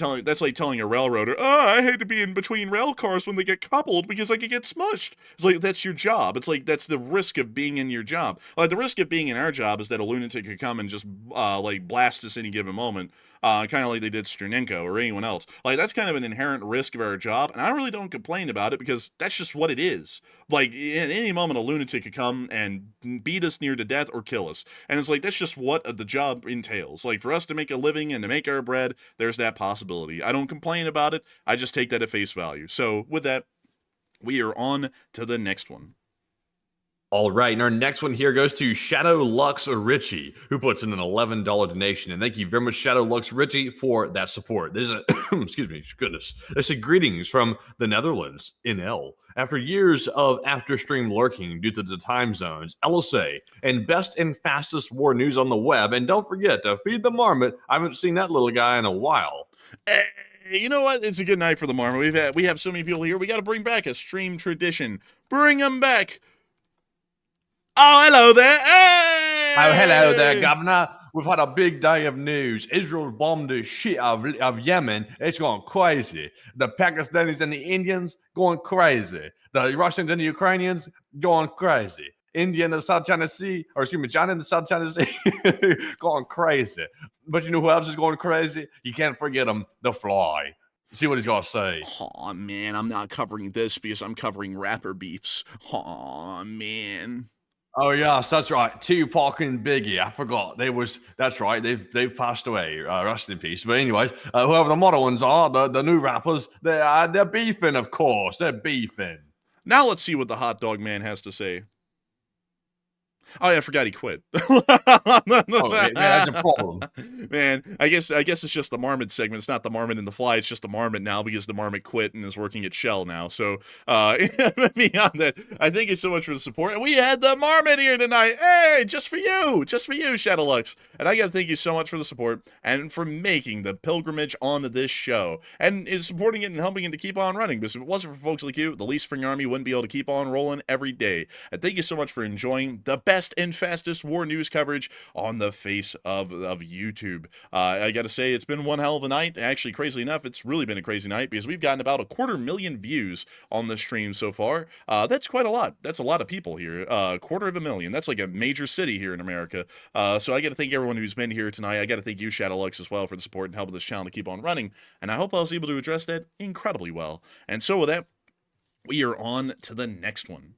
telling a railroader, oh, I hate to be in between rail cars when they get coupled because I could get smushed. It's like, that's your job. It's like, that's the risk of being in your job. Like, the risk of being in our job is that a lunatic could come and just blast us any given moment. Kind of like they did Sternenko or anyone else. Like, that's kind of an inherent risk of our job, and I really don't complain about it, because that's just what it is. Like, at any moment, a lunatic could come and beat us near to death or kill us. And it's like, that's just what the job entails. Like, for us to make a living and to make our bread, there's that possibility. I don't complain about it. I just take that at face value. So, with that, we are on to the next one. All right, and our next one here goes to Shadow Lux Richie, who puts in an $11 donation. And thank you very much, Shadow Lux Richie, for that support. This is a, excuse me, goodness. This is greetings from the Netherlands, NL. After years of after-stream lurking due to the time zones, LSA, and best and fastest war news on the web. And don't forget to feed the marmot. I haven't seen that little guy in a while. Hey, you know what? It's a good night for the marmot. We have so many people here. We got to bring back a stream tradition. Bring them back. Oh, hello there. Hey! Oh, hello there, Governor. We've had a big day of news. Israel bombed the shit of Yemen. It's going crazy. The Pakistanis and the Indians going crazy. The Russians and the Ukrainians going crazy. India and the South China Sea, or excuse me, China and the South China Sea going crazy. But you know who else is going crazy? You can't forget them, the Fly. See what he's going to say. Aw, man, I'm not covering this because I'm covering rapper beefs. Aw, man. Oh yes, that's right. Tupac and Biggie. I forgot. That's right. They've passed away. Rest in peace. But anyways, whoever the modern ones are, the new rappers, they're beefing, of course. They're beefing. Now let's see what the hot dog man has to say. Oh yeah, I forgot he quit. Yeah, that's a problem. Man, I guess it's just the Marmot segment. It's not the Marmot and the Fly. It's just the Marmot now because the Marmot quit and is working at Shell now. So beyond that, I thank you so much for the support. And we had the Marmot here tonight. Hey, just for you, Shadowlux. And I gotta thank you so much for the support and for making the pilgrimage onto this show and is supporting it and helping it to keep on running. Because if it wasn't for folks like you, the Lee Spring Army wouldn't be able to keep on rolling every day. And thank you so much for enjoying the best and fastest war news coverage on the face of YouTube. I gotta say, it's been one hell of a night. Actually, crazily enough, it's really been a crazy night because we've gotten about 250,000 views on the stream so far. That's quite a lot. That's a lot of people here. 250,000. That's like a major city here in America. So I gotta thank everyone who's been here tonight. I gotta thank you, Shadowlux, as well, for the support and helping this channel to keep on running. And I hope I was able to address that incredibly well. And so with that, we are on to the next one.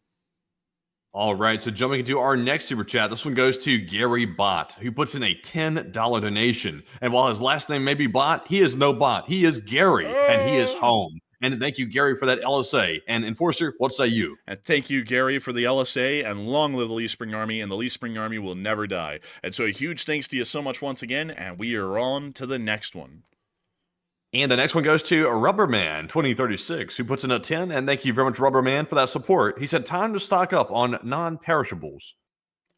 All right, so jumping into our next super chat, this one goes to Gary Bott, who puts in a $10 donation. And while his last name may be Bott, he is no bot. He is Gary, and he is home. And thank you, Gary, for that LSA. And Enforcer, what say you? And thank you, Gary, for the LSA, and long live the Lee Spring Army, and the Lee Spring Army will never die. And so a huge thanks to you so much once again, and we are on to the next one. And the next one goes to Rubberman 2036, who puts in a 10. And thank you very much, Rubberman, for that support. He said, time to stock up on non-perishables.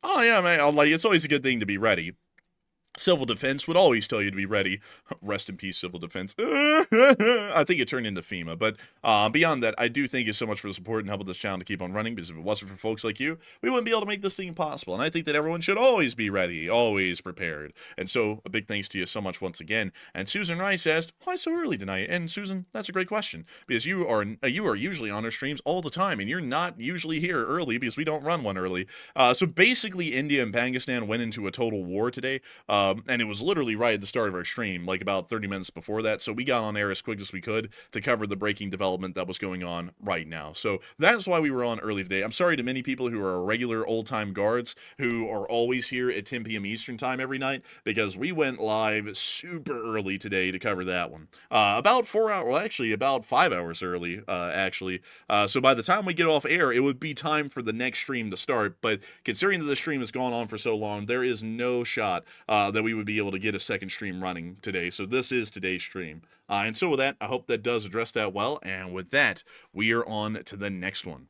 Oh, yeah, man. It's always a good thing to be ready. Civil defense would always tell you to be ready. Rest in peace, civil defense. I think it turned into FEMA. But beyond that, I do thank you so much for the support and helping this channel to keep on running, because if it wasn't for folks like you, we wouldn't be able to make this thing possible. And I think that everyone should always be ready, always prepared. And so a big thanks to you so much once again. And Susan Rice asked, why so early tonight? And Susan, that's a great question, because you are usually on our streams all the time, and you're not usually here early because we don't run one early. So basically, India and Pakistan went into a total war today. And it was literally right at the start of our stream, like about 30 minutes before that. So we got on air as quick as we could to cover the breaking development that was going on right now. So that's why we were on early today. I'm sorry to many people who are regular old-time guards who are always here at 10 p.m. Eastern time every night, because we went live super early today to cover that one. About 4 hours, well, actually about 5 hours early, So by the time we get off air, it would be time for the next stream to start. But considering that the stream has gone on for so long, there is no shot that we would be able to get a second stream running today. So this is today's stream. And so with that, I hope that does address that well. And with that, we are on to the next one.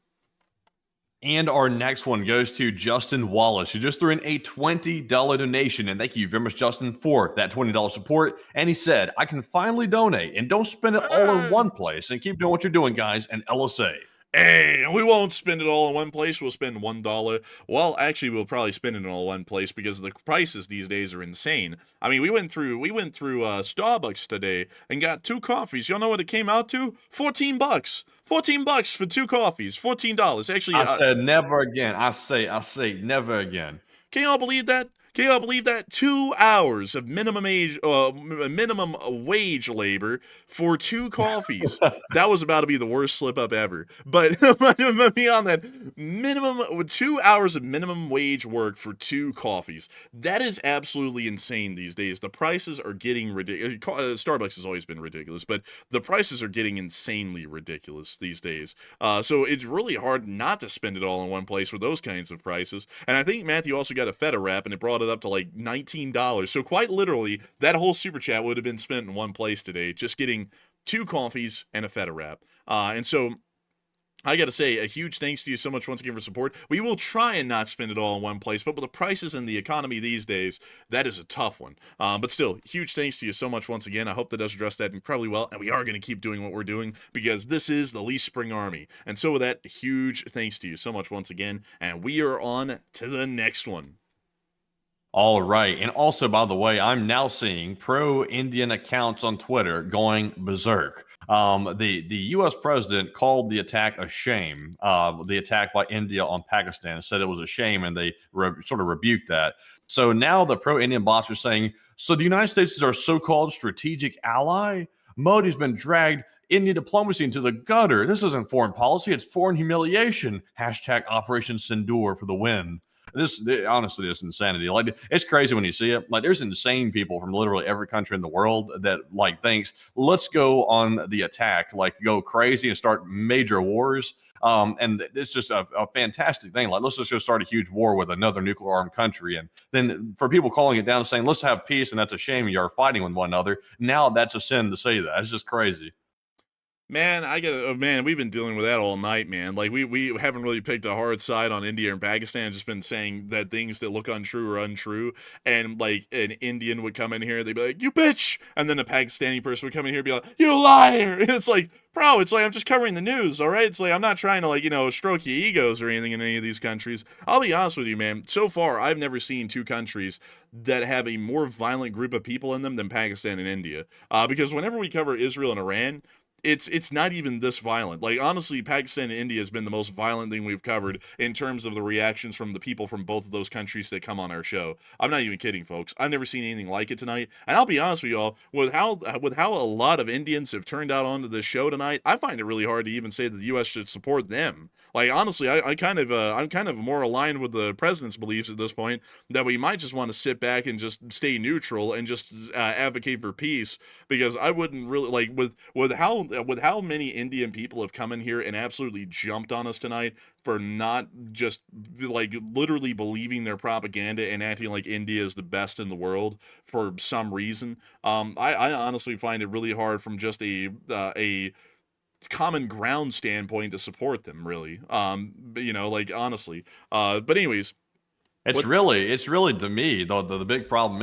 And our next one goes to Justin Wallace, who just threw in a $20 donation. And thank you very much, Justin, for that $20 support. And he said, I can finally donate and don't spend it all in one place. And keep doing what you're doing, guys, and LSA. Hey, we won't spend it all in one place. We'll spend $1. Well, actually, we'll probably spend it all in one place because the prices these days are insane. I mean, we went through Starbucks today and got 2 coffees. Y'all know what it came out to? $14. $14 for 2 coffees. $14. Actually, I said never again. I say never again. Can y'all believe that? Can y'all believe that? 2 hours of minimum wage labor for 2 coffees. That was about to be the worst slip up ever. But beyond that, 2 hours of minimum wage work for 2 coffees. That is absolutely insane these days. The prices are getting ridiculous. Starbucks has always been ridiculous, but the prices are getting insanely ridiculous these days. So it's really hard not to spend it all in one place with those kinds of prices. And I think Matthew also got a feta wrap, and it brought it up to like $19. So quite literally, that whole super chat would have been spent in one place today, just getting 2 coffees and a feta wrap. And so I got to say, a huge thanks to you so much once again for support. We will try and not spend it all in one place, but with the prices and the economy these days, that is a tough one. But still, huge thanks to you so much once again. I hope that does address that incredibly well, and we are going to keep doing what we're doing because this is the Lee Spring Army. And so with that, huge thanks to you so much once again, and we are on to the next one. All right. And also, by the way, I'm now seeing pro-Indian accounts on Twitter going berserk. The U.S. president called the attack a shame, the attack by India on Pakistan, said it was a shame, and they sort of rebuked that. So now the pro-Indian bots are saying, so the United States is our so-called strategic ally? Modi's been dragged Indian diplomacy into the gutter. This isn't foreign policy. It's foreign humiliation. Hashtag Operation Sindoor for the win. Honestly, it's insanity. Like, it's crazy when you see it. Like, there's insane people from literally every country in the world that like thinks, let's go on the attack, like go crazy and start major wars. And it's just a fantastic thing. Like, let's just go start a huge war with another nuclear armed country. And then for people calling it down and saying, let's have peace, and that's a shame, you're fighting with one another. Now that's a sin to say that. It's just crazy. Man, we've been dealing with that all night, man. Like, we haven't really picked a hard side on India and Pakistan, just been saying that things that look untrue are untrue. And like an Indian would come in here, they'd be like, you bitch, and then a Pakistani person would come in here and be like, you liar. And it's like, bro, it's like, I'm just covering the news, all right? It's like, I'm not trying to, like, stroke your egos or anything in any of these countries. I'll be honest with you, man. So far, I've never seen 2 countries that have a more violent group of people in them than Pakistan and India. Because whenever we cover Israel and Iran, it's not even this violent. Like, honestly, Pakistan and India has been the most violent thing we've covered in terms of the reactions from the people from both of those countries that come on our show. I'm not even kidding, folks. I've never seen anything like it tonight. And I'll be honest with y'all, with how a lot of Indians have turned out onto this show tonight, I find it really hard to even say that the U.S. should support them. Like, honestly, I'm kind of more aligned with the president's beliefs at this point, that we might just want to sit back and just stay neutral and just advocate for peace, because I wouldn't really, like, with how many Indian people have come in here and absolutely jumped on us tonight for not just, like, literally believing their propaganda and acting like India is the best in the world for some reason. I honestly find it really hard from just a common ground standpoint to support them, really. Like, honestly. But anyways, It's really to me, the big problem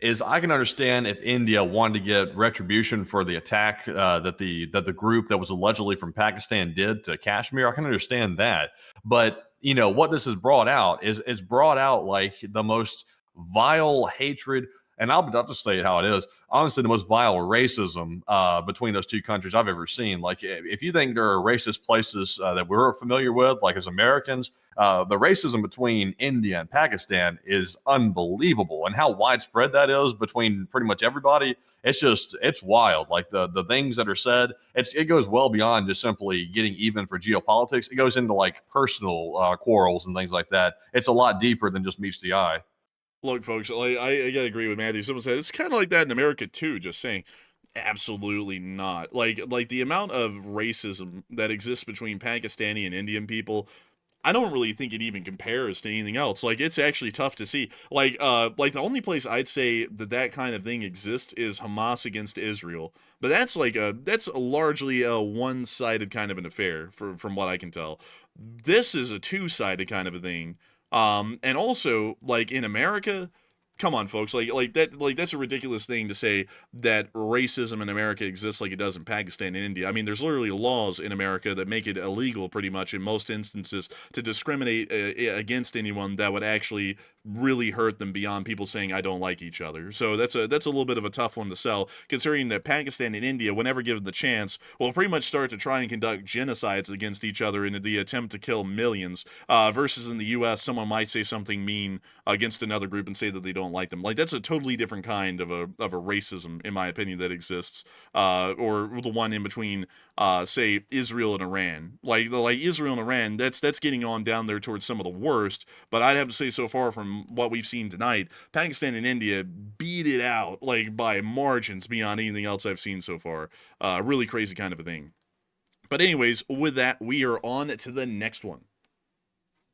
is I can understand if India wanted to get retribution for the attack that the group that was allegedly from Pakistan did to Kashmir. I can understand that, but what this has brought out is it's brought out like the most vile hatred. And I'll just say it how it is. Honestly, the most vile racism between those 2 countries I've ever seen. Like, if you think there are racist places that we're familiar with, like as Americans, the racism between India and Pakistan is unbelievable. And how widespread that is between pretty much everybody, it's wild. Like, the things that are said, it goes well beyond just simply getting even for geopolitics. It goes into like personal quarrels and things like that. It's a lot deeper than just meets the eye. look, folks, like, I gotta agree with Matthew. Someone said it's kind of like that in America too. Just saying, absolutely not. Like the amount of racism that exists between Pakistani and Indian people, I don't really think it even compares to anything else. Like, it's actually tough to see. Like the only place I'd say that kind of thing exists is Hamas against Israel. But that's largely a one-sided kind of an affair, from what I can tell. This is a two-sided kind of a thing. And also, like, in America, come on, folks, that's a ridiculous thing to say, that racism in America exists like it does in Pakistan and India. I mean, there's literally laws in America that make it illegal, pretty much in most instances, to discriminate against anyone that would actually really hurt them beyond people saying I don't like each other. So that's a little bit of a tough one to sell, considering that Pakistan and India, whenever given the chance, will pretty much start to try and conduct genocides against each other in the attempt to kill millions. Versus in the U.S., someone might say something mean against another group and say that they don't like them. Like, that's a totally different kind of a racism, in my opinion, that exists. Or the one in between, say, Israel and Iran. Like Israel and Iran, that's getting on down there towards some of the worst. But I'd have to say, so far from what we've seen tonight, Pakistan and India beat it out, like, by margins beyond anything else I've seen so far. Really crazy kind of a thing. But anyways, with that, we are on to the next one.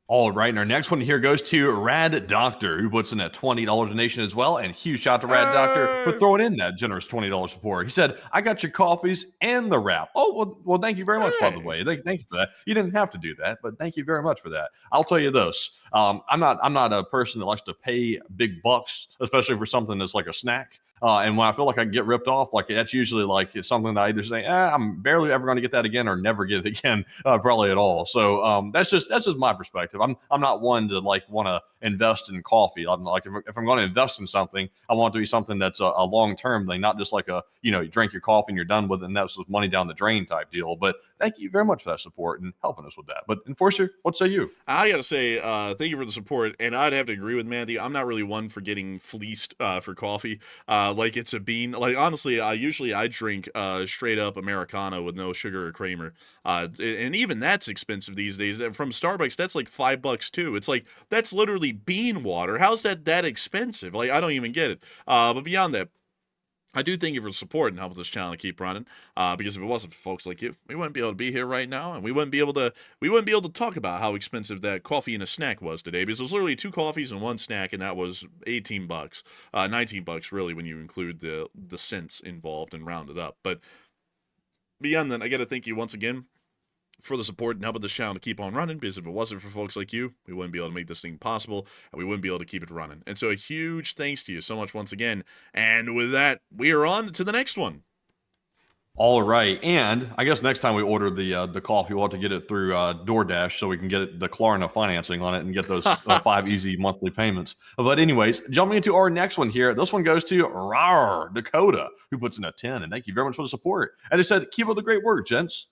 All right, and our next one here goes to Rad Doctor, who puts in a $20 donation as well. And huge shout out to Rad Doctor for throwing in that generous $20 support. He said, "I got your coffees and the wrap." Oh, well, thank you very much, by the way. Thank you for that. You didn't have to do that, but thank you very much for that. I'll tell you this: I'm not a person that likes to pay big bucks, especially for something that's like a snack. And when I feel like I get ripped off, like, that's usually like it's something that I either say, I'm barely ever going to get that again, or never get it again, probably at all. So that's just my perspective. I'm not one to like want to invest in coffee. I'm like, if I'm going to invest in something, I want it to be something that's a long term thing, not just like you drink your coffee and you're done with it, and that's just money down the drain type deal. But thank you very much for that support and helping us with that. But Enforcer, what say you? I gotta say, thank you for the support, and I'd have to agree with Matthew. I'm not really one for getting fleeced for coffee. Like, it's a bean. Like, honestly, I drink straight up Americano with no sugar or creamer. And even that's expensive these days. From Starbucks, that's like $5 too. It's like, that's literally bean water. How's that expensive? Like, I don't even get it. But beyond that, I do thank you for support and helping this channel keep running. Because if it wasn't for folks like you, we wouldn't be able to be here right now, and we wouldn't be able to talk about how expensive that coffee and a snack was today. Because it was literally 2 coffees and 1 snack, and that was $18, $19 really when you include the cents involved and round it up. But beyond that, I got to thank you once again for the support and helping this channel to keep on running, because if it wasn't for folks like you, we wouldn't be able to make this thing possible, and we wouldn't be able to keep it running. And so a huge thanks to you so much once again. And with that, we are on to the next one. All right, and I guess next time we order the coffee, we'll have to get it through DoorDash so we can get the Klarna financing on it and get those 5 easy monthly payments. But anyways, jumping into our next one here, this one goes to Rar Dakota, who puts in a 10, and thank you very much for the support. And it said, "Keep up the great work, gents."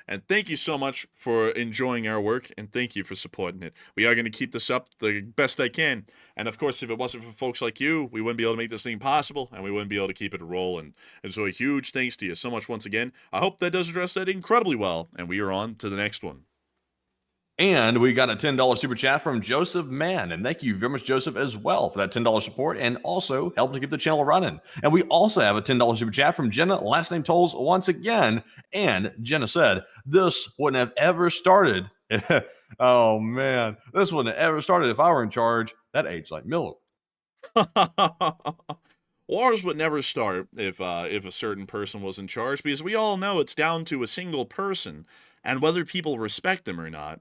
And thank you so much for enjoying our work, and thank you for supporting it. We are going to keep this up the best I can. And of course, if it wasn't for folks like you, we wouldn't be able to make this thing possible, and we wouldn't be able to keep it rolling. And so a huge thanks to you so much once again. I hope that does address that incredibly well, and we are on to the next one. And we got a $10 super chat from Joseph Mann. And thank you very much, Joseph, as well, for that $10 support and also helping to keep the channel running. And we also have a $10 super chat from Jenna, last name Tolls, once again. And Jenna said, "This wouldn't have ever started." Oh, man. This wouldn't have ever started if I were in charge. That aged like Miller. Wars would never start if a certain person was in charge, because we all know it's down to a single person and whether people respect them or not.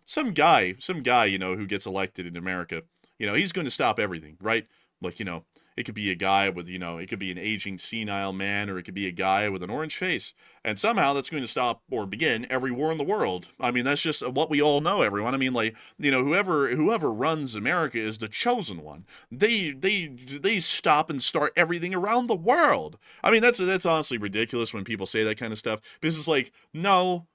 Some guy, who gets elected in America, he's going to stop everything, right? Like, it could be a guy with, it could be an aging senile man, or it could be a guy with an orange face. And somehow that's going to stop or begin every war in the world. I mean, that's just what we all know, everyone. I mean, like, whoever runs America is the chosen one. They stop and start everything around the world. I mean, that's honestly ridiculous when people say that kind of stuff, because it's like, no.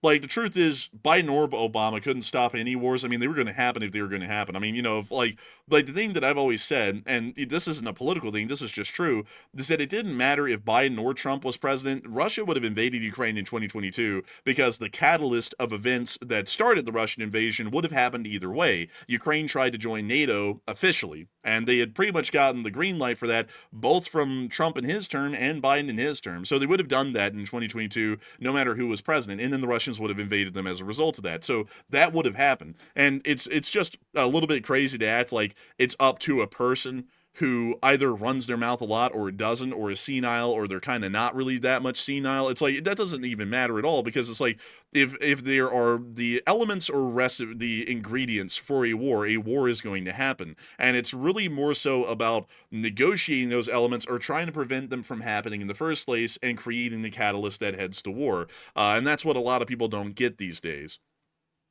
Like, the truth is, Biden or Obama couldn't stop any wars. I mean, they were going to happen if they were going to happen. I mean, if, like the thing that I've always said, and this isn't a political thing, this is just true, is that it didn't matter if Biden or Trump was president. Russia would have invaded Ukraine in 2022, because the catalyst of events that started the Russian invasion would have happened either way. Ukraine tried to join NATO officially, and they had pretty much gotten the green light for that, both from Trump in his term and Biden in his term. So they would have done that in 2022, no matter who was president. And then the Russians Russians would have invaded them as a result of that. So that would have happened. And it's just a little bit crazy to act like it's up to a person who either runs their mouth a lot or doesn't, or is senile, or they're kind of not really that much senile. It's like, that doesn't even matter at all, because it's like, if there are the elements or rest of the ingredients for a war is going to happen. And it's really more so about negotiating those elements or trying to prevent them from happening in the first place and creating the catalyst that heads to war. And that's what a lot of people don't get these days.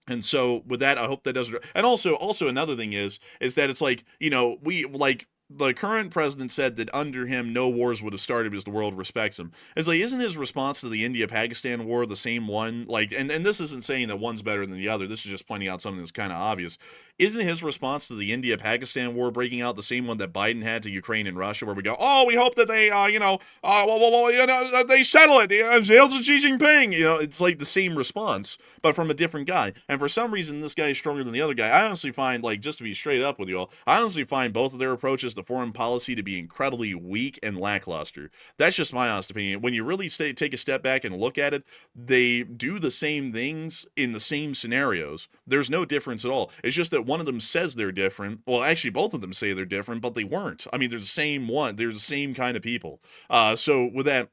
And so with that, I hope that doesn't. And also another thing is that it's like, the current president said that under him, no wars would have started because the world respects him. It's like, isn't his response to the India-Pakistan war the same one? Like, and this isn't saying that one's better than the other. This is just pointing out something that's kind of obvious. Isn't his response to the India-Pakistan war breaking out the same one that Biden had to Ukraine and Russia, where we go, oh, we hope that they, they settle it. Hails to Xi Jinping. It's like the same response, but from a different guy. And for some reason, this guy is stronger than the other guy. I honestly find, like, just to be straight up with you all, I honestly find both of their approaches to foreign policy to be incredibly weak and lackluster. That's just my honest opinion. When you really take a step back and look at it, they do the same things in the same scenarios. There's no difference at all. It's just that one of them says they're different. Well, actually, both of them say they're different, but they weren't. I mean, they're the same one. They're the same kind of people. So with that,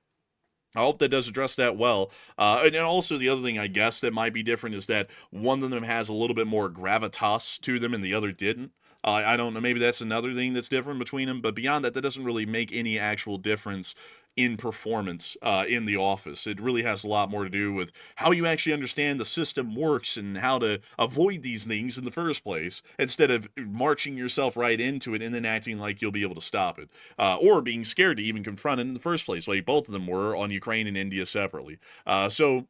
I hope that does address that well. And then also the other thing, I guess, that might be different is that one of them has a little bit more gravitas to them and the other didn't. I don't know. Maybe that's another thing that's different between them. But beyond that, that doesn't really make any actual difference in performance in the office. It really has a lot more to do with how you actually understand the system works and how to avoid these things in the first place, instead of marching yourself right into it and then acting like you'll be able to stop it, or being scared to even confront it in the first place, like both of them were on Ukraine and India separately. So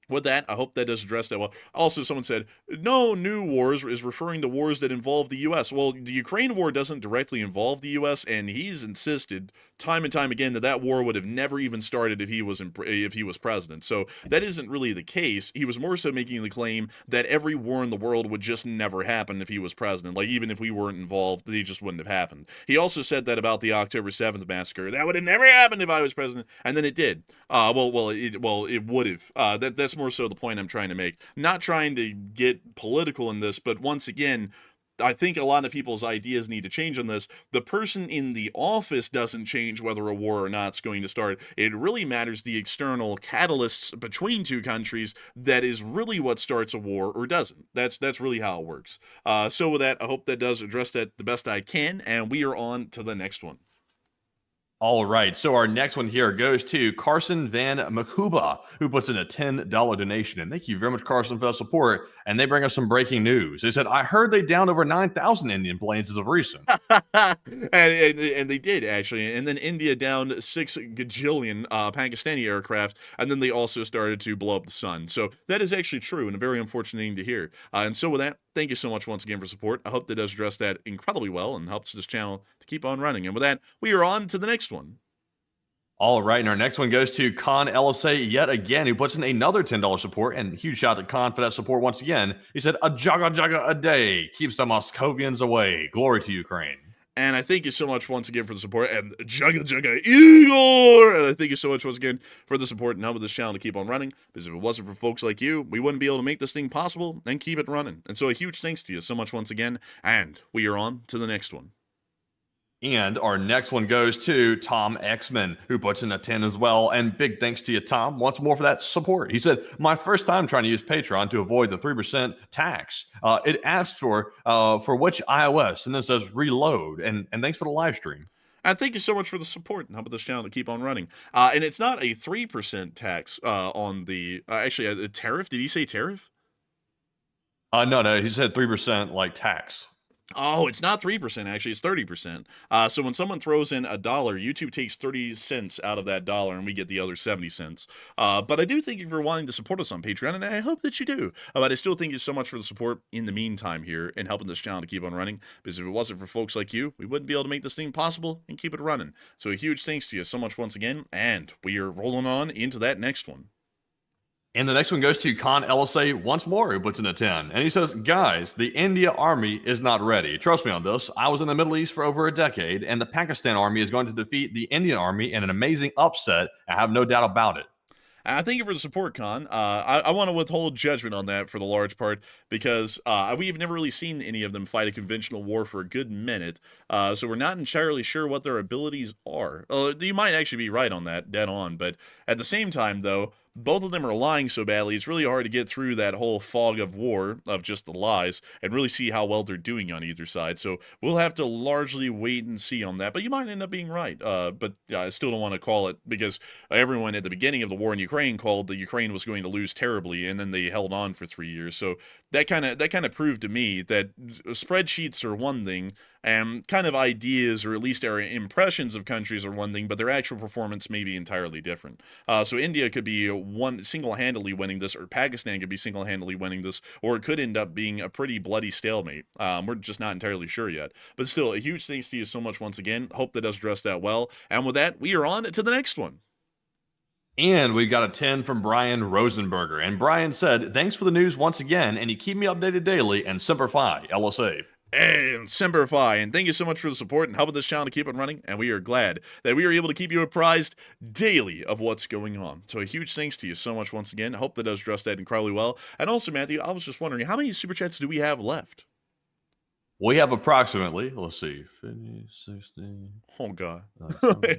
with that, I hope that does address that well. Also, someone said, no new wars is referring to wars that involve the U.S. Well, the Ukraine war doesn't directly involve the U.S., and he's insisted time and time again that war would have never even started if he was president. So that isn't really the case. He was more so making the claim that every war in the world would just never happen if he was president. Like, even if we weren't involved, they just wouldn't have happened. He also said that about the October 7th massacre. That would have never happened if I was president. And then it did. It would have. That's more so the point I'm trying to make. Not trying to get political in this, but once again, I think a lot of people's ideas need to change on this. The person in the office doesn't change whether a war or not is going to start. It really matters the external catalysts between two countries that is really what starts a war or doesn't. That's really how it works. So with that, I hope that does address that the best I can, and we are on to the next one. All right, so our next one here goes to Carson Van Makuba, who puts in a $10 donation. And thank you very much, Carson, for the support. And they bring us some breaking news. They said, I heard they downed over 9,000 Indian planes as of recent. and they did, actually. And then India downed 6 gajillion Pakistani aircraft, and then they also started to blow up the sun. So that is actually true, and a very unfortunate thing to hear. And so with that, thank you so much once again for support. I hope that does address that incredibly well and helps this channel to keep on running. And with that, we are on to the next one. All right, and our next one goes to Khan LSA yet again, who puts in another $10 support, and huge shout out to Khan for that support once again. He said, a jaga a day keeps the Moscovians away. Glory to Ukraine. And I thank you so much once again for the support. And jaga Igor! And I thank you so much once again for the support and helping this channel to keep on running. Because if it wasn't for folks like you, we wouldn't be able to make this thing possible and keep it running. And so a huge thanks to you so much once again. And we are on to the next one. And our next one goes to Tom Xman, who puts in a 10 as well. And big thanks to you, Tom, once more for that support. He said, my first time trying to use Patreon to avoid the 3% tax. It asks for which iOS, and then says reload. And thanks for the live stream. And thank you so much for the support and helping this channel to keep on running. And it's not a 3% tax on the, actually, a tariff. Did he say tariff? No, he said 3% like tax. Oh, it's not 3%, actually, it's 30%. So when someone throws in $1, YouTube takes 30 cents out of that dollar, and we get the other 70 cents. But I do thank you for wanting to support us on Patreon, and I hope that you do. But I still thank you so much for the support in the meantime here and helping this channel to keep on running, because if it wasn't for folks like you, we wouldn't be able to make this thing possible and keep it running. So a huge thanks to you so much once again, and we are rolling on into that next one. And the next one goes to Khan LSA once more, who puts in a 10. And he says, guys, the India army is not ready. Trust me on this. I was in the Middle East for over a decade, and the Pakistan army is going to defeat the Indian army in an amazing upset. I have no doubt about it. Thank you for the support, Con. I want to withhold judgment on that for the large part because we've never really seen any of them fight a conventional war for a good minute. So we're not entirely sure what their abilities are. You might actually be right on that, dead on. But at the same time, though, both of them are lying so badly, it's really hard to get through that whole fog of war of just the lies and really see how well they're doing on either side. So we'll have to largely wait and see on that. But you might end up being right. But I still don't want to call it because everyone at the beginning of the war in Ukraine called the Ukraine was going to lose terribly, and then they held on for 3 years. So that kind of proved to me that spreadsheets are one thing, and kind of ideas or at least our impressions of countries are one thing, but their actual performance may be entirely different. So India could be one single-handedly winning this, or Pakistan could be single-handedly winning this, or it could end up being a pretty bloody stalemate. We're just not entirely sure yet. But still, a huge thanks to you so much once again. Hope that does address that well. And with that, we are on to the next one. And we got a 10 from Brian Rosenberger. And Brian said, thanks for the news once again, and you keep me updated daily, and Semper Fi, LSA. And Semper Fi, and thank you so much for the support and helping this channel to keep on running, and we are glad that we are able to keep you apprised daily of what's going on. So a huge thanks to you so much once again. I hope that does address that incredibly well. And also, Matthew, I was just wondering, how many Super Chats do we have left? We have approximately, let's see, 50, 60. Oh, God.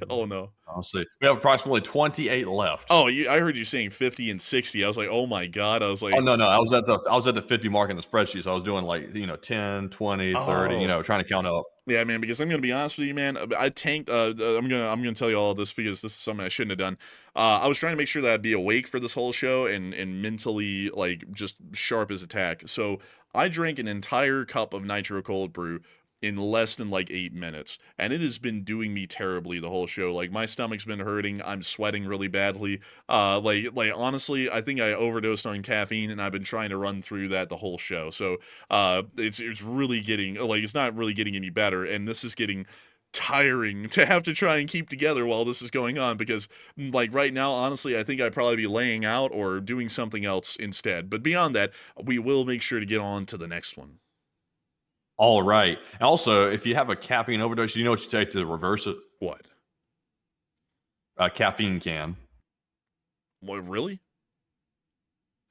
Oh, no. I'll see. We have approximately 28 left. Oh, I heard you saying 50 and 60. I was like, oh, my God. I was like... Oh, no. I was at the 50 mark in the spreadsheet, so I was doing like, 10, 20, 30, trying to count up. Yeah, man, because I'm going to be honest with you, man. I tanked, I'm going to tell you all this because this is something I shouldn't have done. I was trying to make sure that I'd be awake for this whole show and mentally, like, just sharp as a tack. So I drank an entire cup of nitro cold brew in less than like 8 minutes, and it has been doing me terribly the whole show. Like, my stomach's been hurting, I'm sweating really badly. Like honestly, I think I overdosed on caffeine, and I've been trying to run through that the whole show. So it's really getting, like, it's not really getting any better, and this is getting tiring to have to try and keep together while this is going on, because like right now, honestly, I think I'd probably be laying out or doing something else instead. But beyond that, we will make sure to get on to the next one. All right. Also, if you have a caffeine overdose, you know what you take to reverse it? What? A caffeine can. What, really?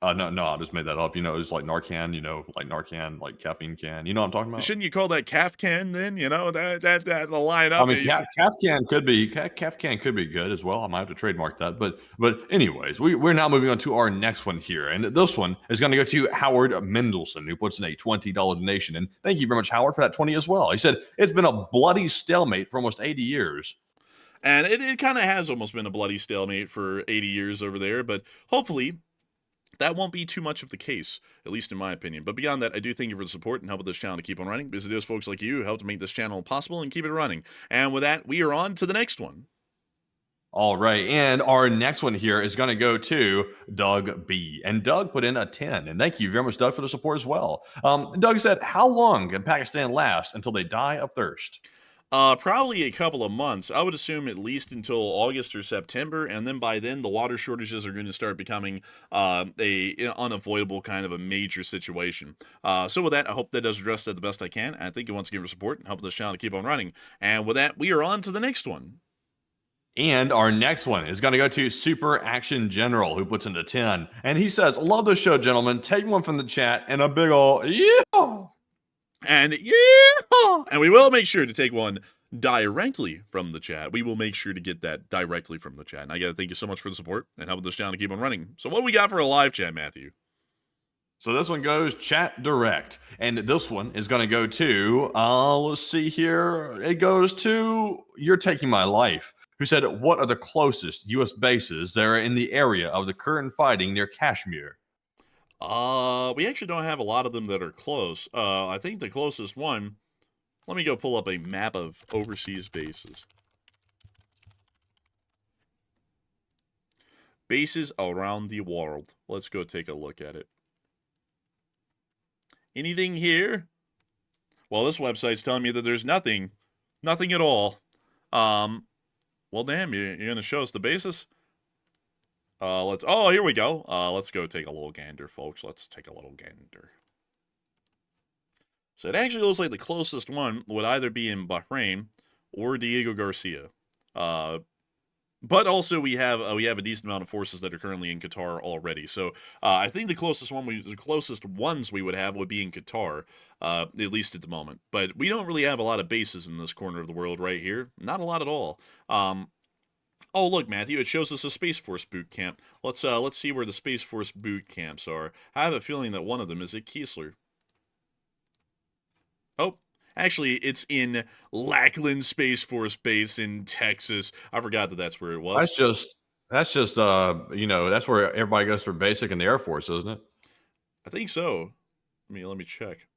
No, I just made that up. It's like Narcan, like caffeine can. You know what I'm talking about? Shouldn't you call that calf can then? That line up. I mean, calf can could be good as well. I might have to trademark that. But anyways, we're now moving on to our next one here, and this one is going to go to Howard Mendelson, who puts in a $20 donation. And thank you very much, Howard, for that 20 as well. He said it's been a bloody stalemate for almost 80 years. And it kind of has almost been a bloody stalemate for 80 years over there, but hopefully that won't be too much of the case, at least in my opinion. But beyond that, I do thank you for the support and help with this channel to keep on running, because it is folks like you who help to make this channel possible and keep it running. And with that, we are on to the next one. All right, and our next one here is going to go to Doug B. And Doug put in a 10, and thank you very much, Doug, for the support as well. Doug said, how long can Pakistan last until they die of thirst? Probably a couple of months. I would assume at least until August or September, and then by then the water shortages are going to start becoming a unavoidable kind of a major situation. So with that, I hope that does address that the best I can. And I thank you once again for support and help this channel to keep on running. And with that, we are on to the next one. And our next one is going to go to Super Action General, who puts into 10. And he says, love the show, gentlemen. Take one from the chat and a big ol' yeah. And yeah, and we will make sure to take one directly from the chat. We will make sure to get that directly from the chat. And I got to thank you so much for the support and helping this channel to keep on running. So what do we got for a live chat, Matthew? So this one goes chat direct. And this one is going to go to, let's see here. It goes to You're Taking My Life, who said, what are the closest U.S. bases that are in the area of the current fighting near Kashmir? We actually don't have a lot of them that are close. I think the closest one, let me go pull up a map of overseas bases. Bases around the world. Let's go take a look at it. Anything here? Well, this website's telling me that there's nothing. Nothing at all. Well, damn, you're going to show us the bases? Oh, here we go. Let's go take a little gander, folks. Let's take a little gander. So it actually looks like the closest one would either be in Bahrain or Diego Garcia. But also we have a decent amount of forces that are currently in Qatar already. So I think the closest ones we would have would be in Qatar, at least at the moment. But we don't really have a lot of bases in this corner of the world right here. Not a lot at all. Oh look, Matthew, it shows us a Space Force boot camp. Let's see where the Space Force boot camps are. I have a feeling that one of them is at Keesler. Oh, actually, it's in Lackland Space Force Base in Texas. I forgot that that's where it was. That's just you know, that's where everybody goes for basic in the Air Force, isn't it? I think so. Let me check.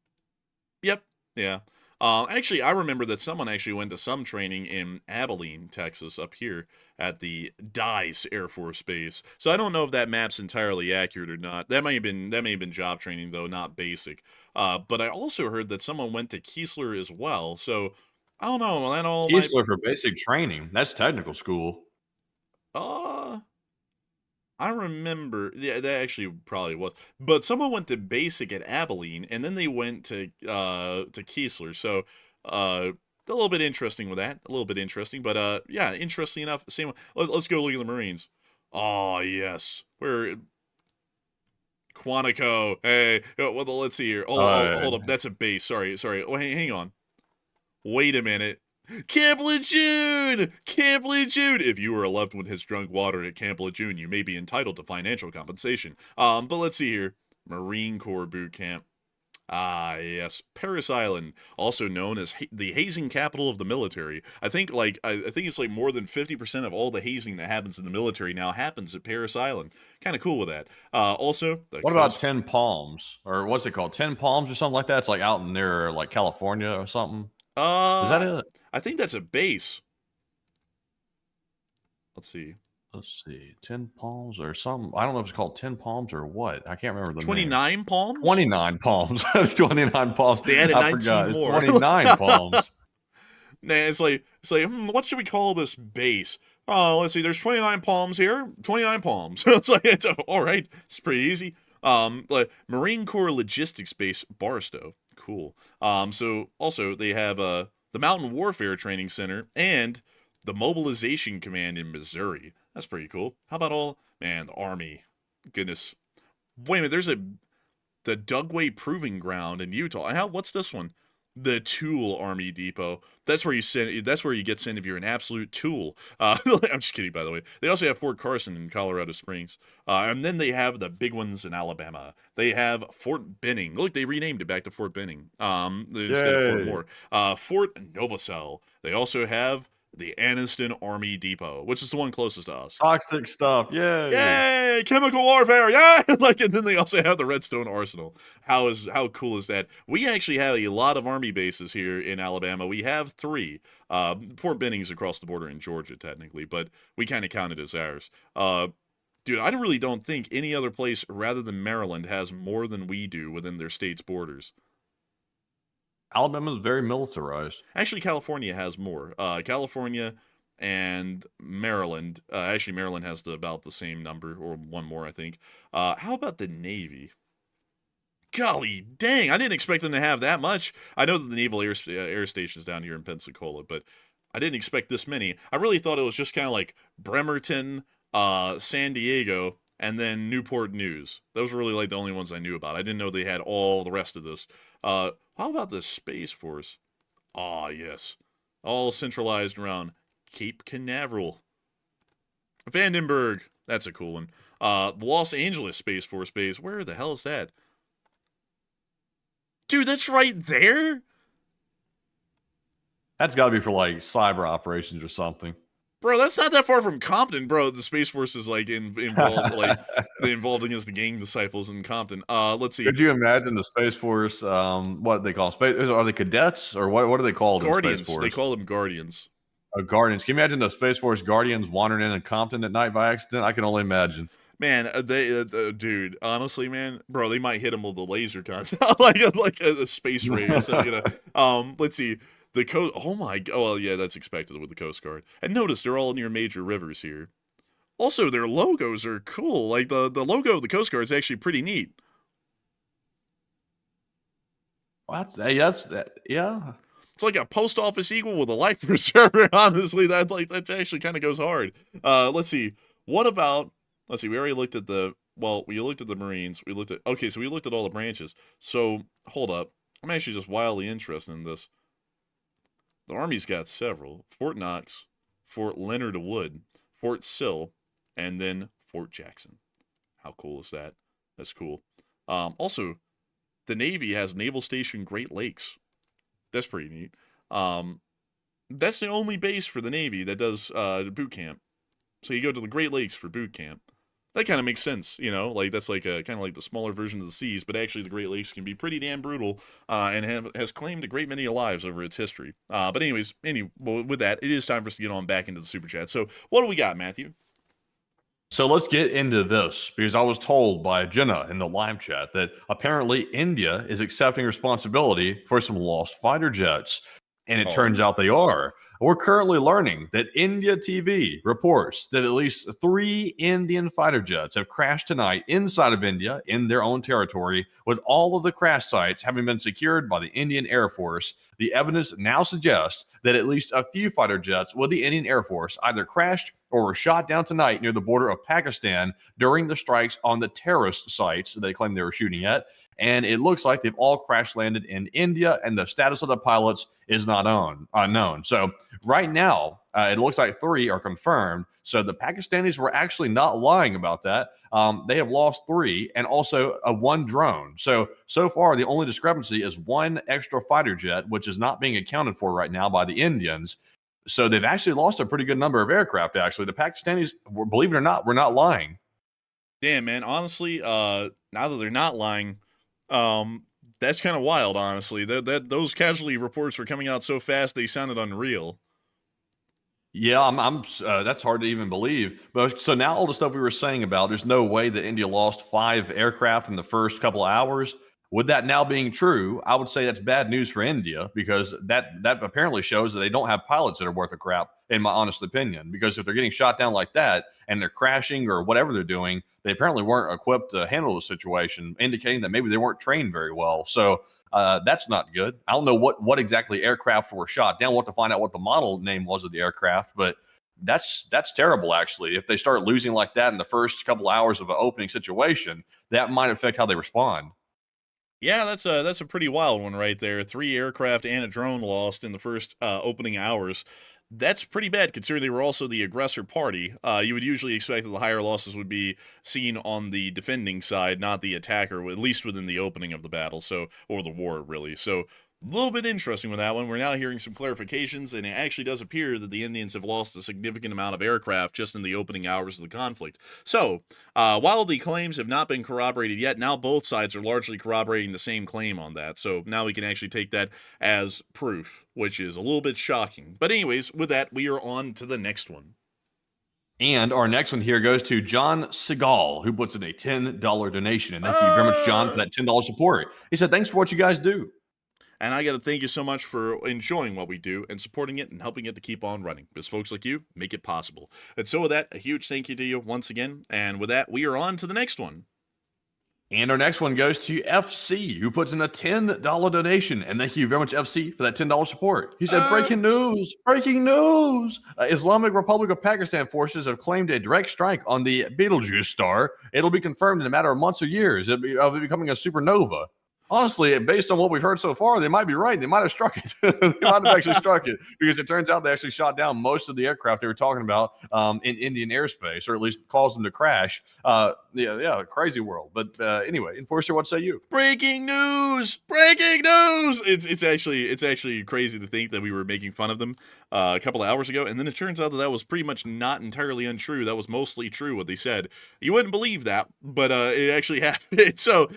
Yep. Yeah. Actually, I remember that someone actually went to some training in Abilene, Texas, up here at the Dice Air Force Base. So I don't know if that map's entirely accurate or not. That may have been job training though, not basic. But I also heard that someone went to Keesler as well. So I don't know. That all might. Keesler for basic training. That's technical school. I remember, yeah, that actually probably was. But someone went to basic at Abilene, and then they went to Keesler. So, a little bit interesting with that. A little bit interesting, but yeah, interesting enough. Same. Let's go look at the Marines. Oh yes, we're Quantico. Hey, well, let's see here. Hold up, that's a base. Sorry. Oh, hang on. Wait a minute. Camp Lejeune! Camp Lejeune! If you or a loved one has drunk water at Camp Lejeune, you may be entitled to financial compensation. But let's see here. Marine Corps boot camp. Ah, yes. Paris Island, also known as the hazing capital of the military. I think it's like more than 50% of all the hazing that happens in the military now happens at Paris Island. Kind of cool with that. Also, what about 10 Palms? Or what's it called? 10 Palms or something like that? It's like out near like California or something. Is that it? I think that's a base. Let's see. 10 Palms or something. I don't know if it's called 10 Palms or what. I can't remember the 29 name. Palms? 29 Palms. 29 Palms. They added 19 more. 29 Palms. Nah, it's like what should we call this base? Oh, let's see. There's 29 palms here. 29 palms. It's all right. It's pretty easy. Like Marine Corps Logistics Base, Barstow. Cool. So also they have the Mountain Warfare Training Center and the Mobilization Command in Missouri. That's pretty cool. How about the Army? Goodness. Wait a minute. There's the Dugway Proving Ground in Utah. What's this one? The Tool Army Depot. That's where you get sent if you're an absolute tool. I'm just kidding, by the way. They also have Fort Carson in Colorado Springs. And then they have the big ones in Alabama. They have Fort Benning. Look, they renamed it back to Fort Benning. Instead of Fort Moore. Fort Novosel. They also have the Anniston Army Depot, which is the one closest to us. Toxic stuff. Yay! Yay! Chemical warfare. Yay! And then they also have the Redstone Arsenal. How cool is that? We actually have a lot of army bases here in Alabama. We have 3. Fort Benning's across the border in Georgia, technically, but we kind of count it as ours. Dude, I really don't think any other place rather than Maryland has more than we do within their state's borders. Alabama is very militarized. Actually, California has more. California and Maryland. Actually, Maryland has about the same number, or one more, I think. How about the Navy? Golly dang, I didn't expect them to have that much. I know that the Naval Air Station's down here in Pensacola, but I didn't expect this many. I really thought it was just kind of like Bremerton, San Diego, and then Newport News. Those were really like the only ones I knew about. I didn't know they had all the rest of this. How about the Space Force? Ah, yes. All centralized around Cape Canaveral. Vandenberg. That's a cool one. The Los Angeles Space Force Base. Where the hell is that? Dude, that's right there? That's got to be for like cyber operations or something. Bro, that's not that far from Compton, bro. The Space Force is like involved, like they involved against the gang disciples in Compton. Let's see. Could you imagine the Space Force? What they call space? Are they cadets or what? What are they called? Guardians. In Space Force? They call them Guardians. Guardians. Can you imagine the Space Force Guardians wandering in Compton at night by accident? I can only imagine. Man, dude, honestly, man, bro, they might hit him with a laser gun, like a space ray. So, let's see. The coast. Oh my god. Well, yeah, that's expected with the Coast Guard. And notice they're all near major rivers here. Also, their logos are cool. Like the logo of the Coast Guard is actually pretty neat. Yeah. It's like a post office equal with a life preserver. Honestly, that actually kind of goes hard. Let's see. What about? Let's see. We already looked at the. Well, we looked at the Marines. We looked at. Okay, so we looked at all the branches. So hold up. I'm actually just wildly interested in this. The Army's got several: Fort Knox, Fort Leonard Wood, Fort Sill, and then Fort Jackson. How cool is that? That's cool. Also, the Navy has Naval Station Great Lakes. That's pretty neat. That's the only base for the Navy that does boot camp. So you go to the Great Lakes for boot camp. That kind of makes sense, you know, like that's like a kind of like the smaller version of the seas, but actually the Great Lakes can be pretty damn brutal, and has claimed a great many lives over its history. But anyways, with that, it is time for us to get on back into the super chat. So what do we got, Matthew? So let's get into this, because I was told by Jenna in the live chat that apparently India is accepting responsibility for some lost fighter jets. And it turns out they are. We're currently learning that India TV reports that at least 3 Indian fighter jets have crashed tonight inside of India in their own territory, with all of the crash sites having been secured by the Indian Air Force. The evidence now suggests that at least a few fighter jets with the Indian Air Force either crashed or were shot down tonight near the border of Pakistan during the strikes on the terrorist sites they claim they were shooting at. And it looks like they've all crash landed in India, and the status of the pilots is not unknown. So right now, it looks like 3 are confirmed. So the Pakistanis were actually not lying about that. They have lost 3 and also 1 drone. So far, the only discrepancy is 1 extra fighter jet, which is not being accounted for right now by the Indians. So they've actually lost a pretty good number of aircraft, actually. The Pakistanis, believe it or not, were not lying. Damn, man. Honestly, now that they're not lying, that's kind of wild, honestly. Those casualty reports were coming out so fast they sounded unreal. Yeah, that's hard to even believe. But so now all the stuff we were saying about there's no way that India lost 5 aircraft in the first couple of hours. With that now being true, I would say that's bad news for India, because that apparently shows that they don't have pilots that are worth a crap, in my honest opinion. Because if they're getting shot down like that and they're crashing or whatever they're doing, they apparently weren't equipped to handle the situation, indicating that maybe they weren't trained very well. So that's not good. I don't know what exactly aircraft were shot down. We'll have to find out what the model name was of the aircraft, but that's terrible, actually. If they start losing like that in the first couple hours of an opening situation, that might affect how they respond. Yeah, that's a pretty wild one right there. 3 aircraft and a drone lost in the first opening hours. That's pretty bad, considering they were also the aggressor party. You would usually expect that the higher losses would be seen on the defending side, not the attacker, at least within the opening of the battle, or the war, really. So a little bit interesting with that one. We're now hearing some clarifications, and it actually does appear that the Indians have lost a significant amount of aircraft just in the opening hours of the conflict. So, while the claims have not been corroborated yet, now both sides are largely corroborating the same claim on that. So now we can actually take that as proof, which is a little bit shocking. But anyways, with that, we are on to the next one. And our next one here goes to John Segal, who puts in a $10 donation. And thank you very much, John, for that $10 support. He said, thanks for what you guys do. And I got to thank you so much for enjoying what we do and supporting it and helping it to keep on running, because folks like you make it possible. And so with that, a huge thank you to you once again. And with that, we are on to the next one. And our next one goes to FC, who puts in a $10 donation. And thank you very much, FC, for that $10 support. He said, breaking news. Islamic Republic of Pakistan forces have claimed a direct strike on the Betelgeuse star. It'll be confirmed in a matter of months or years of it becoming a supernova. Honestly, based on what we've heard so far, they might be right. They might have struck it. They might have actually struck it, because it turns out they actually shot down most of the aircraft they were talking about in Indian airspace, or at least caused them to crash. Crazy world. But anyway, Enforcer, what say you? Breaking news! Breaking news! It's actually crazy to think that we were making fun of them a couple of hours ago, and then it turns out that was pretty much not entirely untrue. That was mostly true what they said. You wouldn't believe that, but it actually happened. So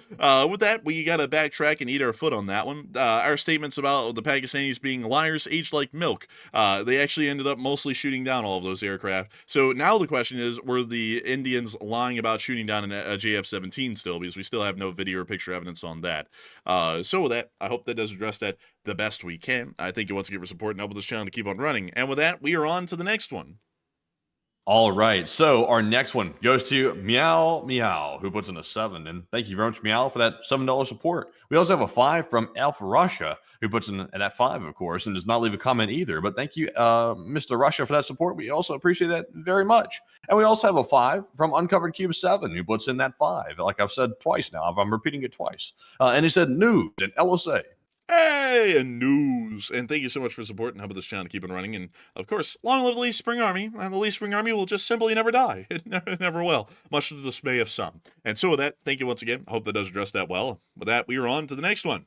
with that, we got to backtrack and eat our foot on that one. Our statements about the Pakistanis being liars aged like milk. They actually ended up mostly shooting down all of those aircraft. So now the question is, were the Indians lying about shooting down a JF-17 still? Because we still have no video or picture evidence on that. So with that, I hope that does address that the best we can. I thank you once again for support and help with this channel to keep on running. And with that, we are on to the next one. All right. So our next one goes to Meow Meow, who puts in a 7. And thank you very much, Meow, for that $7 support. We also have a 5 from Elf Russia, who puts in that 5, of course, and does not leave a comment either. But thank you, Mr. Russia, for that support. We also appreciate that very much. And we also have a 5 from Uncovered Cube 7, who puts in that 5. Like I've said twice now, I'm repeating it twice. And he said news and LSA. Hey, and news. And thank you so much for supporting helping this channel to keep it running. And of course, long live the Lee Spring Army. And the Lee Spring Army will just simply never die. It never will, much to the dismay of some. And so with that, thank you once again. I hope that does address that well. With that, we are on to the next one.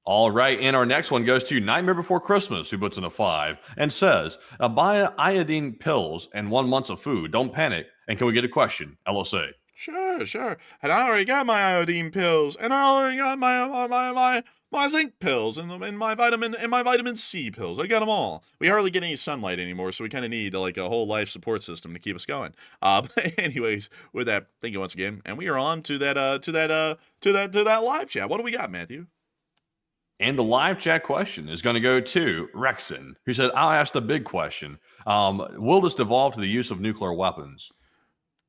All right, and our next one goes to Nightmare Before Christmas, who puts in a 5 and says, buy iodine pills and 1 month of food. Don't panic. And can we get a question? LSA. Sure. And I already got my iodine pills, and I already got my zinc pills, and my vitamin C pills. I got them all. We hardly get any sunlight anymore, so we kind of need like a whole life support system to keep us going. But anyways, with that, thank you once again, and we are on to that live chat. What do we got, Matthew? And the live chat question is going to go to Rexon, who said, I'll ask the big question. Will this devolve to the use of nuclear weapons?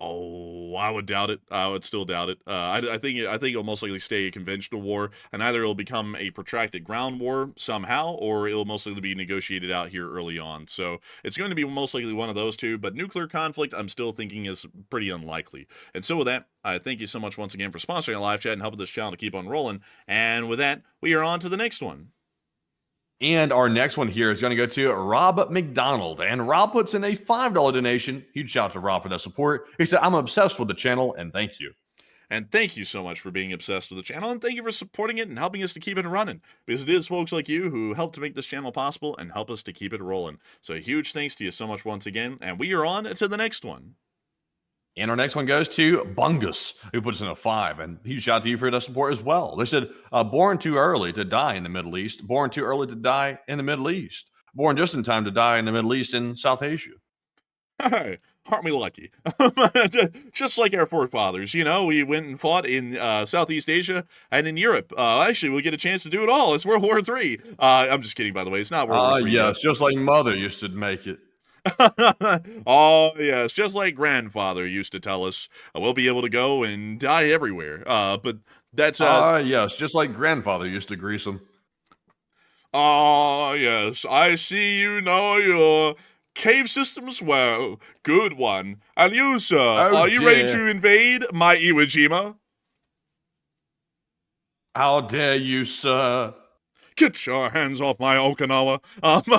Oh, I would doubt it. I would still doubt it. I think it'll most likely stay a conventional war, and either it'll become a protracted ground war somehow, or it'll most likely be negotiated out here early on. So it's going to be most likely one of those two. But nuclear conflict, I'm still thinking is pretty unlikely. And so with that, I thank you so much once again for sponsoring a live chat and helping this channel to keep on rolling. And with that, we are on to the next one. And our next one here is going to go to Rob McDonald. And Rob puts in a $5 donation. Huge shout out to Rob for that support. He said, I'm obsessed with the channel, and thank you. And thank you so much for being obsessed with the channel, and thank you for supporting it and helping us to keep it running. Because it is folks like you who help to make this channel possible and help us to keep it rolling. So a huge thanks to you so much once again, and we are on to the next one. And our next one goes to Bungus, who puts in a 5. And huge shout out to you for that support as well. They said, born too early to die in the Middle East, born too early to die in the Middle East, born just in time to die in the Middle East and South Asia. Hey, aren't we lucky? Just like our forefathers, you know, we went and fought in Southeast Asia and in Europe. Actually, we'll get a chance to do it all. It's World War III. I'm just kidding, by the way. It's not World War III. Yes, just like Mother used to make it. Oh, yes, just like grandfather used to tell us, we'll be able to go and die everywhere. But that's... yes, just like grandfather used to grease them. Oh, yes, I see you know your cave systems well. Good one. And you, sir, are you ready to invade my Iwo Jima? How dare you, sir? Get your hands off my Okinawa.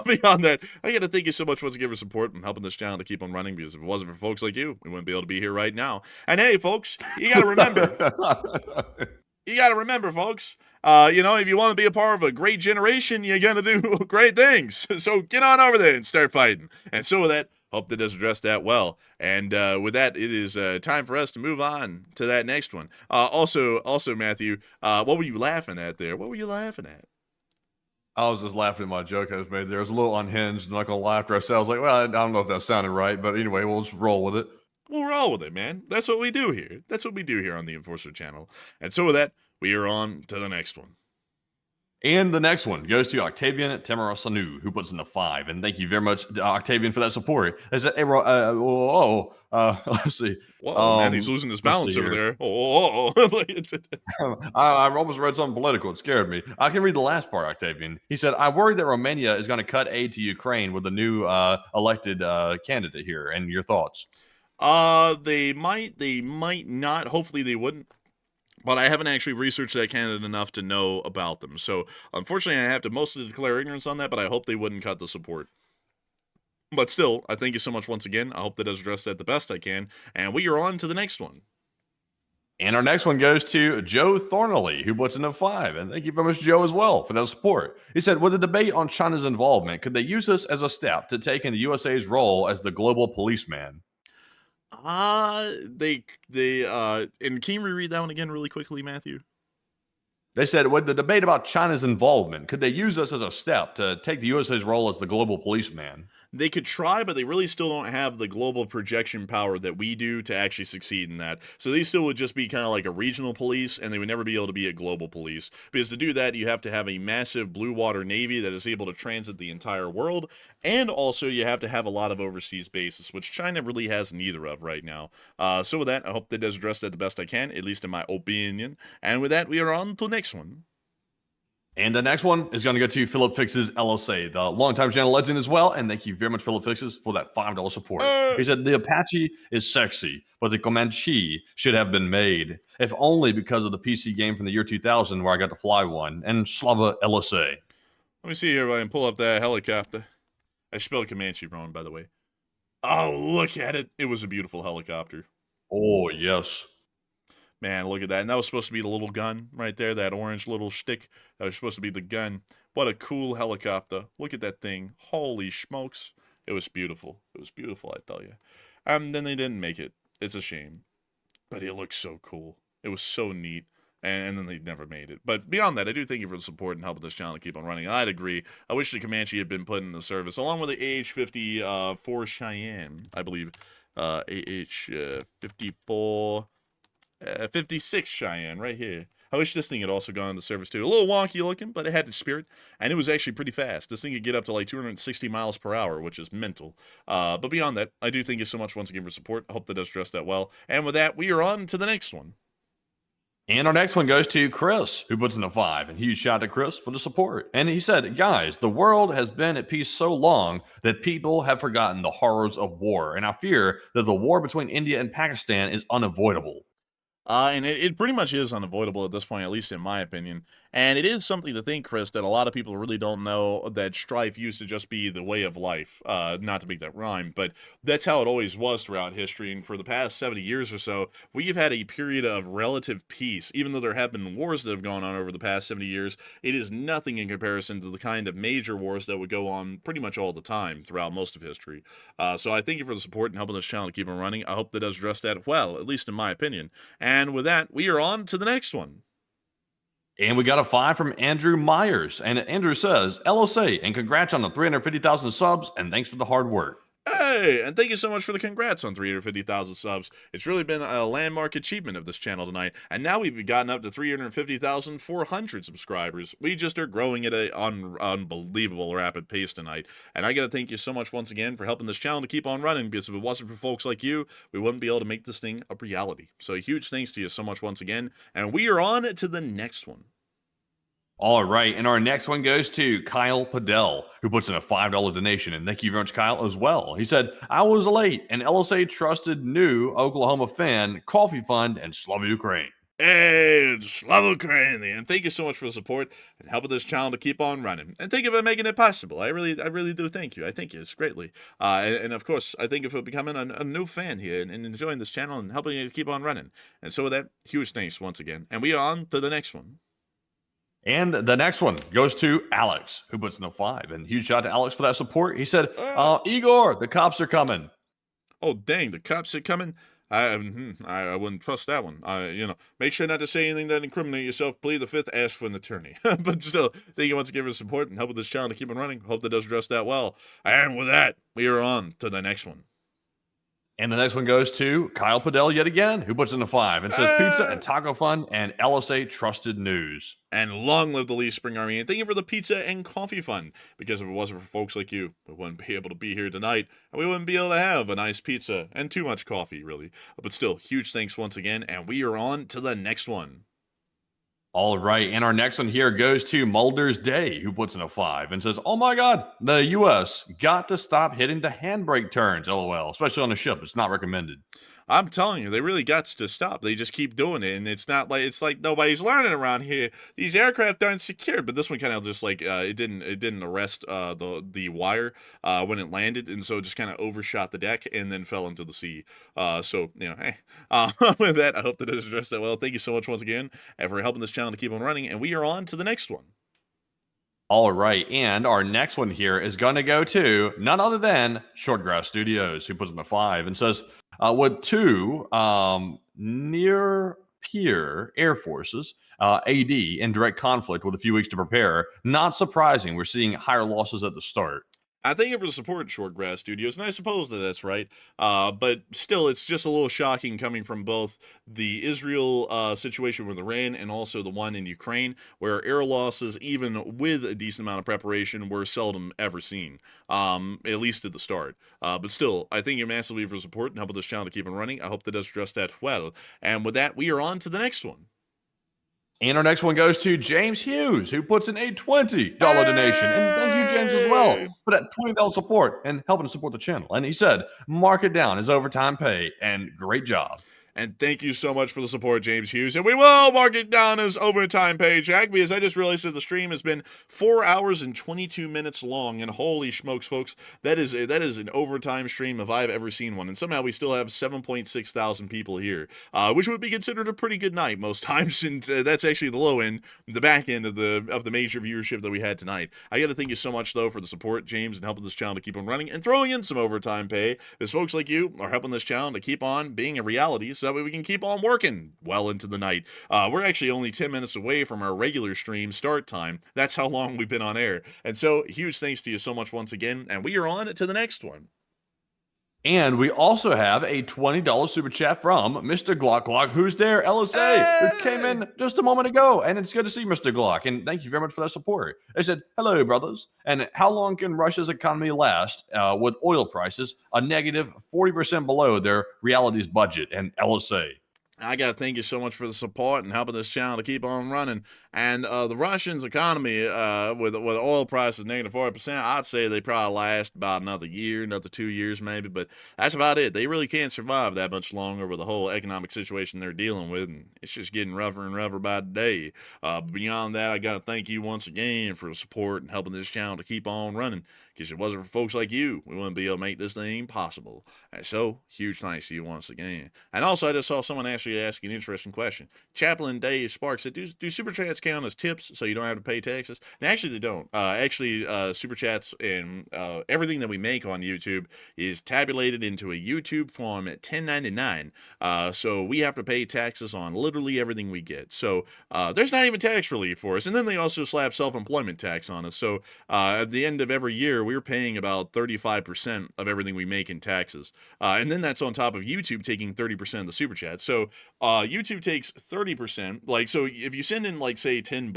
Beyond that, I got to thank you so much once again for support and helping this channel to keep on running, because if it wasn't for folks like you, we wouldn't be able to be here right now. And hey, folks, you got to remember, folks, you know, if you want to be a part of a great generation, you're going to do great things. So get on over there and start fighting. And so with that, hope that does address that well. And with that, it is time for us to move on to that next one. Also, Matthew, what were you laughing at there? What were you laughing at? I was just laughing at my joke I just made there. It was a little unhinged. I'm not going to lie after I said, I was like, well, I don't know if that sounded right, but anyway, we'll just roll with it. We'll roll with it, man. That's what we do here. That's what we do here on the Enforcer channel. And so with that, we are on to the next one. And the next one goes to Octavian Tamarasanu, who puts in a 5. And thank you very much, Octavian, for that support. Let's see. Whoa, man, he's losing his balance over there. I almost read something political. It scared me. I can read the last part, Octavian. He said, I worry that Romania is going to cut aid to Ukraine with the new elected candidate here. And your thoughts? They might not. Hopefully they wouldn't. But I haven't actually researched that candidate enough to know about them. So, unfortunately, I have to mostly declare ignorance on that, but I hope they wouldn't cut the support. But still, I thank you so much once again. I hope that does address that the best I can. And we are on to the next one. And our next one goes to Joe Thornley, who puts in a 5. And thank you very much, Joe, as well, for that support. He said, with the debate on China's involvement, could they use this as a step to take in the USA's role as the global policeman? And can you reread that one again really quickly, Matthew? They said, with the debate about China's involvement, could they use this as a step to take the USA's role as the global policeman? They could try, but they really still don't have the global projection power that we do to actually succeed in that. So they still would just be kind of like a regional police, and they would never be able to be a global police. Because to do that, you have to have a massive blue water navy that is able to transit the entire world, And also, you have to have a lot of overseas bases, which China really has neither of right now. So with that, I hope that does address that the best I can, at least in my opinion. And with that, we are on to the next one. And the next one is going to go to Philip Fix's LSA, the longtime channel legend as well. And thank you very much, Philip Fixes, for that $5 support. He said, the Apache is sexy, but the Comanche should have been made, if only because of the PC game from the year 2000 where I got to fly one. And Slava LSA. Let me see here if I can pull up that helicopter. I spelled Comanche wrong, by the way. Oh, look at it. It was a beautiful helicopter. Oh, yes. Man, look at that. And that was supposed to be the little gun right there, that orange little stick. That was supposed to be the gun. What a cool helicopter. Look at that thing. Holy smokes. It was beautiful. It was beautiful, I tell you. And then they didn't make it. It's a shame. But it looked so cool. It was so neat. And then they never made it. But beyond that, I do thank you for the support and helping this channel to keep on running. I'd agree. I wish the Comanche had been put in the service, along with the AH-54 Cheyenne, I believe. AH-54... 56 Cheyenne, right here. I wish this thing had also gone into service too. A little wonky looking, but it had the spirit, and it was actually pretty fast. This thing could get up to like 260 miles per hour, which is mental. But beyond that, I do thank you so much once again for support. I hope that does address that well. And with that, we are on to the next one. And our next one goes to Chris, who puts in a 5. And huge shout out to Chris for the support. And he said, guys, the world has been at peace so long that people have forgotten the horrors of war. And I fear that the war between India and Pakistan is unavoidable. And it pretty much is unavoidable at this point, at least in my opinion. And it is something to think, Chris, that a lot of people really don't know that strife used to just be the way of life. Not to make that rhyme, but that's how it always was throughout history. And for the past 70 years or so, we've had a period of relative peace. Even though there have been wars that have gone on over the past 70 years, it is nothing in comparison to the kind of major wars that would go on pretty much all the time throughout most of history. So I thank you for the support and helping this channel to keep on running. I hope that does address that well, at least in my opinion. And with that, we are on to the next one. And we got a 5 from Andrew Myers. And Andrew says, LSA, and congrats on the 350,000 subs, and thanks for the hard work. Hey, and thank you so much for the congrats on 350,000 subs. It's really been a landmark achievement of this channel tonight, and now we've gotten up to 350,400 subscribers. We just are growing at an unbelievable rapid pace tonight, and I gotta thank you so much once again for helping this channel to keep on running, because if it wasn't for folks like you, we wouldn't be able to make this thing a reality. So a huge thanks to you so much once again, and we are on to the next one. All right, and our next one goes to Kyle Padell, who puts in a $5 donation, and thank you very much, Kyle, as well. He said, I was late, and LSA trusted new Oklahoma fan, Coffee Fund, and Slava Ukraine. Hey, Slava Ukraine, and thank you so much for the support and helping this channel to keep on running. And thank you for making it possible. I really do thank you. I thank you greatly. And of course, I thank you for becoming a new fan here and enjoying this channel and helping you to keep on running. And so with that, huge thanks once again. And we are on to the next one. And the next one goes to Alex, who puts in a 5. And huge shout out to Alex for that support. He said, Igor, the cops are coming. Oh, dang, the cops are coming? I wouldn't trust that one. Make sure not to say anything that incriminate yourself. Plead the fifth, ask for an attorney. But still, thank you once again for the support and help with this channel to keep on running. Hope that does address that well. And with that, we are on to the next one. And the next one goes to Kyle Padell yet again, who puts in a 5 and says pizza and taco fun and LSA trusted news. And long live the Lee Spring Army. And thank you for the pizza and coffee fund. Because if it wasn't for folks like you, we wouldn't be able to be here tonight. And we wouldn't be able to have a nice pizza and too much coffee, really. But still, huge thanks once again. And we are on to the next one. All right, and our next one here goes to Mulder's Day, who puts in a 5 and says, oh my God, the U.S. got to stop hitting the handbrake turns, LOL, especially on a ship. It's not recommended. I'm telling you, they really got to stop. They just keep doing it, and it's like nobody's learning around here. These aircraft aren't secured, but this one kind of just like it didn't arrest the wire when it landed, and so it just kind of overshot the deck and then fell into the sea. So hey, with that, I hope that has addressed that well. Thank you so much once again for helping this channel to keep on running, and we are on to the next one. All right, and our next one here is going to go to none other than Shortgrass Studios, who puts in a 5 and says, with 2 near-peer air forces, AD, in direct conflict with a few weeks to prepare, not surprising we're seeing higher losses at the start. I thank you for the support, Shortgrass Studios, and I suppose that that's right. But still, it's just a little shocking coming from both the Israel situation with Iran and also the one in Ukraine, where air losses, even with a decent amount of preparation, were seldom ever seen, at least at the start. But still, I thank you massively for the support and helping this channel to keep on running. I hope that does address that well. And with that, we are on to the next one. And our next one goes to James Hughes, who puts in a $20 donation. And thank you, James, as well, for that $20 support and helping to support the channel. And he said, mark it down as overtime pay, and great job. And thank you so much for the support, James Hughes. And we will mark it down as overtime pay, Jack, because I just realized that the stream has been 4 hours and 22 minutes long. And holy smokes, folks, that is an overtime stream if I've ever seen one. And somehow we still have 7.6 thousand people here, which would be considered a pretty good night most times. And that's actually the low end, the back end of the major viewership that we had tonight. I got to thank you so much, though, for the support, James, and helping this channel to keep on running and throwing in some overtime pay, as folks like you are helping this channel to keep on being a reality, so that way we can keep on working well into the night. We're actually only 10 minutes away from our regular stream start time. That's how long we've been on air. And so, huge thanks to you so much once again, and we are on to the next one. And we also have a $20 super chat from Mr. Glock, who's there, LSA, who came in just a moment ago. And it's good to see Mr. Glock. And thank you very much for that support. They said, hello, brothers. And how long can Russia's economy last with oil prices a negative 40% below their reality's budget? And LSA. I got to thank you so much for the support and helping this channel to keep on running. And the Russians' economy, with oil prices negative 40%, I'd say they probably last about another year, another 2 years maybe. But that's about it. They really can't survive that much longer with the whole economic situation they're dealing with. And it's just getting rougher and rougher by the day. Beyond that, I got to thank you once again for the support and helping this channel to keep on running. Because if it wasn't for folks like you, we wouldn't be able to make this thing possible. And so, huge thanks to you once again. And also, I just saw someone actually ask an interesting question. Chaplain Dave Sparks said, do super chats count as tips so you don't have to pay taxes? And actually, they don't. Super chats and everything that we make on YouTube is tabulated into a YouTube form at $10.99. So we have to pay taxes on literally everything we get. So there's not even tax relief for us. And then they also slap self-employment tax on us. So at the end of every year, we're paying about 35% of everything we make in taxes. And then that's on top of YouTube taking 30% of the super chat. So YouTube takes 30%. Like, so if you send in, like, say, $10,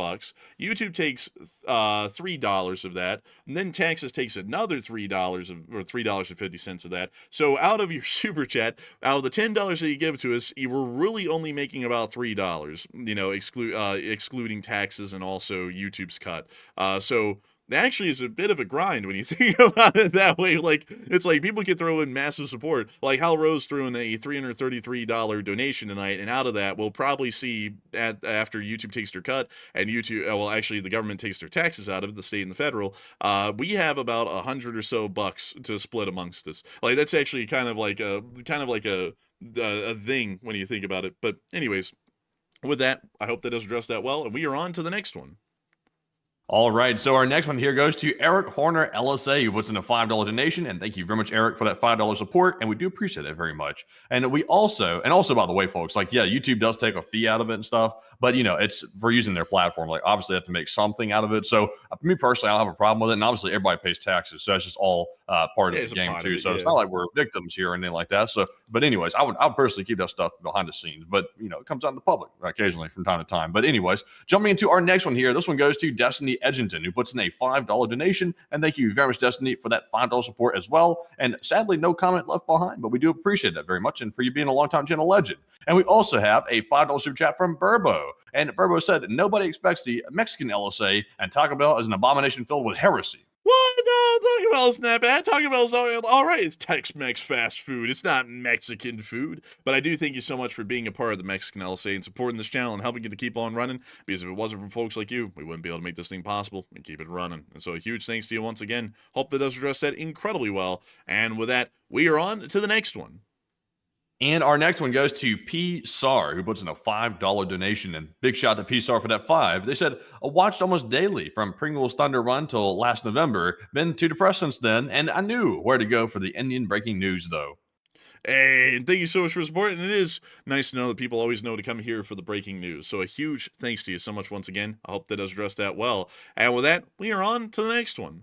YouTube takes $3 of that, and then taxes takes another $3 or $3.50 of that. So out of your super chat, out of the $10 that you give to us, you were really only making about $3, you know, excluding taxes and also YouTube's cut. So it actually is a bit of a grind when you think about it that way. Like, it's like people can throw in massive support. Like Hal Rose threw in a $333 donation tonight, and out of that, we'll probably see after YouTube takes their cut and YouTube, well, actually the government takes their taxes out of it, the state and the federal. We have about $100 or so bucks to split amongst us. Like, that's actually kind of like a thing when you think about it. But anyways, with that, I hope that does address that well, and we are on to the next one. All right, so our next one here goes to Eric Horner, LSA, who puts in a $5 donation, and thank you very much, Eric, for that $5 support, and we do appreciate that very much. And we also, by the way, folks, like, yeah, YouTube does take a fee out of it and stuff, but, you know, it's for using their platform. Like, obviously, they have to make something out of it. So, me personally, I don't have a problem with it, and obviously, everybody pays taxes, so that's just all part of the game, too. So, it's not like we're victims here or anything like that. So, but anyways, I would personally keep that stuff behind the scenes, but, you know, it comes out in the public occasionally from time to time. But anyways, jumping into our next one here, this one goes to Destiny Edgington, who puts in a $5 donation. And thank you very much, Destiny, for that $5 support as well. And sadly, no comment left behind, but we do appreciate that very much, and for you being a longtime channel legend. And we also have a $5 super chat from Burbo. And Burbo said, nobody expects the Mexican LSA, and Taco Bell is an abomination filled with heresy. What? No, Taco Bell's not bad. Taco Bell's all right. It's Tex-Mex fast food. It's not Mexican food. But I do thank you so much for being a part of the Mexican LSA and supporting this channel and helping it to keep on running. Because if it wasn't for folks like you, we wouldn't be able to make this thing possible and keep it running. And so a huge thanks to you once again. Hope that does address that incredibly well. And with that, we are on to the next one. And our next one goes to P. Sar, who puts in a $5 donation. And big shout to P. Sar for that $5. They said, I watched almost daily from Pringle's Thunder Run till last November. Been too depressed since then, and I knew where to go for the Indian breaking news, though. Hey, and thank you so much for support. And it is nice to know that people always know to come here for the breaking news. So a huge thanks to you so much once again. I hope that does address that well. And with that, we are on to the next one.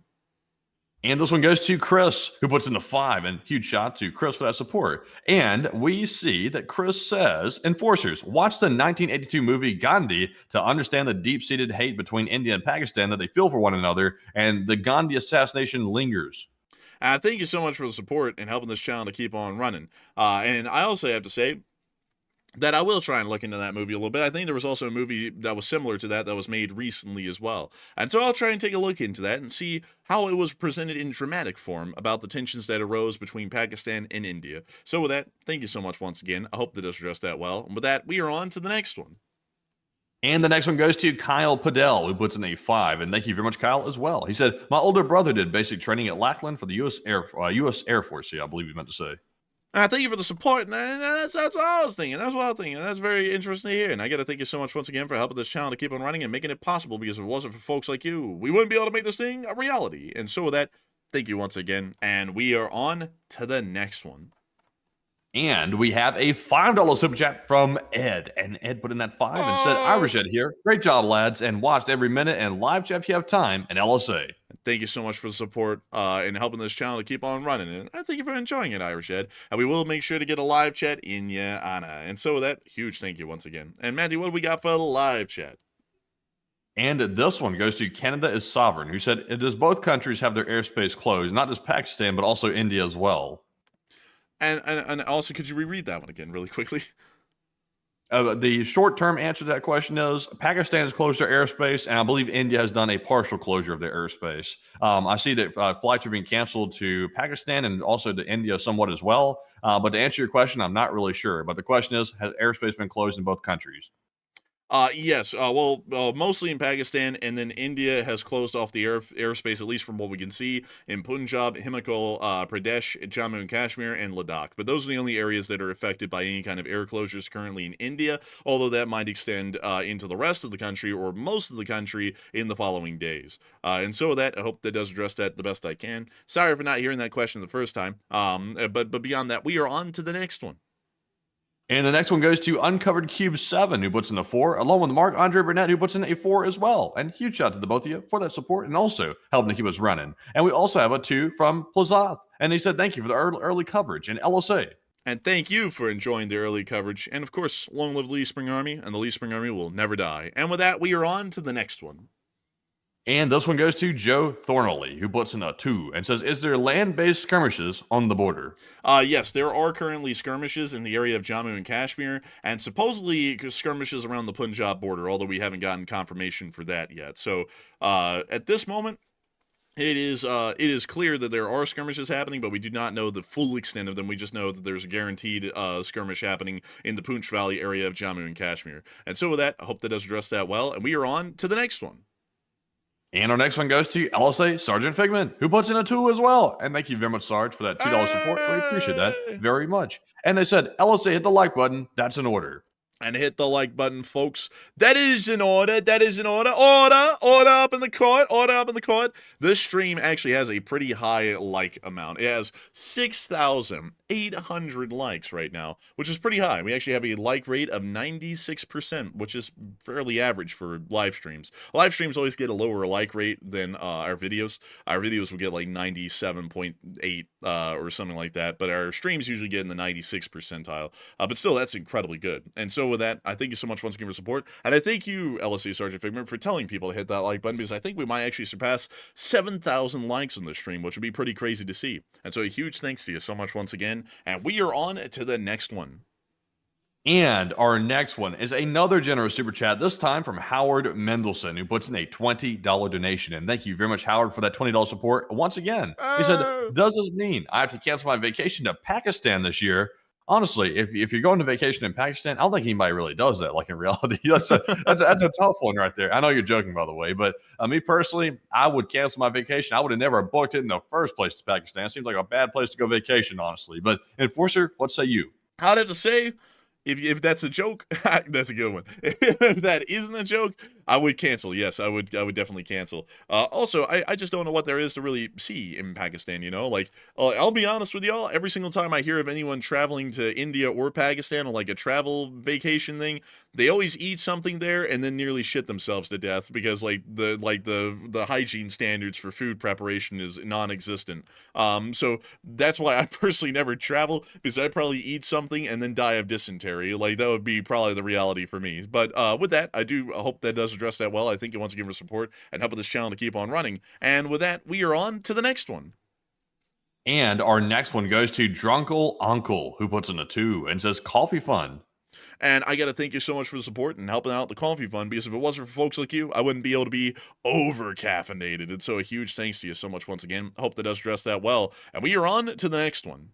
And this one goes to Chris, who puts in the 5, and huge shout to Chris for that support. And we see that Chris says, enforcers, watch the 1982 movie Gandhi to understand the deep-seated hate between India and Pakistan that they feel for one another, and the Gandhi assassination lingers. Thank you so much for the support and helping this channel to keep on running. And I also have to say that I will try and look into that movie a little bit. I think there was also a movie that was similar to that was made recently as well. And so I'll try and take a look into that and see how it was presented in dramatic form about the tensions that arose between Pakistan and India. So with that, thank you so much once again. I hope that does address that well. And with that, we are on to the next one. And the next one goes to Kyle Padell, who puts in a 5. And thank you very much, Kyle, as well. He said, my older brother did basic training at Lackland for the U.S. Air Force. Yeah, I believe he meant to say. Thank you for the support. And that's what I was thinking. That's what I was thinking. That's very interesting to hear. And I got to thank you so much once again for helping this channel to keep on running and making it possible, because if it wasn't for folks like you, we wouldn't be able to make this thing a reality. And so with that, thank you once again. And we are on to the next one. And we have a $5 super chat from Ed. And Ed put in that 5 and said, Irish Ed here. Great job, lads. And watched every minute and live chat if you have time. And LSA. Thank you so much for the support and helping this channel to keep on running. And I thank you for enjoying it, Irish Ed. And we will make sure to get a live chat in ya, Anna. And so with that, huge thank you once again. And Matthew, what do we got for the live chat? And this one goes to Canada is Sovereign, who said, does both countries have their airspace closed? Not just Pakistan, but also India as well. And also, could you reread that one again really quickly? The short-term answer to that question is Pakistan has closed their airspace, and I believe India has done a partial closure of their airspace. I see that flights are being canceled to Pakistan and also to India somewhat as well. But to answer your question, I'm not really sure. But the question is, has airspace been closed in both countries? Yes. Well, mostly in Pakistan, and then India has closed off the airspace, at least from what we can see, in Punjab, Himachal Pradesh, Jammu and Kashmir, and Ladakh. But those are the only areas that are affected by any kind of air closures currently in India, although that might extend into the rest of the country or most of the country in the following days. And so with that, I hope that does address that the best I can. Sorry for not hearing that question the first time. But beyond that, we are on to the next one. And the next one goes to Uncovered Cube 7, who puts in a 4, along with Mark Andre Burnett, who puts in a 4 as well. And huge shout out to the both of you for that support and also helping to keep us running. And we also have a 2 from Plazath. And he said, thank you for the early coverage and LSA. And thank you for enjoying the early coverage. And of course, long live the Lee Spring Army, and the Lee Spring Army will never die. And with that, we are on to the next one. And this one goes to Joe Thornley, who puts in a 2 and says, is there land-based skirmishes on the border? Yes, there are currently skirmishes in the area of Jammu and Kashmir, and supposedly skirmishes around the Punjab border, although we haven't gotten confirmation for that yet. So at this moment, it is clear that there are skirmishes happening, but we do not know the full extent of them. We just know that there's a guaranteed skirmish happening in the Poonch Valley area of Jammu and Kashmir. And so with that, I hope that does address that well, and we are on to the next one. And our next one goes to LSA Sergeant Figment, who puts in a 2 as well. And thank you very much, Sarge, for that $2 support. We appreciate that very much. And they said, LSA, hit the like button. That's an order. And hit the like button, folks. That is an order. That is an order. Order up in the court. Order up in the court. This stream actually has a pretty high like amount. It has 6,800 likes right now, which is pretty high. We actually have a like rate of 96%, which is fairly average for live streams. Live streams always get a lower like rate than our videos. Our videos will get like 97.8 or something like that, but our streams usually get in the 96 percentile. But still, that's incredibly good. And so with that, I thank you so much once again for support, and I thank you, LSA Sergeant Figment, for telling people to hit that like button, because I think we might actually surpass 7,000 likes on this stream, which would be pretty crazy to see. And so a huge thanks to you so much once again, and we are on to the next one. And our next one is another generous super chat, this time from Howard Mendelson, who puts in a $20 donation. And thank you very much, Howard, for that $20 support once again. He said, does this mean I have to cancel my vacation to Pakistan this year? Honestly, if you're going to vacation in Pakistan, I don't think anybody really does that. Like in reality, that's a tough one right there. I know you're joking, by the way, but me personally, I would cancel my vacation. I would have never booked it in the first place to Pakistan. It seems like a bad place to go vacation, honestly. But Enforcer, what say you? I'd have to say, if that's a joke, that's a good one. If that isn't a joke, I would cancel. Yes, I would definitely cancel. Also, I just don't know what there is to really see in Pakistan. Like I'll be honest with y'all. Every single time I hear of anyone traveling to India or Pakistan on like a travel vacation thing, they always eat something there and then nearly shit themselves to death because the hygiene standards for food preparation is non-existent. So that's why I personally never travel, because I'd probably eat something and then die of dysentery. Like that would be probably the reality for me. But with that, I do hope that does address that well. I think it wants to give her support and help with this channel to keep on running. And with that, we are on to the next one. And our next one goes to Drunkle Uncle, who puts in a 2 and says coffee fun. And I got to thank you so much for the support and helping out the coffee fund, because if it wasn't for folks like you, I wouldn't be able to be over caffeinated. And so a huge thanks to you so much once again. I hope that does address that well. And we are on to the next one.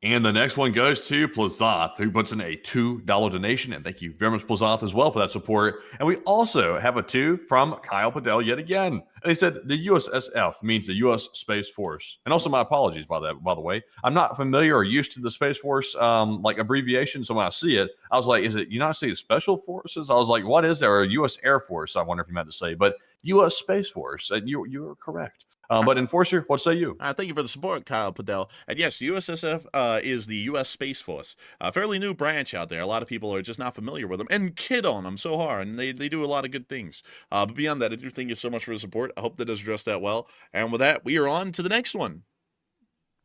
And the next one goes to Plazath, who puts in a $2 donation. And thank you very much, Plazath, as well for that support. And we also have a 2 from Kyle Padell yet again. And he said the USSF means the U.S. Space Force. And also my apologies by the way. I'm not familiar or used to the Space Force like abbreviation. So when I see it, I was like, is it United States Special Forces? I was like, what is there? Or U.S. Air Force, I wonder if you meant to say. But U.S. Space Force, and you're correct. But Enforcer, what say you? Thank you for the support, Kyle Padell. And yes, USSF is the U.S. Space Force, a fairly new branch out there. A lot of people are just not familiar with them and kid on them so hard, and they do a lot of good things. But beyond that, I do thank you so much for the support. I hope that does address that well. And with that, we are on to the next one.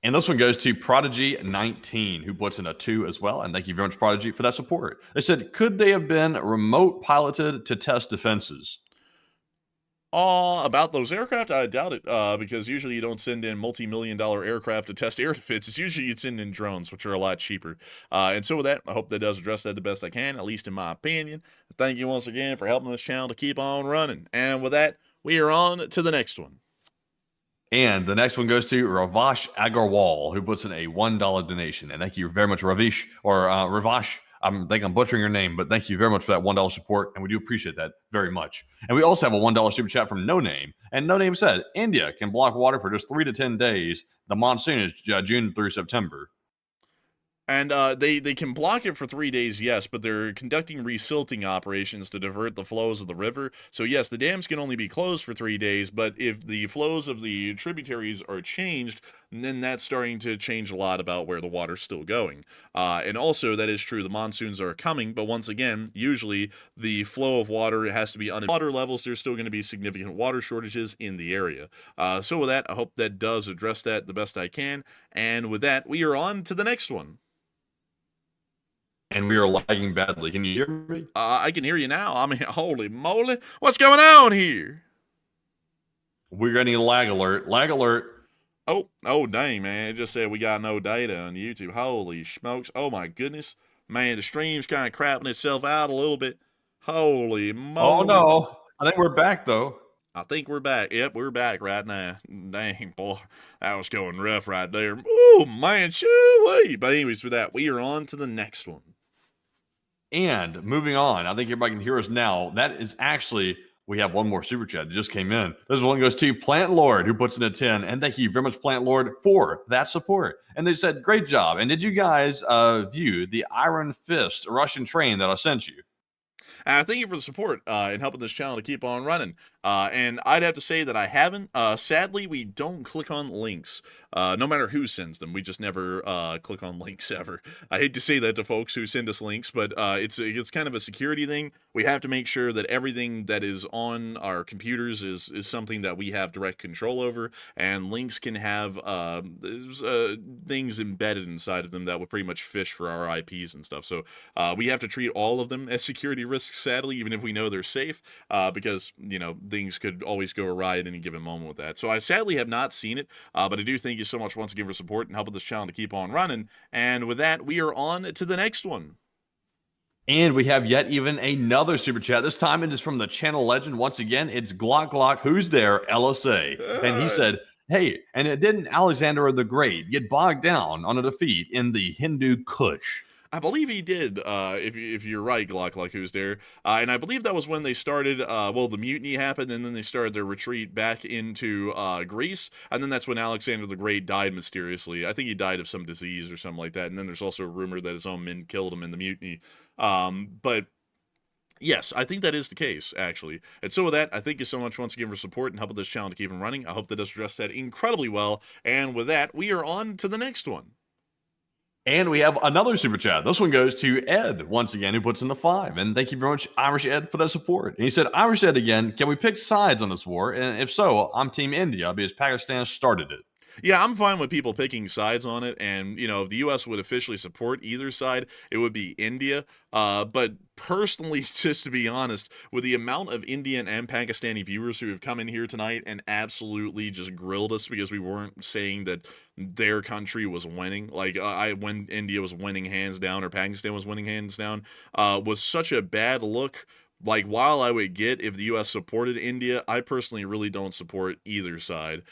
And this one goes to Prodigy19, who puts in a 2 as well. And thank you very much, Prodigy, for that support. They said, could they have been remote piloted to test defenses? About those aircraft, I doubt it, because usually you don't send in multi-million-dollar aircraft to test air defenses. Usually you'd send in drones, which are a lot cheaper. And so with that, I hope that does address that the best I can, at least in my opinion. Thank you once again for helping this channel to keep on running. And with that, we are on to the next one. And the next one goes to Ravash Agarwal, who puts in a $1 donation. And thank you very much, Ravish, or Ravash. I think I'm butchering your name, but thank you very much for that $1 support, and we do appreciate that very much. And we also have a $1 super chat from No Name, and No Name said, India can block water for just 3 to 10 days. The monsoon is June through September. And they can block it for 3 days, yes, but they're conducting resilting operations to divert the flows of the river. So yes, the dams can only be closed for 3 days, but if the flows of the tributaries are changed, then that's starting to change a lot about where the water's still going. And also, that is true, the monsoons are coming, but once again, usually the flow of water has to be on water levels. There's still going to be significant water shortages in the area. So with that, I hope that does address that the best I can. And with that, we are on to the next one. And we are lagging badly. Can you hear me? I can hear you now. I mean, holy moly. What's going on here? We're getting a lag alert. Lag alert. Oh, dang, man. It just said we got no data on YouTube. Holy smokes. Oh, my goodness. Man, the stream's kind of crapping itself out a little bit. Holy moly. Oh, no. I think we're back, though. I think we're back. Yep, we're back right now. Dang, boy. That was going rough right there. Oh, man. Shoo-wee. But anyways, with that, we are on to the next one. And moving on, I think everybody can hear us now. That is actually, we have one more super chat that just came in. This one goes to Plant Lord, who puts in a 10. And thank you very much, Plant Lord, for that support. And they said, great job. And did you guys view the Iron Fist Russian train that I sent you? Thank you for the support in helping this channel to keep on running. And I'd have to say that I haven't. Sadly, we don't click on links. No matter who sends them, we just never click on links ever. I hate to say that to folks who send us links, but it's kind of a security thing. We have to make sure that everything that is on our computers is something that we have direct control over, and links can have things embedded inside of them that would pretty much fish for our IPs and stuff. So we have to treat all of them as security risks, sadly, even if we know they're safe, because, you know, things could always go awry at any given moment with that. So I sadly have not seen it, but I do thank you so much once again for support and helping this channel to keep on running. And with that, we are on to the next one. And we have yet even another super chat. This time it is from the channel legend. Once again, it's Glock, who's there, LSA. And he said, hey, and it didn't Alexander the Great get bogged down on a defeat in the Hindu Kush? I believe he did, if you're right, Glock, who's there. And I believe that was when they started, well, the mutiny happened, and then they started their retreat back into Greece, and then that's when Alexander the Great died mysteriously. I think he died of some disease or something like that, and then there's also a rumor that his own men killed him in the mutiny. But Yes, I think that is the case, actually. And so with that, I thank you so much once again for support and helping this channel to keep them running. I hope that does address that incredibly well. And with that, we are on to the next one. And we have another super chat. This one goes to Ed, once again, who puts in the 5. And thank you very much, Irish Ed, for that support. And he said, Irish Ed again, can we pick sides on this war? And if so, I'm Team India because Pakistan started it. Yeah, I'm fine with people picking sides on it, and if the U.S. would officially support either side, it would be India. But personally, just to be honest, with the amount of Indian and Pakistani viewers who have come in here tonight and absolutely just grilled us because we weren't saying that their country was winning, like when India was winning hands down or Pakistan was winning hands down, was such a bad look. Like, while I would get if the U.S. supported India, I personally really don't support either side,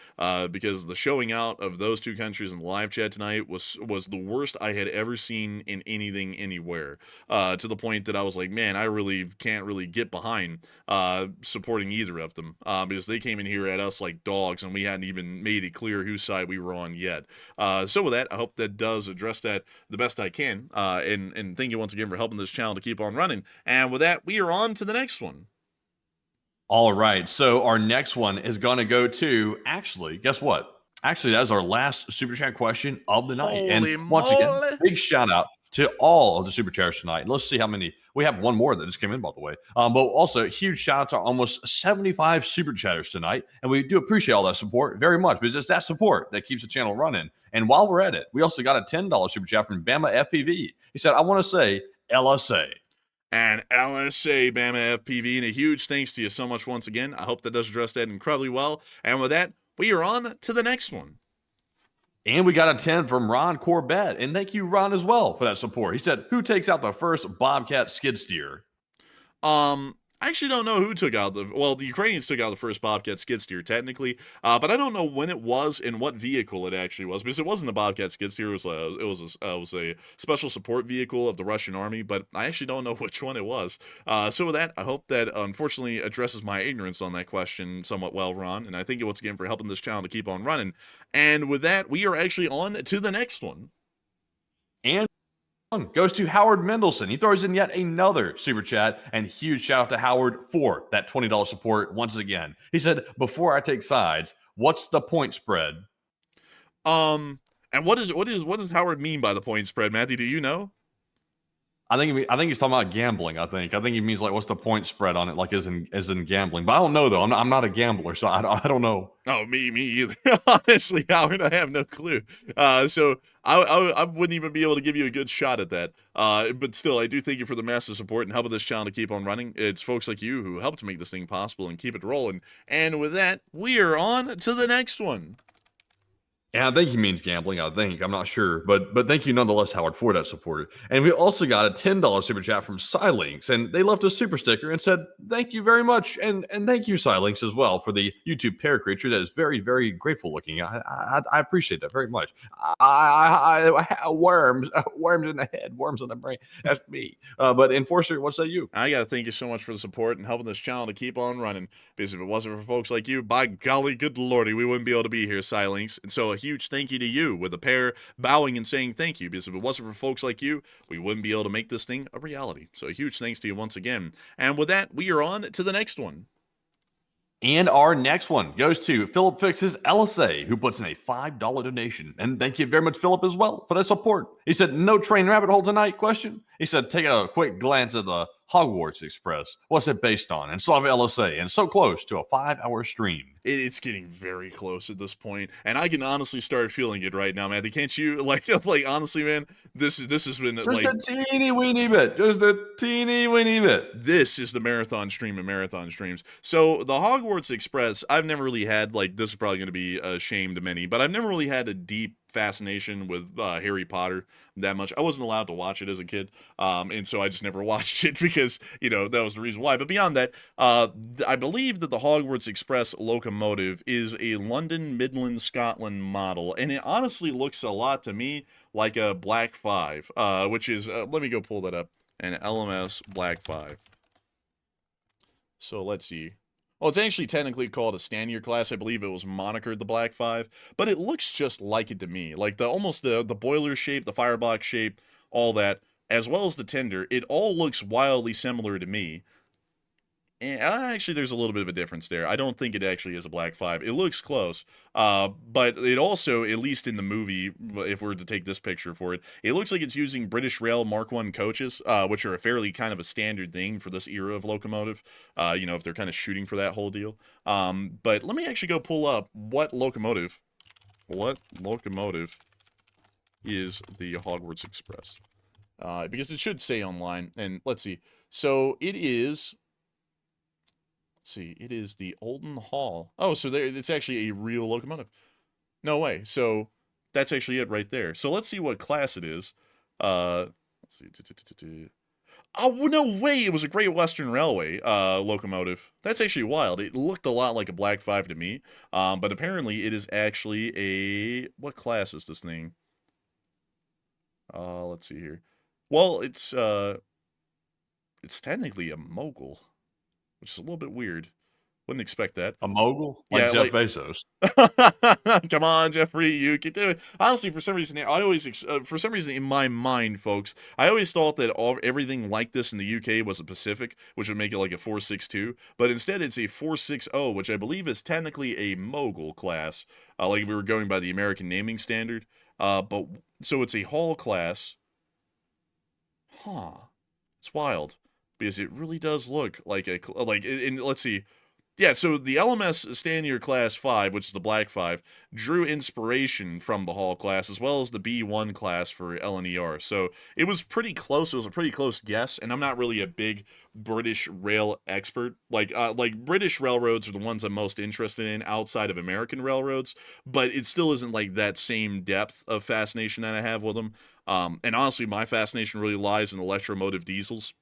because the showing out of those two countries in the live chat tonight was the worst I had ever seen in anything anywhere, to the point that I was like, man, I really can't really get behind supporting either of them, because they came in here at us like dogs, and we hadn't even made it clear whose side we were on yet. So with that, I hope that does address that the best I can, and thank you once again for helping this channel to keep on running. And with that, we are on to the next one. All right. So our next one is going to go to, actually, guess what? Actually, that's our last super chat question of the night. Holy and once moly. again, big shout out to all of the super chatters tonight. Let's see how many. We have one more that just came in, by the way. But also, huge shout out to almost 75 super chatters tonight. And we do appreciate all that support very much, because it's that support that keeps the channel running. And while we're at it, we also got a $10 super chat from Bama FPV. He said, I want to say LSA. And LSA, Bama FPV, and a huge thanks to you so much once again. I hope that does address that incredibly well. And with that, we are on to the next one. And we got a 10 from Ron Corbett. And thank you, Ron, as well, for that support. He said, who takes out the first Bobcat skid steer? I actually don't know who took out the Ukrainians took out the first Bobcat skid steer technically, but I don't know when it was and what vehicle it actually was, because it wasn't a Bobcat skid steer. It was a special support vehicle of the Russian army, but I actually don't know which one it was. So with that, I hope that unfortunately addresses my ignorance on that question somewhat well, Ron, and I thank you once again for helping this channel to keep on running. And with that, we are actually on to the next one. And goes to Howard Mendelson. He throws in yet another super chat, and huge shout out to Howard for that $20 support once again. He said, before I take sides, what's the point spread? And what does Howard mean by the point spread, Matthew? Do you know? I think he's talking about gambling. I think he means like, what's the point spread on it, like as in gambling. But I don't know though. I'm not a gambler, so I don't know. Oh, me either. Honestly, Howard, I have no clue. So I wouldn't even be able to give you a good shot at that. But still, I do thank you for the massive support and helping this channel to keep on running. It's folks like you who help to make this thing possible and keep it rolling. And with that, we are on to the next one. And I think he means gambling. I'm not sure, but thank you nonetheless, Howard, for that support. And we also got a $10 super chat from Silinx, and they left a super sticker and said thank you very much, and thank you, Silinx, as well, for the YouTube parrot creature that is very, very grateful looking. I appreciate that very much. Worms in the head, worms in the brain. That's me. But Enforcer, what say you? I gotta thank you so much for the support and helping this channel to keep on running. Because if it wasn't for folks like you, by golly, good lordy, we wouldn't be able to be here, Silinx. And so a huge thank you to you, with a pair bowing and saying thank you, because if it wasn't for folks like you, we wouldn't be able to make this thing a reality. So a huge thanks to you once again. And with that, we are on to the next one. And our next one goes to Philip Fixes LSA, who puts in a $5 donation. And thank you very much, Philip, as well, for that support. He said, no train rabbit hole tonight, question? He said, take a quick glance at the Hogwarts Express. What's it based on? And solve LSA. And so close to a 5-hour stream. It's getting very close at this point, and I can honestly start feeling it right now, Matthew. Can't you? Like honestly, man, this has been just like a teeny weeny bit. Just a teeny weeny bit. This is the marathon stream of marathon streams. So the Hogwarts Express, I've never really had, like, this is probably going to be a shame to many, but I've never really had a deep fascination with Harry Potter that much. I wasn't allowed to watch it as a kid, and so I just never watched it because, that was the reason why. But beyond that, I believe that the Hogwarts Express locomotive is a London Midland Scotland model, and it honestly looks a lot to me like a Black 5, which is, let me go pull that up, an LMS Black 5. So let's see. Well, it's actually technically called a Stanier class. I believe it was monikered the Black 5, but it looks just like it to me. Like almost the boiler shape, the firebox shape, all that, as well as the tender. It all looks wildly similar to me. And actually, there's a little bit of a difference there. I don't think it actually is a Black 5. It looks close, but it also, at least in the movie, if we were to take this picture for it, it looks like it's using British Rail Mark 1 coaches, which are a fairly kind of a standard thing for this era of locomotive, if they're kind of shooting for that whole deal. But let me actually go pull up what locomotive is the Hogwarts Express. Because it should say online, and let's see. So it is... Let's see, it is the Olden Hall. Oh, so it's actually a real locomotive. No way. So that's actually it right there. So let's see what class it is. Let's see. Oh, no way! It was a Great Western Railway locomotive. That's actually wild. It looked a lot like a Black 5 to me. But apparently it is actually a... What class is this thing? Let's see here. Well, it's technically a mogul, which is a little bit weird. Wouldn't expect that. A mogul? Like Jeff Bezos. Come on, Jeffrey, you can do it. Honestly, for some reason, in my mind, folks, I always thought that everything like this in the UK was a Pacific, which would make it like a 462. But instead, it's a 460, which I believe is technically a mogul class, like if we were going by the American naming standard. But so it's a Hall class. Huh. It's wild. Because it really does look like let's see. Yeah, so the LMS Stanier Class 5, which is the Black 5, drew inspiration from the Hall class, as well as the B1 class for LNER. So it was pretty close. It was a pretty close guess, and I'm not really a big British rail expert. Like British railroads are the ones I'm most interested in outside of American railroads, but it still isn't like that same depth of fascination that I have with them. And honestly, my fascination really lies in electromotive diesels.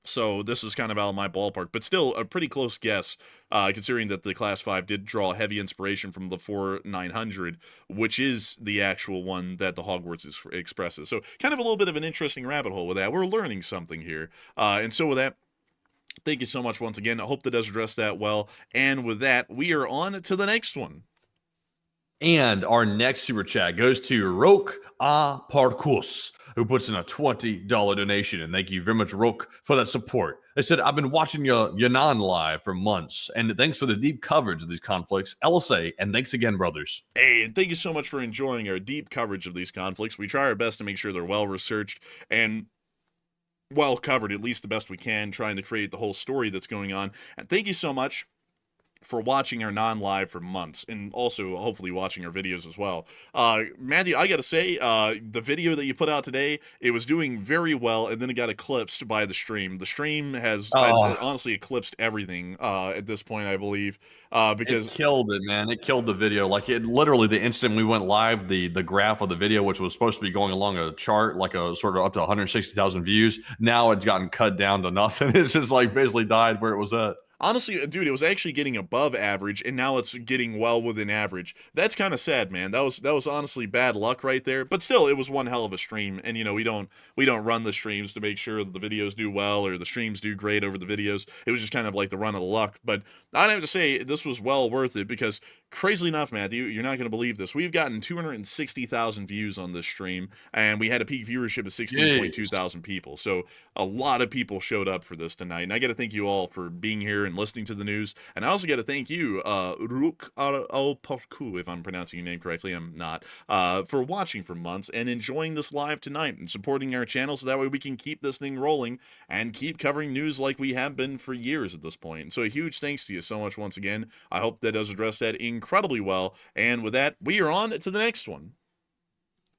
So this is kind of out of my ballpark, but still a pretty close guess, considering that the Class 5 did draw heavy inspiration from the 4900, which is the actual one that the Hogwarts Express is. So kind of a little bit of an interesting rabbit hole with that. We're learning something here. And so with that, thank you so much once again. I hope that does address that well. And with that, we are on to the next one. And our next super chat goes to Roque A. Parkus, who puts in a $20 donation. And thank you very much, Roque, for that support. They said, I've been watching your Yanan live for months, and thanks for the deep coverage of these conflicts. LSA, and thanks again, brothers. Hey, and thank you so much for enjoying our deep coverage of these conflicts. We try our best to make sure they're well-researched and well covered, at least the best we can, trying to create the whole story that's going on. And thank you so much for watching our non-live for months, and also hopefully watching our videos as well. Matthew, I gotta say, the video that you put out today, it was doing very well, and then it got eclipsed by the stream. The stream has honestly eclipsed everything at this point, I believe, because it killed it, man. It killed the video. Like, it literally, the instant we went live, the graph of the video, which was supposed to be going along a chart, like a sort of up to 160,000 views, now it's gotten cut down to nothing. It's just like basically died where it was at. Honestly, dude, it was actually getting above average, and now it's getting well within average. That's kind of sad, man. That was honestly bad luck right there. But still, it was one hell of a stream. And we don't run the streams to make sure that the videos do well or the streams do great over the videos. It was just kind of like the run of the luck. But I'd have to say this was well worth it, because crazily enough, Matthew, you're not going to believe this. We've gotten 260,000 views on this stream, and we had a peak viewership of 16.2 thousand people. So a lot of people showed up for this tonight, and I got to thank you all for being here and listening to the news. And I also got to thank you, Roque A. Parkus, if I'm pronouncing your name correctly. I'm not, for watching for months and enjoying this live tonight and supporting our channel, so that way we can keep this thing rolling and keep covering news like we have been for years at this point. So a huge thanks to you so much once again. I hope that does address that incredibly well. And with that, we are on to the next one.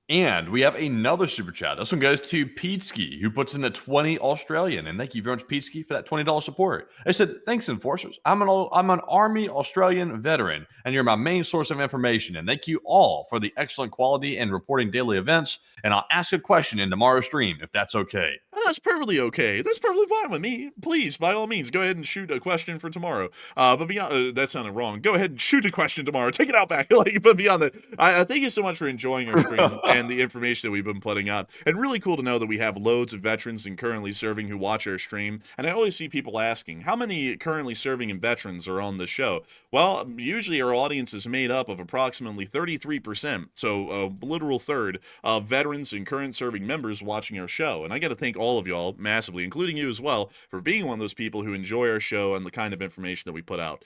And we have another super chat. This one goes to Peteski, who puts in a 20 Australian. And thank you very much, Peteski, for that $20 support. They said, thanks, Enforcers. I'm an Army Australian veteran, and you're my main source of information. And thank you all for the excellent quality and reporting daily events. And I'll ask a question in tomorrow's stream, if that's okay. That's perfectly okay. That's perfectly fine with me. Please, by all means, go ahead and shoot a question for tomorrow. But beyond that sounded wrong. Go ahead and shoot a question tomorrow. Take it out back. But beyond that, I thank you so much for enjoying our stream. and the information that we've been putting out. And really cool to know that we have loads of veterans and currently serving who watch our stream. And I always see people asking, how many currently serving and veterans are on the show? Well, usually our audience is made up of approximately 33%, so a literal third of veterans and current serving members watching our show. And I got to thank all of y'all massively, including you as well, for being one of those people who enjoy our show and the kind of information that we put out.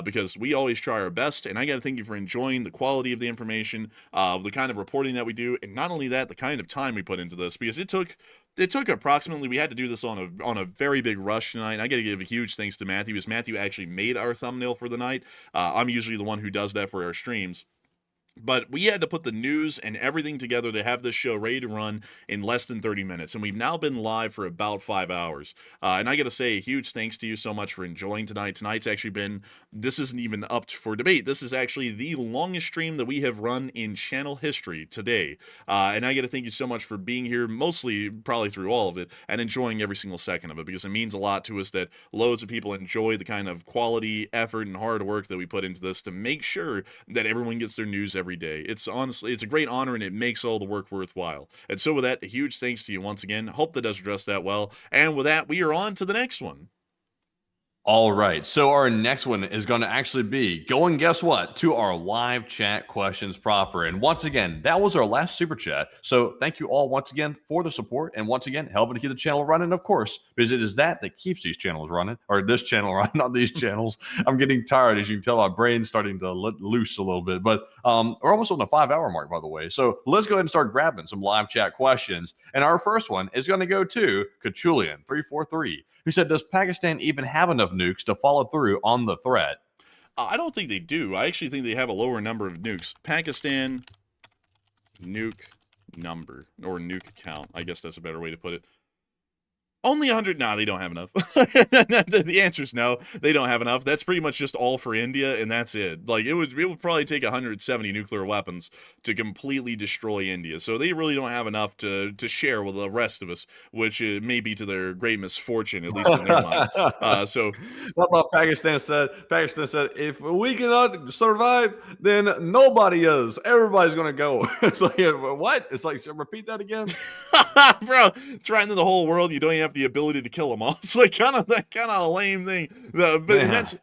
Because we always try our best, and I got to thank you for enjoying the quality of the information, the kind of reporting that we do, and not only that, the kind of time we put into this, because it took approximately, we had to do this on a very big rush tonight, and I got to give a huge thanks to Matthew, because Matthew actually made our thumbnail for the night. I'm usually the one who does that for our streams. But we had to put the news and everything together to have this show ready to run in less than 30 minutes. And we've now been live for about 5 hours. And I got to say a huge thanks to you so much for enjoying tonight. Tonight's actually been, this isn't even up for debate. This is actually the longest stream that we have run in channel history today. And I got to thank you so much for being here, mostly probably through all of it, and enjoying every single second of it, because it means a lot to us that loads of people enjoy the kind of quality, effort, and hard work that we put into this to make sure that everyone gets their news every day. It's honestly, it's a great honor, and it makes all the work worthwhile. And so with that, a huge thanks to you once again. Hope that does address that well. And with that, we are on to the next one. All right. So our next one is going to actually be going, guess what, to our live chat questions proper. And once again, that was our last super chat. So thank you all once again for the support. And once again, helping to keep the channel running, of course, because it is that keeps these channels running, or this channel running, not these channels. I'm getting tired. As you can tell, my brain's starting to let loose a little bit. But we're almost on the 5-hour mark, by the way. So let's go ahead and start grabbing some live chat questions. And our first one is going to go to Cachulian343. Who said, does Pakistan even have enough nukes to follow through on the threat? I don't think they do. I actually think they have a lower number of nukes. Pakistan nuke number, or nuke count. I guess that's a better way to put it. Only 100? Nah, they don't have enough. The answer is no, they don't have enough. That's pretty much just all for India, and that's it. Like, it would probably take 170 nuclear weapons to completely destroy India. So they really don't have enough to share with the rest of us, which may be to their great misfortune, at least in their minds. So what about Pakistan said? Pakistan said, if we cannot survive, then nobody is. Everybody's going to go. It's like, what? It's like, repeat that again? Bro, threatening the whole world, you don't even have the ability to kill them all. It's like kind of a lame thing. But that's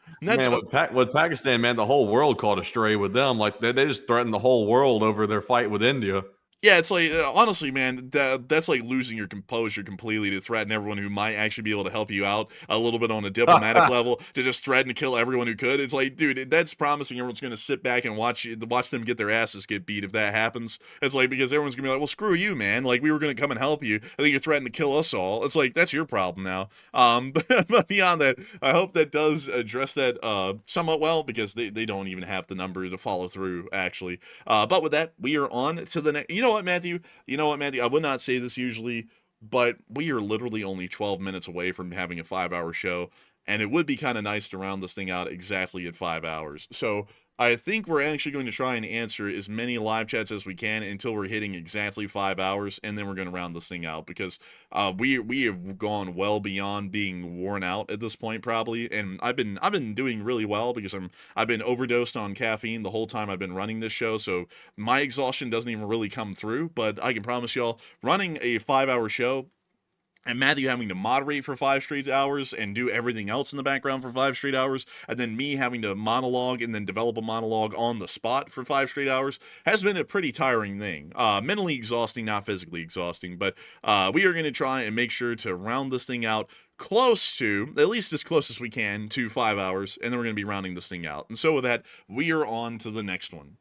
with Pakistan, man, the whole world caught astray with them. Like they just threatened the whole world over their fight with India. Yeah, it's like, honestly, man, that's like losing your composure completely to threaten everyone who might actually be able to help you out a little bit on a diplomatic level, to just threaten to kill everyone who could. It's like, dude, that's promising everyone's going to sit back and watch them get their asses get beat if that happens. It's like, because everyone's going to be like, well, screw you, man. Like, we were going to come and help you. I think you're threatening to kill us all. It's like, that's your problem now. But beyond that, I hope that does address that somewhat well, because they don't even have the number to follow through, actually. But with that, we are on to the next. You know what, Matthew? I would not say this usually, but we are literally only 12 minutes away from having a 5-hour show, and it would be kind of nice to round this thing out exactly at 5 hours. So I think we're actually going to try and answer as many live chats as we can until we're hitting exactly 5 hours, and then we're going to round this thing out, because we have gone well beyond being worn out at this point, probably. And I've been doing really well, because I've been overdosed on caffeine the whole time I've been running this show, so my exhaustion doesn't even really come through. But I can promise y'all, running a 5-hour show, and Matthew having to moderate for 5 straight hours and do everything else in the background for 5 straight hours, and then me having to monologue and then develop a monologue on the spot for 5 straight hours has been a pretty tiring thing. Mentally exhausting, not physically exhausting, but we are going to try and make sure to round this thing out close to, at least as close as we can, to 5 hours, and then we're going to be rounding this thing out. And so with that, we are on to the next one.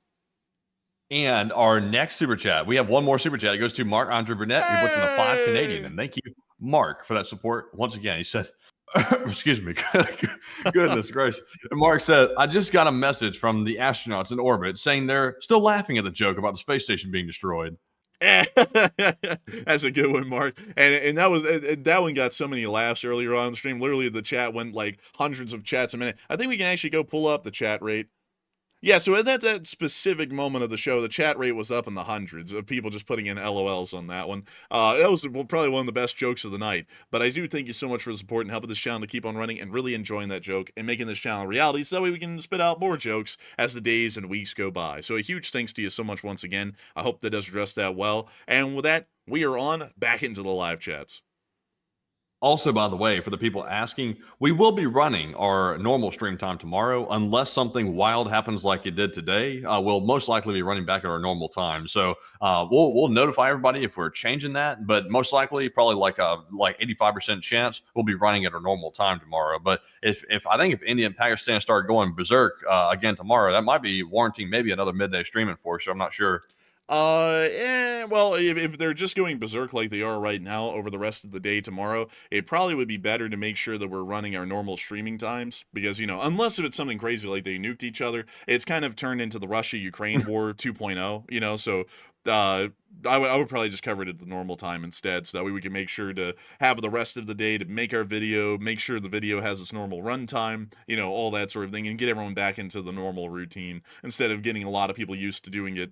And our next super chat, we have one more super chat. It goes to Mark Andre Burnett, who puts in the 5 Canadian. And thank you, Mark, for that support. Once again, he said, excuse me, goodness gracious. And Mark said, I just got a message from the astronauts in orbit saying they're still laughing at the joke about the space station being destroyed. That's a good one, Mark. And that one got so many laughs earlier on the stream. Literally, the chat went like hundreds of chats a minute. I think we can actually go pull up the chat rate. Yeah, so at that specific moment of the show, the chat rate was up in the hundreds of people just putting in LOLs on that one. That was probably one of the best jokes of the night. But I do thank you so much for the support and helping this channel to keep on running and really enjoying that joke and making this channel a reality so that way we can spit out more jokes as the days and weeks go by. So a huge thanks to you so much once again. I hope that does address that well. And with that, we are on back into the live chats. Also, by the way, for the people asking, we will be running our normal stream time tomorrow unless something wild happens like it did today. We'll most likely be running back at our normal time. So we'll notify everybody if we're changing that, but most likely, probably like 85% chance we'll be running at our normal time tomorrow. But if I think if India and Pakistan start going berserk again tomorrow, that might be warranting maybe another midday streaming for us. So I'm not sure. Well, if they're just going berserk like they are right now over the rest of the day tomorrow, it probably would be better to make sure that we're running our normal streaming times because, unless if it's something crazy like they nuked each other, it's kind of turned into the Russia-Ukraine war 2.0, so I would probably just cover it at the normal time instead, so that way we can make sure to have the rest of the day to make our video, make sure the video has its normal runtime, all that sort of thing, and get everyone back into the normal routine instead of getting a lot of people used to doing it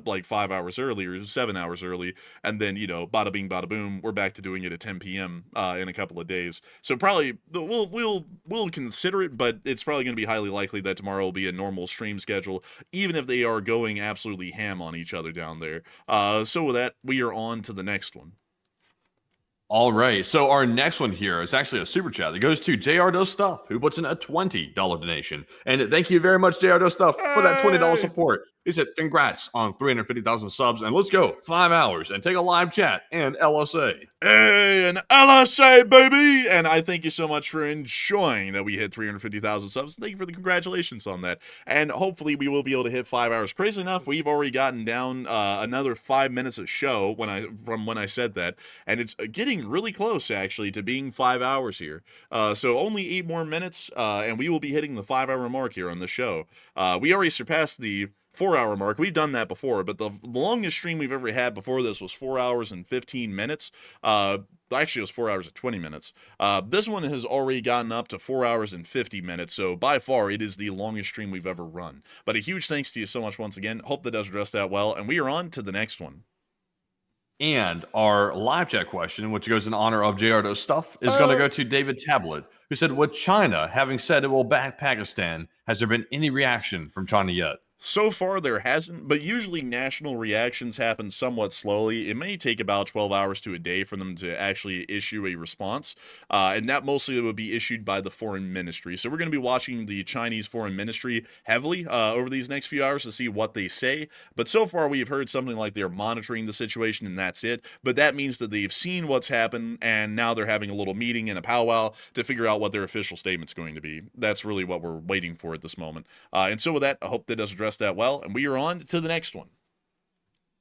like 5 hours early or 7 hours early, and then bada bing bada boom, we're back to doing it at 10 p.m. In a couple of days. So probably we'll consider it, but it's probably going to be highly likely that tomorrow will be a normal stream schedule, even if they are going absolutely ham on each other down there. So with that, we are on to the next one. All right. So our next one here is actually a super chat that goes to JR Does Stuff, who puts in a $20 donation. And thank you very much, JR Does Stuff, for that $20 support. He said, congrats on 350,000 subs, and let's go 5 hours and take a live chat and LSA. Hey, an LSA, baby! And I thank you so much for enjoying that we hit 350,000 subs. Thank you for the congratulations on that. And hopefully we will be able to hit 5 hours. Crazy enough, we've already gotten down another 5 minutes of show from when I said that. And it's getting really close, actually, to being 5 hours here. So only 8 more minutes, and we will be hitting the 5-hour mark here on the show. We already surpassed the 4-hour mark. We've done that before, but the longest stream we've ever had before this was 4 hours and 15 minutes. Actually, it was 4 hours and 20 minutes. This one has already gotten up to 4 hours and 50 minutes, so by far, it is the longest stream we've ever run. But a huge thanks to you so much once again. Hope that does address that well, and we are on to the next one. And our live chat question, which goes in honor of JR Does Stuff, is going to go to David Tablet, who said, with China having said it will back Pakistan, has there been any reaction from China yet? So far, there hasn't, but usually national reactions happen somewhat slowly. It may take about 12 hours to a day for them to actually issue a response, and that mostly would be issued by the foreign ministry. So we're going to be watching the Chinese foreign ministry heavily over these next few hours to see what they say, but so far we've heard something like they're monitoring the situation and that's it, but that means that they've seen what's happened and now they're having a little meeting and a powwow to figure out what their official statement's going to be. That's really what we're waiting for at this moment. And so with that, I hope that does address that well, and we are on to the next one.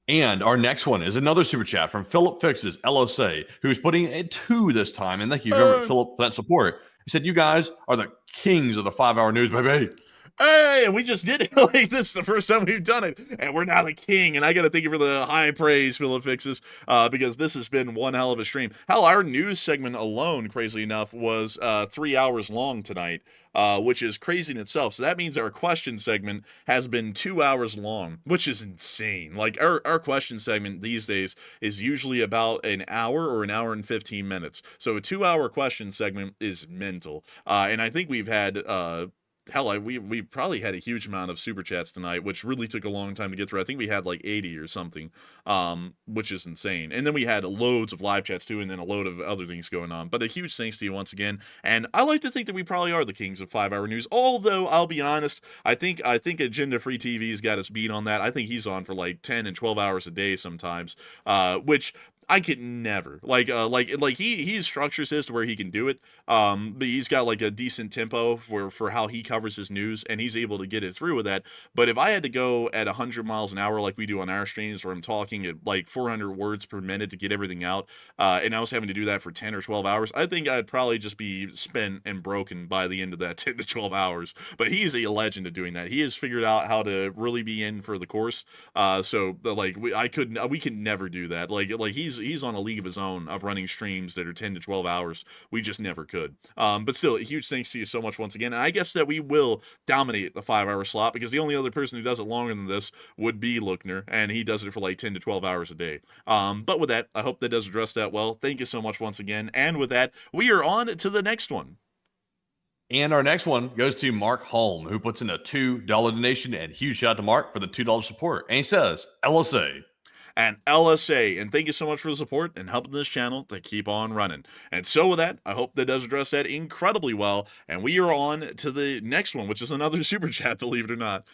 And our next one is another super chat from Philip Fixes LOC, who's putting a 2 this time, and thank you very much, Philip, for that support. He said, you guys are the kings of the 5-hour news, baby. Hey, and we just did it. Like, this is the first time we've done it, and we're now the king. And I got to thank you for the high praise, Philip Fixes, because this has been one hell of a stream. Hell, our news segment alone, crazy enough, was 3 hours long tonight, which is crazy in itself. So that means our question segment has been 2 hours long, which is insane. Like, our question segment these days is usually about an hour or an hour and 15 minutes. So a 2-hour question segment is mental. And I think we've had hell, we probably had a huge amount of super chats tonight, which really took a long time to get through. I think we had like 80 or something, which is insane. And then we had loads of live chats too, and then a load of other things going on. But a huge thanks to you once again. And I like to think that we probably are the kings of 5-hour news. Although I'll be honest, I think Agenda Free TV's got us beat on that. I think he's on for like 10 and 12 hours a day sometimes, which I could never like he structures his to where he can do it, but he's got like a decent tempo for how he covers his news, and he's able to get it through with that. But if I had to go at 100 miles an hour like we do on our streams, where I'm talking at like 400 words per minute to get everything out, and I was having to do that for 10 or 12 hours, I think I'd probably just be spent and broken by the end of that 10 to 12 hours. But he's a legend at doing that. He has figured out how to really be in for the course. So like we could never do that. Like he's on a league of his own of running streams that are 10 to 12 hours. We just never could. But still, a huge thanks to you so much once again. And I guess that we will dominate the 5-hour slot, because the only other person who does it longer than this would be Lookner, and he does it for like 10 to 12 hours a day. But with that, I hope that does address that well. Thank you so much once again. And with that, we are on to the next one. And our next one goes to Mark Holm, who puts in a $2 donation, and huge shout out to Mark for the $2 support. And he says, LSA. And LSA, and thank you so much for the support and helping this channel to keep on running. And so with that, I hope that does address that incredibly well. And we are on to the next one, which is another super chat, believe it or not.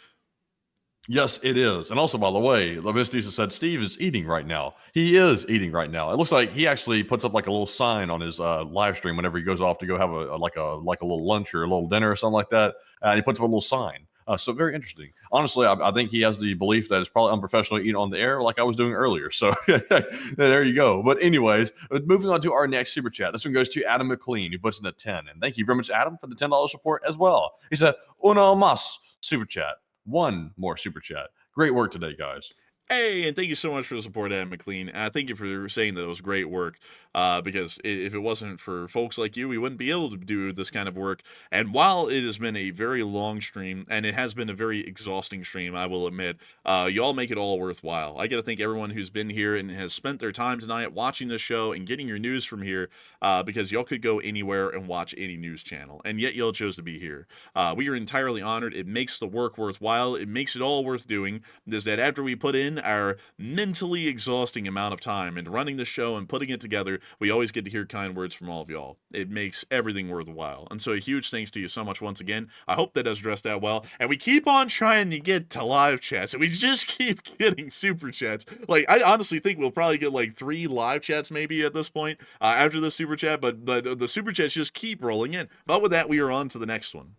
Yes, it is. And also, by the way, Labistisa said Steve is eating right now. He is eating right now. It looks like he actually puts up like a little sign on his live stream whenever he goes off to go have a little lunch or a little dinner or something like that. And he puts up a little sign. So very interesting. Honestly, I think he has the belief that it's probably unprofessional to eat on the air like I was doing earlier. So there you go. But anyways, moving on to our next super chat. This one goes to Adam McLean, who puts in a 10. And thank you very much, Adam, for the $10 support as well. He said, uno mas super chat. One more super chat. Great work today, guys. Hey, and thank you so much for the support, Adam McLean. Thank you for saying that it was great work, because if it wasn't for folks like you, we wouldn't be able to do this kind of work. And while it has been a very long stream, and it has been a very exhausting stream, I will admit, y'all make it all worthwhile. I got to thank everyone who's been here and has spent their time tonight watching this show and getting your news from here, because y'all could go anywhere and watch any news channel, and yet y'all chose to be here. We are entirely honored. It makes the work worthwhile. It makes it all worth doing. Is that after we put in our mentally exhausting amount of time into running the show and putting it together, we always get to hear kind words from all of y'all. It makes everything worthwhile. And so a huge thanks to you so much once again. I hope that does address that well. And we keep on trying to get to live chats, and we just keep getting super chats. Like, I honestly think we'll probably get like 3 live chats maybe at this point after the super chat, but the super chats just keep rolling in. But with that, we are on to the next one.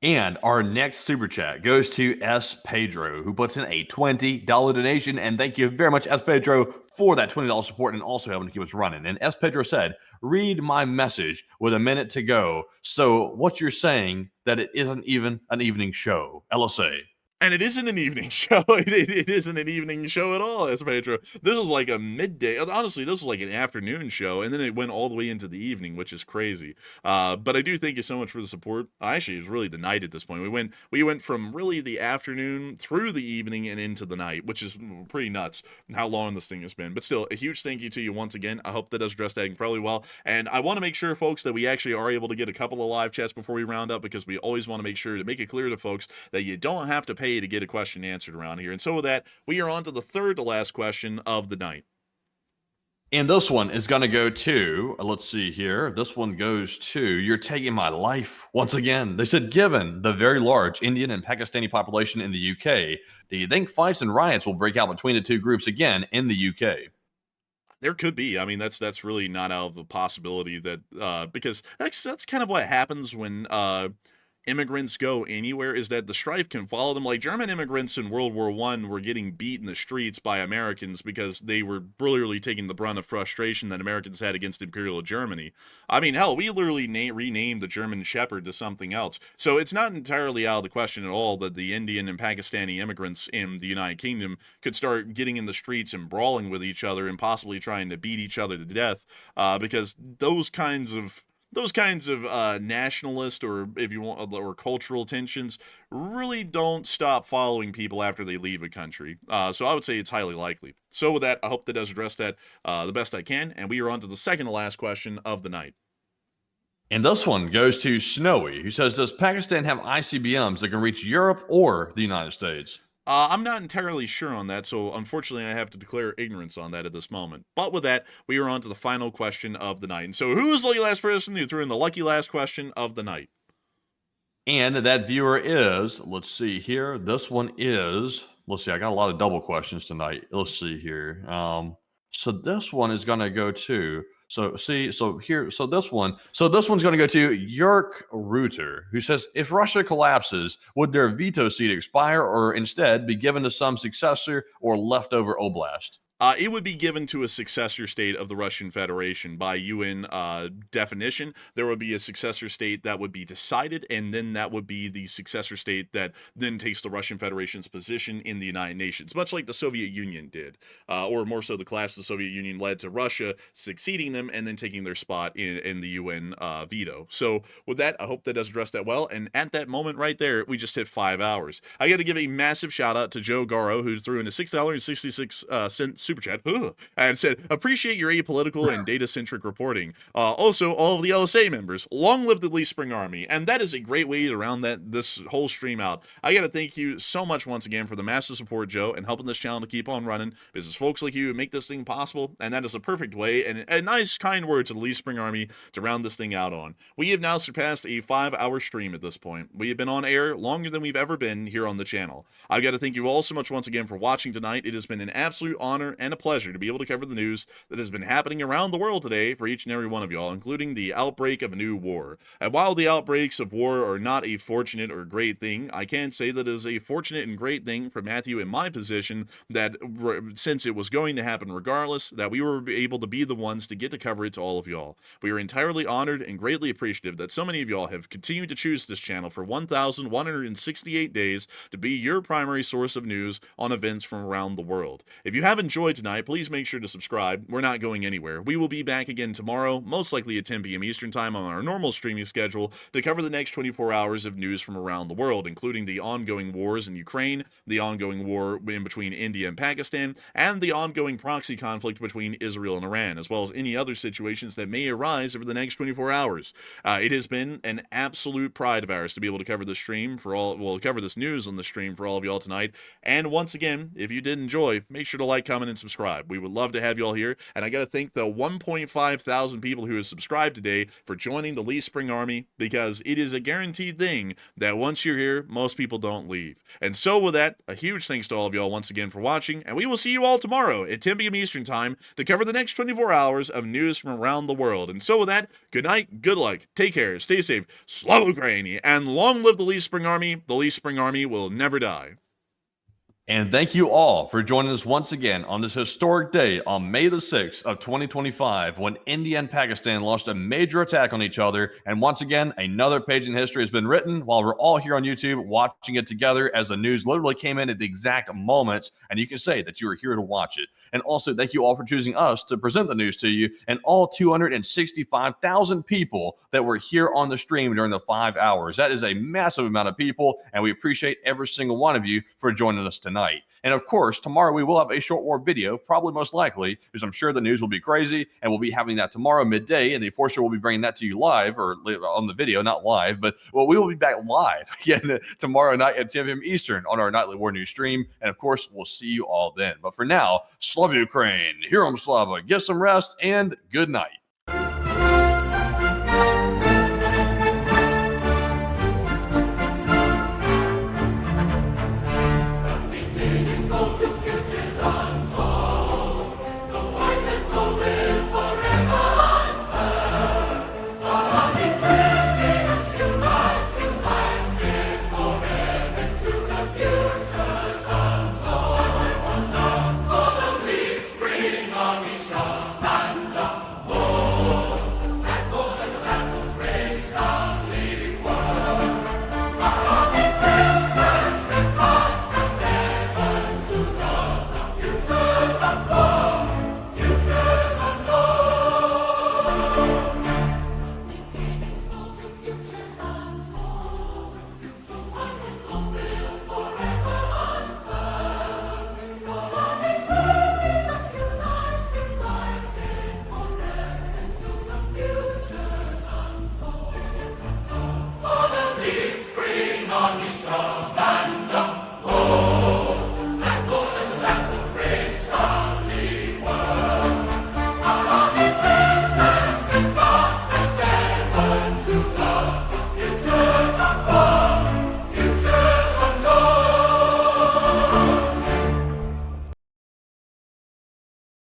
And our next super chat goes to S. Pedro, who puts in a $20 donation. And thank you very much, S. Pedro, for that $20 support and also helping to keep us running. And S. Pedro said, read my message with a minute to go. So what you're saying that it isn't even an evening show, LSA. And it isn't an evening show. It isn't an evening show at all, as Pedro. This was like a midday. Honestly, this was like an afternoon show, and then it went all the way into the evening, which is crazy. But I do thank you so much for the support. Actually, it was really the night at this point. We went from really the afternoon through the evening and into the night, which is pretty nuts how long this thing has been. But still, a huge thank you to you once again. I hope that does address that incredibly well. And I want to make sure, folks, that we actually are able to get a couple of live chats before we round up, because we always want to make sure to make it clear to folks that you don't have to pay to get a question answered around here. And so with that, we are on to the third to last question of the night. And this one is going to go to, let's see here. This one goes to, you're taking my life once again. They said, given the very large Indian and Pakistani population in the UK, do you think fights and riots will break out between the two groups again in the UK? There could be. I mean, that's really not out of the possibility that, because that's kind of what happens when, immigrants go anywhere, is that the strife can follow them. Like German immigrants in World War I were getting beat in the streets by Americans because they were literally taking the brunt of frustration that Americans had against Imperial Germany. I mean, hell, we literally renamed the German Shepherd to something else. So it's not entirely out of the question at all that the Indian and Pakistani immigrants in the United Kingdom could start getting in the streets and brawling with each other and possibly trying to beat each other to death, because those kinds of nationalist, or if you want, or cultural tensions really don't stop following people after they leave a country. So I would say it's highly likely. So with that, I hope that does address that the best I can. And we are on to the second to last question of the night. And this one goes to Snowy, who says, does Pakistan have ICBMs that can reach Europe or the United States? I'm not entirely sure on that, so unfortunately I have to declare ignorance on that at this moment. But with that, we are on to the final question of the night. And so who is the lucky last person who threw in the lucky last question of the night? And that viewer is, let's see here, this one is, let's see, I got a lot of double questions tonight. Let's see here. So this one is going to go to, this one's going to go to Yerk Reuter, who says, if Russia collapses, would their veto seat expire or instead be given to some successor or leftover oblast? it would be given to a successor state of the Russian Federation by UN definition. There would be a successor state that would be decided, and then that would be the successor state that then takes the Russian Federation's position in the United Nations, much like the Soviet Union did, or more so the collapse of the Soviet Union led to Russia succeeding them and then taking their spot in the UN veto. So with that, I hope that does address that well, and at that moment right there, we just hit 5 hours. I got to give a massive shout out to Joe Garo, who threw in a $6.66 super chat and said, appreciate your apolitical and data-centric reporting. Also, all of the LSA members, long live the Lee Spring Army. And that is a great way to round this whole stream out. I got to thank you so much once again for the massive support, Joe, and helping this channel to keep on running. Business folks like you make this thing possible, and that is a perfect way and a nice, kind word to the Lee Spring Army to round this thing out on. We have now surpassed a 5-hour stream at this point. We have been on air longer than we've ever been here on the channel. I've got to thank you all so much once again for watching tonight. It has been an absolute honor and a pleasure to be able to cover the news that has been happening around the world today for each and every one of y'all, including the outbreak of a new war. And while the outbreaks of war are not a fortunate or great thing, I can say that it is a fortunate and great thing for Matthew in my position that since it was going to happen regardless, that we were able to be the ones to get to cover it to all of y'all. We are entirely honored and greatly appreciative that so many of y'all have continued to choose this channel for 1,168 days to be your primary source of news on events from around the world. If you have enjoyed tonight, please make sure to subscribe. We're not going anywhere. We will be back again tomorrow, most likely at 10 p.m. Eastern Time on our normal streaming schedule to cover the next 24 hours of news from around the world, including the ongoing wars in Ukraine, the ongoing war in between India and Pakistan, and the ongoing proxy conflict between Israel and Iran, as well as any other situations that may arise over the next 24 hours. It has been an absolute pride of ours to be able to cover this stream for all, well, cover this news on the stream for all of y'all tonight. And once again, if you did enjoy, make sure to like, comment, and subscribe. We would love to have y'all here. And I got to thank the 1.5 thousand people who have subscribed today for joining the Lee Spring Army, because it is a guaranteed thing that once you're here, most people don't leave. And so with that, a huge thanks to all of y'all once again for watching, and we will see you all tomorrow at 10 p.m. Eastern Time to cover the next 24 hours of news from around the world. And so with that, good night, good luck, take care, stay safe, Slava Ukraini, and long live the Lee Spring Army. The Lee Spring Army will never die. And thank you all for joining us once again on this historic day on May the 6th of 2025, when India and Pakistan launched a major attack on each other. And once again, another page in history has been written while we're all here on YouTube watching it together, as the news literally came in at the exact moments. And you can say that you were here to watch it. And also thank you all for choosing us to present the news to you, and all 265,000 people that were here on the stream during the 5 hours. That is a massive amount of people, and we appreciate every single one of you for joining us tonight. And of course, tomorrow we will have a short war video, probably most likely, because I'm sure the news will be crazy, and we'll be having that tomorrow midday, and the Enforcer will be bringing that to you live, or on the video, not live, but well, we will be back live again tomorrow night at 10 p.m. Eastern on our nightly war news stream. And of course, we'll see you all then. But for now, Slava Ukraine, Herom Slava, get some rest, and good night.